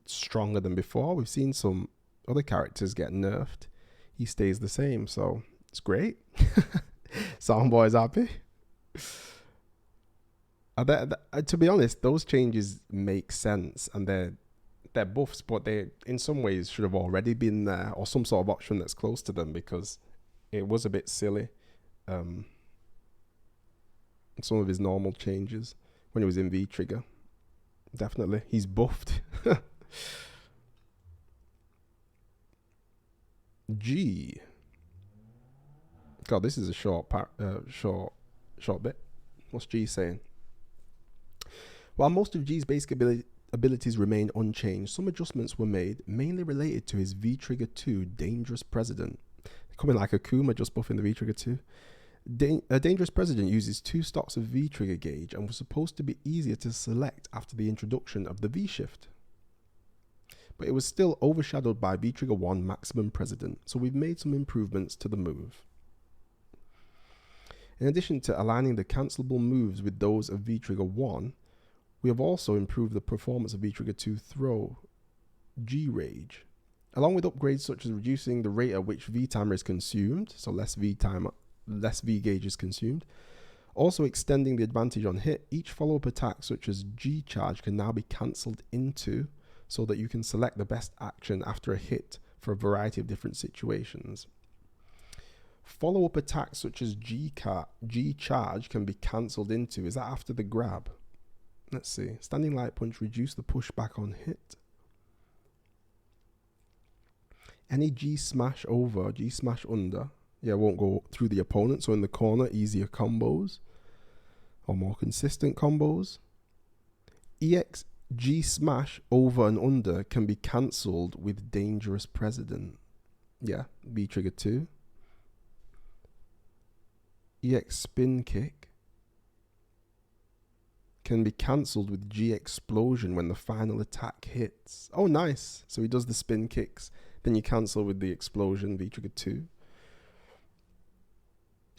stronger than before. We've seen some other characters get nerfed. He stays the same. So it's great. Soundboy's happy. To be honest, those changes make sense, and they're buffs, but they in some ways should have already been there, or some sort of option that's close to them, because it was a bit silly. Some of his normal changes when he was in V-Trigger. Definitely. He's buffed. G. God, this is a short bit. What's G saying? While most of G's basic abilities remain unchanged, some adjustments were made, mainly related to his V-Trigger 2 Dangerous President. Coming like Akuma, just buffing the V-Trigger 2. A Dangerous President uses 2 stocks of V-Trigger gauge and was supposed to be easier to select after the introduction of the V-Shift. But it was still overshadowed by V-Trigger 1 Maximum President, so we've made some improvements to the move. In addition to aligning the cancelable moves with those of V-Trigger 1, we have also improved the performance of V-Trigger 2 Throw, G-Rage, along with upgrades such as reducing the rate at which V-Timer is consumed, so less V-Gauge is consumed. Also extending the advantage on hit, each follow-up attack such as G-Charge can now be cancelled into, so that you can select the best action after a hit for a variety of different situations. Follow-up attacks such as G-Charge can be cancelled into. Is that after the grab? Let's see. Standing Light Punch, reduce the pushback on hit. Any G-Smash over, G-Smash under. Yeah, won't go through the opponent. So in the corner, easier combos. Or more consistent combos. EX G-Smash over and under can be cancelled with Dangerous President. Yeah, V-Trigger 2. EX Spin Kick can be cancelled with G-Explosion when the final attack hits. Oh, nice. So he does the spin kicks. Then you cancel with the explosion, V-Trigger 2.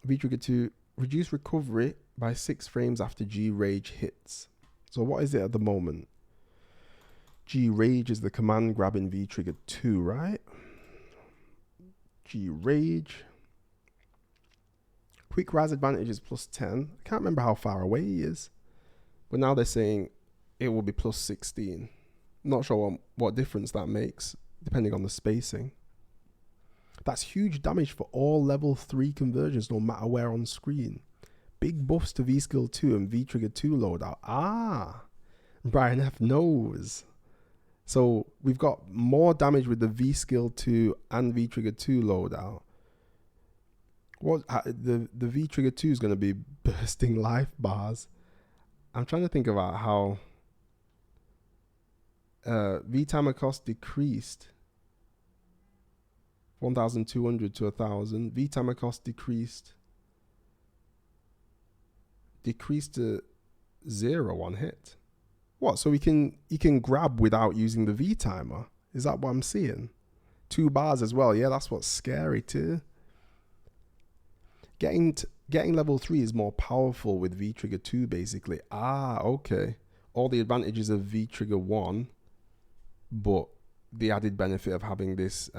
V-Trigger 2, reduce recovery by 6 frames after G-Rage hits. So what is it at the moment? G-Rage is the command grab in V-Trigger 2, right? G-Rage. Quick rise advantage is plus 10. I can't remember how far away he is. But now they're saying it will be plus 16. Not sure what difference that makes, depending on the spacing. That's huge damage for all level 3 conversions, no matter where on screen. Big buffs to V-Skill 2 and V-Trigger 2 loadout. Ah, Brian F knows. So we've got more damage with the V-Skill 2 and V-Trigger 2 loadout. The V-Trigger 2 is going to be bursting life bars. I'm trying to think about how V-Timer cost decreased 1,200 to 1,000. V-Timer cost decreased decreased to 0 on hit. What? So he can grab without using the V timer? Is that what I'm seeing? 2 bars as well. Yeah, that's what's scary too. Getting level 3 is more powerful with V trigger 2 basically. Ah, okay. All the advantages of V trigger 1, but the added benefit of having this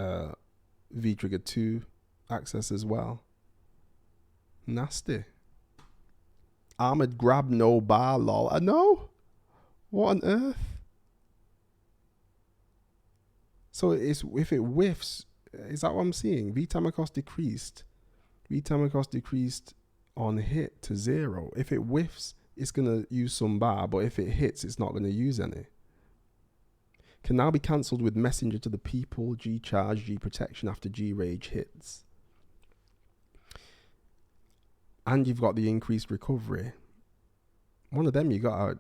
V trigger 2 access as well. Nasty. Armored grab, no bar, lol. I know. What on earth? So if it whiffs, is that what I'm seeing? V timer cost decreased. V timer cost decreased on hit to 0. If it whiffs, it's going to use some bar, but if it hits, it's not going to use any. Can now be cancelled with Messenger to the People, G Charge, G Protection after G Rage hits. And you've got the increased recovery. One of them you gotta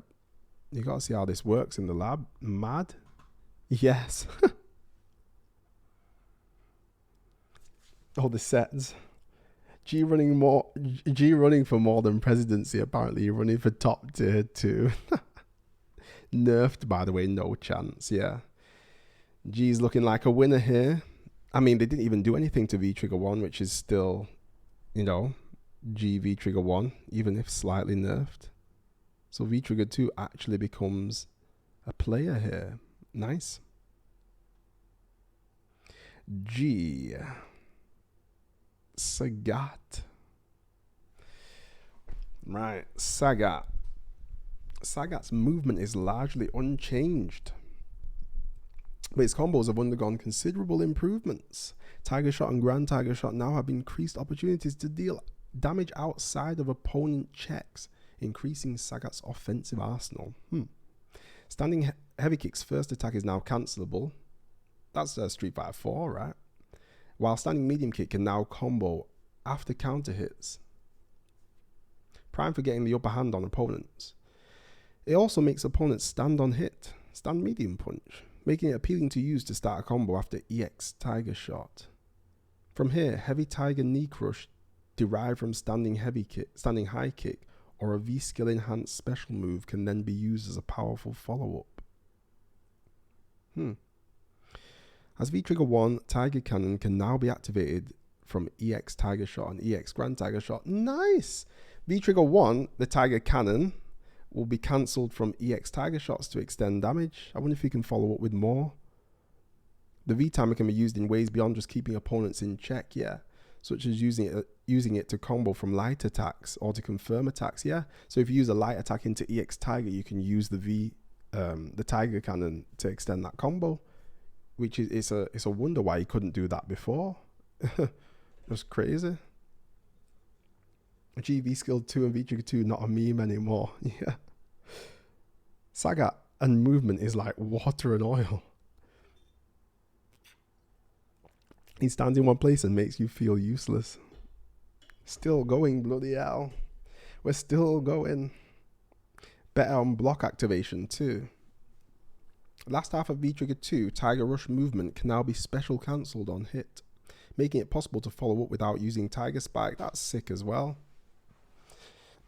see how this works in the lab. Mad? Yes. All the sets. G running for more than presidency. Apparently you're running for top tier 2. Nerfed, by the way, no chance. Yeah. G's looking like a winner here. I mean, they didn't even do anything to V trigger 1, which is still, you know, G V trigger 1, even if slightly nerfed. So V trigger 2 actually becomes a player here. Nice. G. Sagat. Right, Sagat. Sagat's movement is largely unchanged, but its combos have undergone considerable improvements. Tiger Shot and Grand Tiger Shot now have increased opportunities to deal damage outside of opponent checks, increasing Sagat's offensive arsenal. Standing Heavy Kick's first attack is now cancelable. That's Street Fighter 4, right? While Standing Medium Kick can now combo after counter hits, prime for getting the upper hand on opponents. It also makes opponents stand on hit, stand medium punch, making it appealing to use to start a combo after EX Tiger Shot. From here, Heavy Tiger Knee Crush derived from Standing High Kick or a V-Skill enhanced special move can then be used as a powerful follow-up. As V-Trigger 1, Tiger Cannon can now be activated from EX Tiger Shot and EX Grand Tiger Shot. Nice! V-Trigger 1, the Tiger Cannon, will be cancelled from EX Tiger Shots to extend damage. I wonder if you can follow up with more. The V-Timer can be used in ways beyond just keeping opponents in check, yeah. Such as using it to combo from light attacks or to confirm attacks, yeah. So if you use a light attack into EX Tiger, you can use the Tiger Cannon to extend that combo, which is it's a wonder why you couldn't do that before. That's crazy. GV Skill 2 and V-Trigger 2 not a meme anymore. Yeah. Sagat and movement is like water and oil. He stands in one place and makes you feel useless. Still going, bloody hell. We're still going. Better on block activation too. Last half of V-Trigger 2, Tiger Rush movement can now be special cancelled on hit, making it possible to follow up without using Tiger Spike. That's sick as well.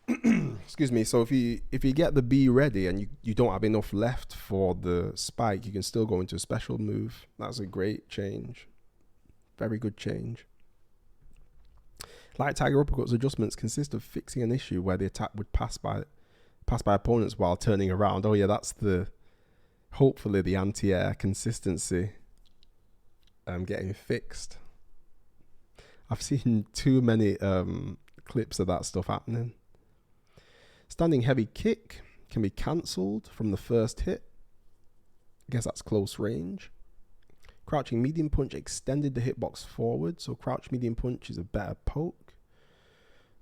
Excuse me. So if you get the B ready and you don't have enough left for the spike, you can still go into a special move. That's a great change. Very good change. Light Tiger Uppercut's adjustments consist of fixing an issue where the attack would pass by opponents while turning around. Oh yeah, that's hopefully the anti-air consistency getting fixed. I've seen too many clips of that stuff happening. Standing Heavy Kick can be cancelled from the first hit. I guess that's close range. Crouching Medium Punch extended the hitbox forward, so Crouch Medium Punch is a better poke.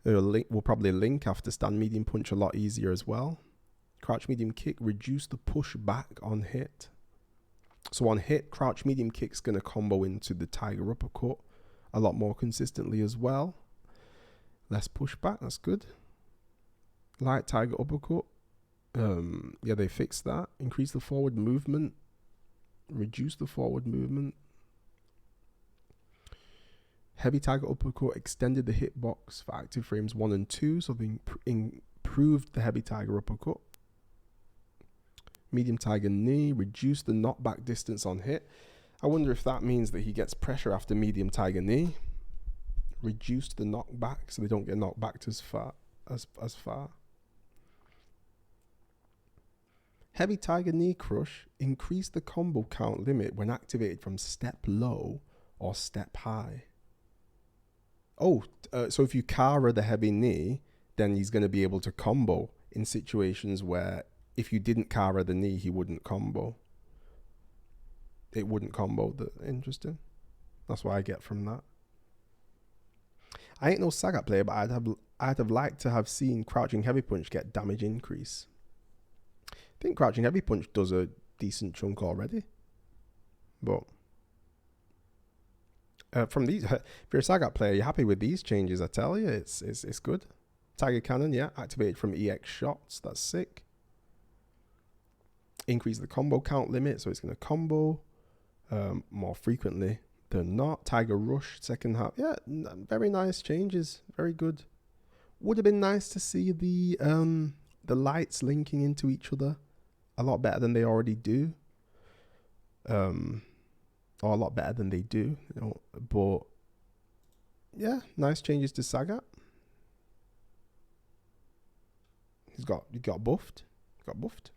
Will probably link after Stand Medium Punch a lot easier as well. Crouch Medium Kick reduced the push back on hit. So on hit, Crouch Medium Kick's going to combo into the Tiger Uppercut a lot more consistently as well. Less pushback, that's good. Light Tiger Uppercut. Yeah, they fixed that. Increase the forward movement. Reduce the forward movement. Heavy Tiger Uppercut extended the hitbox for active frames 1 and 2, so they improved the heavy tiger uppercut. Medium tiger knee, reduced the knockback distance on hit. I wonder if that means that he gets pressure after medium tiger knee. Reduced the knockback so they don't get knocked back as far. Heavy tiger knee crush, increase the combo count limit when activated from step low or step high. Oh, so if you Kara the heavy knee, then he's going to be able to combo in situations where if you didn't Kara the knee, he wouldn't combo. It wouldn't combo. Interesting. That's what I get from that. I ain't no Sagat player, but I'd have liked to have seen Crouching Heavy Punch get damage increase. I think Crouching Heavy Punch does a decent chunk already. But from these, if you're a Sagat player, you're happy with these changes, I tell you, it's good. Tiger Cannon, yeah, activated from EX shots. That's sick. Increase the combo count limit, so it's going to combo more frequently than not. Tiger Rush, second half. Yeah, very nice changes. Very good. Would have been nice to see the lights linking into each other a lot better than they already do. Or a lot better than they do. You know, but yeah, nice changes to Sagat. He got buffed. Got buffed.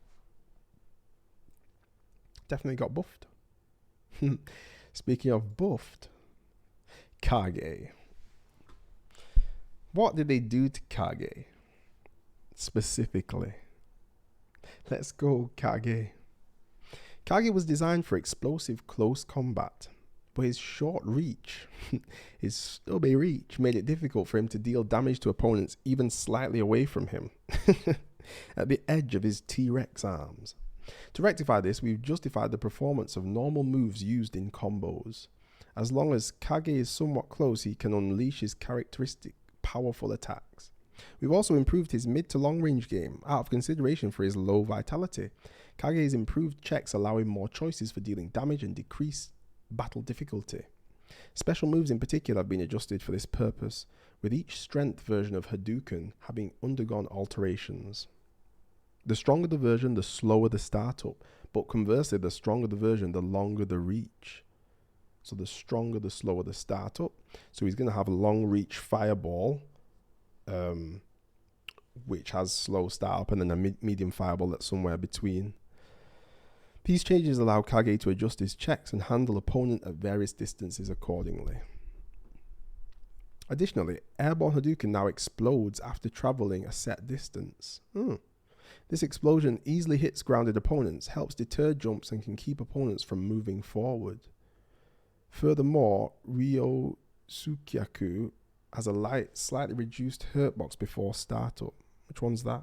Definitely got buffed. Speaking of buffed, Kage. What did they do to Kage? Specifically. Let's go, Kage. Kage was designed for explosive close combat, but his short reach, his stubby reach, made it difficult for him to deal damage to opponents even slightly away from him, at the edge of his T-Rex arms. To rectify this, we've justified the performance of normal moves used in combos. As long as Kage is somewhat close, he can unleash his characteristic powerful attacks. We've also improved his mid to long range game, out of consideration for his low vitality. Kage's improved checks allow him more choices for dealing damage and decrease battle difficulty. Special moves in particular have been adjusted for this purpose, with each strength version of Hadouken having undergone alterations. The stronger the version, the slower the startup, but conversely, the stronger the version, the longer the reach. So the stronger, the slower the startup. So he's going to have a long reach fireball, which has slow startup, and then a medium fireball that's somewhere between. These changes allow Kage to adjust his checks and handle opponent at various distances accordingly. Additionally, airborne Hadouken now explodes after traveling a set distance. This explosion easily hits grounded opponents, helps deter jumps, and can keep opponents from moving forward. Furthermore, Ryo Sukyaku has a light, slightly reduced hurt box before startup. Which one's that?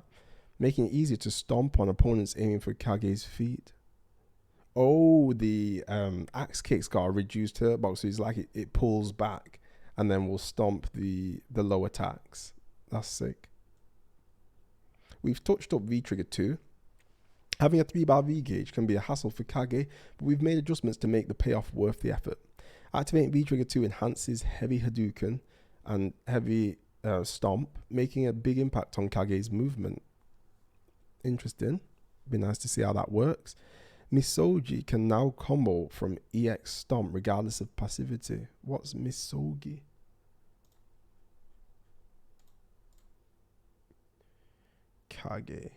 Making it easier to stomp on opponents aiming for Kage's feet. Oh, the axe kick's got a reduced hurt box, so it's like it pulls back and then will stomp the low attacks. That's sick. We've touched up V-Trigger 2. Having a 3-bar V-gauge can be a hassle for Kage, but we've made adjustments to make the payoff worth the effort. Activating V-Trigger 2 enhances heavy Hadouken and heavy stomp, making a big impact on Kage's movement. Interesting. Be nice to see how that works. Misogi can now combo from EX stomp regardless of passivity. What's Misogi? Kage.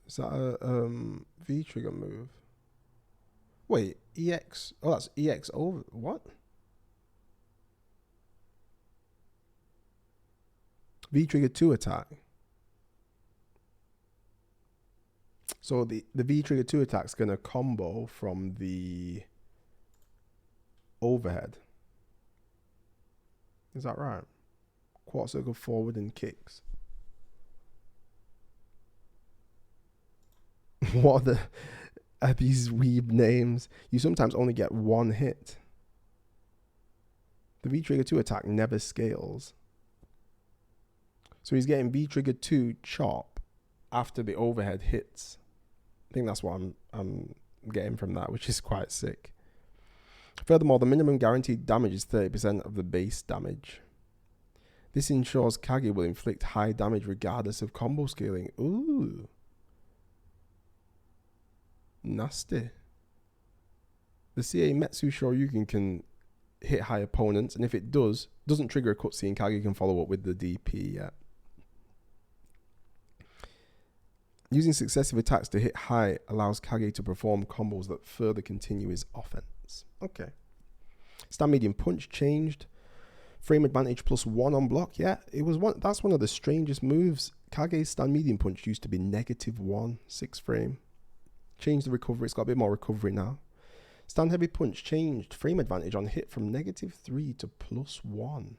Is that a V-trigger move? Wait, EX. Oh, that's EX over. What? V-trigger 2 attack. So the V-trigger 2 attack's going to combo from the overhead. Is that right? Quarter circle forward and kicks. What are these weeb names? You sometimes only get one hit. The V-trigger 2 attack never scales. So he's getting V-trigger 2 chop after the overhead hits. I think that's what I'm getting from that, which is quite sick. Furthermore, the minimum guaranteed damage is 30% of the base damage. This ensures Kage will inflict high damage regardless of combo scaling. Ooh. Nasty. The CA Metsu Shoryuken can hit high opponents, and if it doesn't trigger a cutscene, Kage can follow up with the DP yet. Using successive attacks to hit high allows Kage to perform combos that further continue his offense. Okay. Stand medium punch changed. Frame advantage +1 on block. Yeah, it was one. That's one of the strangest moves. Kage's stand medium punch used to be -1, 6 frame. Changed the recovery. It's got a bit more recovery now. Stand heavy punch changed. Frame advantage on hit from -3 to +1.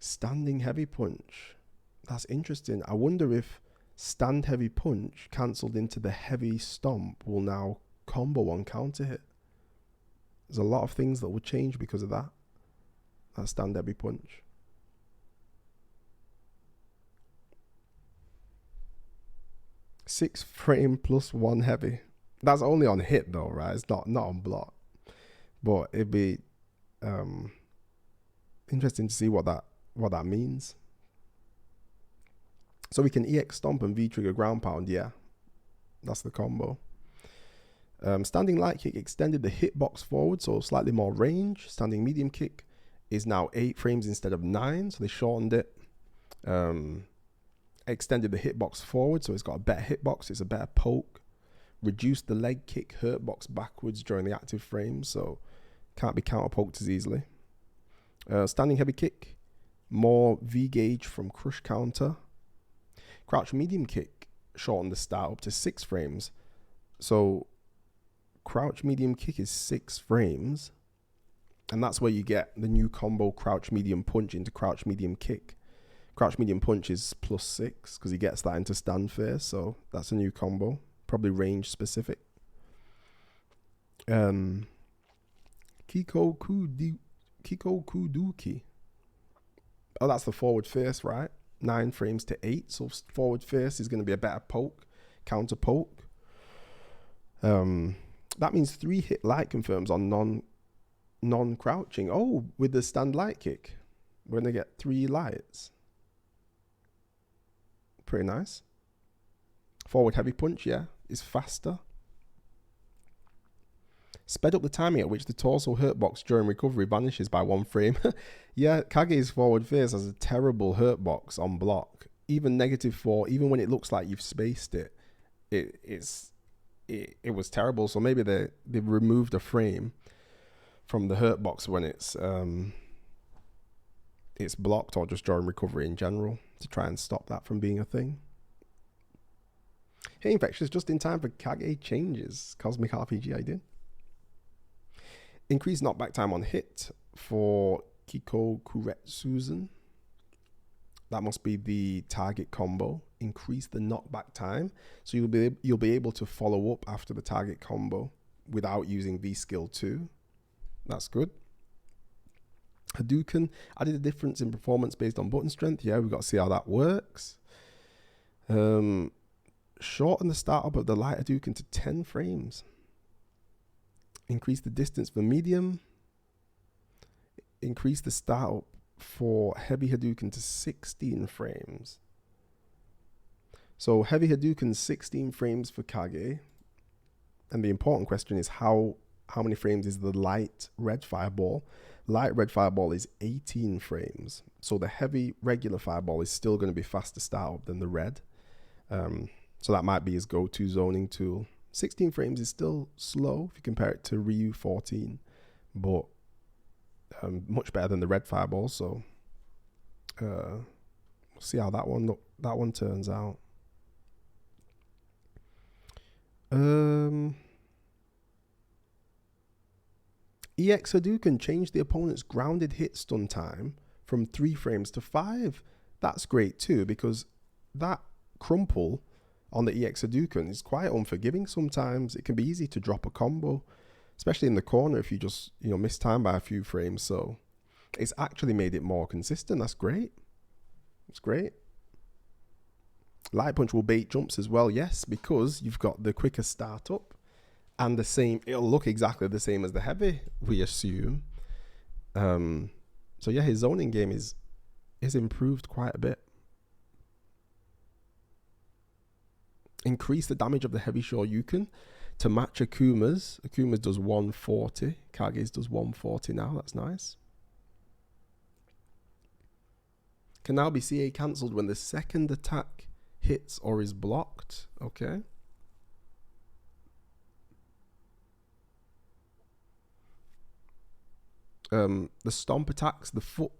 Standing heavy punch. That's interesting. I wonder if stand heavy punch cancelled into the heavy stomp will now combo on counter hit. There's a lot of things that will change because of that. That stand heavy punch. Six frame +1 heavy. That's only on hit though, right? It's not on block. But it'd be interesting to see what that means. So we can EX stomp and V trigger ground pound. Yeah, that's the combo. Standing light kick extended the hitbox forward, so slightly more range. Standing medium kick is now 8 frames instead of 9, so they shortened it. Extended the hitbox forward, so it's got a better hitbox. It's a better poke. Reduced the leg kick hurt box backwards during the active frames, so can't be counter poked as easily. Standing heavy kick, more V gauge from crush counter. Crouch medium kick shortened the start up to 6 frames. So crouch medium kick is 6 frames. And that's where you get the new combo crouch medium punch into crouch medium kick. Crouch medium punch is +6 because he gets that into stand phase. So that's a new combo. Probably range specific. Kiko Kuduki. Oh, that's the forward face, right? 9 frames to 8, so forward face is going to be a better poke, counter poke. That means 3 hit light confirms on non-crouching. Oh, with the stand light kick, we're going to get 3 lights. Pretty nice. Forward heavy punch, yeah, is faster. Sped up the timing at which the torso hurt box during recovery vanishes by 1 frame. Yeah, Kage's forward face has a terrible hurt box on block. Even -4, even when it looks like you've spaced it, it was terrible. So maybe they've removed a frame from the hurt box when it's blocked, or just during recovery in general, to try and stop that from being a thing. Hey, Infectious, just in time for Kage changes. Cosmic RPG I did. Increased knockback time on hit for Kiko Kuretsuzen. That must be the target combo. Increase the knockback time, so you'll be able to follow up after the target combo without using V skill 2. That's good. Hadouken added a difference in performance based on button strength. Yeah, we've got to see how that works. Shorten the startup of the light Hadouken to 10 frames. Increase the distance for medium. Increase the startup for heavy Hadouken to 16 frames. So heavy Hadouken 16 frames for Kage. And the important question is how many frames is the light red fireball? Light red fireball is 18 frames. So the heavy regular fireball is still going to be faster startup than the red. So that might be his go-to zoning tool. 16 frames is still slow if you compare it to Ryu 14, but much better than the red fireball. So we'll see how that one turns out. EX Hadouken changed the opponent's grounded hit stun time from 3 frames to 5. That's great too, because that crumple on the EX Hadouken is quite unforgiving sometimes. It can be easy to drop a combo, especially in the corner if you just, miss time by a few frames. So it's actually made it more consistent. That's great. It's great. Light punch will bait jumps as well, yes, because you've got the quicker startup and the same. It'll look exactly the same as the heavy, we assume. So yeah, his zoning game is improved quite a bit. Increase the damage of the heavy Shoryuken to match Akuma's. Akuma's does 140. Kage's does 140 now. That's nice. Can now be CA cancelled when the second attack hits or is blocked. Okay. The stomp attacks, the foot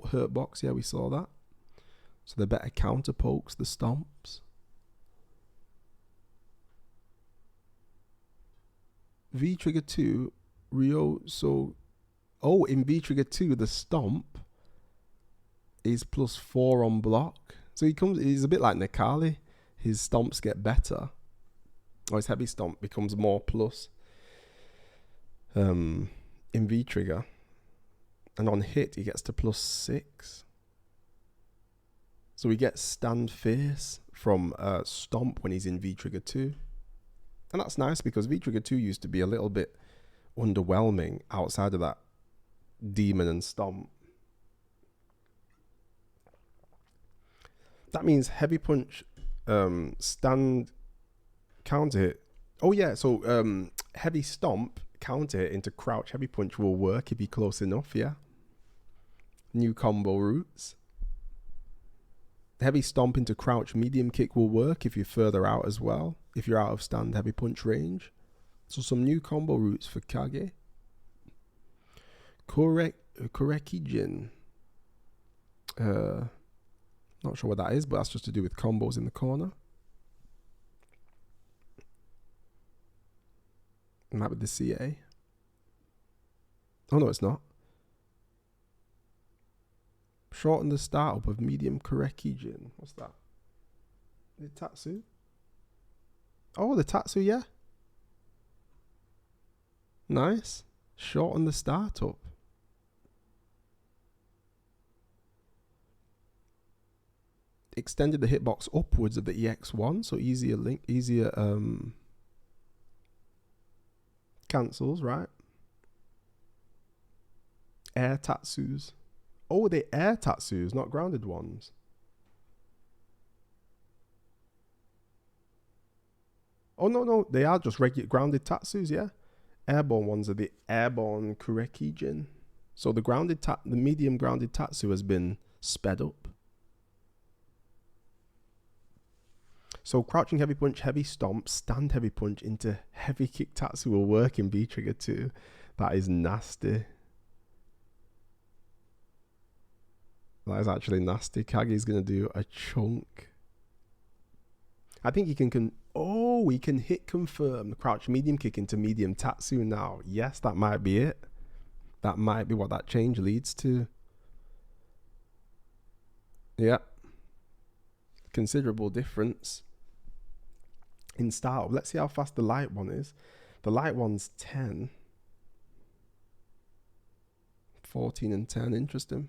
hurt box. Yeah, we saw that. So the better counter pokes, the stomps. V trigger 2, Rio. So, in V trigger 2, the stomp is +4 on block. So he's a bit like Necalli. His stomps get better. Or his heavy stomp becomes more plus in V trigger. And on hit, he gets to +6. So he gets stand face from stomp when he's in V trigger 2. And that's nice because V trigger 2 used to be a little bit underwhelming outside of that demon and stomp. That means heavy punch, stand, counter hit. Oh yeah, so heavy stomp, counter hit into crouch heavy punch will work if you're close enough, yeah. New combo routes. Heavy stomp into crouch medium kick will work if you're further out as well, if you're out of stand heavy punch range. So some new combo routes for Kage. Korekijin. Not sure what that is, but that's just to do with combos in the corner. And that with the CA. Oh no, it's not. Shorten the startup of medium Korekijin. What's that? The Tatsu? Oh, the Tatsu, yeah. Nice. Shorten the startup. Extended the hitbox upwards of the EX1, so easier cancels, right? Air Tatsus. Oh, they air Tatsus, not grounded ones. Oh, no, they are just regular grounded Tatsus, yeah? Airborne ones are the airborne Korekijin. So the medium grounded Tatsu has been sped up. So crouching heavy punch, heavy stomp, stand heavy punch into heavy kick Tatsu will work in B trigger 2. That is nasty. That is actually nasty. Kage's going to do a chunk. I think he can he can hit confirm the crouch medium kick into medium Tatsu now. Yes, that might be it. That might be what that change leads to. Yeah. Considerable difference in style. Let's see how fast the light one is. The light one's 10. 14 and 10. Interesting.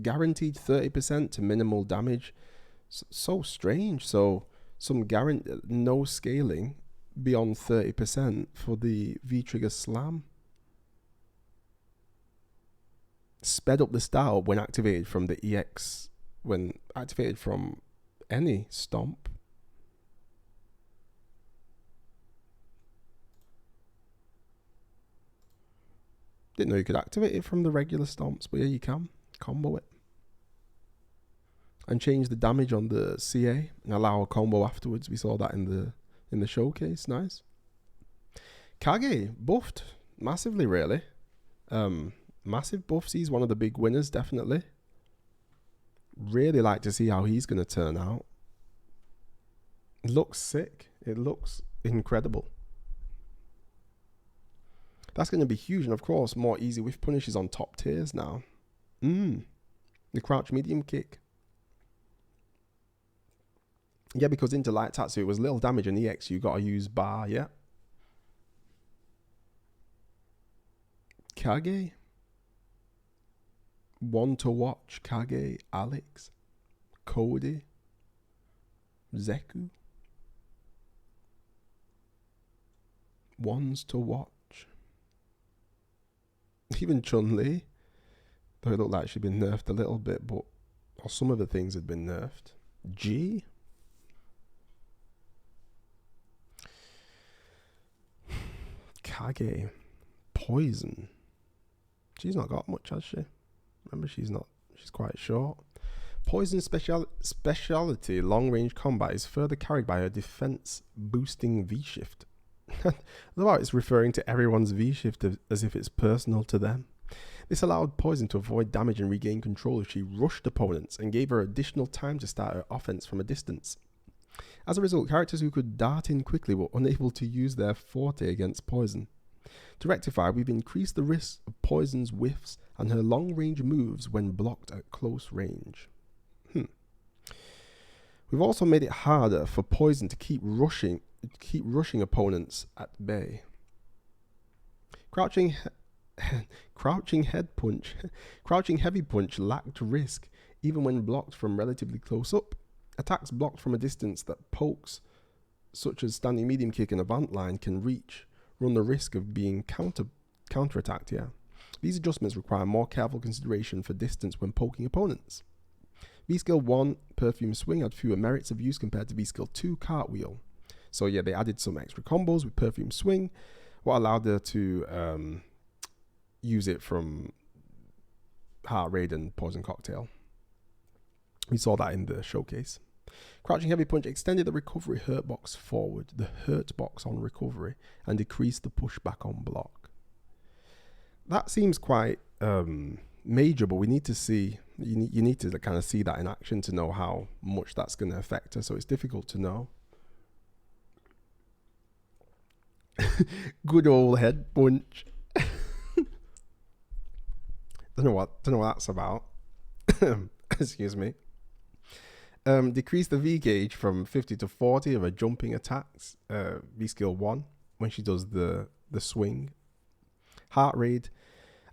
Guaranteed 30% to minimal damage. So strange. So some no scaling beyond 30% for the V-trigger slam. Sped up the style when activated from the EX, when activated from any stomp. Didn't know you could activate it from the regular stomps, but yeah, you can combo it. And change the damage on the CA and allow a combo afterwards. We saw that in the showcase. Nice. Kage buffed massively, really. Massive buffs. He's one of the big winners, definitely. Really like to see how he's going to turn out. It looks sick. It looks incredible. That's going to be huge. And of course, more easy whiff punishes on top tiers now. The crouch medium kick. Yeah, because into light Tatsu, it was little damage and EX. You got to use bar, yeah. Kage. One to watch. Kage, Alex. Cody, Zeku. Ones to watch. Even Chun-Li, though it looked like she'd been nerfed a little bit, but or some of the things had been nerfed. G. Kage. Poison. She's not got much, has she? Remember, she's quite short. Poison speciality long-range combat is further carried by her defense-boosting V-shift. About it's referring to everyone's V-shift as if it's personal to them. This allowed Poison to avoid damage and regain control if she rushed opponents and gave her additional time to start her offense from a distance. As a result, characters who could dart in quickly were unable to use their forte against Poison. To rectify, we've increased the risk of Poison's whiffs and her long-range moves when blocked at close range. We've also made it harder for Poison to keep rushing opponents at bay. Crouching heavy punch lacked risk even when blocked from relatively close up. Attacks blocked from a distance that pokes, such as standing medium kick and avant line, can run the risk of being counterattacked. Yeah, these adjustments require more careful consideration for distance when poking opponents. V-Skill 1, Perfume Swing, had fewer merits of use compared to V-Skill 2, Cartwheel. So yeah, they added some extra combos with Perfume Swing, what allowed her to use it from Heart Raid and Poison Cocktail. We saw that in the showcase. Crouching Heavy Punch extended the recovery hurt box forward, the hurt box on recovery, and decreased the pushback on block. That seems quite major, but we need to see, you need to kind of see that in action to know how much that's going to affect her, so it's difficult to know. Good old head punch. Don't know what that's about. Excuse me. Decrease the V gauge from 50 to 40 of her jumping attacks, V skill 1, when she does the swing. Heart Raid.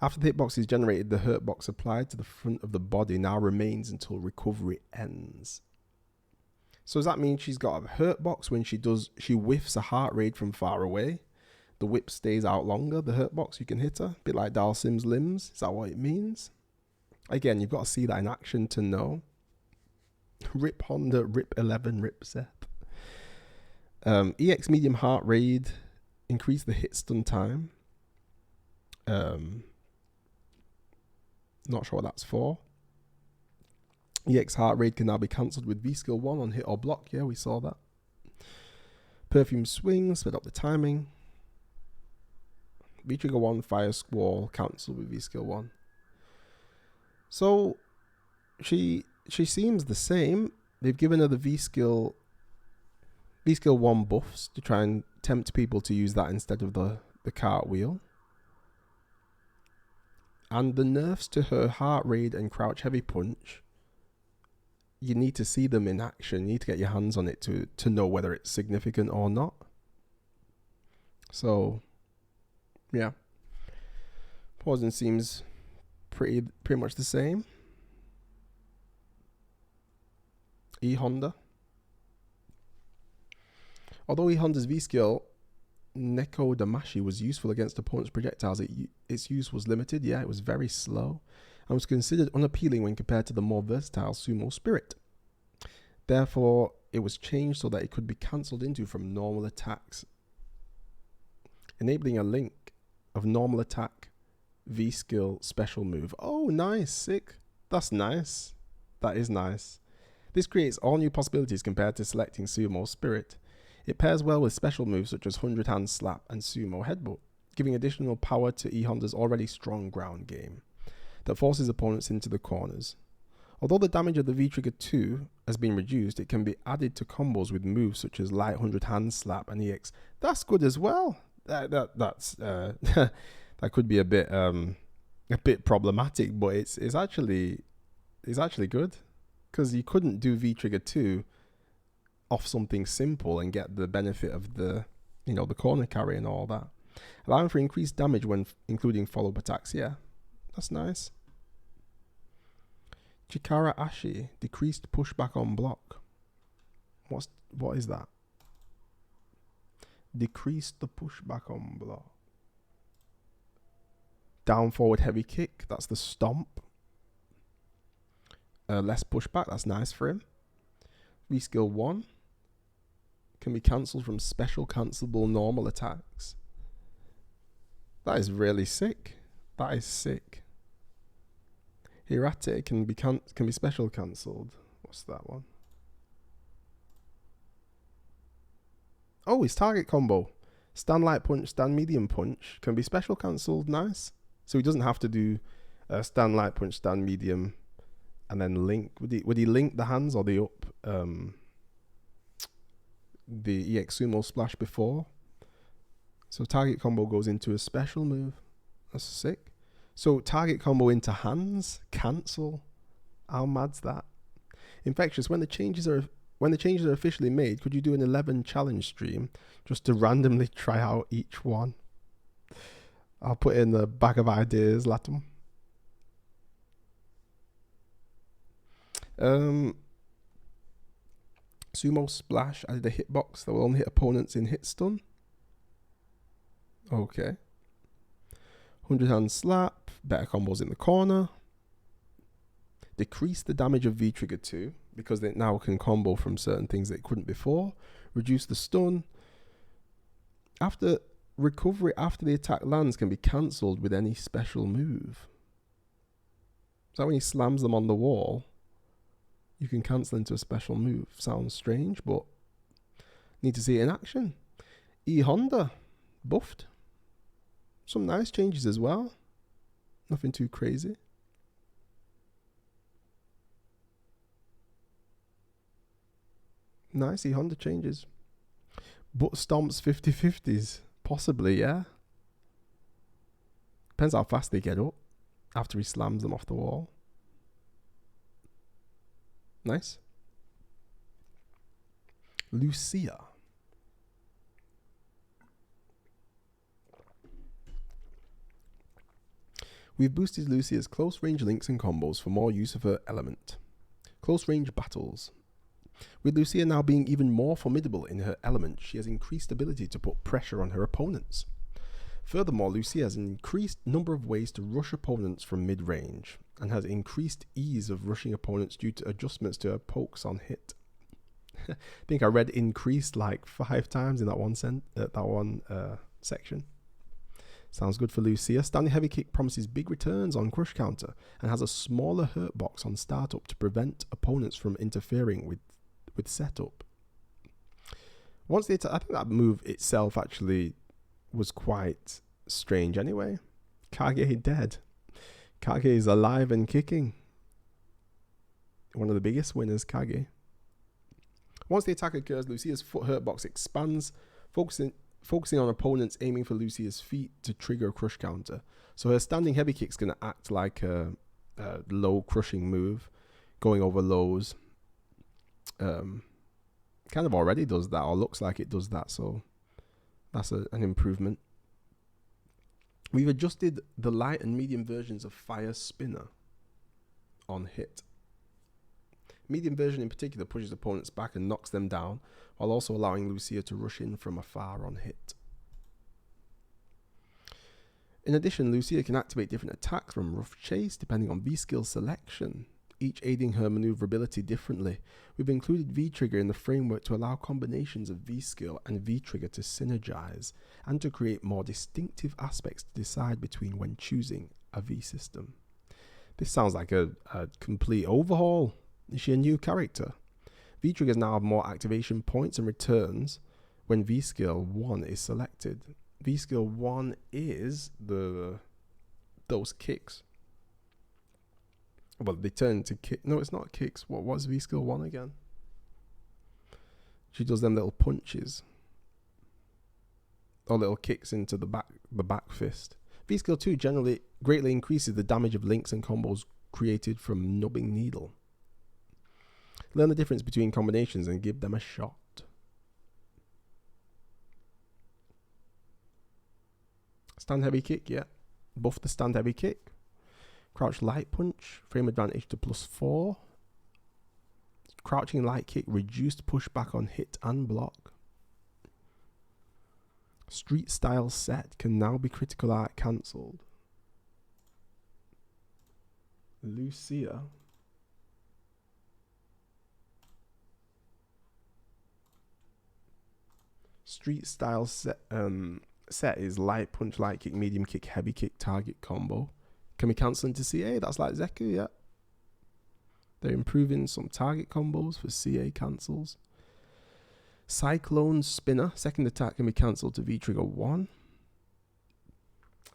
After the hitbox is generated, the hurt box applied to the front of the body now remains until recovery ends. So does that mean she's got a hurt box when she whiffs a Heart Raid from far away? The whip stays out longer, the hurt box, you can hit her. A bit like Dhalsim's limbs. Is that what it means? Again, you've got to see that in action to know. Rip Honda, Rip 11, Rip Sep. EX Medium Heart Raid. Increase the hit stun time. Not sure what that's for. EX Heart Raid can now be cancelled with V skill 1 on hit or block. Yeah, we saw that. Perfume Swing, sped up the timing. V trigger 1, Fire Squall, cancelled with V skill 1. So she seems the same. They've given her the V skill 1 buffs to try and tempt people to use that instead of the cartwheel. And the nerfs to her Heart Raid and Crouch Heavy Punch, you need to see them in action. You need to get your hands on it to know whether it's significant or not. So, yeah. Poison seems pretty much the same. E-Honda. Although E-Honda's V-Skill, Neko Damashi, was useful against opponents' projectiles, its use was limited. Yeah, it was very slow and was considered unappealing when compared to the more versatile Sumo Spirit. Therefore, it was changed so that it could be cancelled into from normal attacks, enabling a link of normal attack, V-Skill, special move. Oh, nice, sick. That's nice. That is nice. This creates all new possibilities compared to selecting Sumo Spirit. It pairs well with special moves such as 100 Hand Slap and Sumo Headbutt, giving additional power to E-Honda's already strong ground game that forces opponents into the corners. Although the damage of the V-Trigger 2 has been reduced, it can be added to combos with moves such as light 100 Hand Slap and EX. That's good as well. That's that could be a bit problematic, but it's actually good, because you couldn't do V-Trigger 2 off something simple and get the benefit of the corner carry and all that. Allowing for increased damage when including follow-up attacks. Yeah, that's nice. Chikara Ashi, decreased pushback on block. What is that? Decrease the pushback on block. Down forward heavy kick, that's the stomp. Less pushback, that's nice for him. V-skill 1 can be cancelled from special cancelable normal attacks. That is really sick. That is sick. Hirate can be special cancelled. What's that one? Oh, his target combo. Stand light punch, stand medium punch can be special cancelled. Nice. So he doesn't have to do stand light punch, stand medium, and then link. Would he link the hands or the up the EX Sumo splash before? So target combo goes into a special move. That's sick. So target combo into hands, cancel. How mad's that? Infectious. When the changes are officially made, could you do an 11 challenge stream just to randomly try out each one? I'll put in the bag of ideas, Latum. Sumo splash added a hitbox that will only hit opponents in hit stun. Okay. 100 hand slap, better combos in the corner. Decrease the damage of V-Trigger 2 because it now can combo from certain things that it couldn't before. Reduce the stun. After recovery after the attack lands can be cancelled with any special move. Is that when he slams them on the wall? You can cancel into a special move. Sounds strange, but need to see it in action. E-Honda buffed. Some nice changes as well. Nothing too crazy. Nice E-Honda changes. Butt stomps 50-50s. Possibly, yeah. Depends how fast they get up after he slams them off the wall. Nice. Lucia. We've boosted Lucia's close range links and combos for more use of her element. Close range battles. With Lucia now being even more formidable in her element, she has increased ability to put pressure on her opponents. Furthermore, Lucia has an increased number of ways to rush opponents from mid-range, and has increased ease of rushing opponents due to adjustments to her pokes on hit. I think I read increased like 5 times in that one section. Sounds good for Lucia. Standing heavy kick promises big returns on crush counter and has a smaller hurt box on startup to prevent opponents from interfering with setup. Once the I think that move itself actually was quite strange anyway. Kage dead. Kage is alive and kicking. One of the biggest winners, Kage. Once the attack occurs, Lucia's foot hurt box expands, focusing on opponents aiming for Lucia's feet to trigger a crush counter. So her standing heavy kick's going to act like a low crushing move, going over lows. Kind of already does that, or looks like it does that, so that's an improvement. We've adjusted the light and medium versions of Fire Spinner on hit. Medium version in particular pushes opponents back and knocks them down, while also allowing Lucia to rush in from afar on hit. In addition, Lucia can activate different attacks from Rough Chase depending on V-skill selection, each aiding her maneuverability differently. We've included V-Trigger in the framework to allow combinations of V-skill and V-Trigger to synergize, and to create more distinctive aspects to decide between when choosing a V-system. This sounds like a complete overhaul. Is she a new character? V-Triggers now have more activation points and returns when V-skill 1 is selected. V-skill 1 is those kicks. Well, they turn to kick. No, it's not kicks. What was V-skill 1 again? She does them little punches. Or little kicks into the back fist. V-skill 2 generally greatly increases the damage of links and combos created from Nubbing Needle. Learn the difference between combinations and give them a shot. Stand heavy kick, yeah. Buff the stand heavy kick. Crouch light punch, frame advantage to +4. Crouching light kick, reduced pushback on hit and block. Street style set can now be critical art cancelled. Lucia. Street style set is light punch, light kick, medium kick, heavy kick, target combo. Can we cancel into CA? That's like Zeku, yeah. They're improving some target combos for CA cancels. Cyclone Spinner. Second attack can be cancelled to V-Trigger 1.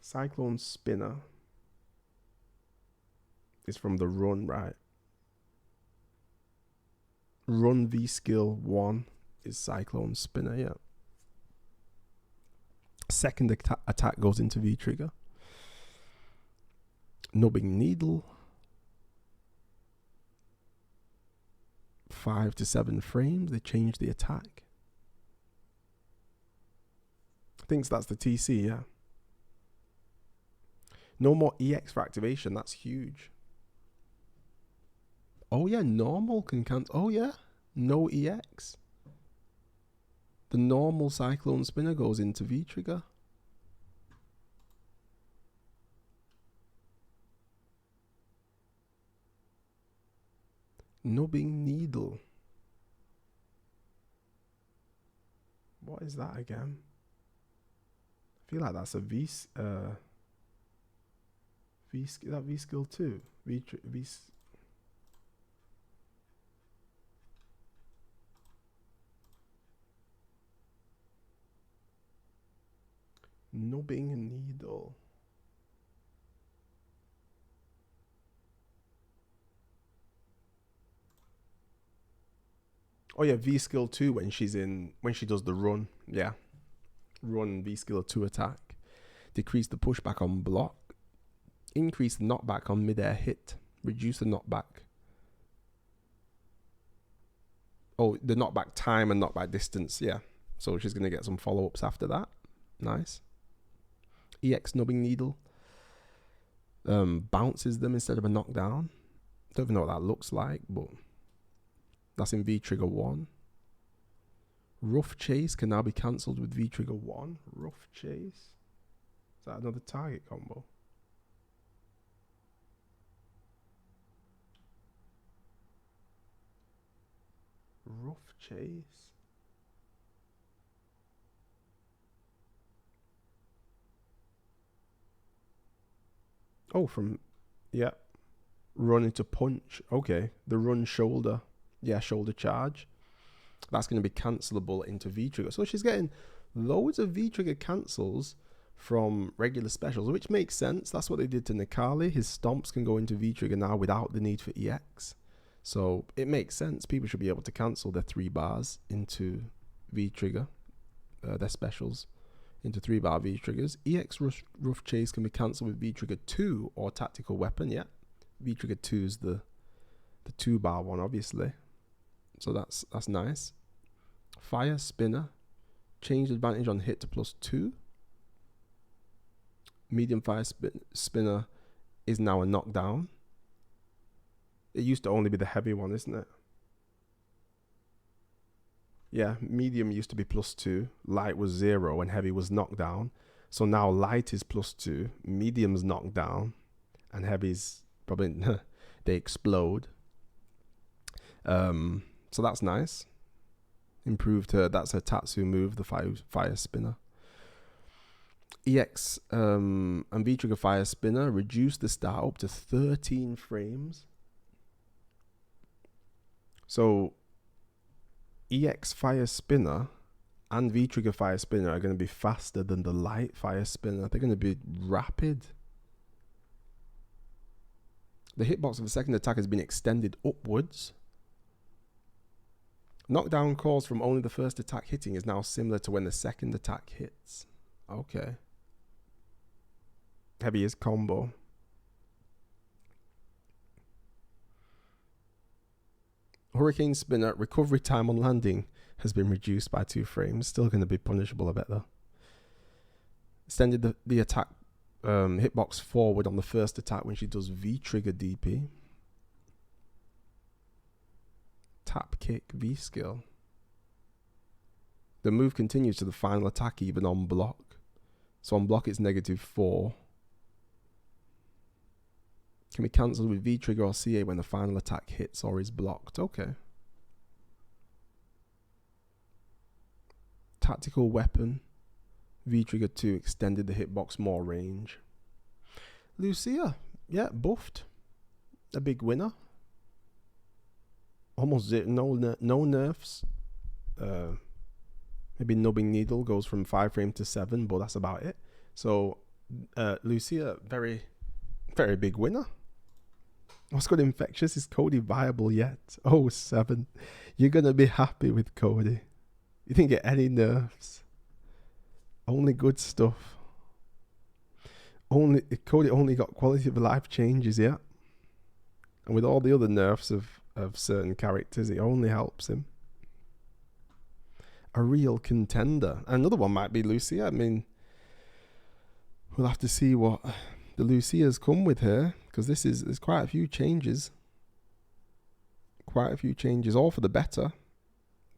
Cyclone Spinner is from the run, right? Run V skill 1 is Cyclone Spinner, yeah. Second attack goes into V-Trigger. Nubbing Needle. 5 to 7 frames. They changed the attack. I think that's the TC, yeah. No more EX for activation. That's huge. Oh, yeah. Normal can cancel. Oh, yeah. No EX. The normal Cyclone Spinner goes into V-Trigger. Nubbing Needle. What is that again? I feel like that's a V skill 2. Nubbing Needle. Oh yeah, V skill 2 when she does the run. Yeah. Run V skill 2 attack. Decrease the pushback on block. Increase the knockback on mid-air hit. Reduce the knockback. Oh, the knockback time and knockback distance, yeah. So she's going to get some follow-ups after that. Nice. EX Nubbing Needle. Bounces them instead of a knockdown. Don't even know what that looks like, but that's in V-Trigger 1. Rough Chase can now be cancelled with V-Trigger 1. Rough Chase. Is that another target combo? Rough Chase. Oh, yeah. Run into punch. Okay. The run shoulder. Yeah, shoulder charge. That's going to be cancelable into V-Trigger. So she's getting loads of V-Trigger cancels from regular specials, which makes sense. That's what they did to Necalli. His stomps can go into V-Trigger now without the need for EX. So it makes sense. People should be able to cancel their 3 bars into V-Trigger, their specials into 3-bar V-Triggers. EX Rough Chase can be cancelled with V-Trigger 2 or Tactical Weapon, yeah. V-Trigger 2 is the 2-bar one, obviously. So that's nice. Fire Spinner. Change advantage on hit to +2. Medium Fire Spinner is now a knockdown. It used to only be the heavy one, isn't it? Yeah, medium used to be +2. Light was 0 and heavy was knockdown. So now light is +2. Medium's knockdown. And heavy's probably, they explode. So that's nice. Improved her. That's her Tatsu move, the fire spinner. EX and V-Trigger Fire Spinner reduced the start up to 13 frames. So EX Fire Spinner and V-Trigger Fire Spinner are going to be faster than the light Fire Spinner. They're going to be rapid. The hitbox of the second attack has been extended upwards. Knockdown calls from only the first attack hitting is now similar to when the second attack hits. Okay. Heavy is combo. Hurricane Spinner, recovery time on landing has been reduced by 2 frames. Still going to be punishable, I bet, though. Extended the attack hitbox forward on the first attack when she does V-trigger DP. Tap kick V skill. The move continues to the final attack even on block. So on block it's -4. Can be cancelled with V-trigger or CA when the final attack hits or is blocked. Okay. Tactical weapon. V-trigger 2 extended the hitbox more range. Lucia, yeah, buffed. A big winner. Almost no nerfs. Maybe nubbing needle goes from 5 frame to 7, but that's about it. So Lucia, very, very big winner. What's good infectious? Is Cody viable yet? Oh, 7. You're gonna be happy with Cody. You didn't get any nerfs. Only good stuff. Cody only got quality of life changes, yeah. And with all the other nerfs of certain characters, it only helps him. A real contender. Another one might be Lucia. I mean, we'll have to see what the Lucias come with her, because there's quite a few changes. Quite a few changes, all for the better.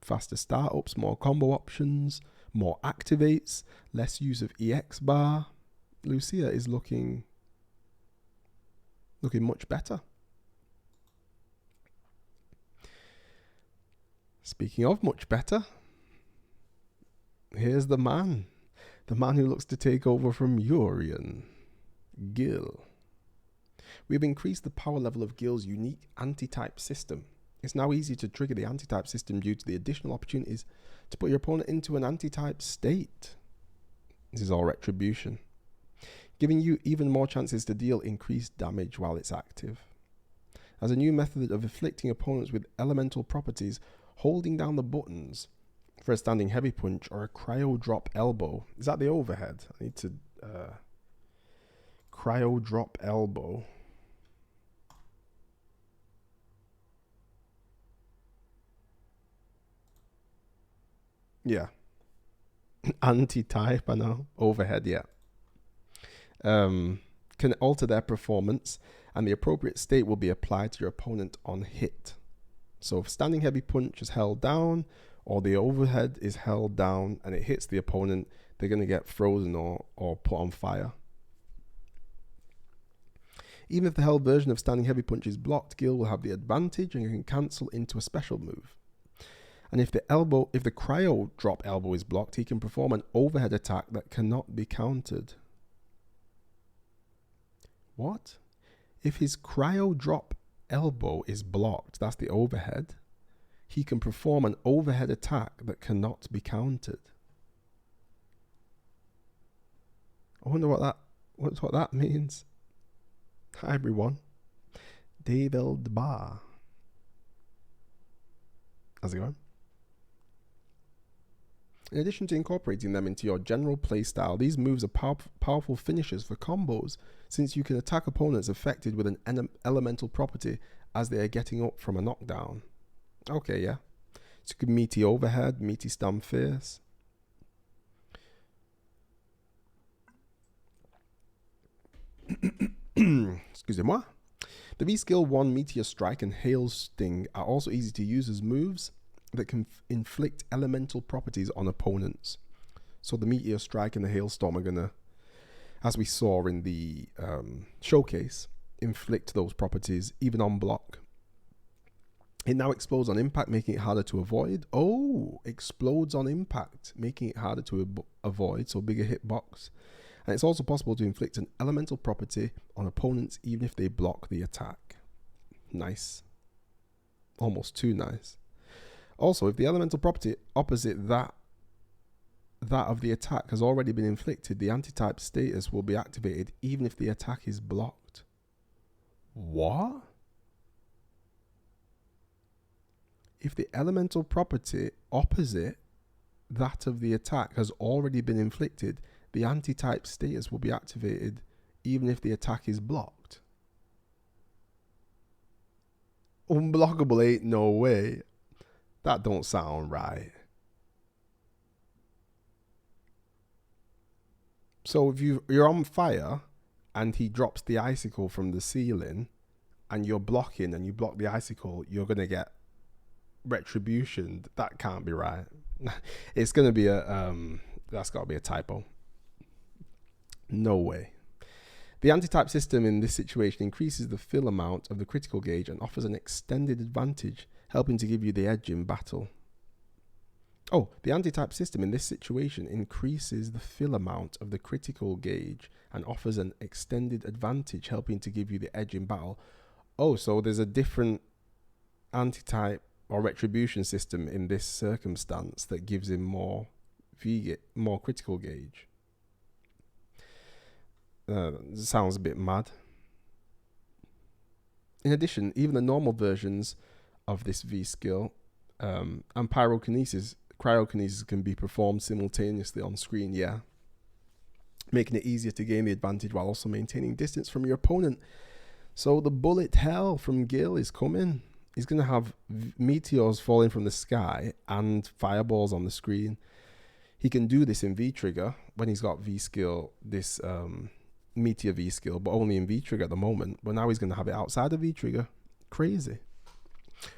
Faster startups, more combo options, more activates, less use of EX bar. Lucia is looking much better. Speaking of much better, here's the man who looks to take over from Urien, Guile. We've increased the power level of Guile's unique anti-type system. It's now easy to trigger the anti-type system due to the additional opportunities to put your opponent into an anti-type state. This is all retribution, giving you even more chances to deal increased damage while it's active. As a new method of afflicting opponents with elemental properties, holding down the buttons for a standing heavy punch or a cryo drop elbow. Is that the overhead? I need to cryo drop elbow. Yeah. Anti-type, I know. Overhead, yeah. Can alter their performance, and the appropriate state will be applied to your opponent on hit. So if standing heavy punch is held down, or the overhead is held down and it hits the opponent, they're going to get frozen or put on fire. Even if the held version of standing heavy punch is blocked, Guile will have the advantage and you can cancel into a special move. And if the cryo drop elbow is blocked, he can perform an overhead attack that cannot be countered. What? If his cryo drop elbow is blocked, that's the overhead, he can perform an overhead attack that cannot be countered. I wonder what that means. Hi everyone. David Bar. How's it going? In addition to incorporating them into your general playstyle, these moves are powerful finishers for combos, since you can attack opponents affected with an elemental property as they are getting up from a knockdown. Okay, yeah. So you could meaty overhead, meaty stamp face. Excusez-moi. The V-Skill 1 Meteor Strike and Hail Sting are also easy to use as moves that can inflict elemental properties on opponents. So the Meteor Strike and the Hailstorm are going to, as we saw in the showcase, inflict those properties even on block. It now explodes on impact, making it harder to avoid. Oh, explodes on impact, making it harder to avoid, so bigger hitbox. And it's also possible to inflict an elemental property on opponents even if they block the attack. Nice. Almost too nice. Also, if the elemental property opposite that of the attack has already been inflicted, the anti-type status will be activated even if the attack is blocked. What? If the elemental property opposite that of the attack has already been inflicted, the anti-type status will be activated even if the attack is blocked. Unblockable ain't no way. That don't sound right. So if you're on fire and he drops the icicle from the ceiling, and you're blocking and you block the icicle, you're going to get retribution. That can't be right. It's going to be that's got to be a typo. No way. The anti-type system in this situation increases the fill amount of the critical gauge and offers an extended advantage, helping to give you the edge in battle. Oh, the anti-type system in this situation increases the fill amount of the critical gauge and offers an extended advantage, helping to give you the edge in battle. Oh, so there's a different anti-type or retribution system in this circumstance that gives him more critical gauge. Sounds a bit mad. In addition, even the normal versions of this V skill and cryokinesis can be performed simultaneously on screen, making it easier to gain the advantage while also maintaining distance from your opponent. So the bullet hell from Guile is coming. He's going to have meteors falling from the sky and fireballs on the screen. He can do this in V-Trigger when he's got V-Skill, this Meteor V-Skill, but only in V-Trigger at the moment. But now he's going to have it outside of V-Trigger. Crazy.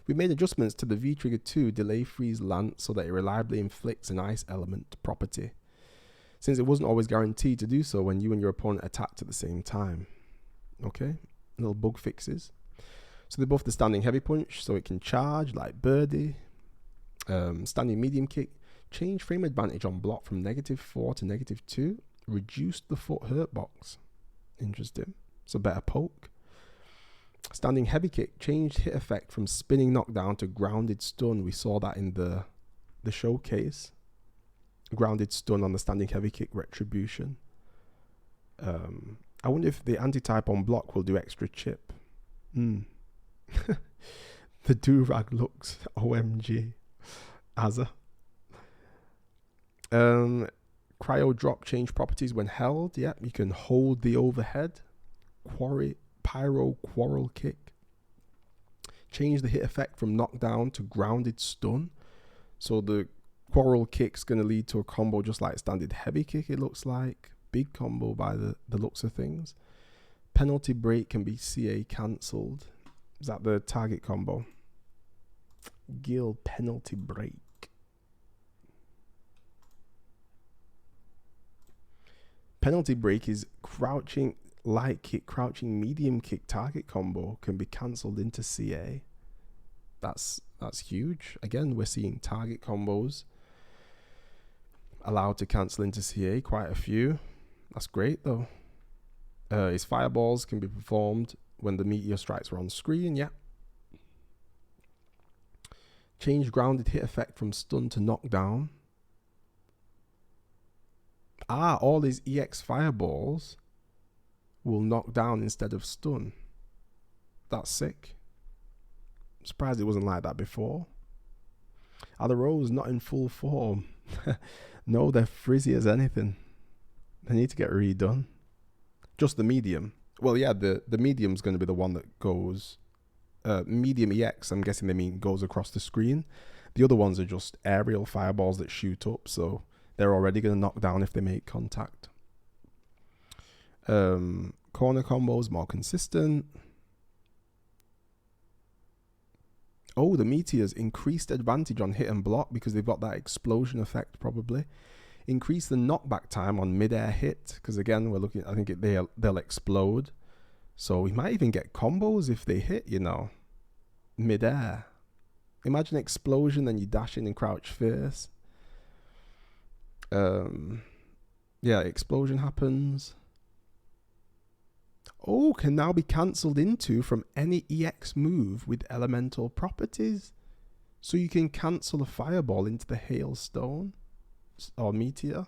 We made adjustments to the V-Trigger 2 delay freeze lance so that it reliably inflicts an ice element property, since it wasn't always guaranteed to do so when you and your opponent attacked at the same time. Okay, little bug fixes. So they buff the standing heavy punch so it can charge like Birdie. Standing medium kick, change frame advantage on block from -4 to -2. Reduced the foot hurt box. Interesting. So better poke. Standing heavy kick, changed hit effect from spinning knockdown to grounded stun. We saw that in the showcase. Grounded stun on the standing heavy kick retribution. I wonder if the anti-type on block will do extra chip. The do-rag looks OMG. Azza. Cryo drop change properties when held. Yeah, you can hold the overhead. Pyro quarrel kick. Change the hit effect from knockdown to grounded stun. So the quarrel kick's going to lead to a combo just like standard heavy kick, it looks like. Big combo by the looks of things. Penalty break can be CA cancelled. Is that the target combo? Guile penalty break. Penalty break is crouching light kick, crouching medium kick target combo can be cancelled into CA. That's huge. Again, we're seeing target combos allowed to cancel into CA, quite a few. That's great though. His fireballs can be performed when the meteor strikes are on screen. Yeah. Change grounded hit effect from stun to knockdown. All his EX fireballs will knock down instead of stun. That's sick. I'm surprised it wasn't like that before. Are the rows not in full form? No, they're frizzy as anything. They need to get redone. Just the medium. Well, yeah, the medium's going to be the one that goes... medium EX, I'm guessing they mean goes across the screen. The other ones are just aerial fireballs that shoot up, so they're already going to knock down if they make contact. Corner combos more consistent. Oh, the meteors increased advantage on hit and block because they've got that explosion effect probably. Increase the knockback time on mid-air hit because again we're looking. I think they'll explode, so we might even get combos if they hit. Mid-air. Imagine explosion, then you dash in and crouch first. Yeah, explosion happens. Oh, can now be cancelled into from any EX move with elemental properties. So you can cancel a fireball into the hailstone or meteor.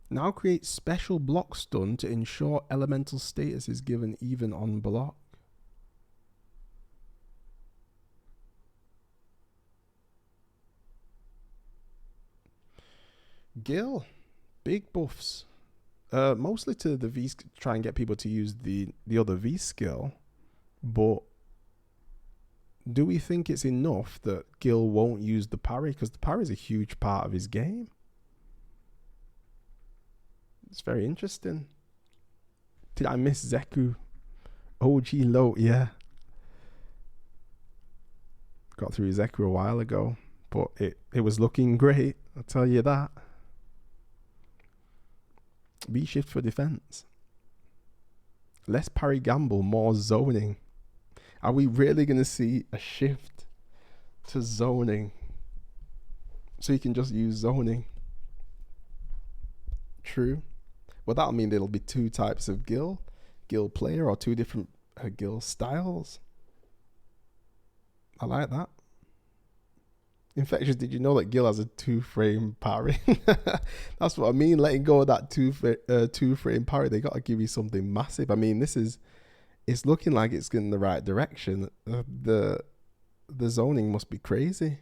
Now create special block stun to ensure elemental status is given even on block. Guile, big buffs. Mostly to the V, try and get people to use the other V skill, but do we think it's enough that Guile won't use the parry? Because the parry is a huge part of his game. It's very interesting. Did I miss Zeku? OG low, yeah. Got through Zeku a while ago, but it was looking great, I'll tell you that. B shift for defense. Less parry gamble, more zoning. Are we really going to see a shift to zoning? So you can just use zoning. True. Well, that'll mean there'll be two types of Guile player, or two different Guile styles. I like that. Infectious, did you know that Guile has a 2-frame parry? That's what I mean, letting go of that two-frame parry. They got to give you something massive. I mean, it's looking like it's in the right direction. The zoning must be crazy.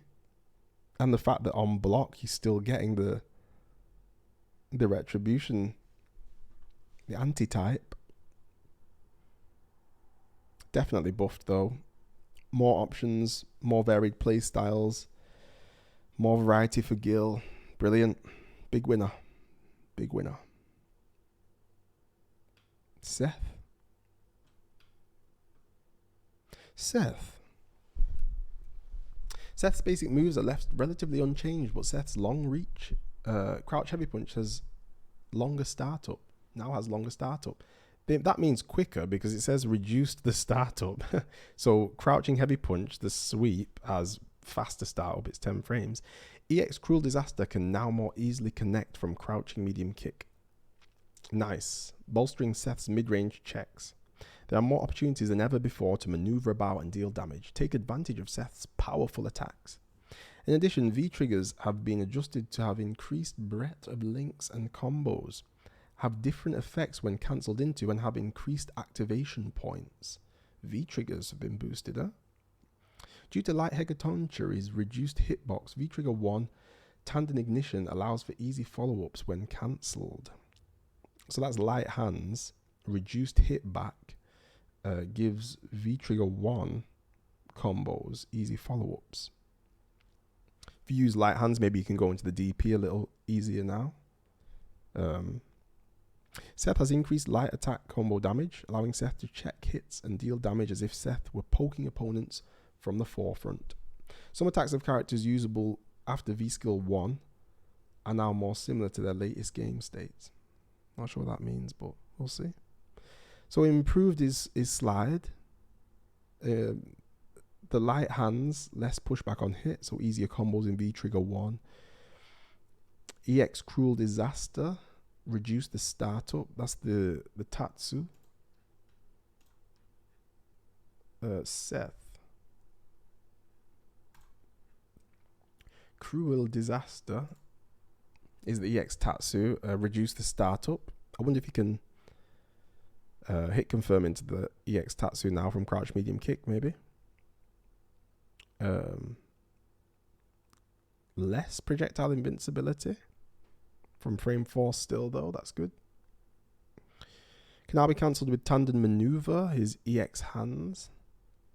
And the fact that on block, he's still getting the retribution, the anti-type. Definitely buffed though. More options, more varied play styles, more variety for Guile. Brilliant. Big winner. Big winner. Seth's basic moves are left relatively unchanged, but Seth's long reach, crouch heavy punch has longer startup. Now has longer startup. That means quicker because it says reduced the startup. So crouching heavy punch, the sweep, has faster startup. It's 10 frames. EX Cruel Disaster can now more easily connect from crouching medium kick. Nice. Bolstering Seth's mid-range checks. There are more opportunities than ever before to maneuver about and deal damage. Take advantage of Seth's powerful attacks. In addition, V-triggers have been adjusted to have increased breadth of links and combos, have different effects when cancelled into, and have increased activation points. V-triggers have been boosted, huh? Due to light Hegatonchery's reduced hitbox, V-trigger 1 Tandem Ignition allows for easy follow-ups when cancelled. So that's light hands, reduced hit back, gives V-trigger 1 combos easy follow-ups. If you use light hands, maybe you can go into the DP a little easier now. Seth has increased light attack combo damage, allowing Seth to check hits and deal damage as if Seth were poking opponents from the forefront. Some attacks of characters usable after V-skill 1 are now more similar to their latest game states. Not sure what that means, but we'll see. So he improved his slide. The light hands, less pushback on hit, so easier combos in V-trigger 1. EX Cruel Disaster, reduce the startup. That's the Tatsu. Seth. Cruel Disaster is the EX Tatsu. Reduce the startup. I wonder if you can hit confirm into the EX Tatsu now from crouch medium kick, maybe. Less projectile invincibility from frame 4 still, though. That's good. Can now be cancelled with Tandem Maneuver, his EX Hands,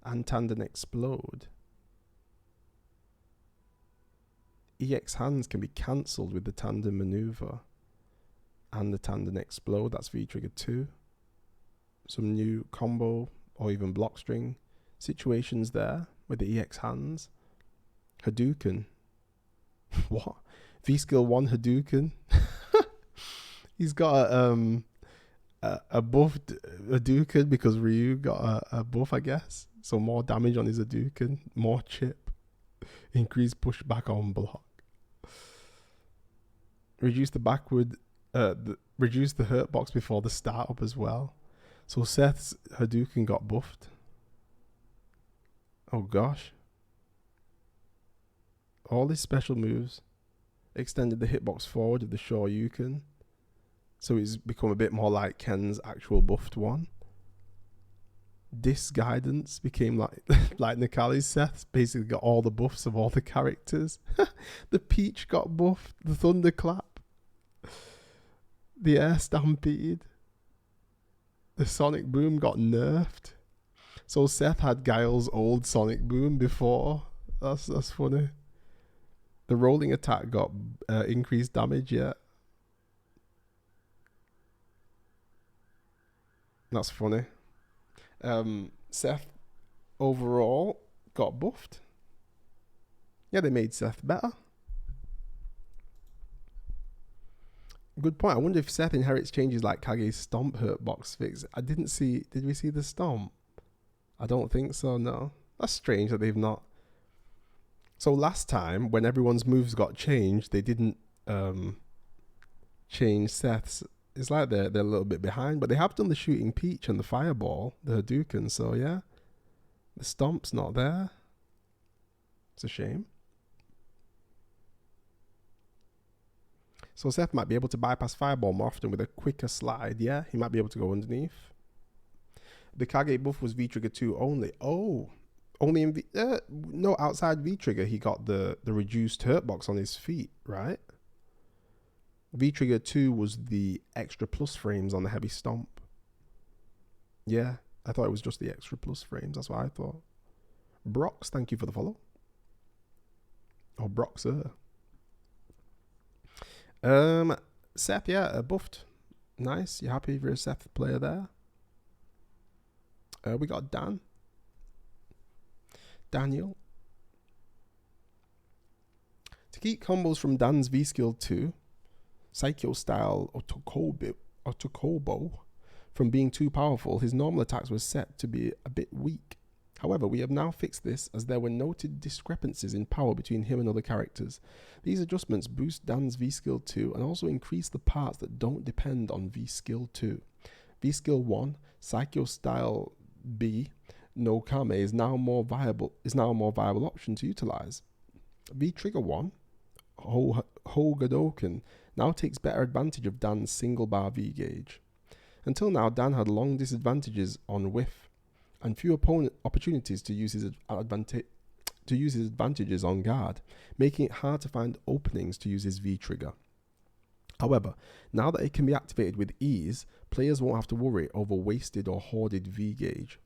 and Tandem Explode. EX Hands can be cancelled with the Tandem Maneuver and the Tandem Explode. That's V-trigger 2. Some new combo or even block string situations there with the EX Hands. Hadouken. What? V-skill 1 Hadouken. He's got a buffed Hadouken because Ryu got a buff, I guess. So more damage on his Hadouken, more chip, increased pushback on block. Reduce the backward, reduce the hurt box before the startup as well. So Seth's Hadouken got buffed. Oh gosh. All his special moves extended the hitbox forward of the Shoryuken. So he's become a bit more like Ken's actual buffed one. Disc Guidance became like Necalli's Seth's. Basically got all the buffs of all the characters. The Peach got buffed. The Thunderclap. The Air Stampede. The Sonic Boom got nerfed. So Seth had Guile's old Sonic Boom before. That's funny. The rolling attack got increased damage, yeah. That's funny. Seth overall got buffed. Yeah, they made Seth better. Good point. I wonder if Seth inherits changes like Kage's stomp hurt box fix. I didn't see. Did we see the stomp? I don't think so, no. That's strange that they've not. So last time, when everyone's moves got changed, they didn't change Seth's. It's like they're a little bit behind, but they have done the shooting peach and the fireball, the Hadouken, so yeah. The stomp's not there. It's a shame. So Seth might be able to bypass fireball more often with a quicker slide. Yeah, he might be able to go underneath. The Kage buff was V-Trigger 2 only. Oh, only in no, outside V-Trigger he got the reduced hurt box on his feet, right? V-Trigger 2 was the extra plus frames on the heavy stomp. Yeah, I thought it was just the extra plus frames. That's what I thought. Brox, thank you for the follow. Oh, Broxer. Seth, yeah, buffed. Nice. You happy for a Seth player there? We got Daniel. To keep combos from Dan's V-Skill 2, Psycho style Otokobo from being too powerful, his normal attacks were set to be a bit weak. However, we have now fixed this as there were noted discrepancies in power between him and other characters. These adjustments boost Dan's V-Skill 2 and also increase the parts that don't depend on V-Skill 2. V-Skill 1, Psycho Style B, no Kame is now a more viable option to utilize. V-Trigger 1, Hadouken, now takes better advantage of Dan's single bar V gauge. Until now, Dan had long disadvantages on whiff and few opportunities to use his advantages on guard, making it hard to find openings to use his V-Trigger. However, now that it can be activated with ease, players won't have to worry over wasted or hoarded V-gauge.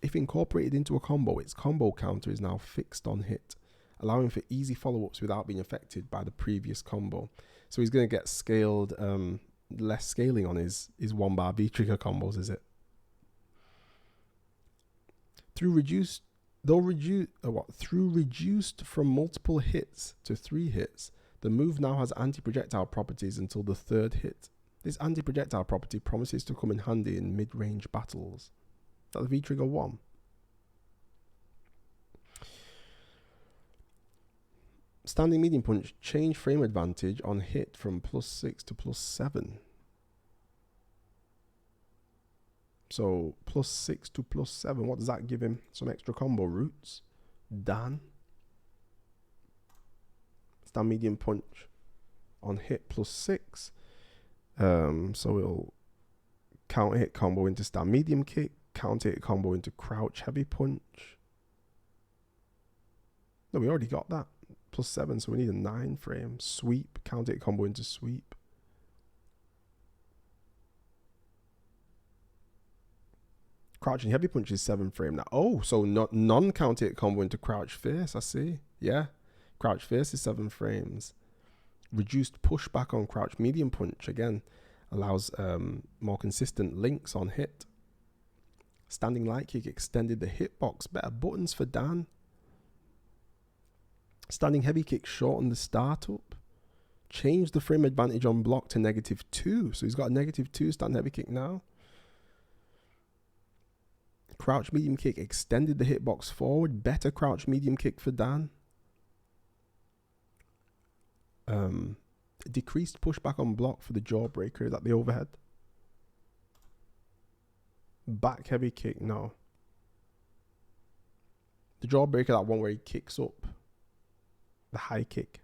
If incorporated into a combo, its combo counter is now fixed on hit, allowing for easy follow-ups without being affected by the previous combo. So he's going to get scaled, less scaling on his one bar V-Trigger combos, is it? Through reduced from multiple hits to 3 hits, the move now has anti-projectile properties until the 3rd hit. This anti-projectile property promises to come in handy in mid-range battles. Is that the V-Trigger 1? Standing medium punch, change frame advantage on hit from +6 to +7. So +6 to +7. What does that give him? Some extra combo routes. Dan. Stand medium punch on hit +6. So we'll counter hit combo into stand medium kick, counter hit combo into crouch heavy punch. No, we already got that. +7, so we need a 9 frame. Sweep, counter hit combo into sweep. Crouching heavy punch is 7 frame now. Oh, so non-counter hit combo into crouch fierce, I see. Yeah, crouch fierce is 7 frames. Reduced pushback on crouch medium punch, again, allows more consistent links on hit. Standing light kick extended the hitbox. Better buttons for Dan. Standing heavy kick shortened the startup. Changed the frame advantage on block to -2. So he's got a -2 standing heavy kick now. Crouch medium kick extended the hitbox forward. Better crouch medium kick for Dan. Decreased pushback on block for the jawbreaker. Is that the overhead? Back heavy kick, no. The jawbreaker, that one where he kicks up. The high kick.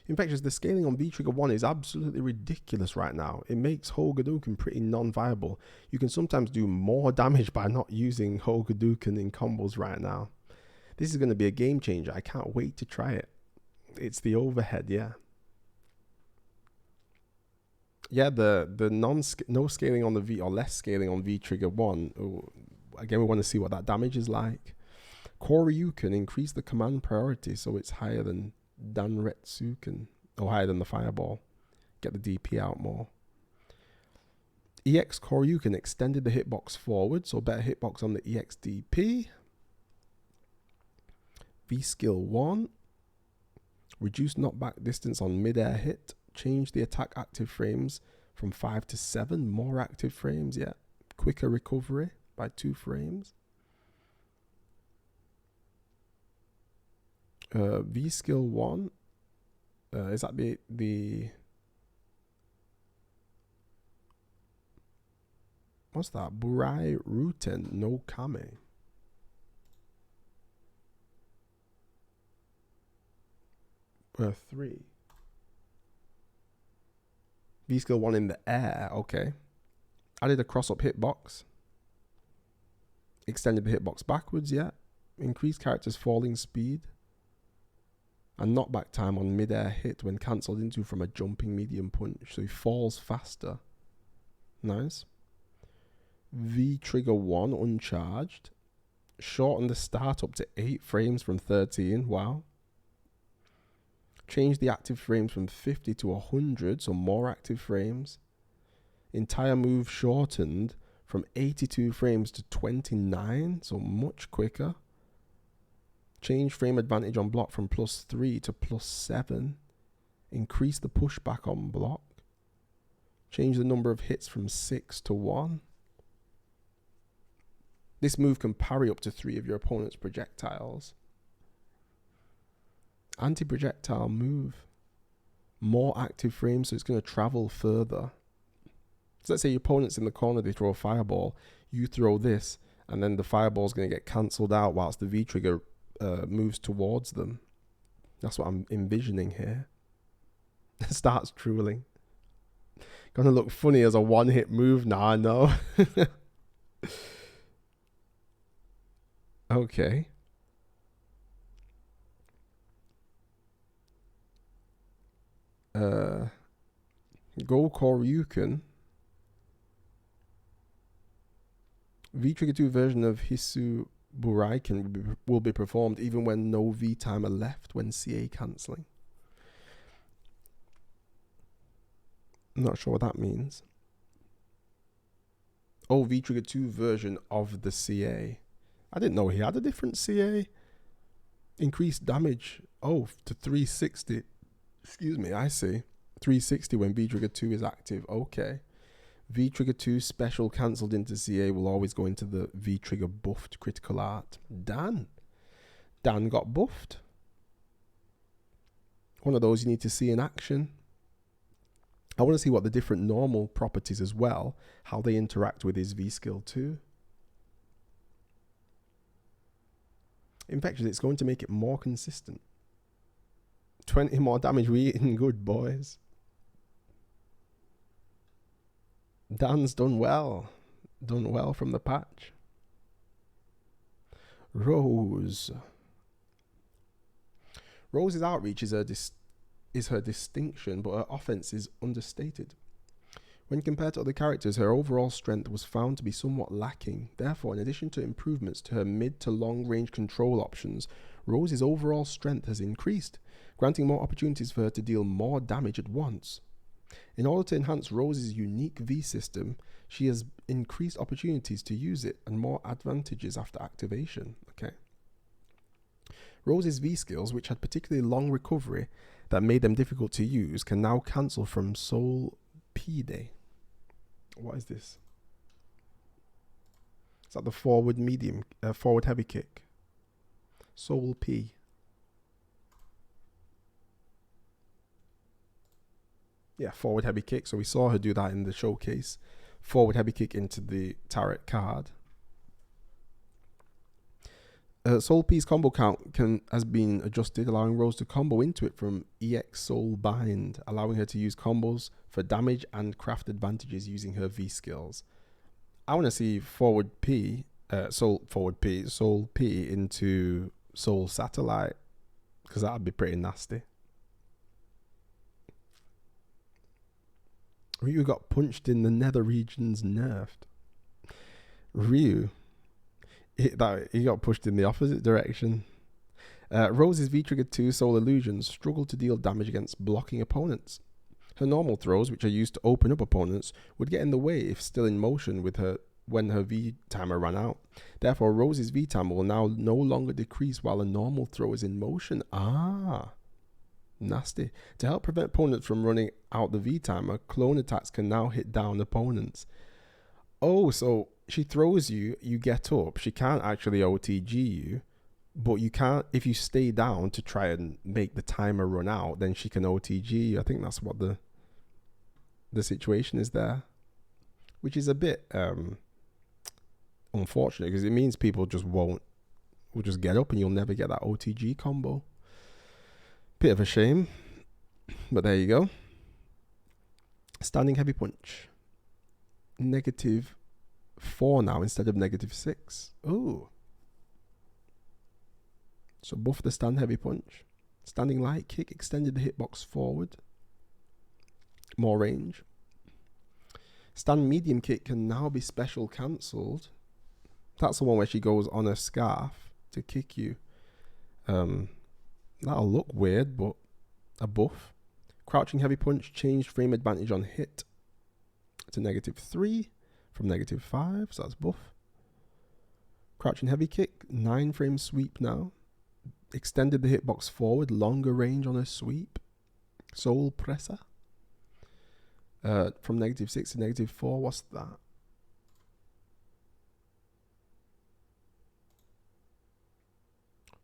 Infectious, the scaling on V-Trigger 1 is absolutely ridiculous right now. It makes Hadouken pretty non-viable. You can sometimes do more damage by not using Hadouken in combos right now. This is going to be a game changer. I can't wait to try it. It's the overhead, yeah. Yeah, the no scaling on the V, or less scaling on V trigger 1. Ooh, again, we want to see what that damage is like. Koryuken, increase the command priority so it's higher than Danretsuken, or higher than the fireball. Get the DP out more. EX Koryuken extended the hitbox forward, so better hitbox on the EX DP. V skill 1, reduce knockback distance on mid-air hit. Change the attack active frames from 5 to 7. More active frames, yeah. Quicker recovery by 2 frames. V skill 1. Is that the what's that? Burai Ruten no Kame. Worth 3. V skill 1 in the air. Okay. Added a cross up hitbox. Extended the hitbox backwards, yeah. Increased character's falling speed. And knockback time on mid-air hit when cancelled into from a jumping medium punch. So he falls faster. Nice. V trigger 1 uncharged. Shorten the start up to 8 frames from 13. Wow. Change the active frames from 50 to 100, so more active frames. Entire move shortened from 82 frames to 29, so much quicker. Change frame advantage on block from +3 to +7. Increase the pushback on block. Change the number of hits from 6 to 1. This move can parry up to 3 of your opponent's projectiles. Anti-projectile move. More active frames, so it's going to travel further. So let's say your opponent's in the corner, they throw a fireball. You throw this, and then the fireball's going to get cancelled out whilst the V-trigger moves towards them. That's what I'm envisioning here. Starts drooling. Gonna look funny as a one-hit move now, I know. Okay. Go Koryuken. V-Trigger 2 version of Hisu Buraiken will be performed even when no V timer left when CA cancelling. I'm not sure what that means. Oh, V-Trigger 2 version of the CA. I didn't know he had a different CA. Increased damage. Oh, to 360. Excuse me, I see. 360 when V-Trigger 2 is active. Okay. V-Trigger 2 special cancelled into CA will always go into the V-Trigger buffed critical art. Dan got buffed. One of those you need to see in action. I want to see what the different normal properties as well, how they interact with his V-Skill 2. Infectious, it's going to make it more consistent. 20 more damage, we eating good, boys. Dan's done well. Done well from the patch. Rose. Rose's outreach is her distinction, but her offense is understated. When compared to other characters, her overall strength was found to be somewhat lacking. Therefore, in addition to improvements to her mid to long range control options, Rose's overall strength has increased, granting more opportunities for her to deal more damage at once. In order to enhance Rose's unique V system, she has increased opportunities to use it and more advantages after activation. Okay. Rose's V skills, which had particularly long recovery that made them difficult to use, can now cancel from Soul Pide. What is this? Is that the forward medium, forward heavy kick? Soul P. Yeah, forward heavy kick. So we saw her do that in the showcase. Forward heavy kick into the tarot card. Soul P's combo count has been adjusted, allowing Rose to combo into it from EX Soul Bind, allowing her to use combos for damage and craft advantages using her V skills. I want to see Soul P into Soul Satellite, because that would be pretty nasty. Ryu got punched in the nether regions nerfed. Ryu, he got pushed in the opposite direction. Rose's V-Trigger 2 Soul Illusions struggled to deal damage against blocking opponents. Her normal throws, which are used to open up opponents, would get in the way if still in motion with her when her V-timer ran out. Therefore, Rose's V-timer will now no longer decrease while a normal throw is in motion. Ah, nasty. To help prevent opponents from running out the V-timer, clone attacks can now hit down opponents. Oh, so she throws you, you get up. She can't actually OTG you, but you can't, if you stay down to try and make the timer run out, then she can OTG you. I think that's what the situation is there, which is a bit unfortunate because it means people just will just get up and you'll never get that OTG combo. Bit of a shame, but there you go. Standing heavy punch. -4 now instead of -6. Ooh. So buff the stand heavy punch. Standing light kick extended the hitbox forward. More range. Stand medium kick can now be special cancelled. That's the one where she goes on a scarf to kick you. That'll look weird, but a buff. Crouching heavy punch changed frame advantage on hit to -3 from -5, so that's buff. Crouching heavy kick, 9 frame sweep now. Extended the hitbox forward, longer range on a sweep. Soul presser. From -6 to -4, what's that?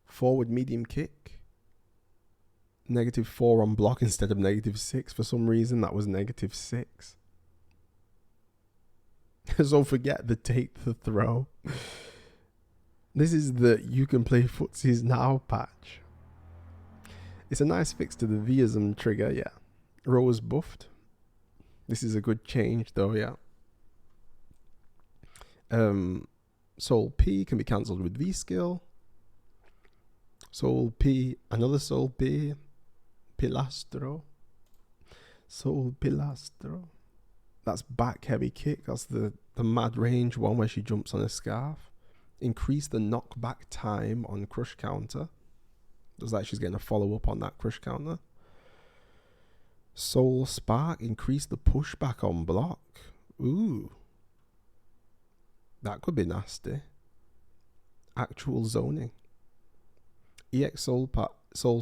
Forward medium kick. -4 on block instead of -6. For some reason, that was -6. So forget the take the throw. This is the you can play footsies now patch. It's a nice fix to the Vism trigger, yeah. Rose buffed. This is a good change though, yeah. Soul P can be cancelled with V skill. Soul P, another Soul P. Pilastro. Soul Pilastro. That's back heavy kick. That's the mad range one where she jumps on a scarf. Increase the knockback time on crush counter. Looks like she's getting a follow up on that crush counter. Soul Spark. Increase the pushback on block. Ooh. That could be nasty. Actual zoning. EX Soul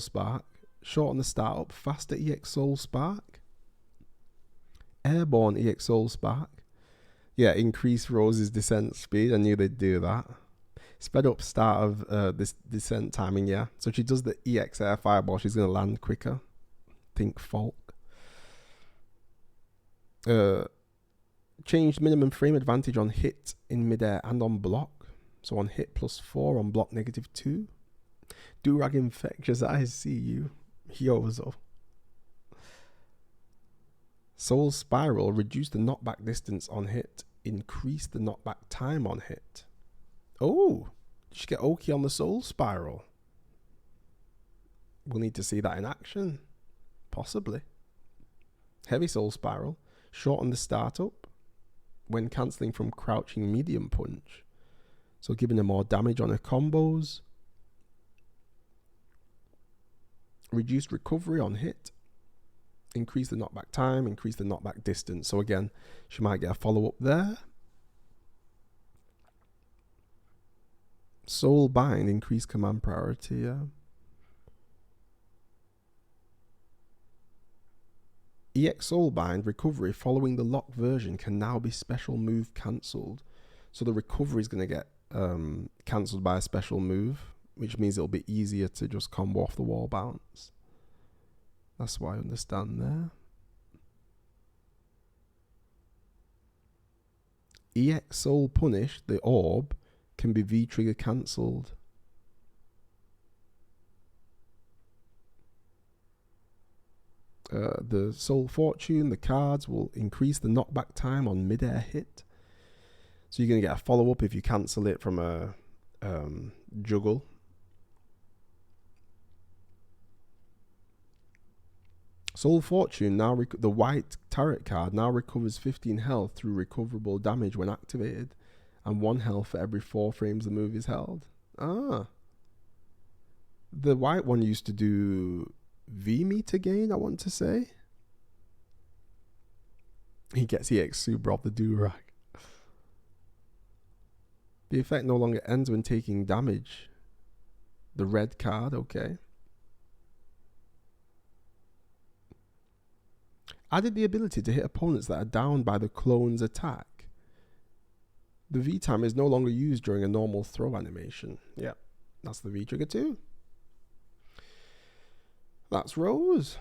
Spark. Short on the startup. Faster EX Soul Spark. Airborne EX Soul Spark. Yeah, increase Rose's descent speed. I knew they'd do that. Sped up start of this descent timing, yeah. So she does the EX Air Fireball. She's going to land quicker. Think Falk. Changed minimum frame advantage on hit in midair and on block. So on hit +4, on block -2. Durag Infectious, I see you. Yozo. Soul Spiral, reduce the knockback distance on hit. Increase the knockback time on hit. Oh, did she get Oki on the Soul Spiral? We'll need to see that in action. Possibly. Heavy Soul Spiral. Shorten the startup when cancelling from crouching medium punch. So giving her more damage on her combos. Reduced recovery on hit. Increase the knockback time. Increase the knockback distance. So again, she might get a follow-up there. Soul Bind. Increase command priority. Yeah. EX Soul Bind recovery following the lock version can now be special move cancelled. So the recovery is going to get cancelled by a special move, which means it'll be easier to just combo off the wall bounce. That's what I understand there. EX Soul Punish, the orb, can be V-trigger cancelled. The Soul Fortune, the cards will increase the knockback time on mid-air hit. So you're going to get a follow-up if you cancel it from a juggle. Soul Fortune, now the white tarot card, now recovers 15 health through recoverable damage when activated, and 1 health for every 4 frames the move is held. Ah. The white one used to do V meter gain, I want to say. He gets EX Super off the do-rag. The effect no longer ends when taking damage. The red card, okay. Added the ability to hit opponents that are down by the clone's attack. The V time is no longer used during a normal throw animation. Yeah, that's the V trigger too. That's Rose.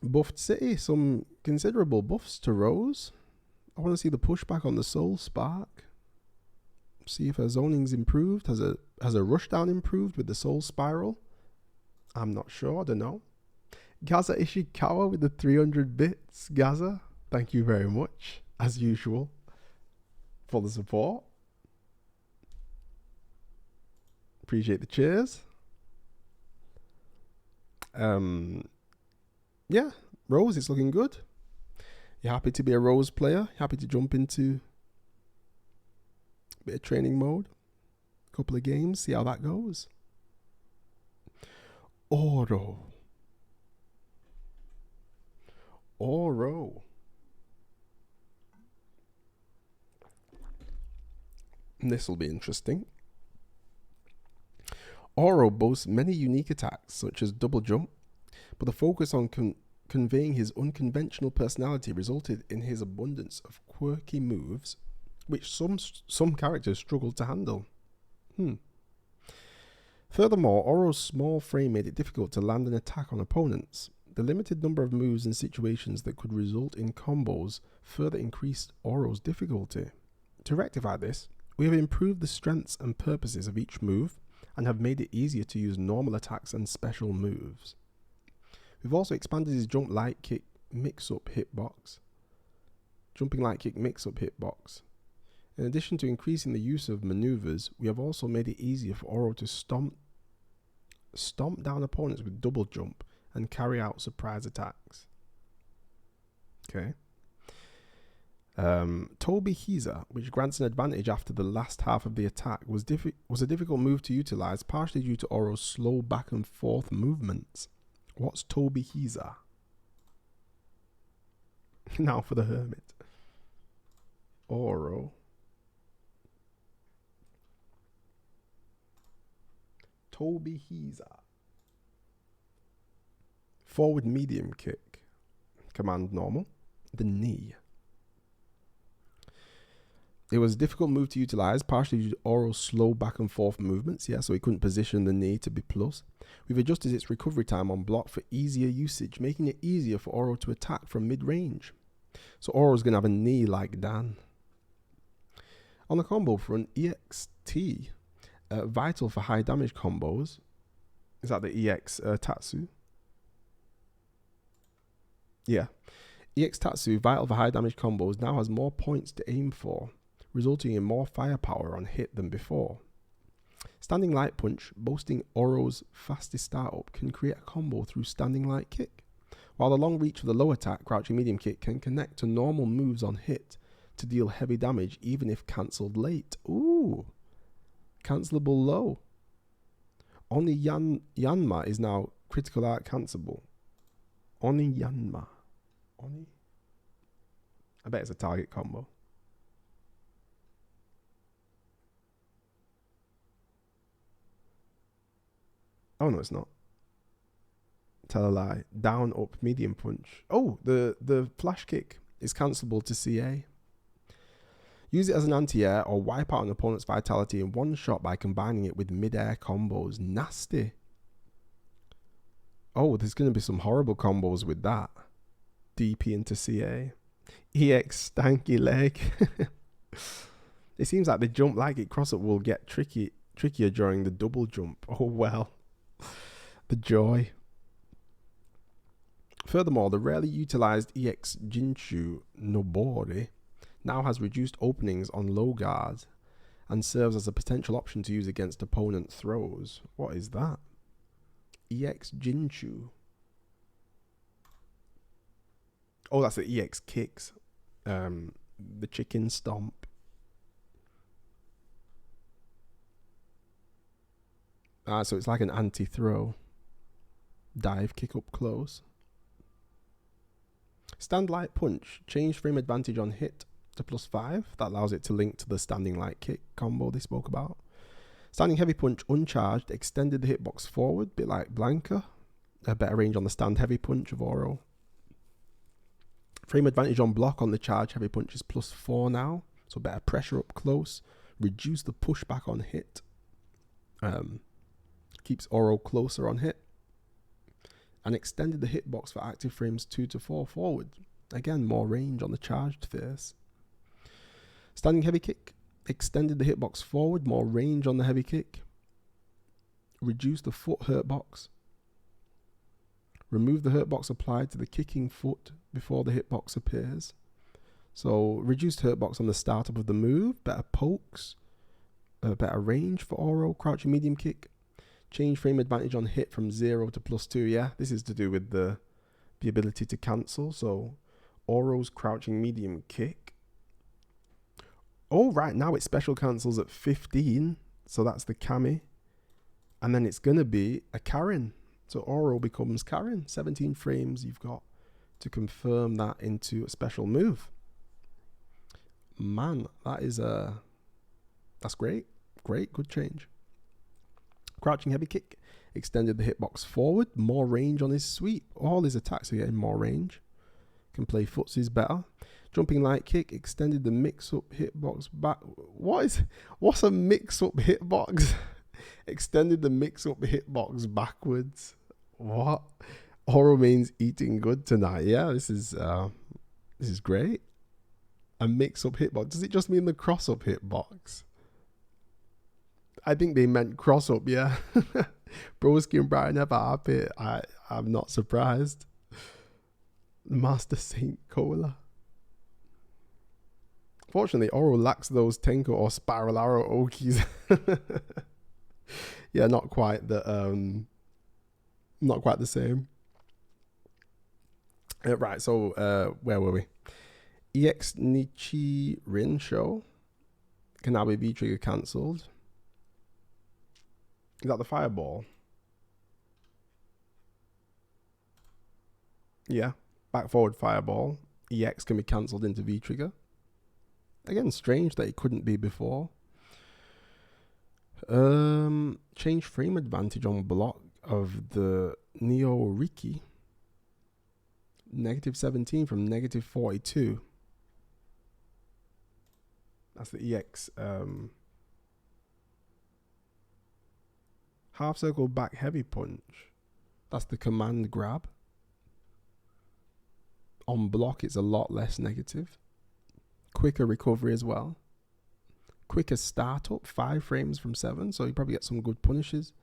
Buffed City, some considerable buffs to Rose. I want to see the pushback on the Soul Spark. See if her zoning's improved. Has a rushdown improved with the Soul Spiral? I'm not sure, I don't know. Gaza Ishikawa with the 300 bits. Gaza, thank you very much, as usual, for the support. Appreciate the cheers. Yeah, Rose, it's looking good. You're happy to be a Rose player? Happy to jump into a bit of training mode? A couple of games, see how that goes. Oro. This will be interesting. Oro boasts many unique attacks, such as double jump, but the focus on conveying his unconventional personality resulted in his abundance of quirky moves, which some characters struggled to handle. Furthermore, Oro's small frame made it difficult to land an attack on opponents. The limited number of moves and situations that could result in combos further increased Oro's difficulty. To rectify this, we have improved the strengths and purposes of each move and have made it easier to use normal attacks and special moves. We've also expanded his jump light kick mix-up hitbox. Jumping light kick mix-up hitbox. In addition to increasing the use of maneuvers, we have also made it easier for Oro to stomp down opponents with double jump and carry out surprise attacks. Okay. Toby Hiza, which grants an advantage after the last half of the attack, was a difficult move to utilize, partially due to Oro's slow back and forth movements. What's Toby Hiza? Now for the Hermit. Oro. Toby Hiza. Forward medium kick. Command normal. The knee. It was a difficult move to utilize, partially due to Oro's slow back and forth movements. Yeah, so he couldn't position the knee to be plus. We've adjusted its recovery time on block for easier usage, making it easier for Oro to attack from mid-range. So Oro's going to have a knee like Dan. On the combo front, EXT, vital for high damage combos. Is that the EX Tatsu? Yeah. EX Tatsu, vital for high damage combos, now has more points to aim for, resulting in more firepower on hit than before. Standing Light Punch, boasting Oro's fastest startup, can create a combo through Standing Light Kick, while the long reach of the low attack, Crouching Medium Kick, can connect to normal moves on hit to deal heavy damage even if cancelled late. Ooh, cancelable low. Only Yanma is now critical art cancelable. Only Yanma. Oni? I bet it's a target combo. Oh no, it's not. Tell a lie. Down, up, medium punch. Oh, the flash kick is cancelable to CA. Use it as an anti-air or wipe out an opponent's vitality in one shot by combining it with mid-air combos. Nasty. Oh, there's going to be some horrible combos with that. DP into CA. EX stanky leg. It seems like the jump like it cross-up will get trickier during the double jump. Oh well. The joy. Furthermore, the rarely utilized EX Jinshu Nobori now has reduced openings on low guard and serves as a potential option to use against opponent throws. What is that? EX Jinshu. Oh, that's the EX kicks. The chicken stomp. So it's like an anti-throw. Dive, kick up close. Stand light punch. Change frame advantage on hit to +5. That allows it to link to the standing light kick combo they spoke about. Standing heavy punch uncharged. Extended the hitbox forward, bit like Blanca. A better range on the stand heavy punch of Oro. Frame advantage on block on the charge heavy punch is +4 now. So better pressure up close. Reduce the pushback on hit. Keeps Oro closer on hit. And extended the hitbox for active frames 2 to 4 forward. Again, more range on the charged face. Standing heavy kick. Extended the hitbox forward, more range on the heavy kick. Reduce the foot hurtbox. Remove the hurtbox applied to the kicking foot before the hitbox appears. So reduced hurtbox on the startup of the move, better pokes, better range for Oro, crouching medium kick. Change frame advantage on hit from 0 to +2. Yeah, this is to do with the ability to cancel. So Oro's crouching medium kick. Oh, right now it special cancels at 15. So that's the Cammy. And then it's going to be a Karin. So Oro becomes Karin. 17 frames you've got to confirm that into a special move. Man, that is that's great. Great, good change. Crouching heavy kick. Extended the hitbox forward. More range on his sweep. All his attacks are getting more range. Can play footsies better. Jumping light kick. Extended the mix-up hitbox back. What's a mix-up hitbox? Extended the mix-up hitbox backwards. What? Oro means eating good tonight. Yeah, this is great. A mix-up hitbox. Does it just mean the cross-up hitbox? I think they meant cross-up, yeah. Broski and Brian never happy. I'm not surprised. Master Saint Cola. Fortunately, Oro lacks those Tenko or Spiral Arrow Okis. Yeah, not quite the same. Right, so where were we? EX Nichi Rin show can now be V trigger cancelled. Is that the fireball? Yeah, back forward fireball. EX can be cancelled into V trigger. Again, strange that it couldn't be before. Change frame advantage on block of the Neo Riki. -17 from -42. That's the EX. Half circle back heavy punch. That's the command grab. On block, it's a lot less negative. Quicker recovery as well. Quicker startup, 5 frames from 7, so you probably get some good punishes.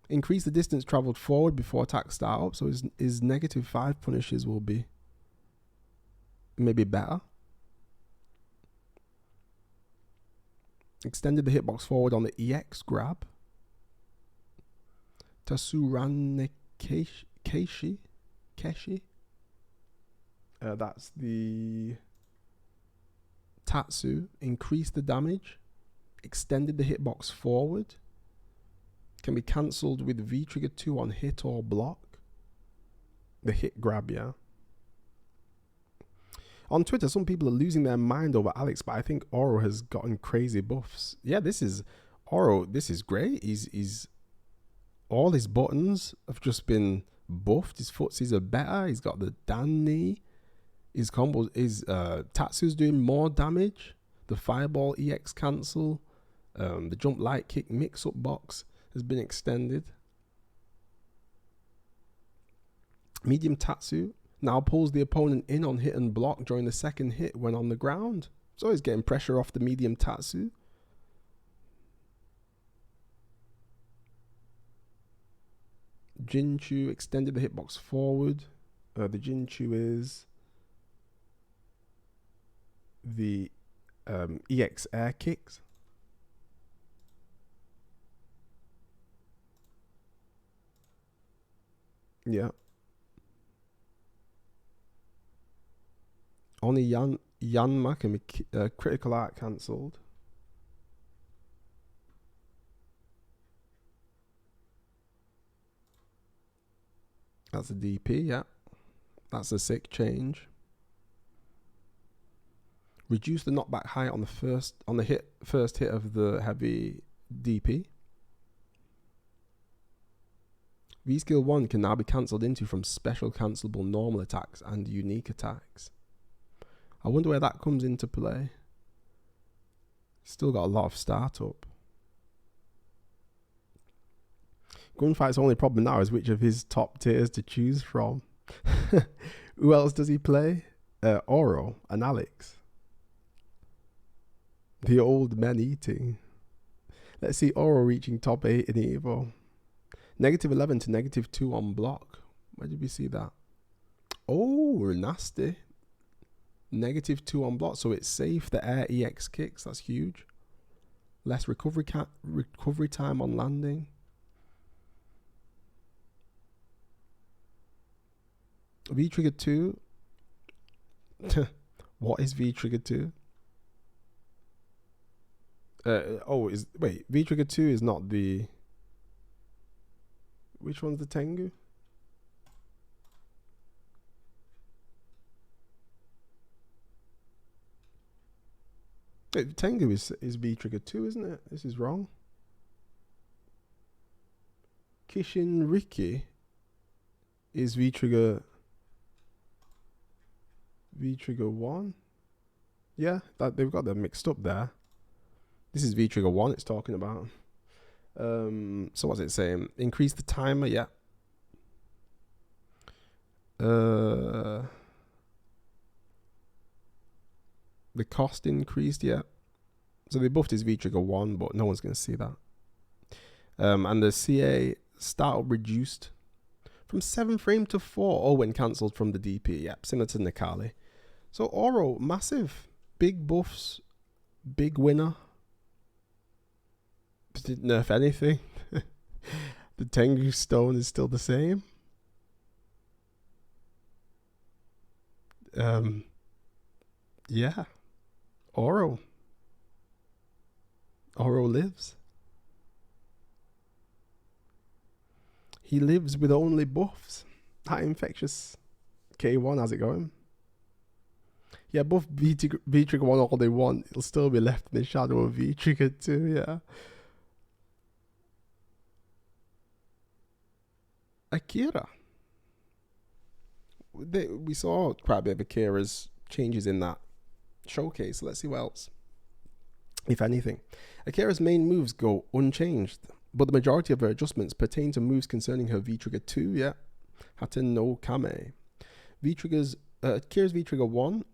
Increase the distance traveled forward before attack startup, so his -5 punishes will be maybe better. Extended the hitbox forward on the EX grab. Tsurane Keshi. That's the Tatsu. Increased the damage. Extended the hitbox forward. Can be cancelled with V trigger 2 on hit or block. The hit grab, yeah. On Twitter, some people are losing their mind over Alex, but I think Oro has gotten crazy buffs. Yeah, this is Oro. This is great. He's all his buttons have just been buffed. His footsies are better. He's got the Dan knee. His combos, his Tatsu's doing more damage. The fireball EX cancel. The jump light kick mix up box has been extended. Medium Tatsu now pulls the opponent in on hit and block during the second hit when on the ground. So he's getting pressure off the medium Tatsu. Jinchu extended the hitbox forward. The Jinchu is the EX air kicks. Yeah. Only Yanma can be critical art cancelled. That's a DP, yeah. That's a sick change. Reduce the knockback height on the first hit of the heavy DP. V skill 1 can now be cancelled into from special cancelable normal attacks and unique attacks. I wonder where that comes into play. Still got a lot of startup. Gunfight's only problem now is which of his top tiers to choose from. Who else does he play? Oro and Alex. The old men eating. Let's see Oro reaching top 8 in Evo. -11 to -2 on block. Where did we see that? Oh, nasty. -2 on block, so it's safe. The air EX kicks, that's huge. Less recovery time on landing. V trigger 2. What is V trigger 2? Wait, V trigger 2 is not the. Which one's the Tengu? Wait, Tengu is V trigger 2, isn't it? This is wrong. Kishin Riki is V trigger 1. Yeah, they've got them mixed up there. This is V trigger 1 it's talking about. So what's it saying? Increase the timer, yeah. The cost increased, yeah. So they buffed his V trigger 1, but no one's gonna see that. And the CA startup reduced from 7 frame to 4. Oh, when cancelled from the DP, yeah, similar to Necalli. So Oro, massive, big buffs, big winner. Didn't nerf anything. The Tengu stone is still the same. Yeah. Oro lives. He lives with only buffs. High infectious. K1, how's it going? Yeah, buff V trigger 1 all they want. It'll still be left in the shadow of V trigger 2, yeah. Akira. We saw quite a bit of Akira's changes in that showcase. Let's see what else, if anything. Akira's main moves go unchanged, but the majority of her adjustments pertain to moves concerning her V-Trigger 2, yeah. Haten no Kame. Akira's V-Trigger 1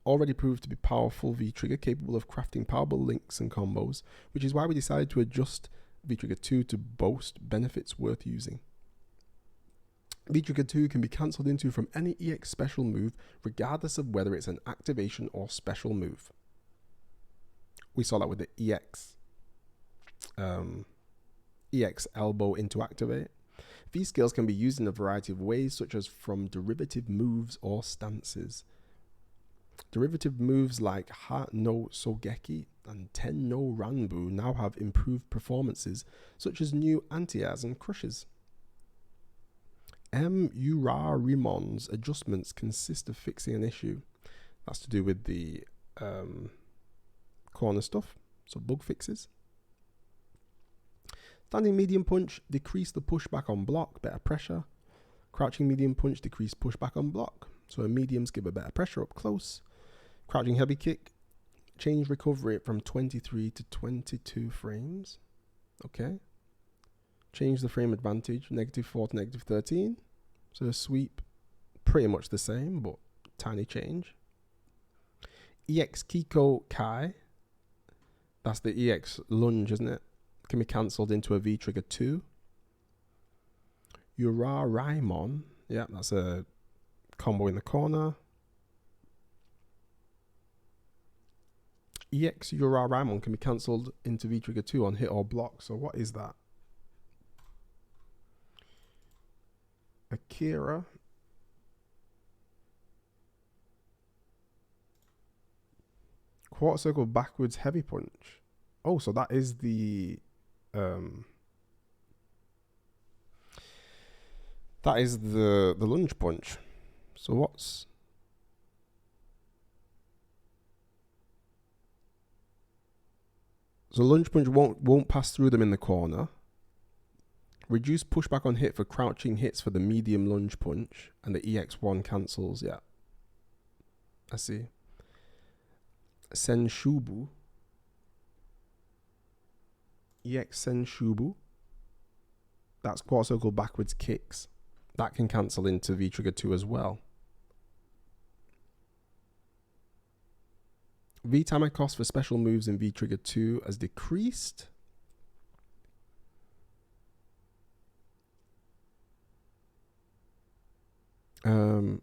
already proved to be powerful V-Trigger, capable of crafting powerful links and combos, which is why we decided to adjust V-Trigger 2 to boast benefits worth using. V-Trigger 2 can be cancelled into from any EX special move, regardless of whether it's an activation or special move. We saw that with the EX elbow into activate. V skills can be used in a variety of ways, such as from derivative moves or stances. Derivative moves like Ha no Sogeki and Ten no Ranbu now have improved performances, such as new anti-airs and crushes. Urarimon's adjustments consist of fixing an issue. That's to do with the corner stuff, so bug fixes. Standing medium punch, decrease the pushback on block, better pressure. Crouching medium punch, decrease pushback on block, so mediums give a better pressure up close. Crouching heavy kick, change recovery from 23 to 22 frames. Okay. Change the frame advantage, -4 to -13. So sweep, pretty much the same, but tiny change. EX Kiko Kai, that's the EX lunge, isn't it? Can be cancelled into a V trigger 2. Uraraimon, yeah, that's a combo in the corner. EX Uraraimon can be cancelled into V trigger 2 on hit or block. So what is that? Akira. quarter circle backwards heavy punch. Oh, so that is the lunge punch. So what's so lunge punch won't pass through them in the corner. Reduce pushback on hit for crouching hits for the medium lunge punch, and the EX1 cancels. Yeah, I see. Senshubu. EX Senshubu. That's quarter circle backwards kicks. That can cancel into V trigger 2 as well. V timer cost for special moves in V trigger 2 has decreased. And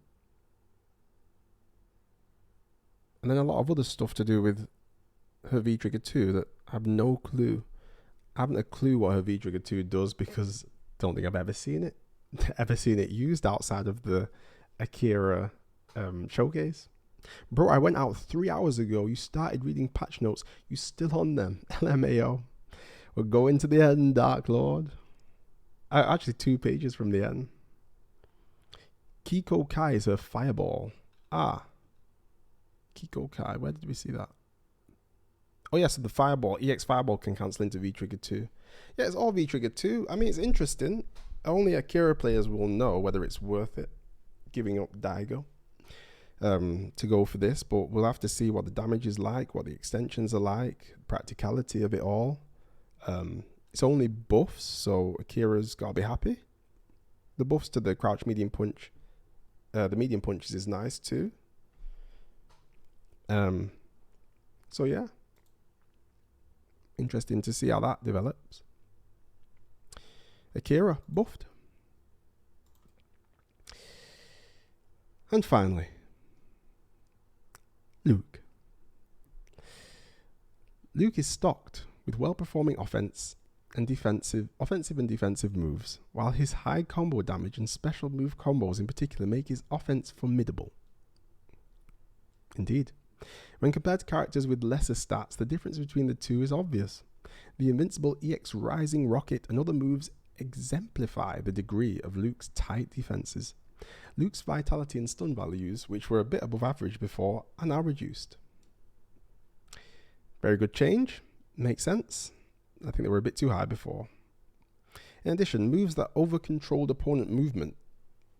then a lot of other stuff to do with her V trigger 2 that I have no clue. I haven't a clue what her V trigger 2 does, because I don't think I've ever seen it used outside of the Akira showcase. Bro, I went out 3 hours ago. You started reading patch notes. You still on them. LMAO. We're going to the end, Dark Lord. Actually, 2 pages from the end. Kiko Kai is her fireball. Kiko Kai. Where did we see that? Oh, yeah, so the fireball. EX fireball can cancel into V trigger 2. Yeah, it's all V trigger 2. I mean, it's interesting. Only Akira players will know whether it's worth it giving up Daigo to go for this, but we'll have to see what the damage is like, what the extensions are like, practicality of it all. It's only buffs, so Akira's got to be happy. The buffs to the crouch medium punch, the medium punches is nice too. So yeah, interesting to see how that develops. Akira buffed. And finally, Luke. Luke is stocked with well-performing offensive and defensive moves, while his high combo damage and special move combos in particular make his offense formidable. Indeed. When compared to characters with lesser stats, the difference between the two is obvious. The invincible EX Rising Rocket and other moves exemplify the degree of Luke's tight defenses. Luke's vitality and stun values, which were a bit above average before, are now reduced. Very good change. Makes sense. I think they were a bit too high before. In addition, moves that over-controlled opponent movement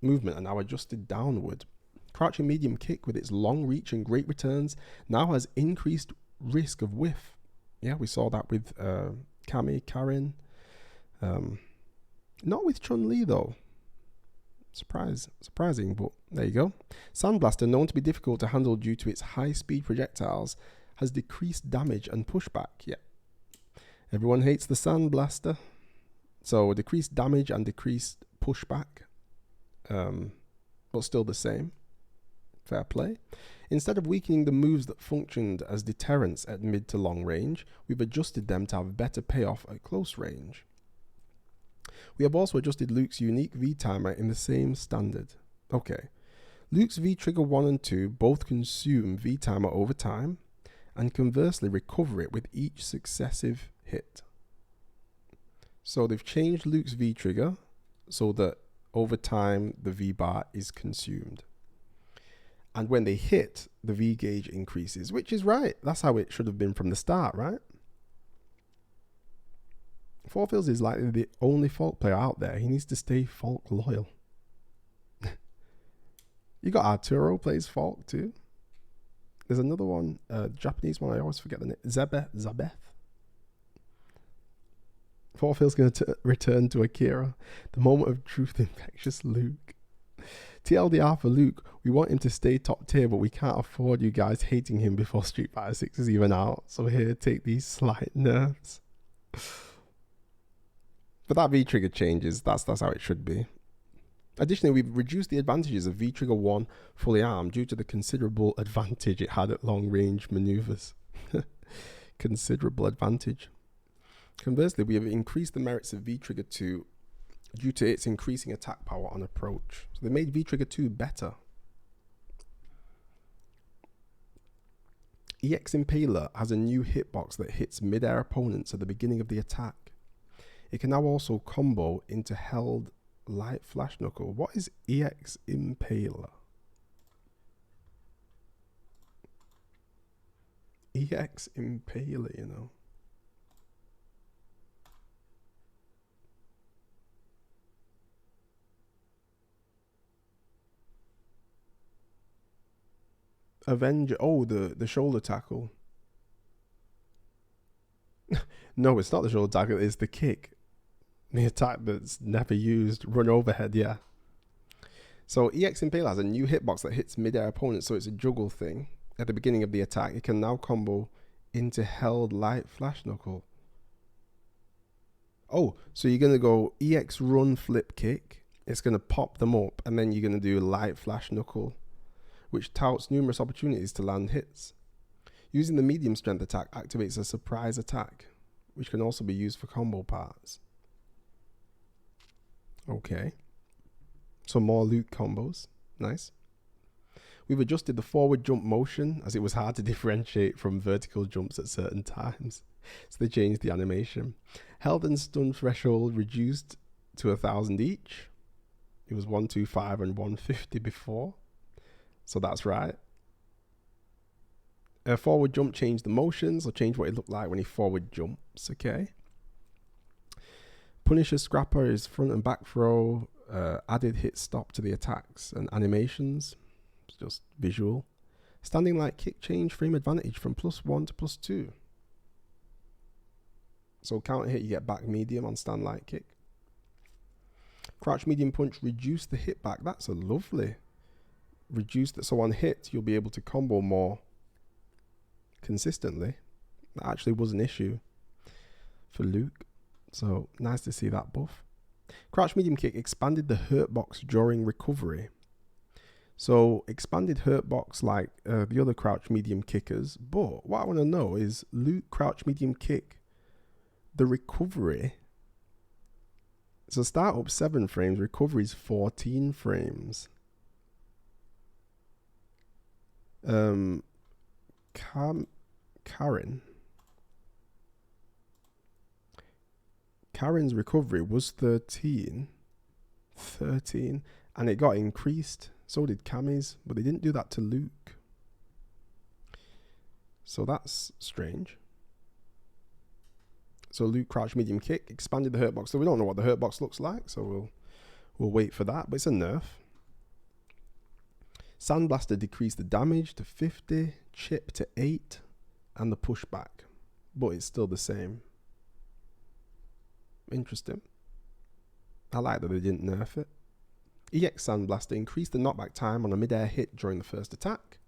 are now adjusted downward. Crouching medium kick with its long reach and great returns now has increased risk of whiff. Yeah, we saw that with Cammy, Karin. Not with Chun-li though. Surprising, but there you go. Sandblaster, known to be difficult to handle due to its high-speed projectiles, has decreased damage and pushback. Yeah, everyone hates the Sandblaster. So decreased damage and decreased pushback, but still the same. Fair play. Instead of weakening the moves that functioned as deterrents at mid to long range, we've adjusted them to have better payoff at close range. We have also adjusted Luke's unique V-timer in the same standard. Okay. Luke's V-trigger 1 and 2 both consume V-timer over time, and conversely recover it with each successive hit. So they've changed Luke's V-trigger so that over time the V-bar is consumed. And when they hit, the V-gauge increases, which is right. That's how it should have been from the start, right? Forfields is likely the only Falk player out there. He needs to stay Falk loyal. You got Arturo plays Falk too. There's another one, Japanese one. I always forget the name. Zabeth. Forfield's going to return to Akira. The moment of truth, infectious Luke. TLDR for Luke. We want him to stay top tier, but we can't afford you guys hating him before Street Fighter 6 is even out. So here, take these slight nerfs. But that V-trigger changes. That's how it should be. Additionally, we've reduced the advantages of V-trigger 1 fully armed due to the considerable advantage it had at long-range maneuvers. Considerable advantage. Conversely, we have increased the merits of V-trigger 2 due to its increasing attack power on approach. So they made V-trigger 2 better. EX Impaler has a new hitbox that hits mid-air opponents at the beginning of the attack. It can now also combo into held light flash knuckle. What is EX Impaler? EX Impaler, you know. F.A.N.G. Oh, the shoulder tackle. No, it's not the shoulder tackle, it's the kick. The attack that's never used. Run overhead, yeah. So EX Impaler has a new hitbox that hits mid-air opponents, so it's a juggle thing. At the beginning of the attack, it can now combo into held light flash knuckle. Oh, so you're going to go EX run flip kick. It's going to pop them up, and then you're going to do light flash knuckle, which touts numerous opportunities to land hits. Using the medium strength attack activates a surprise attack, which can also be used for combo parts. Okay. Some more Luke combos. Nice. We've adjusted the forward jump motion as it was hard to differentiate from vertical jumps at certain times. So they changed the animation. Health and stun threshold reduced to 1,000 each. It was 125 and 150 before. So that's right. Forward jump changed the motions, or changed what it looked like when he forward jumps. Okay. Punisher Scrapper is front and back throw. Added hit stop to the attacks and animations. It's just visual. Standing light kick change frame advantage from +1 to +2. So counter hit, you get back medium on stand light kick. Crouch medium punch, reduce the hit back. That's a lovely. Reduce that, so on hit you'll be able to combo more consistently. That actually was an issue for Luke, so nice to see that buff. Crouch medium kick expanded the hurt box during recovery. So expanded hurt box like the other crouch medium kickers, but what I want to know is Luke crouch medium kick, the recovery. So start up 7 frames, recovery is 14 frames. Karin's recovery was 13, and it got increased. So did Cammy's, but they didn't do that to Luke. So that's strange. So Luke crouch medium kick expanded the hurt box. So we don't know what the hurt box looks like, so we'll wait for that. But it's a nerf. Sandblaster decreased the damage to 50, chip to 8, and the pushback, but it's still the same. Interesting. I like that they didn't nerf it. EX Sandblaster increased the knockback time on a mid-air hit during the first attack.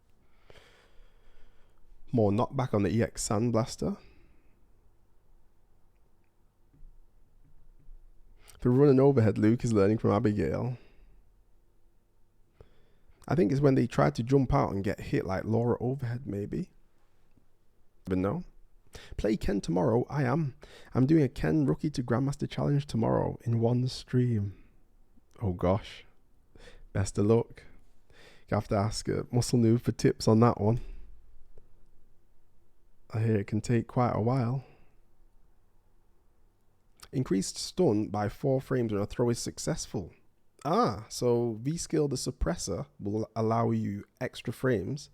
More knockback on the EX Sandblaster. The run and overhead Luke is learning from Abigail. I think it's when they tried to jump out and get hit like Laura overhead, maybe. But no. Play Ken tomorrow. I am. I'm doing a Ken Rookie to Grandmaster Challenge tomorrow in one stream. Oh gosh. Best of luck. You have to ask Muscle Noob for tips on that one. I hear it can take quite a while. Increased stun by 4 frames when a throw is successful. Ah, so V-Skill the Suppressor will allow you extra frames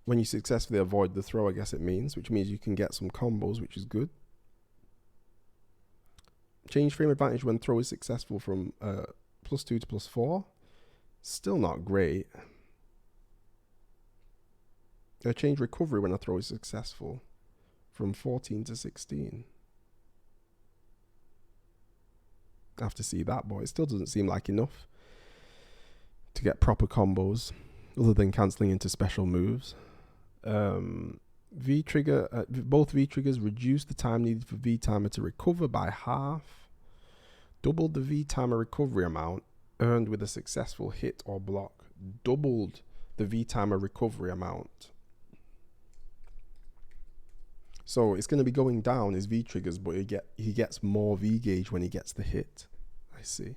when you successfully avoid the throw, I guess it means, which means you can get some combos, which is good. Change frame advantage when throw is successful from +2 to +4. Still not great. Change recovery when a throw is successful from 14 to 16. I have to see that, but it still doesn't seem like enough to get proper combos other than cancelling into special moves. V-trigger, both V-triggers reduced the time needed for V-timer to recover by half. Doubled the V-timer recovery amount earned with a successful hit or block. Doubled the V-timer recovery amount. So it's going to be going down his V-triggers, but he gets more V-gauge when he gets the hit. I see.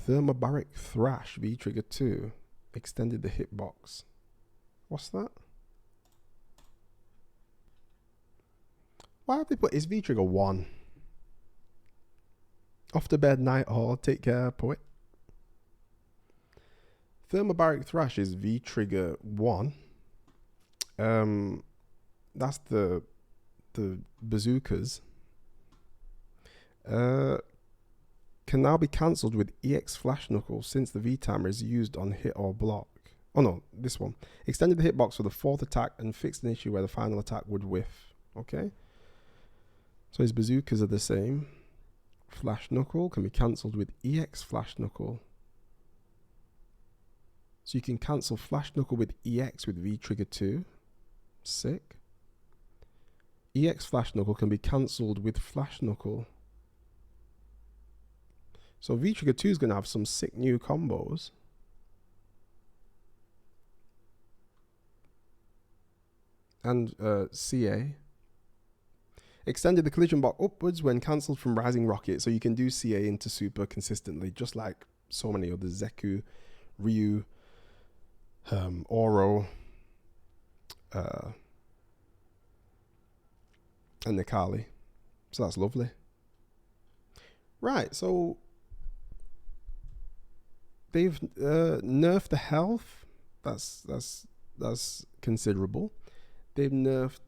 Thermobaric Thrash V-trigger 2 extended the hitbox. What's that? Why have they put his V trigger 1? Off to bed, night hall. Take care, poet. Thermobaric Thrash is V trigger 1. That's the bazookas. Can now be cancelled with EX Flash Knuckle since the V timer is used on hit or block. Oh no, this one. Extended the hitbox for the 4th attack and fixed an issue where the final attack would whiff. Okay. So his bazookas are the same. Flash Knuckle can be cancelled with EX Flash Knuckle. So you can cancel Flash Knuckle with EX with V trigger 2. Sick. EX Flash Knuckle can be cancelled with Flash Knuckle. So V trigger 2 is going to have some sick new combos. And CA. Extended the collision block upwards when cancelled from Rising Rocket. So you can do CA into Super consistently, just like so many others. Zeku, Ryu, Oro, and Necalli. So that's lovely. Right, so they've nerfed the health. That's considerable. They've nerfed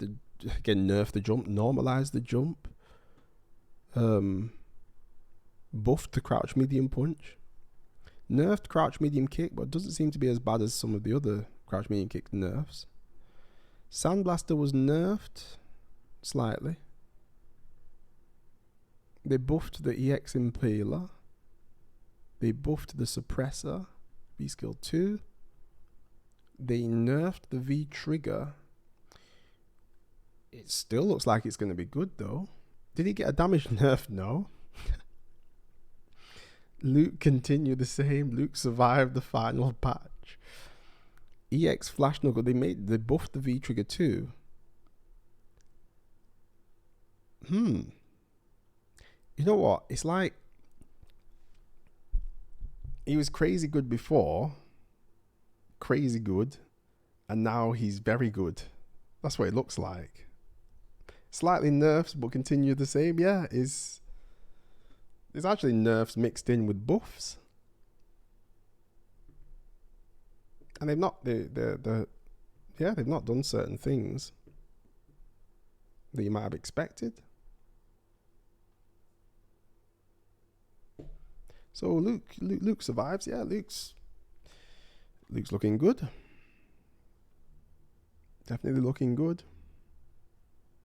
the jump, normalized the jump, buffed the crouch medium punch, nerfed crouch medium kick, but doesn't seem to be as bad as some of the other crouch medium kick nerfs. Sandblaster was nerfed slightly. They buffed the EX Impaler. They buffed the Suppressor, V skill 2. They nerfed the V trigger. It still looks like it's going to be good though. Did he get a damage nerf? No. Luke continued the same. Luke survived the final patch. EX Flash Knuckle, they buffed the V trigger too. You know what? It's like he was crazy good before, crazy good, and now he's very good. That's what it looks like. Slightly nerfs, but continue the same. Yeah, it's actually nerfs mixed in with buffs, and they've not they've not done certain things that you might have expected. So Luke survives. Yeah, Luke's looking good. Definitely looking good.